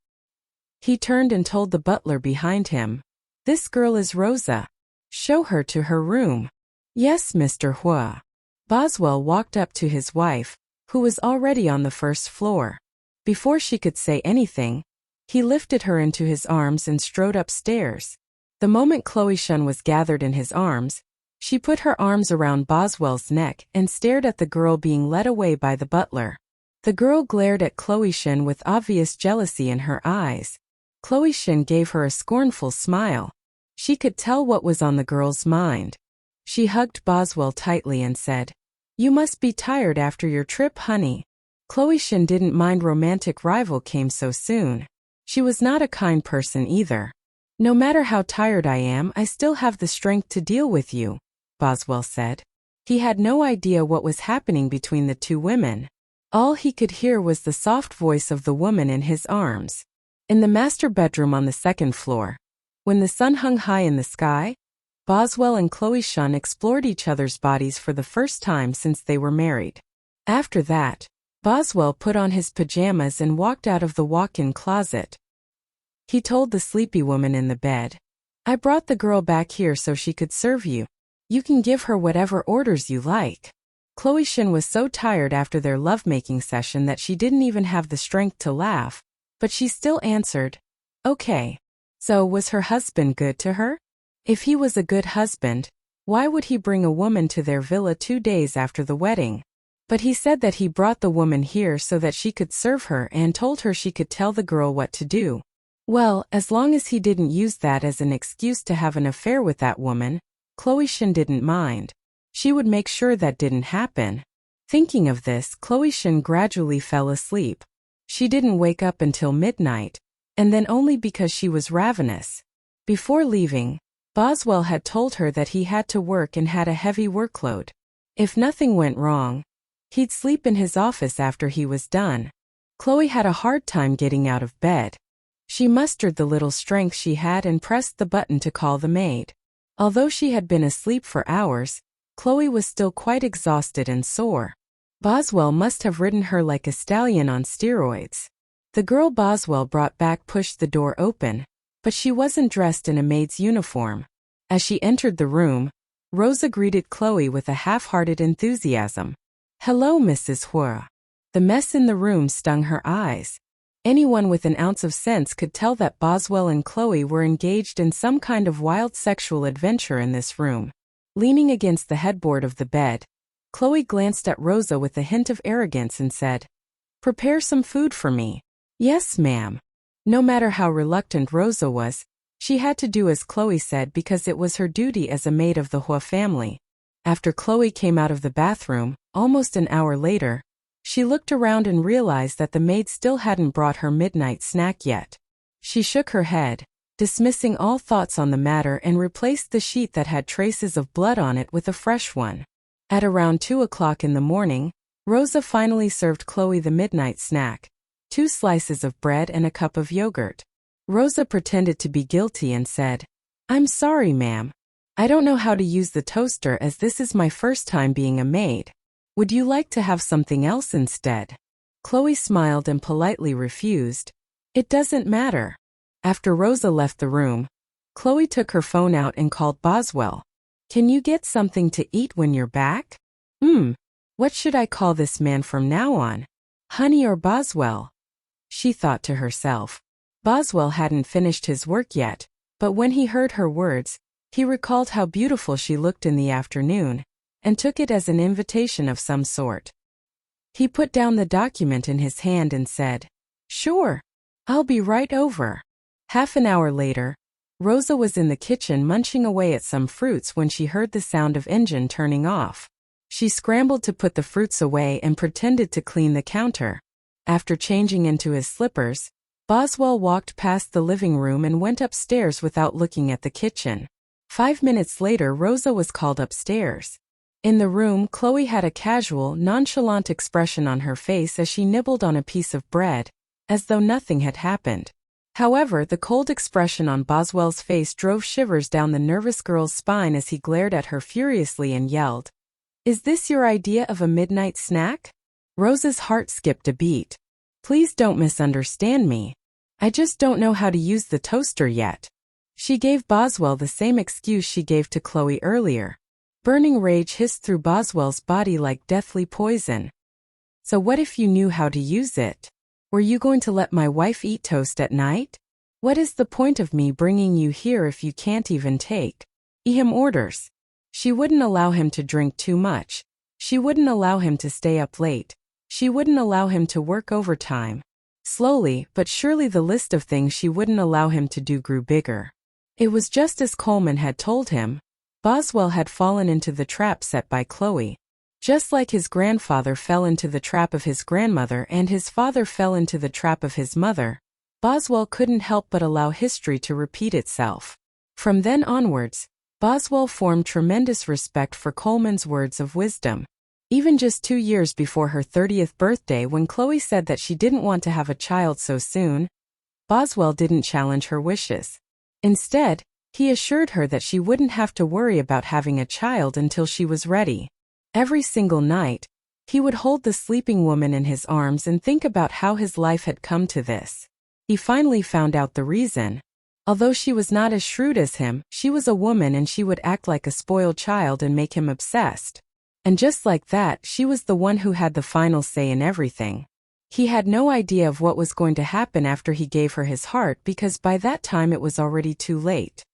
He turned and told the butler behind him, "This girl is Rosa. Show her to her room." "Yes, Mr. Huo." Boswell walked up to his wife, who was already on the first floor. Before she could say anything, he lifted her into his arms and strode upstairs. The moment Chloe Shun was gathered in his arms, she put her arms around Boswell's neck and stared at the girl being led away by the butler. The girl glared at Chloe Shun with obvious jealousy in her eyes. Chloe Shun gave her a scornful smile. She could tell what was on the girl's mind. She hugged Boswell tightly and said, "You must be tired after your trip, honey." Chloe Shun didn't mind romantic rival came so soon. She was not a kind person either. "No matter how tired I am, I still have the strength to deal with you," Boswell said. He had no idea what was happening between the two women. All he could hear was the soft voice of the woman in his arms. In the master bedroom on the second floor, when the sun hung high in the sky, Boswell and Chloe Shun explored each other's bodies for the first time since they were married. After that, Boswell put on his pajamas and walked out of the walk-in closet. He told the sleepy woman in the bed, "I brought the girl back here so she could serve you. You can give her whatever orders you like." Chloe Shun was so tired after their lovemaking session that she didn't even have the strength to laugh, but she still answered, "Okay." So was her husband good to her? If he was a good husband, why would he bring a woman to their villa 2 days after the wedding? But he said that he brought the woman here so that she could serve her and told her she could tell the girl what to do. Well, as long as he didn't use that as an excuse to have an affair with that woman, Chloe Shun didn't mind. She would make sure that didn't happen. Thinking of this, Chloe Shun gradually fell asleep. She didn't wake up until midnight, and then only because she was ravenous. Before leaving, Boswell had told her that he had to work and had a heavy workload. If nothing went wrong, he'd sleep in his office after he was done. Chloe had a hard time getting out of bed. She mustered the little strength she had and pressed the button to call the maid. Although she had been asleep for hours, Chloe was still quite exhausted and sore. Boswell must have ridden her like a stallion on steroids. The girl Boswell brought back pushed the door open, but she wasn't dressed in a maid's uniform. As she entered the room, Rosa greeted Chloe with a half-hearted enthusiasm. "Hello, Mrs. Huo." The mess in the room stung her eyes. Anyone with an ounce of sense could tell that Boswell and Chloe were engaged in some kind of wild sexual adventure in this room. Leaning against the headboard of the bed, Chloe glanced at Rosa with a hint of arrogance and said, "Prepare some food for me." "Yes, ma'am." No matter how reluctant Rosa was, she had to do as Chloe said because it was her duty as a maid of the Huo family. After Chloe came out of the bathroom, almost an hour later, she looked around and realized that the maid still hadn't brought her midnight snack yet. She shook her head, dismissing all thoughts on the matter, and replaced the sheet that had traces of blood on it with a fresh one. At around 2 o'clock in the morning, Rosa finally served Chloe the midnight snack, 2 slices of bread and a cup of yogurt. Rosa pretended to be guilty and said, "I'm sorry, ma'am. I don't know how to use the toaster as this is my first time being a maid. Would you like to have something else instead?" Chloe smiled and politely refused. "It doesn't matter." After Rosa left the room, Chloe took her phone out and called Boswell. "Can you get something to eat when you're back?" What should I call this man from now on? Honey or Boswell? She thought to herself. Boswell hadn't finished his work yet, but when he heard her words, he recalled how beautiful she looked in the afternoon, and took it as an invitation of some sort. He put down the document in his hand and said, "Sure. I'll be right over." Half an hour later, Rosa was in the kitchen munching away at some fruits when she heard the sound of engine turning off. She scrambled to put the fruits away and pretended to clean the counter. After changing into his slippers, Boswell walked past the living room and went upstairs without looking at the kitchen. 5 minutes later, Rosa was called upstairs. In the room, Chloe had a casual, nonchalant expression on her face as she nibbled on a piece of bread, as though nothing had happened. However, the cold expression on Boswell's face drove shivers down the nervous girl's spine as he glared at her furiously and yelled, "Is this your idea of a midnight snack?" Rosa's heart skipped a beat. "Please don't misunderstand me. I just don't know how to use the toaster yet." She gave Boswell the same excuse she gave to Chloe earlier. Burning rage hissed through Boswell's body like deathly poison. "So what if you knew how to use it? Were you going to let my wife eat toast at night? What is the point of me bringing you here if you can't even take him orders?" She wouldn't allow him to drink too much. She wouldn't allow him to stay up late. She wouldn't allow him to work overtime. Slowly but surely the list of things she wouldn't allow him to do grew bigger. It was just as Coleman had told him. Boswell had fallen into the trap set by Chloe. Just like his grandfather fell into the trap of his grandmother and his father fell into the trap of his mother, Boswell couldn't help but allow history to repeat itself. From then onwards, Boswell formed tremendous respect for Coleman's words of wisdom. Even just 2 years before her 30th birthday, when Chloe said that she didn't want to have a child so soon, Boswell didn't challenge her wishes. Instead, he assured her that she wouldn't have to worry about having a child until she was ready. Every single night, he would hold the sleeping woman in his arms and think about how his life had come to this. He finally found out the reason. Although she was not as shrewd as him, she was a woman and she would act like a spoiled child and make him obsessed. And just like that, she was the one who had the final say in everything. He had no idea of what was going to happen after he gave her his heart because by that time it was already too late.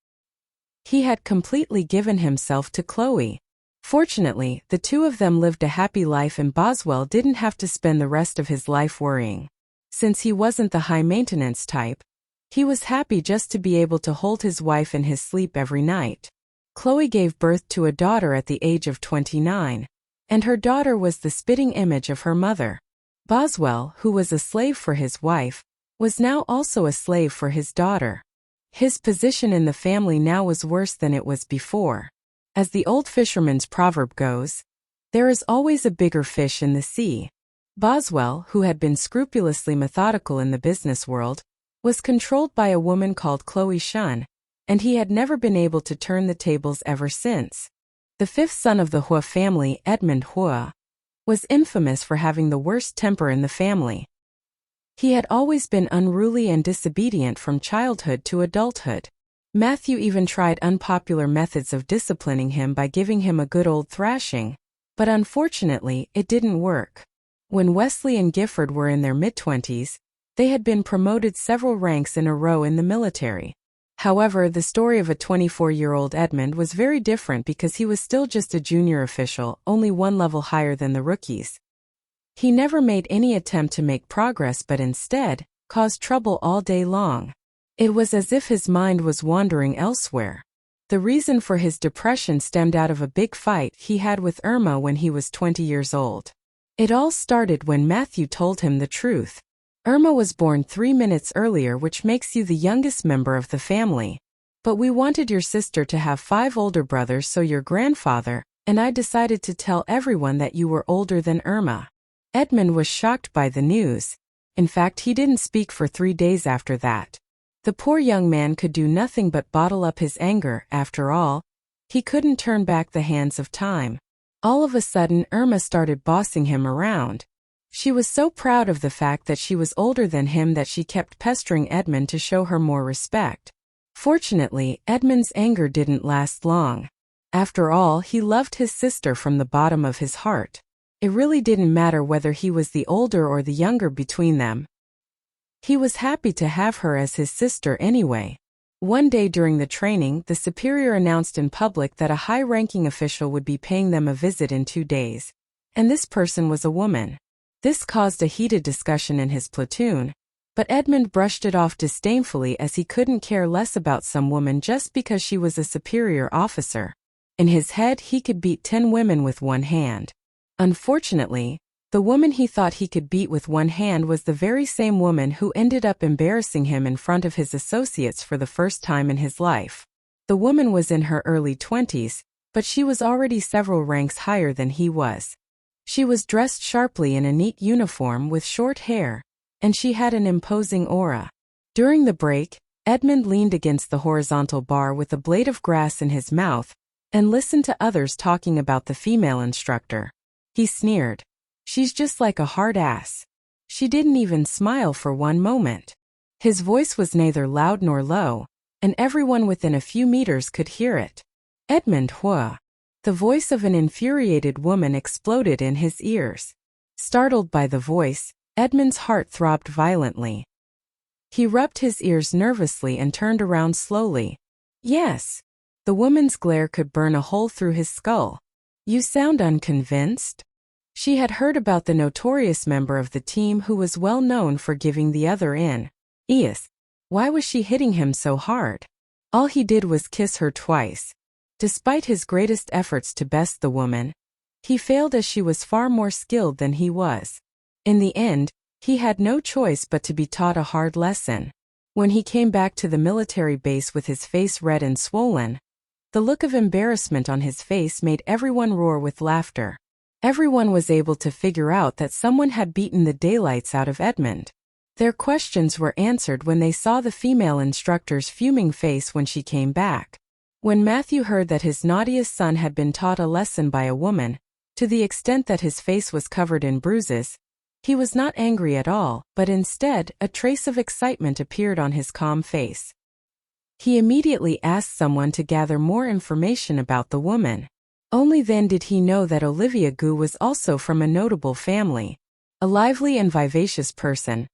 He had completely given himself to Chloe. Fortunately, the two of them lived a happy life and Boswell didn't have to spend the rest of his life worrying. Since he wasn't the high-maintenance type, he was happy just to be able to hold his wife in his sleep every night. Chloe gave birth to a daughter at the age of 29, and her daughter was the spitting image of her mother. Boswell, who was a slave for his wife, was now also a slave for his daughter. His position in the family now was worse than it was before. As the old fisherman's proverb goes, there is always a bigger fish in the sea. Boswell, who had been scrupulously methodical in the business world, was controlled by a woman called Chloe Shun, and he had never been able to turn the tables ever since. The fifth son of the Huo family, Edmund Huo, was infamous for having the worst temper in the family. He had always been unruly and disobedient from childhood to adulthood. Matthew even tried unpopular methods of disciplining him by giving him a good old thrashing, but unfortunately, it didn't work. When Wesley and Gifford were in their mid-20s, they had been promoted several ranks in a row in the military. However, the story of a 24-year-old Edmund was very different because he was still just a junior official, only one level higher than the rookies. He never made any attempt to make progress but instead caused trouble all day long. It was as if his mind was wandering elsewhere. The reason for his depression stemmed out of a big fight he had with Irma when he was 20 years old. It all started when Matthew told him the truth. Irma was born 3 minutes earlier, which makes you the youngest member of the family. But we wanted your sister to have 5 older brothers, so your grandfather and I decided to tell everyone that you were older than Irma. Edmund was shocked by the news. In fact, he didn't speak for 3 days after that. The poor young man could do nothing but bottle up his anger. After all, he couldn't turn back the hands of time. All of a sudden, Irma started bossing him around. She was so proud of the fact that she was older than him that she kept pestering Edmund to show her more respect. Fortunately, Edmund's anger didn't last long. After all, he loved his sister from the bottom of his heart. It really didn't matter whether he was the older or the younger between them. He was happy to have her as his sister anyway. One day during the training, the superior announced in public that a high-ranking official would be paying them a visit in 2 days. And this person was a woman. This caused a heated discussion in his platoon, but Edmund brushed it off disdainfully as he couldn't care less about some woman just because she was a superior officer. In his head, he could beat 10 women with one hand. Unfortunately, the woman he thought he could beat with one hand was the very same woman who ended up embarrassing him in front of his associates for the first time in his life. The woman was in her early 20s, but she was already several ranks higher than he was. She was dressed sharply in a neat uniform with short hair, and she had an imposing aura. During the break, Edmund leaned against the horizontal bar with a blade of grass in his mouth and listened to others talking about the female instructor. He sneered. She's just like a hard ass. She didn't even smile for one moment. His voice was neither loud nor low, and everyone within a few meters could hear it. Edmund Huo. The voice of an infuriated woman exploded in his ears. Startled by the voice, Edmund's heart throbbed violently. He rubbed his ears nervously and turned around slowly. Yes. The woman's glare could burn a hole through his skull. You sound unconvinced? She had heard about the notorious member of the team who was well known for giving the other in. Yes. Why was she hitting him so hard? All he did was kiss her twice. Despite his greatest efforts to best the woman, he failed as she was far more skilled than he was. In the end, he had no choice but to be taught a hard lesson. When he came back to the military base with his face red and swollen, the look of embarrassment on his face made everyone roar with laughter. Everyone was able to figure out that someone had beaten the daylights out of Edmund. Their questions were answered when they saw the female instructor's fuming face when she came back. When Matthew heard that his naughtiest son had been taught a lesson by a woman, to the extent that his face was covered in bruises, he was not angry at all, but instead, a trace of excitement appeared on his calm face. He immediately asked someone to gather more information about the woman. Only then did he know that Olivia Gu was also from a notable family. A lively and vivacious person,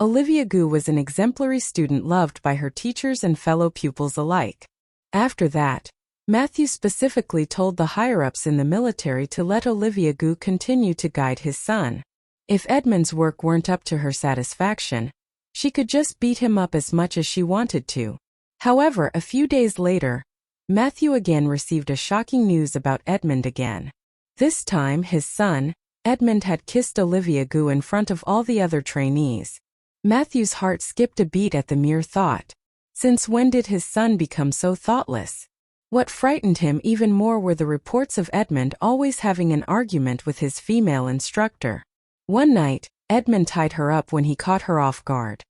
Olivia Gu was an exemplary student loved by her teachers and fellow pupils alike. After that, Matthew specifically told the higher-ups in the military to let Olivia Gu continue to guide his son. If Edmund's work weren't up to her satisfaction, she could just beat him up as much as she wanted to. However, a few days later, Matthew again received a shocking news about Edmund again. This time, his son, Edmund, had kissed Olivia Gu in front of all the other trainees. Matthew's heart skipped a beat at the mere thought. Since when did his son become so thoughtless? What frightened him even more were the reports of Edmund always having an argument with his female instructor. One night, Edmund tied her up when he caught her off guard,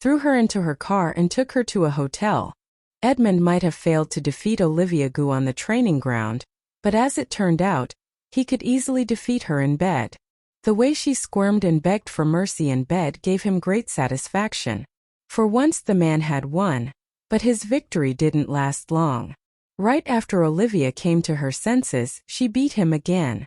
threw her into her car and took her to a hotel. Edmund might have failed to defeat Olivia Gu on the training ground, but as it turned out, he could easily defeat her in bed. The way she squirmed and begged for mercy in bed gave him great satisfaction. For once the man had won, but his victory didn't last long. Right after Olivia came to her senses, she beat him again.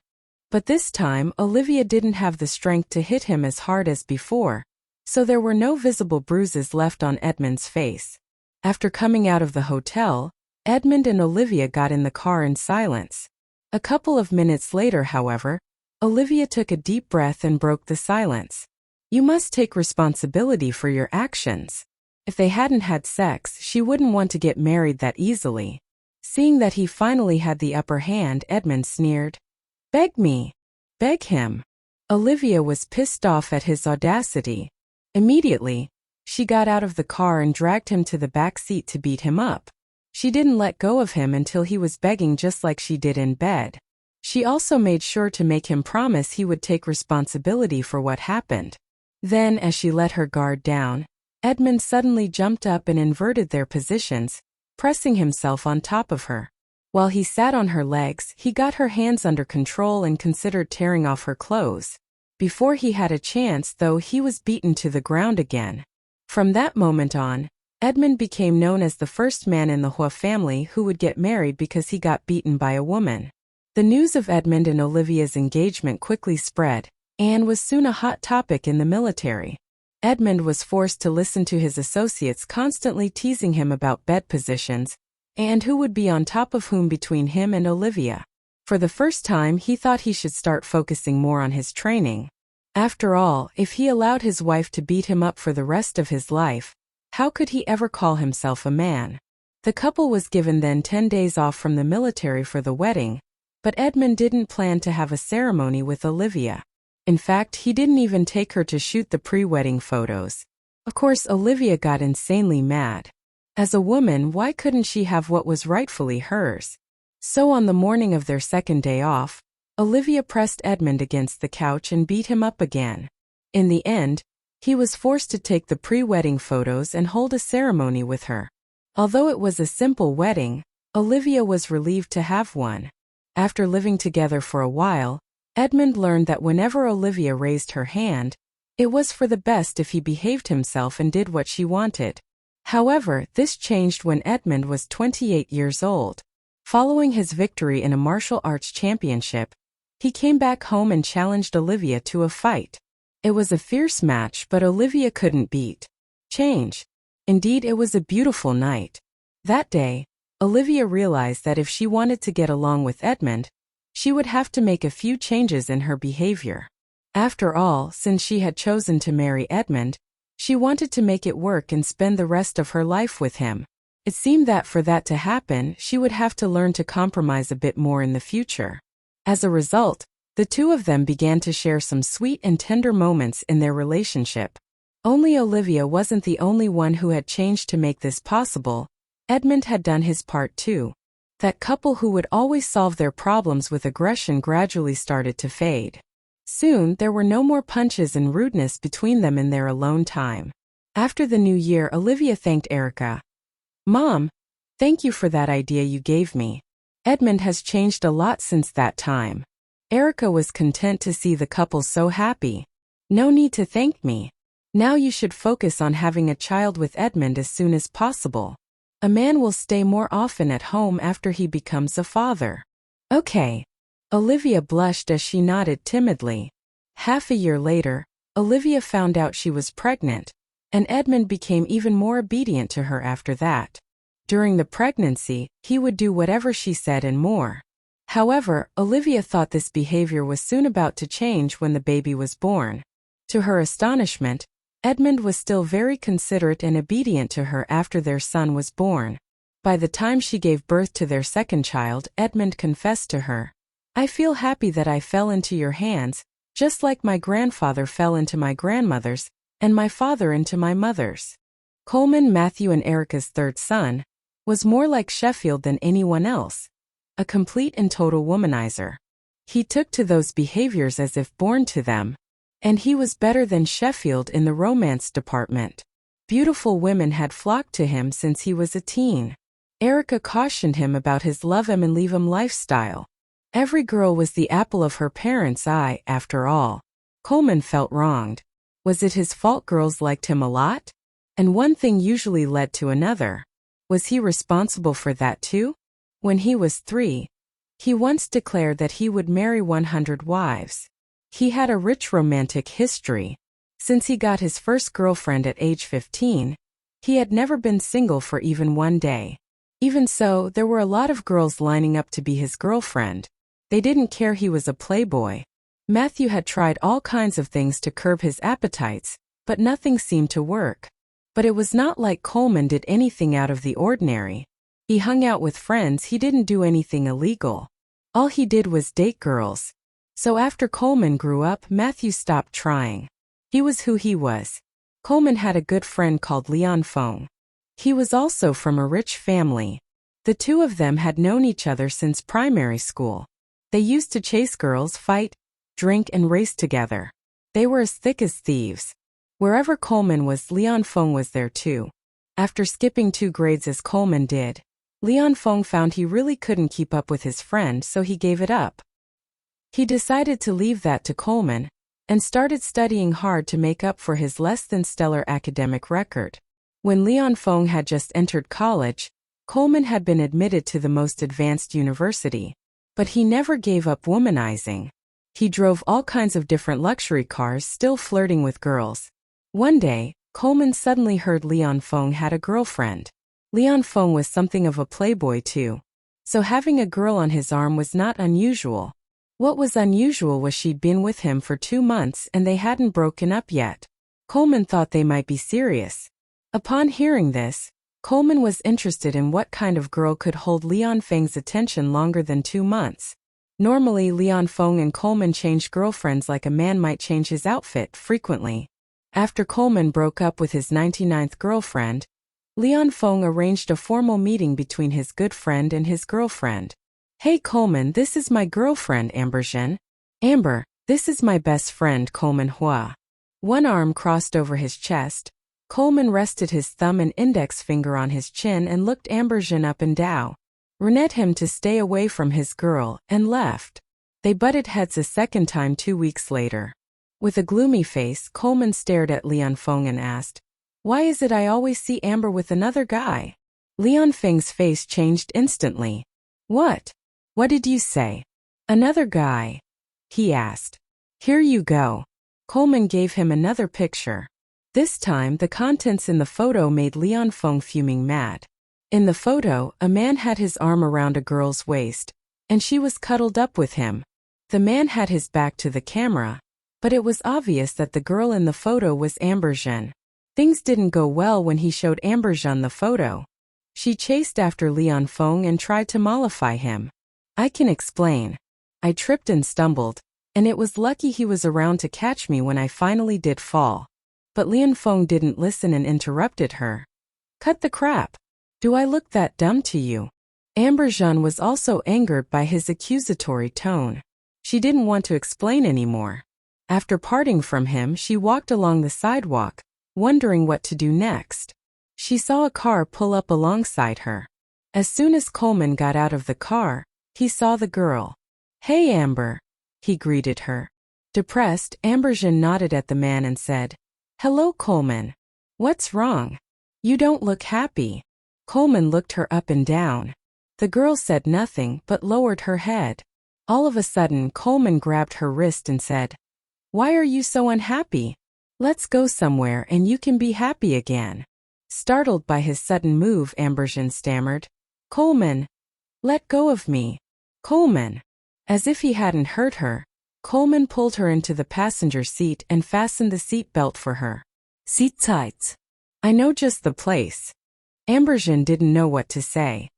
But this time, Olivia didn't have the strength to hit him as hard as before, so there were no visible bruises left on Edmund's face. After coming out of the hotel, Edmund and Olivia got in the car in silence. A couple of minutes later, however, Olivia took a deep breath and broke the silence. You must take responsibility for your actions. If they hadn't had sex, she wouldn't want to get married that easily. Seeing that he finally had the upper hand, Edmund sneered. Beg me. Beg him. Olivia was pissed off at his audacity. Immediately, she got out of the car and dragged him to the back seat to beat him up. She didn't let go of him until he was begging just like she did in bed. She also made sure to make him promise he would take responsibility for what happened. Then, as she let her guard down, Edmund suddenly jumped up and inverted their positions, pressing himself on top of her. While he sat on her legs, he got her hands under control and considered tearing off her clothes. Before he had a chance, though, he was beaten to the ground again. From that moment on, Edmund became known as the first man in the Huo family who would get married because he got beaten by a woman. The news of Edmund and Olivia's engagement quickly spread, and was soon a hot topic in the military. Edmund was forced to listen to his associates constantly teasing him about bed positions, and who would be on top of whom between him and Olivia. For the first time, he thought he should start focusing more on his training. After all, if he allowed his wife to beat him up for the rest of his life, how could he ever call himself a man? The couple was given then 10 days off from the military for the wedding, but Edmund didn't plan to have a ceremony with Olivia. In fact, he didn't even take her to shoot the pre-wedding photos. Of course, Olivia got insanely mad. As a woman, why couldn't she have what was rightfully hers? So on the morning of their second day off, Olivia pressed Edmund against the couch and beat him up again. In the end, he was forced to take the pre-wedding photos and hold a ceremony with her. Although it was a simple wedding, Olivia was relieved to have one. After living together for a while, Edmund learned that whenever Olivia raised her hand, it was for the best if he behaved himself and did what she wanted. However, this changed when Edmund was 28 years old. Following his victory in a martial arts championship, he came back home and challenged Olivia to a fight. It was a fierce match, but Olivia couldn't beat change. Indeed, it was a beautiful night. That day, Olivia realized that if she wanted to get along with Edmund, she would have to make a few changes in her behavior. After all, since she had chosen to marry Edmund, she wanted to make it work and spend the rest of her life with him. It seemed that for that to happen, she would have to learn to compromise a bit more in the future. As a result, the two of them began to share some sweet and tender moments in their relationship. Only Olivia wasn't the only one who had changed to make this possible. Edmund had done his part too. That couple who would always solve their problems with aggression gradually started to fade. Soon, there were no more punches and rudeness between them in their alone time. After the new year, Olivia thanked Erica. "Mom, thank you for that idea you gave me. Edmund has changed a lot since that time." Erica was content to see the couple so happy. "No need to thank me. Now you should focus on having a child with Edmund as soon as possible. A man will stay more often at home after he becomes a father." "Okay." Olivia blushed as she nodded timidly. Half a year later, Olivia found out she was pregnant, and Edmund became even more obedient to her after that. During the pregnancy, he would do whatever she said and more. However, Olivia thought this behavior was soon about to change when the baby was born. To her astonishment, Edmund was still very considerate and obedient to her after their son was born. By the time she gave birth to their second child, Edmund confessed to her, "I feel happy that I fell into your hands, just like my grandfather fell into my grandmother's, and my father into my mother's." Coleman, Matthew and Erica's third son, was more like Sheffield than anyone else. A complete and total womanizer. He took to those behaviors as if born to them. And he was better than Sheffield in the romance department. Beautiful women had flocked to him since he was a teen. Erica cautioned him about his love 'em and leave 'em lifestyle. Every girl was the apple of her parents' eye, after all. Coleman felt wronged. Was it his fault girls liked him a lot? And one thing usually led to another. Was he responsible for that too? When he was 3, he once declared that he would marry 100 wives. He had a rich romantic history. Since he got his first girlfriend at age 15, he had never been single for even one day. Even so, there were a lot of girls lining up to be his girlfriend. They didn't care he was a playboy. Matthew had tried all kinds of things to curb his appetites, but nothing seemed to work. But it was not like Coleman did anything out of the ordinary. He hung out with friends, he didn't do anything illegal. All he did was date girls. So after Coleman grew up, Matthew stopped trying. He was who he was. Coleman had a good friend called Leon Fong. He was also from a rich family. The two of them had known each other since primary school. They used to chase girls, fight, drink and race together. They were as thick as thieves. Wherever Coleman was, Leon Fong was there too. After skipping 2 grades as Coleman did, Leon Fong found he really couldn't keep up with his friend, so he gave it up. He decided to leave that to Coleman, and started studying hard to make up for his less than stellar academic record. When Leon Fong had just entered college, Coleman had been admitted to the most advanced university. But he never gave up womanizing. He drove all kinds of different luxury cars, still flirting with girls. One day, Coleman suddenly heard Lian Feng had a girlfriend. Lian Feng was something of a playboy too. So having a girl on his arm was not unusual. What was unusual was she'd been with him for 2 months and they hadn't broken up yet. Coleman thought they might be serious. Upon hearing this, Coleman was interested in what kind of girl could hold Lian Feng's attention longer than 2 months. Normally, Lian Feng and Coleman changed girlfriends like a man might change his outfit frequently. After Coleman broke up with his 99th girlfriend, Lian Feng arranged a formal meeting between his good friend and his girlfriend. "Hey Coleman, this is my girlfriend Amber Zhen." "Amber, this is my best friend Coleman Huo." One arm crossed over his chest, Coleman rested his thumb and index finger on his chin and looked Amber Zhen up and down. Reneged him to stay away from his girl, and left. They butted heads a second time 2 weeks later. With a gloomy face, Coleman stared at Lian Feng and asked, "Why is it I always see Amber with another guy?" Lian Feng's face changed instantly. What did you say?" "Another guy," he asked. "Here you go." Coleman gave him another picture. This time, the contents in the photo made Lian Feng fuming mad. In the photo, a man had his arm around a girl's waist, and she was cuddled up with him. The man had his back to the camera, but it was obvious that the girl in the photo was Amber Zhen. Things didn't go well when he showed Amber Zhen the photo. She chased after Lian Feng and tried to mollify him. "I can explain. I tripped and stumbled, and it was lucky he was around to catch me when I finally did fall." But Lian Feng didn't listen and interrupted her. "Cut the crap. Do I look that dumb to you?" Amber Zhen was also angered by his accusatory tone. She didn't want to explain anymore. After parting from him, she walked along the sidewalk, wondering what to do next. She saw a car pull up alongside her. As soon as Coleman got out of the car, he saw the girl. "Hey Amber," he greeted her. Depressed, Amber Zhen nodded at the man and said, "Hello Coleman. What's wrong? You don't look happy." Coleman looked her up and down. The girl said nothing but lowered her head. All of a sudden, Coleman grabbed her wrist and said, "Why are you so unhappy? Let's go somewhere and you can be happy again." Startled by his sudden move, Amber Zhen stammered, "Coleman, let go of me. Coleman." As if he hadn't heard her, Coleman pulled her into the passenger seat and fastened the seat belt for her. "Sit tight. I know just the place." Amber Zhen didn't know what to say.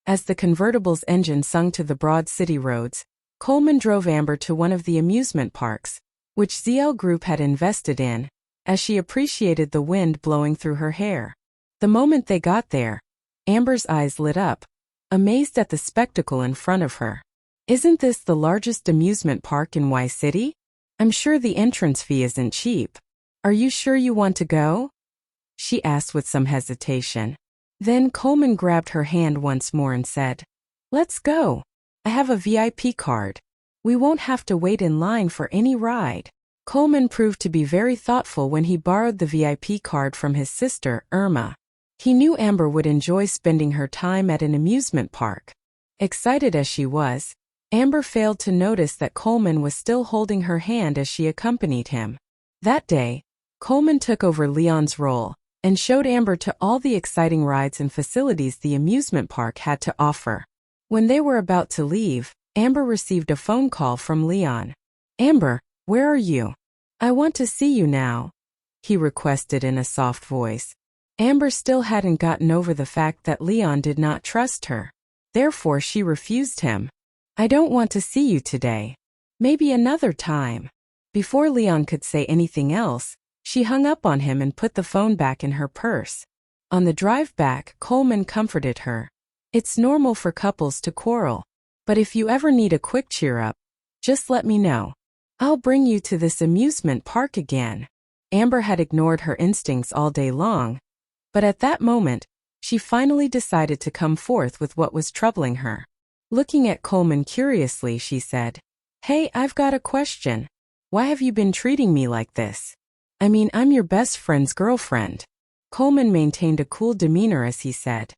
As the convertible's engine sung to the broad city roads, Coleman drove Amber to one of the amusement parks, which ZL Group had invested in, as she appreciated the wind blowing through her hair. The moment they got there, Amber's eyes lit up, amazed at the spectacle in front of her. "Isn't this the largest amusement park in Y City? I'm sure the entrance fee isn't cheap. Are you sure you want to go?" she asked with some hesitation. Then Coleman grabbed her hand once more and said, "Let's go. I have a VIP card. We won't have to wait in line for any ride." Coleman proved to be very thoughtful when he borrowed the VIP card from his sister, Irma. He knew Amber would enjoy spending her time at an amusement park. Excited as she was, Amber failed to notice that Coleman was still holding her hand as she accompanied him. That day, Coleman took over Leon's role and showed Amber to all the exciting rides and facilities the amusement park had to offer. When they were about to leave, Amber received a phone call from Leon. "Amber, where are you? I want to see you now," he requested in a soft voice. Amber still hadn't gotten over the fact that Leon did not trust her. Therefore, she refused him. "I don't want to see you today. Maybe another time." Before Leon could say anything else, she hung up on him and put the phone back in her purse. On the drive back, Coleman comforted her. "It's normal for couples to quarrel, but if you ever need a quick cheer up, just let me know. I'll bring you to this amusement park again." Amber had ignored her instincts all day long, but at that moment, she finally decided to come forth with what was troubling her. Looking at Coleman curiously, she said, "Hey, I've got a question. Why have you been treating me like this? I mean, I'm your best friend's girlfriend." Coleman maintained a cool demeanor as he said,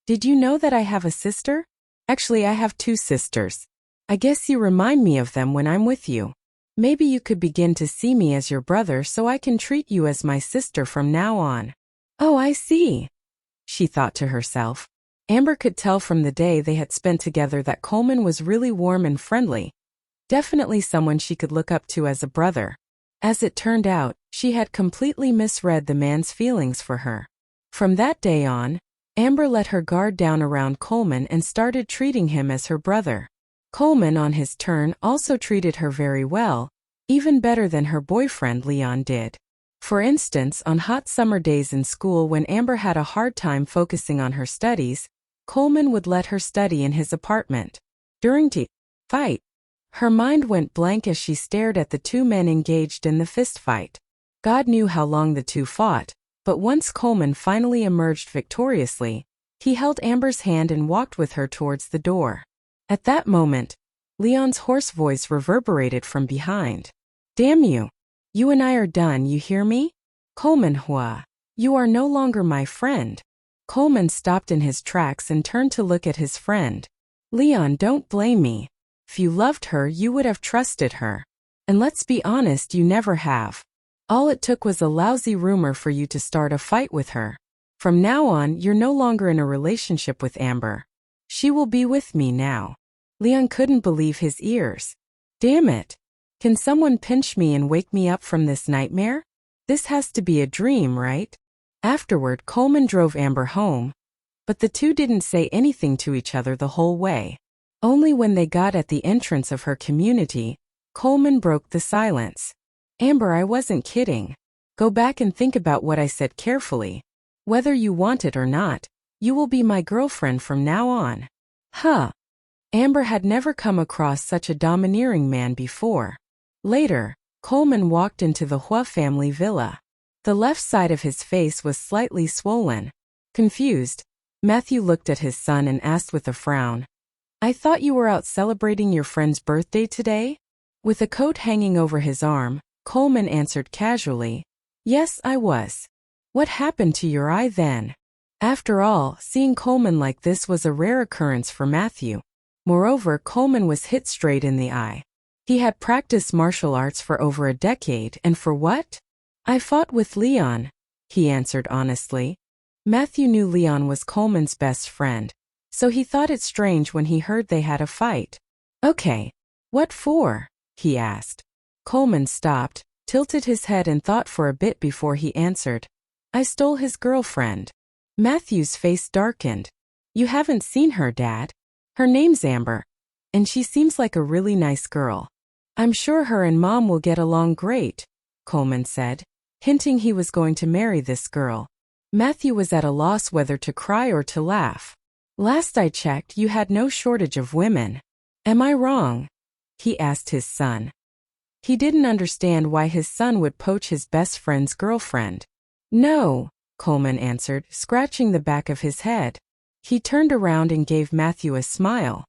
"Did you know that I have a sister? Actually, I have 2 sisters. I guess you remind me of them when I'm with you. Maybe you could begin to see me as your brother so I can treat you as my sister from now on. Oh, I see, she thought to herself. Amber could tell from the day they had spent together that Coleman was really warm and friendly. Definitely someone she could look up to as a brother. As it turned out, she had completely misread the man's feelings for her. From that day on, Amber let her guard down around Coleman and started treating him as her brother. Coleman, on his turn, also treated her very well, even better than her boyfriend Leon did. For instance, on hot summer days in school when Amber had a hard time focusing on her studies, Coleman would let her study in his apartment. During the fight, her mind went blank as she stared at the two men engaged in the fist fight. God knew how long the two fought, but once Coleman finally emerged victoriously, he held Amber's hand and walked with her towards the door. At that moment, Leon's hoarse voice reverberated from behind. Damn you! You and I are done, you hear me? Coleman Huo, you are no longer my friend. Coleman stopped in his tracks and turned to look at his friend. Leon, don't blame me. If you loved her, you would have trusted her. And let's be honest, you never have. All it took was a lousy rumor for you to start a fight with her. From now on, you're no longer in a relationship with Amber. She will be with me now. Leon couldn't believe his ears. Damn it. Can someone pinch me and wake me up from this nightmare? This has to be a dream, right? Afterward, Coleman drove Amber home, but the two didn't say anything to each other the whole way. Only when they got at the entrance of her community, Coleman broke the silence. Amber, I wasn't kidding. Go back and think about what I said carefully. Whether you want it or not, you will be my girlfriend from now on. Huh. Amber had never come across such a domineering man before. Later, Coleman walked into the Huo family villa. The left side of his face was slightly swollen. Confused, Matthew looked at his son and asked with a frown, I thought you were out celebrating your friend's birthday today? With a coat hanging over his arm, Coleman answered casually, Yes, I was. What happened to your eye then? After all, seeing Coleman like this was a rare occurrence for Matthew. Moreover, Coleman was hit straight in the eye. He had practiced martial arts for over a decade, and for what? I fought with Leon, he answered honestly. Matthew knew Leon was Coleman's best friend, so he thought it strange when he heard they had a fight. Okay, what for? He asked. Coleman stopped, tilted his head and thought for a bit before he answered. I stole his girlfriend. Matthew's face darkened. You haven't seen her, Dad. Her name's Amber, and she seems like a really nice girl. I'm sure her and Mom will get along great, Coleman said, hinting he was going to marry this girl. Matthew was at a loss whether to cry or to laugh. Last I checked, you had no shortage of women. Am I wrong? He asked his son. He didn't understand why his son would poach his best friend's girlfriend. No, Coleman answered, scratching the back of his head. He turned around and gave Matthew a smile.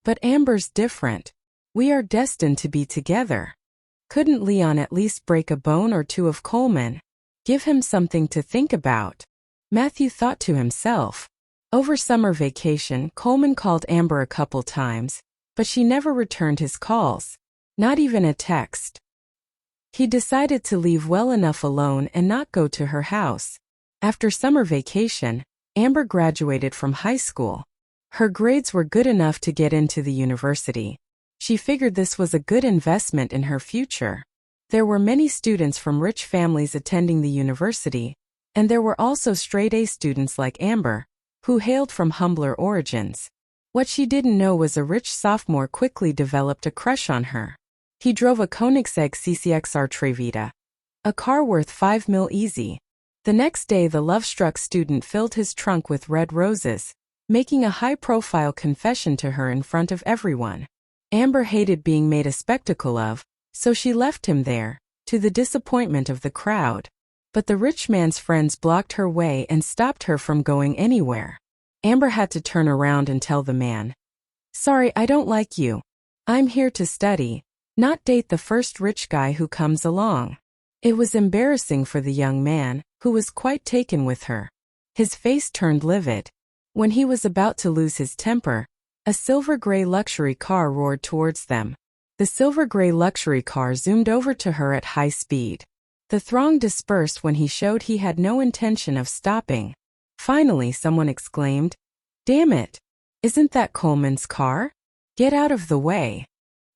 But Amber's different. We are destined to be together. Couldn't Leon at least break a bone or two of Coleman? Give him something to think about. Matthew thought to himself. Over summer vacation, Coleman called Amber a couple times, but she never returned his calls. Not even a text. He decided to leave well enough alone and not go to her house. After summer vacation, Amber graduated from high school. Her grades were good enough to get into the university. She figured this was a good investment in her future. There were many students from rich families attending the university, and there were also straight-A students like Amber, who hailed from humbler origins. What she didn't know was a rich sophomore quickly developed a crush on her. He drove a Koenigsegg CCXR Trevita, a car worth 5 mil easy. The next day the love-struck student filled his trunk with red roses, making a high-profile confession to her in front of everyone. Amber hated being made a spectacle of, so she left him there, to the disappointment of the crowd. But the rich man's friends blocked her way and stopped her from going anywhere. Amber had to turn around and tell the man, Sorry, I don't like you. I'm here to study, not date the first rich guy who comes along. It was embarrassing for the young man, who was quite taken with her. His face turned livid. When he was about to lose his temper, A silver-gray luxury car roared towards them. The silver-gray luxury car zoomed over to her at high speed. The throng dispersed when he showed he had no intention of stopping. Finally, someone exclaimed, "Damn it! Isn't that Coleman's car? Get out of the way."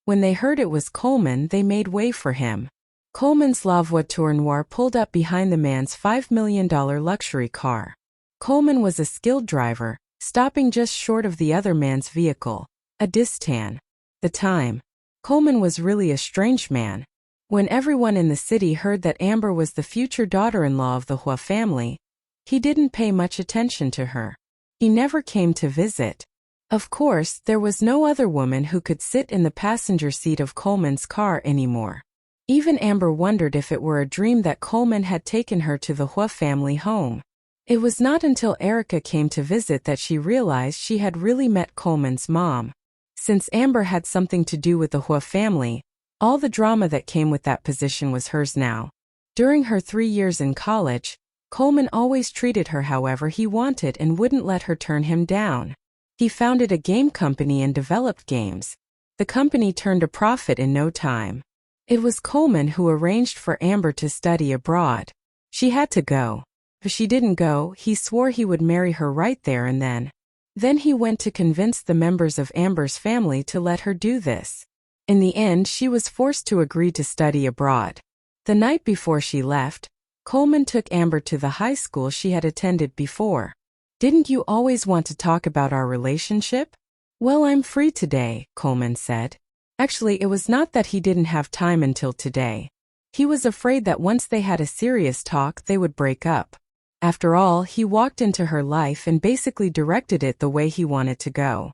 When they heard it was Coleman, they made way for him. Coleman's La Voiture Noire pulled up behind the man's $5 million luxury car. Coleman was a skilled driver, stopping just short of the other man's vehicle, a Distan. The time. Coleman was really a strange man. When everyone in the city heard that Amber was the future daughter-in-law of the Huo family, he didn't pay much attention to her. He never came to visit. Of course, there was no other woman who could sit in the passenger seat of Coleman's car anymore. Even Amber wondered if it were a dream that Coleman had taken her to the Huo family home. It was not until Erica came to visit that she realized she had really met Coleman's mom. Since Amber had something to do with the Huo family, all the drama that came with that position was hers now. During her 3 years in college, Coleman always treated her however he wanted and wouldn't let her turn him down. He founded a game company and developed games. The company turned a profit in no time. It was Coleman who arranged for Amber to study abroad. She had to go. If she didn't go, he swore he would marry her right there and then. Then he went to convince the members of Amber's family to let her do this. In the end, she was forced to agree to study abroad. The night before she left, Coleman took Amber to the high school she had attended before. "Didn't you always want to talk about our relationship?" "Well, I'm free today," Coleman said. Actually, it was not that he didn't have time until today. He was afraid that once they had a serious talk, they would break up. After all, he walked into her life and basically directed it the way he wanted to go.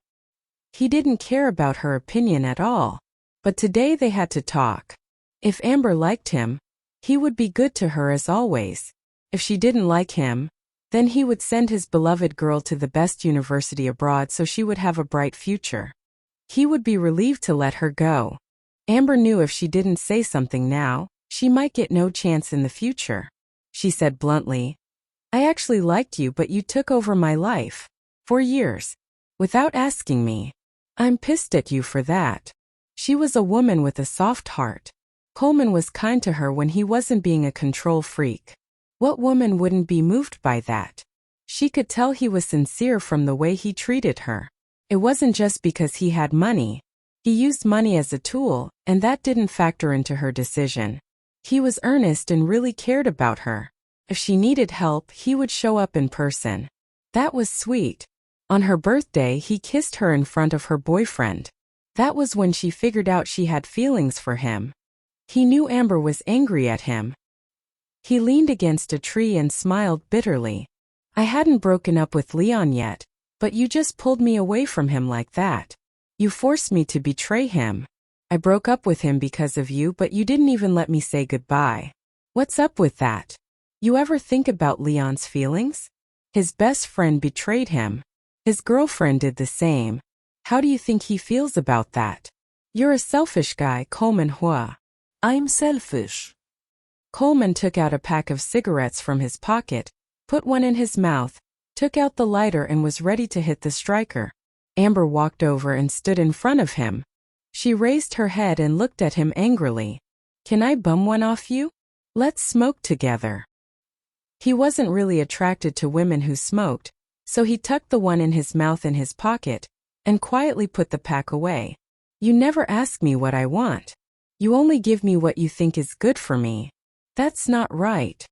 He didn't care about her opinion at all. But today they had to talk. If Amber liked him, he would be good to her as always. If she didn't like him, then he would send his beloved girl to the best university abroad so she would have a bright future. He would be relieved to let her go. Amber knew if she didn't say something now, she might get no chance in the future. She said bluntly, "I actually liked you, but you took over my life. For years. Without asking me. I'm pissed at you for that." She was a woman with a soft heart. Coleman was kind to her when he wasn't being a control freak. What woman wouldn't be moved by that? She could tell he was sincere from the way he treated her. It wasn't just because he had money. He used money as a tool, and that didn't factor into her decision. He was earnest and really cared about her. If she needed help, he would show up in person. That was sweet. On her birthday, he kissed her in front of her boyfriend. That was when she figured out she had feelings for him. He knew Amber was angry at him. He leaned against a tree and smiled bitterly. "I hadn't broken up with Leon yet, but you just pulled me away from him like that. You forced me to betray him. I broke up with him because of you, but you didn't even let me say goodbye. What's up with that? You ever think about Leon's feelings? His best friend betrayed him. His girlfriend did the same. How do you think he feels about that? You're a selfish guy, Coleman Huo." I'm selfish. Coleman took out a pack of cigarettes from his pocket, put one in his mouth, took out the lighter and was ready to hit the striker. Amber walked over and stood in front of him. She raised her head and looked at him angrily. "Can I bum one off you? Let's smoke together." He wasn't really attracted to women who smoked, so he tucked the one in his mouth in his pocket and quietly put the pack away. "You never ask me what I want. You only give me what you think is good for me. That's not right."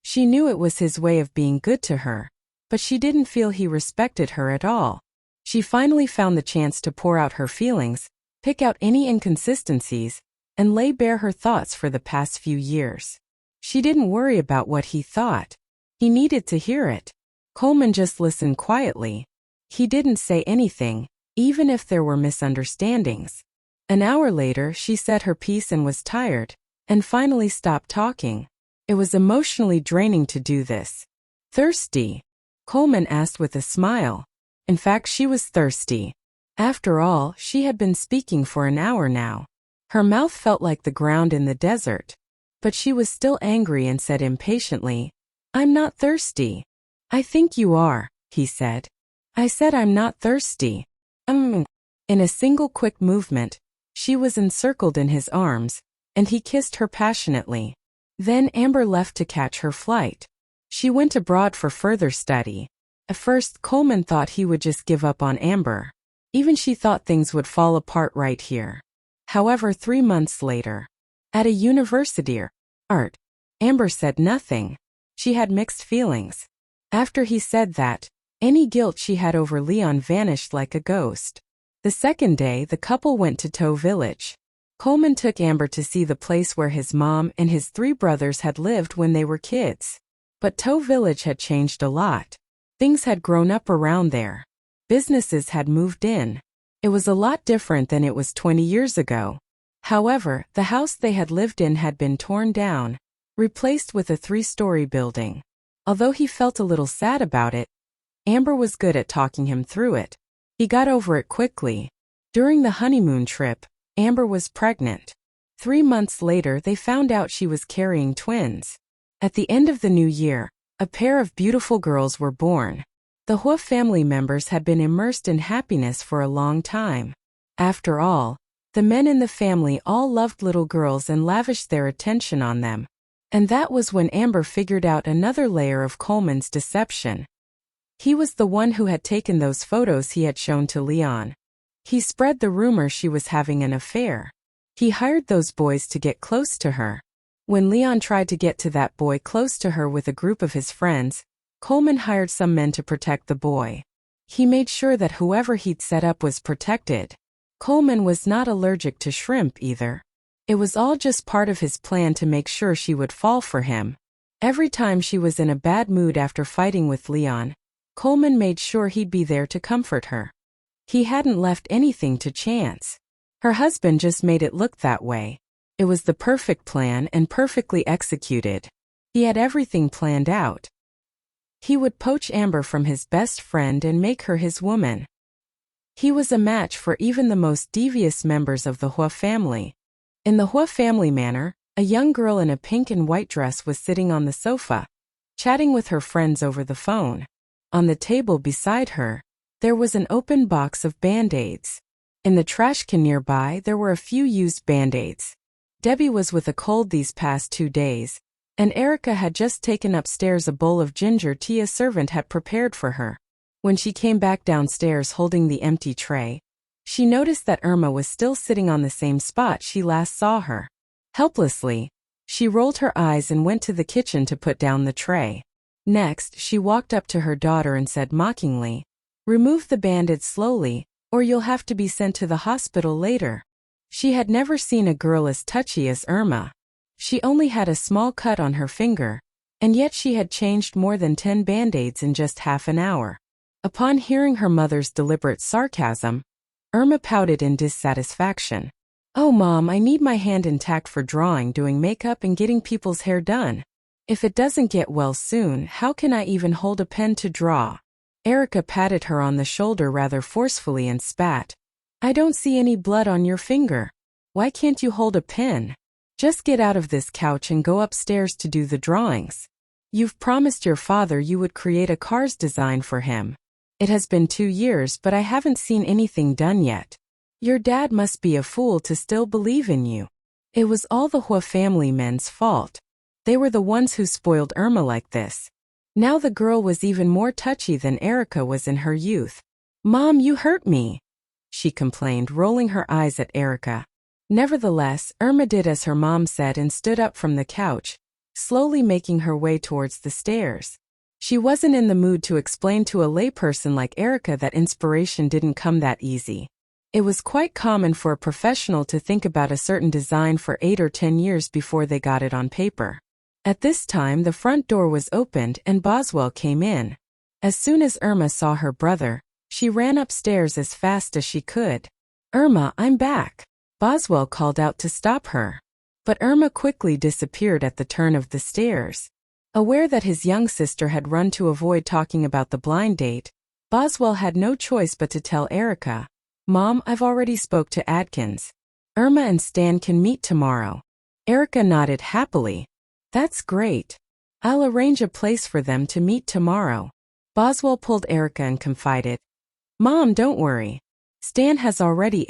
She knew it was his way of being good to her, but she didn't feel he respected her at all. She finally found the chance to pour out her feelings, pick out any inconsistencies, and lay bare her thoughts for the past few years. She didn't worry about what he thought. He needed to hear it. Coleman just listened quietly. He didn't say anything, even if there were misunderstandings. An hour later, she said her piece and was tired, and finally stopped talking. It was emotionally draining to do this. "Thirsty?" Coleman asked with a smile. In fact, she was thirsty. After all, she had been speaking for an hour now. Her mouth felt like the ground in the desert. But she was still angry and said impatiently, "I'm not thirsty." "I think you are," he said. "I said I'm not thirsty. In a single quick movement, she was encircled in his arms, and he kissed her passionately. Then Amber left to catch her flight. She went abroad for further study. At first, Coleman thought he would just give up on Amber. Even she thought things would fall apart right here. However, 3 months later, at a university art, Amber said nothing. She had mixed feelings. After he said that, any guilt she had over Leon vanished like a ghost. The second day, the couple went to Tow Village. Coleman took Amber to see the place where his mom and his 3 brothers had lived when they were kids. But Tow Village had changed a lot. Things had grown up around there. Businesses had moved in. It was a lot different than it was 20 years ago. However, the house they had lived in had been torn down, replaced with a 3-story building. Although he felt a little sad about it, Amber was good at talking him through it. He got over it quickly. During the honeymoon trip, Amber was pregnant. 3 months later, they found out she was carrying twins. At the end of the new year, a pair of beautiful girls were born. The Huo family members had been immersed in happiness for a long time. After all, the men in the family all loved little girls and lavished their attention on them. And that was when Amber figured out another layer of Coleman's deception. He was the one who had taken those photos he had shown to Leon. He spread the rumor she was having an affair. He hired those boys to get close to her. When Leon tried to get to that boy close to her with a group of his friends, Coleman hired some men to protect the boy. He made sure that whoever he'd set up was protected. Coleman was not allergic to shrimp either. It was all just part of his plan to make sure she would fall for him. Every time she was in a bad mood after fighting with Leon, Coleman made sure he'd be there to comfort her. He hadn't left anything to chance. Her husband just made it look that way. It was the perfect plan and perfectly executed. He had everything planned out. He would poach Amber from his best friend and make her his woman. He was a match for even the most devious members of the Huo family. In the Huo family manor, a young girl in a pink and white dress was sitting on the sofa, chatting with her friends over the phone. On the table beside her, there was an open box of Band-Aids. In the trash can nearby, there were a few used Band-Aids. Debbie was with a cold these past 2 days, and Erica had just taken upstairs a bowl of ginger tea a servant had prepared for her. When she came back downstairs holding the empty tray, she noticed that Irma was still sitting on the same spot she last saw her. Helplessly, she rolled her eyes and went to the kitchen to put down the tray. Next, she walked up to her daughter and said mockingly, "Remove the Band-Aid slowly, or you'll have to be sent to the hospital later." She had never seen a girl as touchy as Irma. She only had a small cut on her finger, and yet she had changed more than 10 Band-Aids in just half an hour. Upon hearing her mother's deliberate sarcasm, Irma pouted in dissatisfaction. "Oh Mom, I need my hand intact for drawing, doing makeup and getting people's hair done. If it doesn't get well soon, how can I even hold a pen to draw?" Erica patted her on the shoulder rather forcefully and spat. "I don't see any blood on your finger. Why can't you hold a pen? Just get out of this couch and go upstairs to do the drawings. You've promised your father you would create a car's design for him. It has been 2 years, but I haven't seen anything done yet. Your dad must be a fool to still believe in you." It was all the Huo family men's fault. They were the ones who spoiled Irma like this. Now the girl was even more touchy than Erica was in her youth. "Mom, you hurt me," she complained, rolling her eyes at Erica. Nevertheless, Irma did as her mom said and stood up from the couch, slowly making her way towards the stairs. She wasn't in the mood to explain to a layperson like Erica that inspiration didn't come that easy. It was quite common for a professional to think about a certain design for 8 or 10 years before they got it on paper. At this time, the front door was opened and Boswell came in. As soon as Irma saw her brother, she ran upstairs as fast as she could. "Irma, I'm back," Boswell called out to stop her. But Irma quickly disappeared at the turn of the stairs. Aware that his young sister had run to avoid talking about the blind date, Boswell had no choice but to tell Erica, "Mom, I've already spoke to Adkins. Irma and Stan can meet tomorrow." Erica nodded happily. "That's great. I'll arrange a place for them to meet tomorrow." Boswell pulled Erica and confided, "Mom, don't worry. Stan has already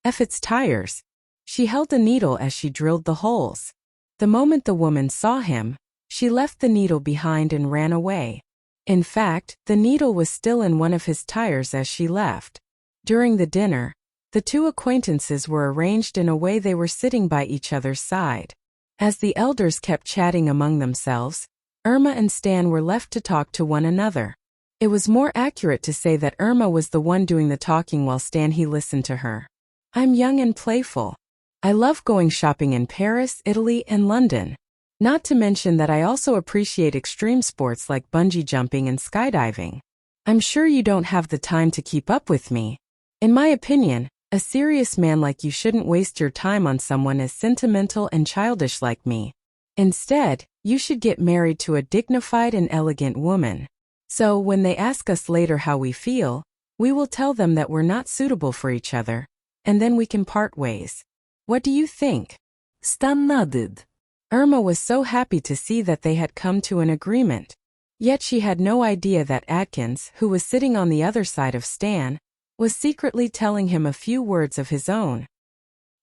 F its tires. She held a needle as she drilled the holes. The moment the woman saw him, she left the needle behind and ran away. In fact, the needle was still in one of his tires as she left. During the dinner, the two acquaintances were arranged in a way they were sitting by each other's side. As the elders kept chatting among themselves, Irma and Stan were left to talk to one another. It was more accurate to say that Irma was the one doing the talking while Stan listened to her. I'm young and playful. I love going shopping in Paris, Italy, and London. Not to mention that I also appreciate extreme sports like bungee jumping and skydiving. I'm sure you don't have the time to keep up with me. In my opinion, a serious man like you shouldn't waste your time on someone as sentimental and childish like me. Instead, you should get married to a dignified and elegant woman. So when they ask us later how we feel, we will tell them that we're not suitable for each other, and then we can part ways. What do you think? Stan nodded. Irma was so happy to see that they had come to an agreement. Yet she had no idea that Atkins, who was sitting on the other side of Stan, was secretly telling him a few words of his own.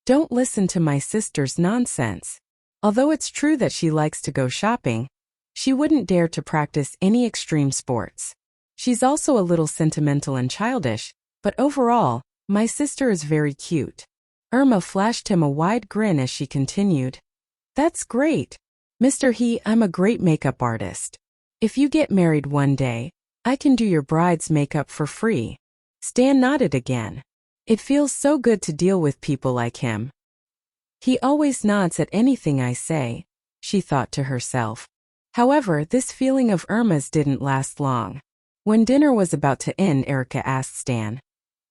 Don't listen to my sister's nonsense. Although it's true that she likes to go shopping, she wouldn't dare to practice any extreme sports. She's also a little sentimental and childish, but overall, my sister is very cute. Irma flashed him a wide grin as she continued. That's great. Mr. He, I'm a great makeup artist. If you get married one day, I can do your bride's makeup for free. Stan nodded again. It feels so good to deal with people like him. He always nods at anything I say, she thought to herself. However, this feeling of Irma's didn't last long. When dinner was about to end, Erica asked Stan.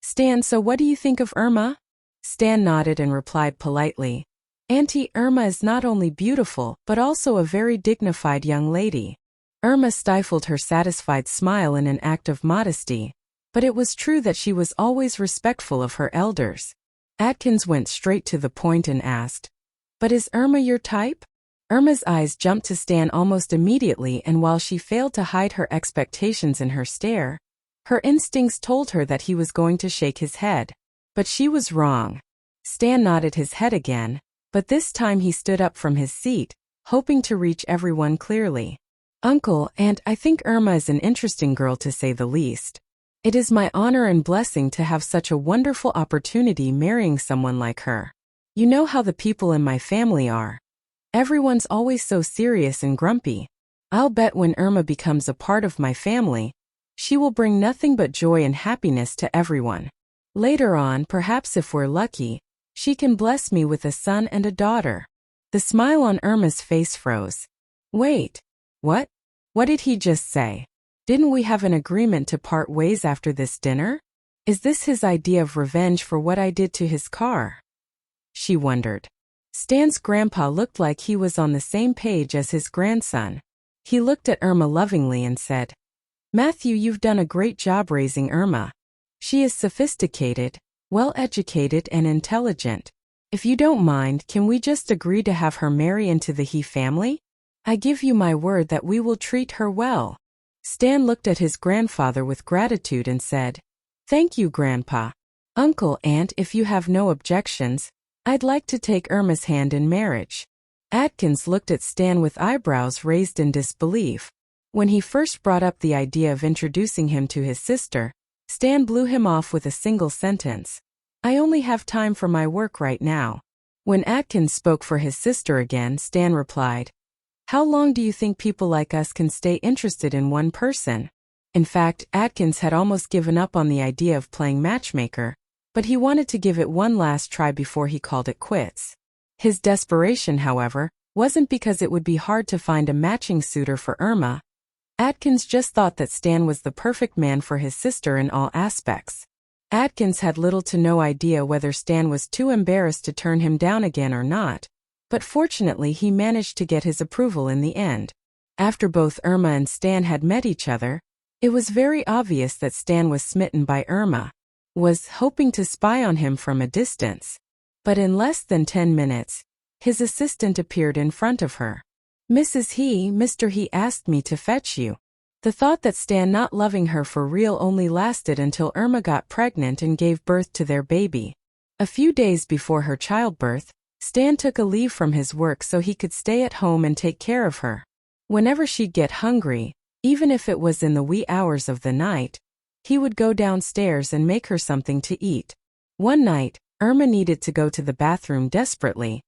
Stan, so what do you think of Irma? Stan nodded and replied politely. Auntie, Irma is not only beautiful, but also a very dignified young lady. Irma stifled her satisfied smile in an act of modesty, but it was true that she was always respectful of her elders. Atkins went straight to the point and asked, but is Irma your type? Irma's eyes jumped to Stan almost immediately, and while she failed to hide her expectations in her stare, her instincts told her that he was going to shake his head. But she was wrong. Stan nodded his head again, but this time he stood up from his seat, hoping to reach everyone clearly. Uncle, Aunt, I think Irma is an interesting girl to say the least. It is my honor and blessing to have such a wonderful opportunity marrying someone like her. You know how the people in my family are. Everyone's always so serious and grumpy. I'll bet when Irma becomes a part of my family, she will bring nothing but joy and happiness to everyone. Later on, perhaps if we're lucky, she can bless me with a son and a daughter. The smile on Irma's face froze. Wait. What? What did he just say? Didn't we have an agreement to part ways after this dinner? Is this his idea of revenge for what I did to his car? She wondered. Stan's grandpa looked like he was on the same page as his grandson. He looked at Irma lovingly and said, Matthew, you've done a great job raising Irma. She is sophisticated, well-educated, and intelligent. If you don't mind, can we just agree to have her marry into the He family? I give you my word that we will treat her well. Stan looked at his grandfather with gratitude and said, Thank you, Grandpa. Uncle, Aunt, if you have no objections, I'd like to take Irma's hand in marriage. Atkins looked at Stan with eyebrows raised in disbelief. When he first brought up the idea of introducing him to his sister, Stan blew him off with a single sentence. I only have time for my work right now. When Atkins spoke for his sister again, Stan replied, How long do you think people like us can stay interested in one person? In fact, Atkins had almost given up on the idea of playing matchmaker, but he wanted to give it one last try before he called it quits. His desperation, however, wasn't because it would be hard to find a matching suitor for Irma. Atkins just thought that Stan was the perfect man for his sister in all aspects. Atkins had little to no idea whether Stan was too embarrassed to turn him down again or not, but fortunately he managed to get his approval in the end. After both Irma and Stan had met each other, it was very obvious that Stan was smitten by Irma, was hoping to spy on him from a distance. But in less than 10 minutes, his assistant appeared in front of her. Mrs. He, Mr. He asked me to fetch you. The thought that Stan not loving her for real only lasted until Irma got pregnant and gave birth to their baby. A few days before her childbirth, Stan took a leave from his work so he could stay at home and take care of her. Whenever she'd get hungry, even if it was in the wee hours of the night, he would go downstairs and make her something to eat. One night, Irma needed to go to the bathroom desperately,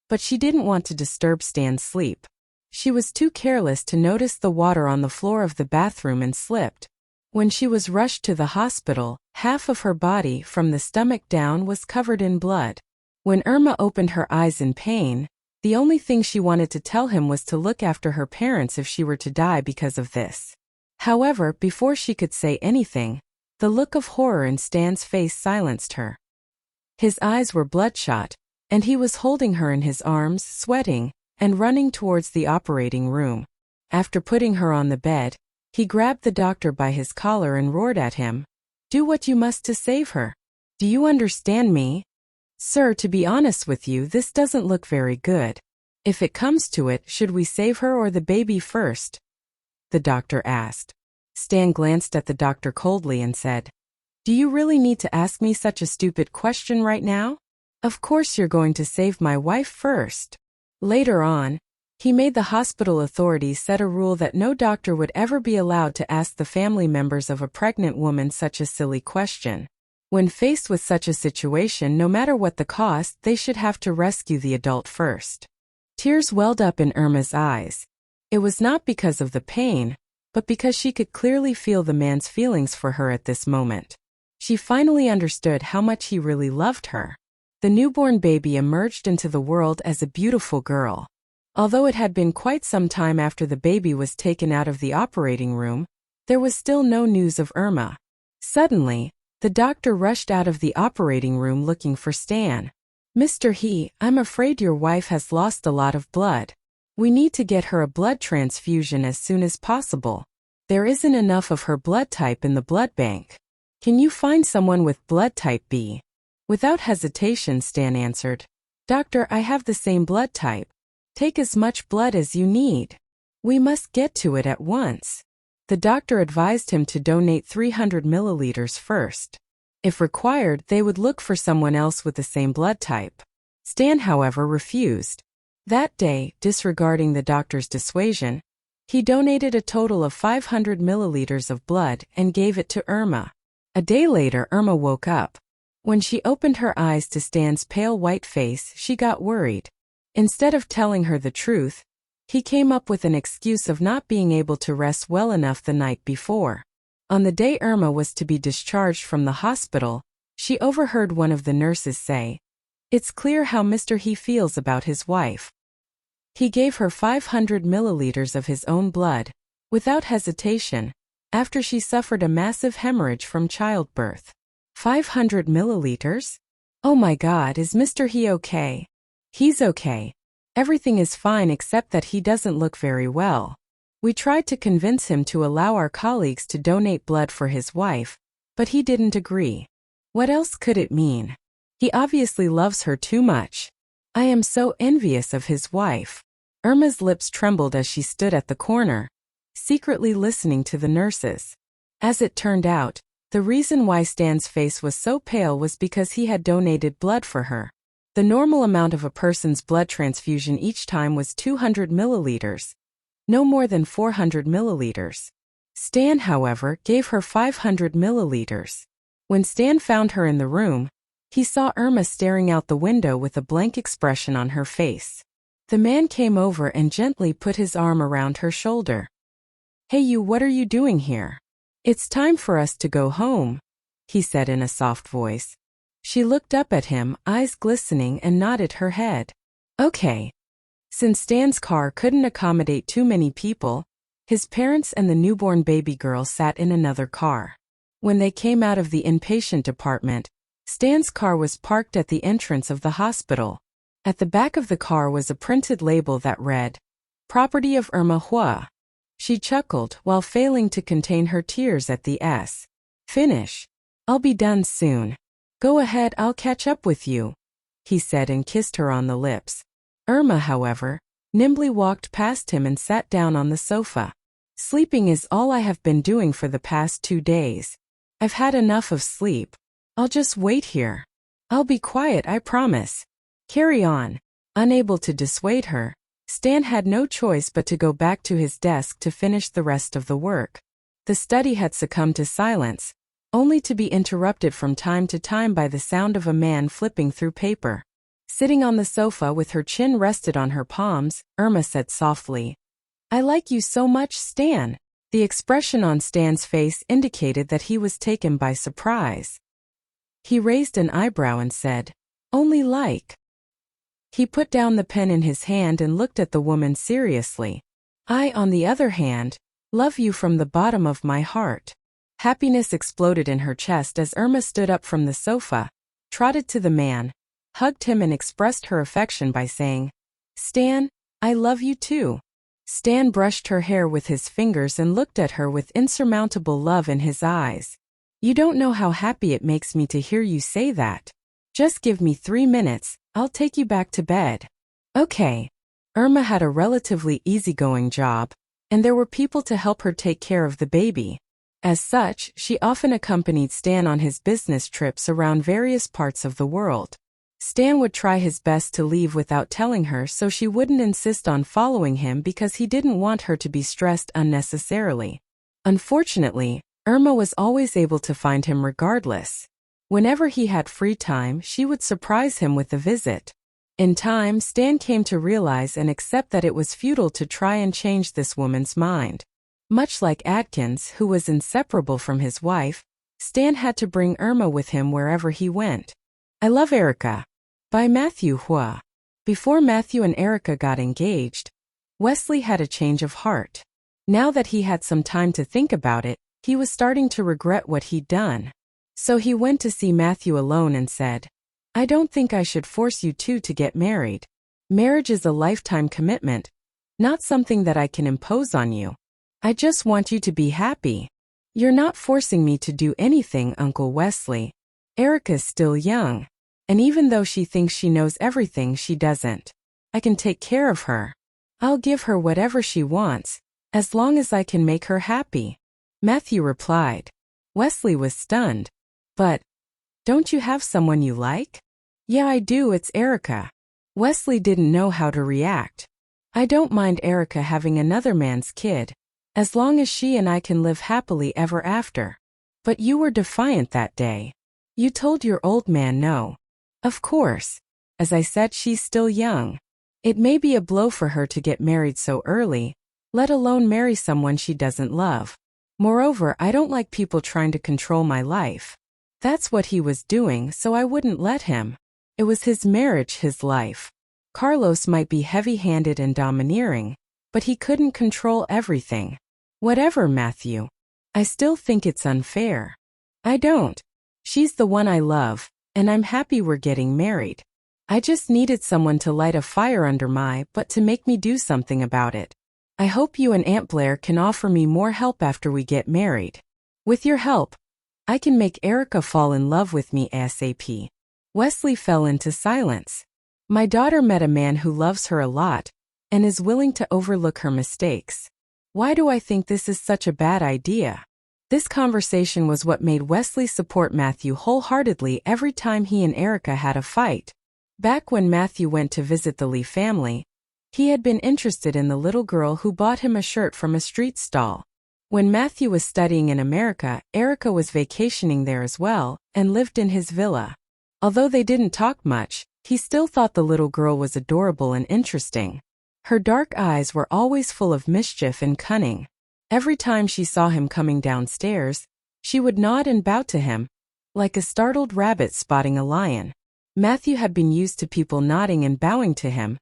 but she didn't want to disturb Stan's sleep. She was too careless to notice the water on the floor of the bathroom and slipped. When she was rushed to the hospital, half of her body from the stomach down was covered in blood. When Irma opened her eyes in pain, the only thing she wanted to tell him was to look after her parents if she were to die because of this. However, before she could say anything, the look of horror in Stan's face silenced her. His eyes were bloodshot, and he was holding her in his arms, sweating, and running towards the operating room. After putting her on the bed, he grabbed the doctor by his collar and roared at him. "Do what you must to save her. Do you understand me? Sir, to be honest with you, this doesn't look very good. If it comes to it, should we save her or the baby first?" the doctor asked. Stan glanced at the doctor coldly and said, "Do you really need to ask me such a stupid question right now? Of course you're going to save my wife first." Later on, he made the hospital authorities set a rule that no doctor would ever be allowed to ask the family members of a pregnant woman such a silly question. When faced with such a situation, no matter what the cost, they should have to rescue the adult first. Tears welled up in Irma's eyes. It was not because of the pain, but because she could clearly feel the man's feelings for her at this moment. She finally understood how much he really loved her. The newborn baby emerged into the world as a beautiful girl. Although it had been quite some time after the baby was taken out of the operating room, there was still no news of Irma. Suddenly, the doctor rushed out of the operating room looking for Stan. "Mr. He, I'm afraid your wife has lost a lot of blood. We need to get her a blood transfusion as soon as possible. There isn't enough of her blood type in the blood bank. Can you find someone with blood type B?" Without hesitation, Stan answered, "Doctor, I have the same blood type. Take as much blood as you need. We must get to it at once." The doctor advised him to donate 300 milliliters first. If required, they would look for someone else with the same blood type. Stan, however, refused. That day, disregarding the doctor's dissuasion, he donated a total of 500 milliliters of blood and gave it to Irma. A day later, Irma woke up. When she opened her eyes to Stan's pale white face, she got worried. Instead of telling her the truth, he came up with an excuse of not being able to rest well enough the night before. On the day Irma was to be discharged from the hospital, she overheard one of the nurses say, "It's clear how Mr. He feels about his wife." He gave her 500 milliliters of his own blood, without hesitation, after she suffered a massive hemorrhage from childbirth. 500 milliliters? Oh my God, is Mr. He okay? He's okay. Everything is fine except that he doesn't look very well. We tried to convince him to allow our colleagues to donate blood for his wife, but he didn't agree. What else could it mean? He obviously loves her too much. I am so envious of his wife. Irma's lips trembled as she stood at the corner, secretly listening to the nurses. As it turned out, the reason why Stan's face was so pale was because he had donated blood for her. The normal amount of a person's blood transfusion each time was 200 milliliters, no more than 400 milliliters. Stan, however, gave her 500 milliliters. When Stan found her in the room, he saw Irma staring out the window with a blank expression on her face. The man came over and gently put his arm around her shoulder. "Hey you, what are you doing here? It's time for us to go home," he said in a soft voice. She looked up at him, eyes glistening, and nodded her head. "Okay." Since Stan's car couldn't accommodate too many people, his parents and the newborn baby girl sat in another car. When they came out of the inpatient department, Stan's car was parked at the entrance of the hospital. At the back of the car was a printed label that read, "Property of Irma Huo." She chuckled while failing to contain her tears at the S. "Finish. I'll be done soon. Go ahead, I'll catch up with you," he said and kissed her on the lips. Irma, however, nimbly walked past him and sat down on the sofa. Sleeping is all I have been doing for the past 2 days. I've had enough of sleep. I'll just wait here. I'll be quiet, I promise. Carry on. Unable to dissuade her, Stan had no choice but to go back to his desk to finish the rest of the work. The study had succumbed to silence, only to be interrupted from time to time by the sound of a man flipping through paper. Sitting on the sofa with her chin rested on her palms, Irma said softly, "I like you so much, Stan." The expression on Stan's face indicated that he was taken by surprise. He raised an eyebrow and said, "Only like." He put down the pen in his hand and looked at the woman seriously. "I, on the other hand, love you from the bottom of my heart." Happiness exploded in her chest as Irma stood up from the sofa, trotted to the man, hugged him and expressed her affection by saying, "Stan, I love you too." Stan brushed her hair with his fingers and looked at her with insurmountable love in his eyes. "You don't know how happy it makes me to hear you say that. Just give me 3 minutes, I'll take you back to bed." Okay. Irma had a relatively easygoing job, and there were people to help her take care of the baby. As such, she often accompanied Stan on his business trips around various parts of the world. Stan would try his best to leave without telling her so she wouldn't insist on following him because he didn't want her to be stressed unnecessarily. Unfortunately, Irma was always able to find him regardless. Whenever he had free time, she would surprise him with a visit. In time, Stan came to realize and accept that it was futile to try and change this woman's mind. Much like Atkins, who was inseparable from his wife, Stan had to bring Irma with him wherever he went. I Love Erica by Matthew Huo. Before Matthew and Erica got engaged, Wesley had a change of heart. Now that he had some time to think about it, he was starting to regret what he'd done. So he went to see Matthew alone and said, "I don't think I should force you two to get married. Marriage is a lifetime commitment, not something that I can impose on you. I just want you to be happy. You're not forcing me to do anything, Uncle Wesley. Erica's still young, and even though she thinks she knows everything, she doesn't. I can take care of her. I'll give her whatever she wants, as long as I can make her happy." Matthew replied. Wesley was stunned. "But, don't you have someone you like?" "Yeah, I do, it's Erica." Wesley didn't know how to react. "I don't mind Erica having another man's kid, as long as she and I can live happily ever after. But you were defiant that day. You told your old man no." "Of course. As I said, she's still young. It may be a blow for her to get married so early, let alone marry someone she doesn't love. Moreover, I don't like people trying to control my life. That's what he was doing, so I wouldn't let him. It was his marriage, his life. Carlos might be heavy-handed and domineering, but he couldn't control everything." "Whatever, Matthew. I still think it's unfair." "I don't. She's the one I love, and I'm happy we're getting married. I just needed someone to light a fire under my butt to make me do something about it. I hope you and Aunt Blair can offer me more help after we get married. With your help, I can make Erica fall in love with me ASAP." Wesley fell into silence. "My daughter met a man who loves her a lot and is willing to overlook her mistakes. Why do I think this is such a bad idea?" This conversation was what made Wesley support Matthew wholeheartedly every time he and Erica had a fight. Back when Matthew went to visit the Lee family, he had been interested in the little girl who bought him a shirt from a street stall. When Matthew was studying in America, Erica was vacationing there as well, and lived in his villa. Although they didn't talk much, he still thought the little girl was adorable and interesting. Her dark eyes were always full of mischief and cunning. Every time she saw him coming downstairs, she would nod and bow to him, like a startled rabbit spotting a lion. Matthew had been used to people nodding and bowing to him,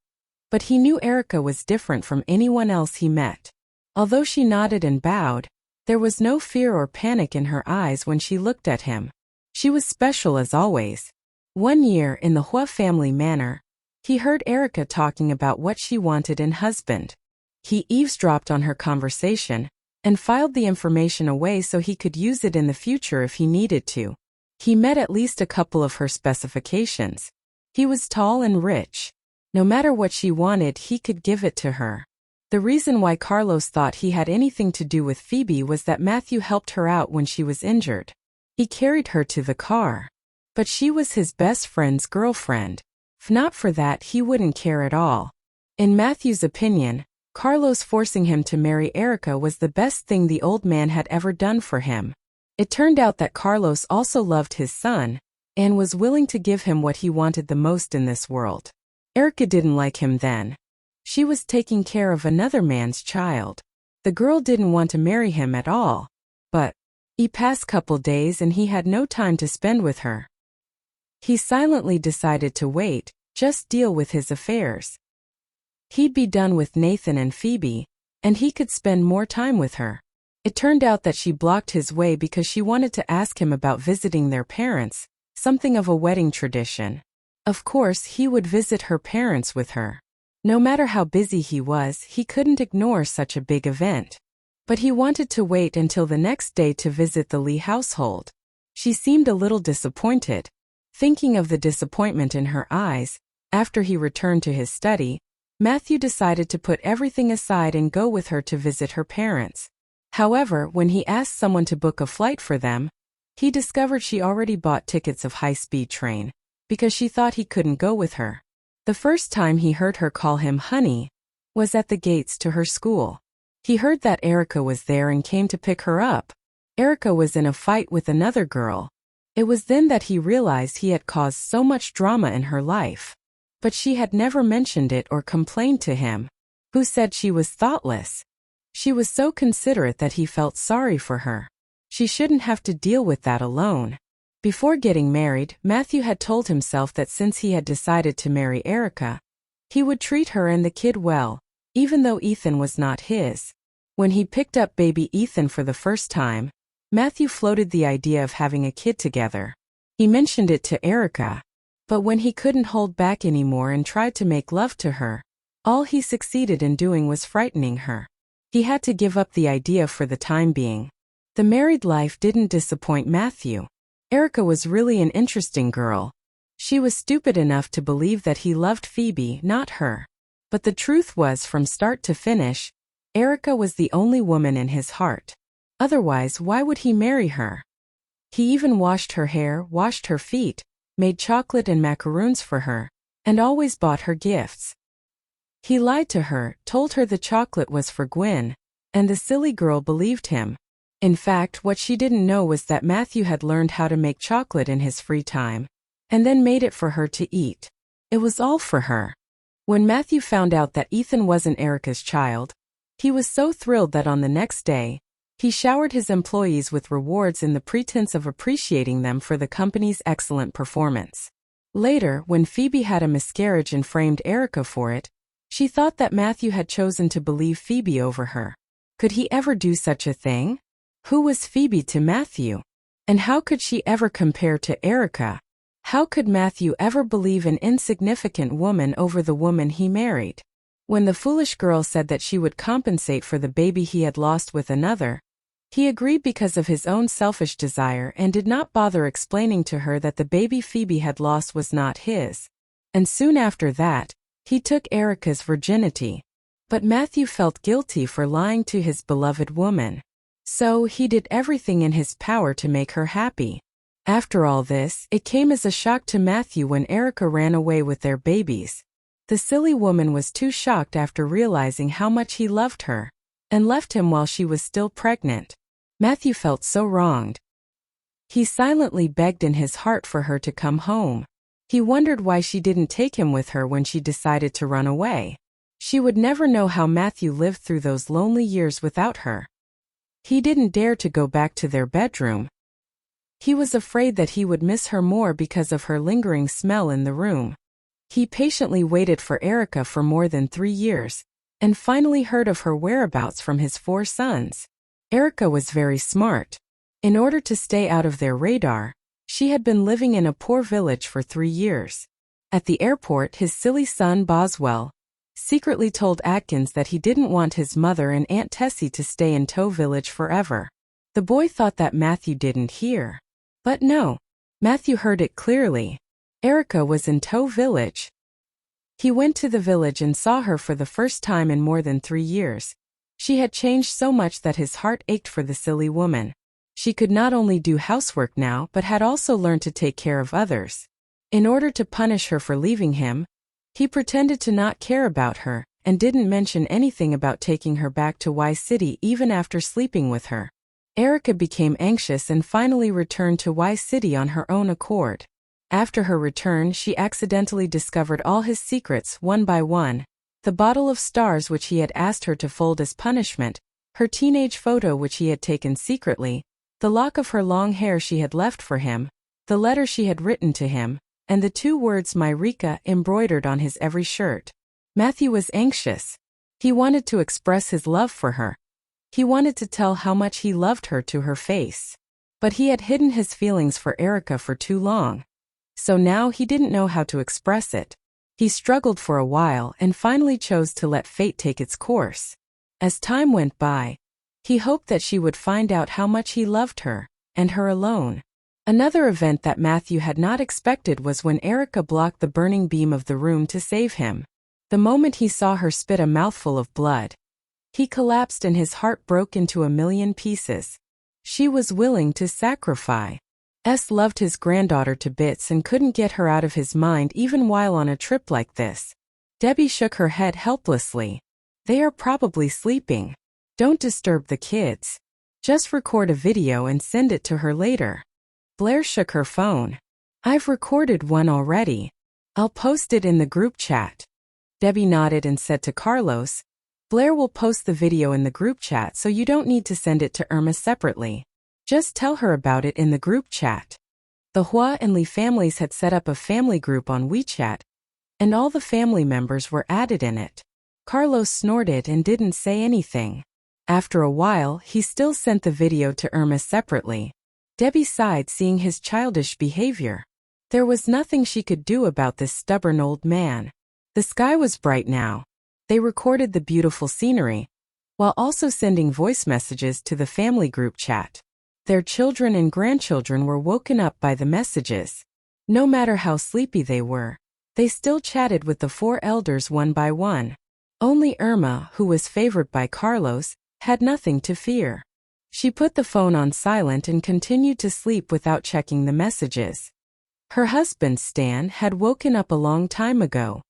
but he knew Erica was different from anyone else he met. Although she nodded and bowed, there was no fear or panic in her eyes when she looked at him. She was special as always. One year in the Huo family manor, he heard Erica talking about what she wanted in husband. He eavesdropped on her conversation and filed the information away so he could use it in the future if he needed to. He met at least a couple of her specifications. He was tall and rich. No matter what she wanted, he could give it to her. The reason why Carlos thought he had anything to do with Phoebe was that Matthew helped her out when she was injured. He carried her to the car. But she was his best friend's girlfriend. If not for that, he wouldn't care at all. In Matthew's opinion, Carlos forcing him to marry Erica was the best thing the old man had ever done for him. It turned out that Carlos also loved his son, and was willing to give him what he wanted the most in this world. Erica didn't like him then. She was taking care of another man's child. The girl didn't want to marry him at all. But he passed couple days and he had no time to spend with her. He silently decided to wait, just deal with his affairs. He'd be done with Nathan and Phoebe, and he could spend more time with her. It turned out that she blocked his way because she wanted to ask him about visiting their parents, something of a wedding tradition. Of course, he would visit her parents with her. No matter how busy he was, he couldn't ignore such a big event. But he wanted to wait until the next day to visit the Lee household. She seemed a little disappointed. Thinking of the disappointment in her eyes, after he returned to his study, Matthew decided to put everything aside and go with her to visit her parents. However, when he asked someone to book a flight for them, he discovered she already bought tickets of high-speed train, because she thought he couldn't go with her. The first time he heard her call him honey was at the gates to her school. He heard that Erica was there and came to pick her up. Erica was in a fight with another girl. It was then that he realized he had caused so much drama in her life. But she had never mentioned it or complained to him, who said she was thoughtless. She was so considerate that he felt sorry for her. She shouldn't have to deal with that alone. Before getting married, Matthew had told himself that since he had decided to marry Erica, he would treat her and the kid well, even though Ethan was not his. When he picked up baby Ethan for the first time, Matthew floated the idea of having a kid together. He mentioned it to Erica. But when he couldn't hold back anymore and tried to make love to her, all he succeeded in doing was frightening her. He had to give up the idea for the time being. The married life didn't disappoint Matthew. Erica was really an interesting girl. She was stupid enough to believe that he loved Phoebe, not her. But the truth was, from start to finish, Erica was the only woman in his heart. Otherwise, why would he marry her? He even washed her hair, washed her feet, made chocolate and macaroons for her, and always bought her gifts. He lied to her, told her the chocolate was for Gwen, and the silly girl believed him. In fact, what she didn't know was that Matthew had learned how to make chocolate in his free time, and then made it for her to eat. It was all for her. When Matthew found out that Ethan wasn't Erica's child, he was so thrilled that on the next day, he showered his employees with rewards in the pretense of appreciating them for the company's excellent performance. Later, when Phoebe had a miscarriage and framed Erica for it, she thought that Matthew had chosen to believe Phoebe over her. Could he ever do such a thing? Who was Phoebe to Matthew? And how could she ever compare to Erica? How could Matthew ever believe an insignificant woman over the woman he married? When the foolish girl said that she would compensate for the baby he had lost with another, he agreed because of his own selfish desire and did not bother explaining to her that the baby Phoebe had lost was not his. And soon after that, he took Erica's virginity. But Matthew felt guilty for lying to his beloved woman. So he did everything in his power to make her happy. After all this, it came as a shock to Matthew when Erica ran away with their babies. The silly woman was too shocked after realizing how much he loved her, and left him while she was still pregnant. Matthew felt so wronged. He silently begged in his heart for her to come home. He wondered why she didn't take him with her when she decided to run away. She would never know how Matthew lived through those lonely years without her. He didn't dare to go back to their bedroom. He was afraid that he would miss her more because of her lingering smell in the room. He patiently waited for Erica for more than 3 years, and finally heard of her whereabouts from his 4 sons. Erica was very smart. In order to stay out of their radar, she had been living in a poor village for 3 years. At the airport, his silly son Boswell secretly told Atkins that he didn't want his mother and Aunt Tessie to stay in Tow Village forever. The boy thought that Matthew didn't hear. But no, Matthew heard it clearly. Erica was in Tow Village. He went to the village and saw her for the first time in more than 3 years. She had changed so much that his heart ached for the silly woman. She could not only do housework now but had also learned to take care of others. In order to punish her for leaving him, he pretended to not care about her and didn't mention anything about taking her back to Y City even after sleeping with her. Erica became anxious and finally returned to Y City on her own accord. After her return, she accidentally discovered all his secrets one by one: the bottle of stars which he had asked her to fold as punishment, her teenage photo which he had taken secretly, the lock of her long hair she had left for him, the letter she had written to him, and the 2 words Myrika embroidered on his every shirt. Matthew was anxious. He wanted to express his love for her. He wanted to tell how much he loved her to her face. But he had hidden his feelings for Erica for too long. So now he didn't know how to express it. He struggled for a while and finally chose to let fate take its course. As time went by, he hoped that she would find out how much he loved her, and her alone. Another event that Matthew had not expected was when Erica blocked the burning beam of the room to save him. The moment he saw her spit a mouthful of blood, he collapsed and his heart broke into a million pieces. She was willing to sacrifice. Loved his granddaughter to bits and couldn't get her out of his mind even while on a trip like this. Debbie shook her head helplessly. They are probably sleeping. Don't disturb the kids. Just record a video and send it to her later. Blair shook her phone. I've recorded one already. I'll post it in the group chat. Debbie nodded and said to Carlos, Blair will post the video in the group chat so you don't need to send it to Irma separately. Just tell her about it in the group chat. The Huo and Li families had set up a family group on WeChat, and all the family members were added in it. Carlos snorted and didn't say anything. After a while, he still sent the video to Irma separately. Debbie sighed seeing his childish behavior. There was nothing she could do about this stubborn old man. The sky was bright now. They recorded the beautiful scenery, while also sending voice messages to the family group chat. Their children and grandchildren were woken up by the messages. No matter how sleepy they were, they still chatted with the 4 elders one by one. Only Irma, who was favored by Carlos, had nothing to fear. She put the phone on silent and continued to sleep without checking the messages. Her husband, Stan, had woken up a long time ago.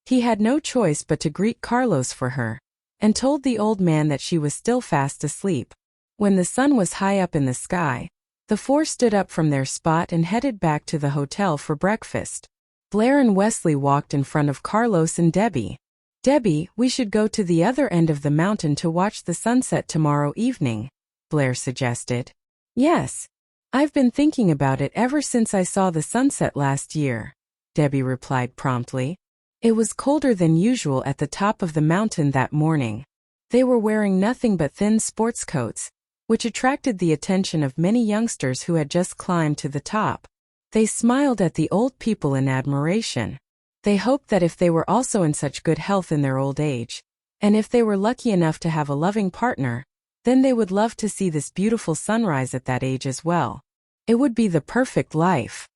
He had no choice but to greet Carlos for her, and told the old man that she was still fast asleep. When the sun was high up in the sky, the 4 stood up from their spot and headed back to the hotel for breakfast. Blair and Wesley walked in front of Carlos and Debbie. Debbie, we should go to the other end of the mountain to watch the sunset tomorrow evening, Blair suggested. Yes. I've been thinking about it ever since I saw the sunset last year, Debbie replied promptly. It was colder than usual at the top of the mountain that morning. They were wearing nothing but thin sports coats, which attracted the attention of many youngsters who had just climbed to the top. They smiled at the old people in admiration. They hoped that if they were also in such good health in their old age, and if they were lucky enough to have a loving partner, then they would love to see this beautiful sunrise at that age as well. It would be the perfect life.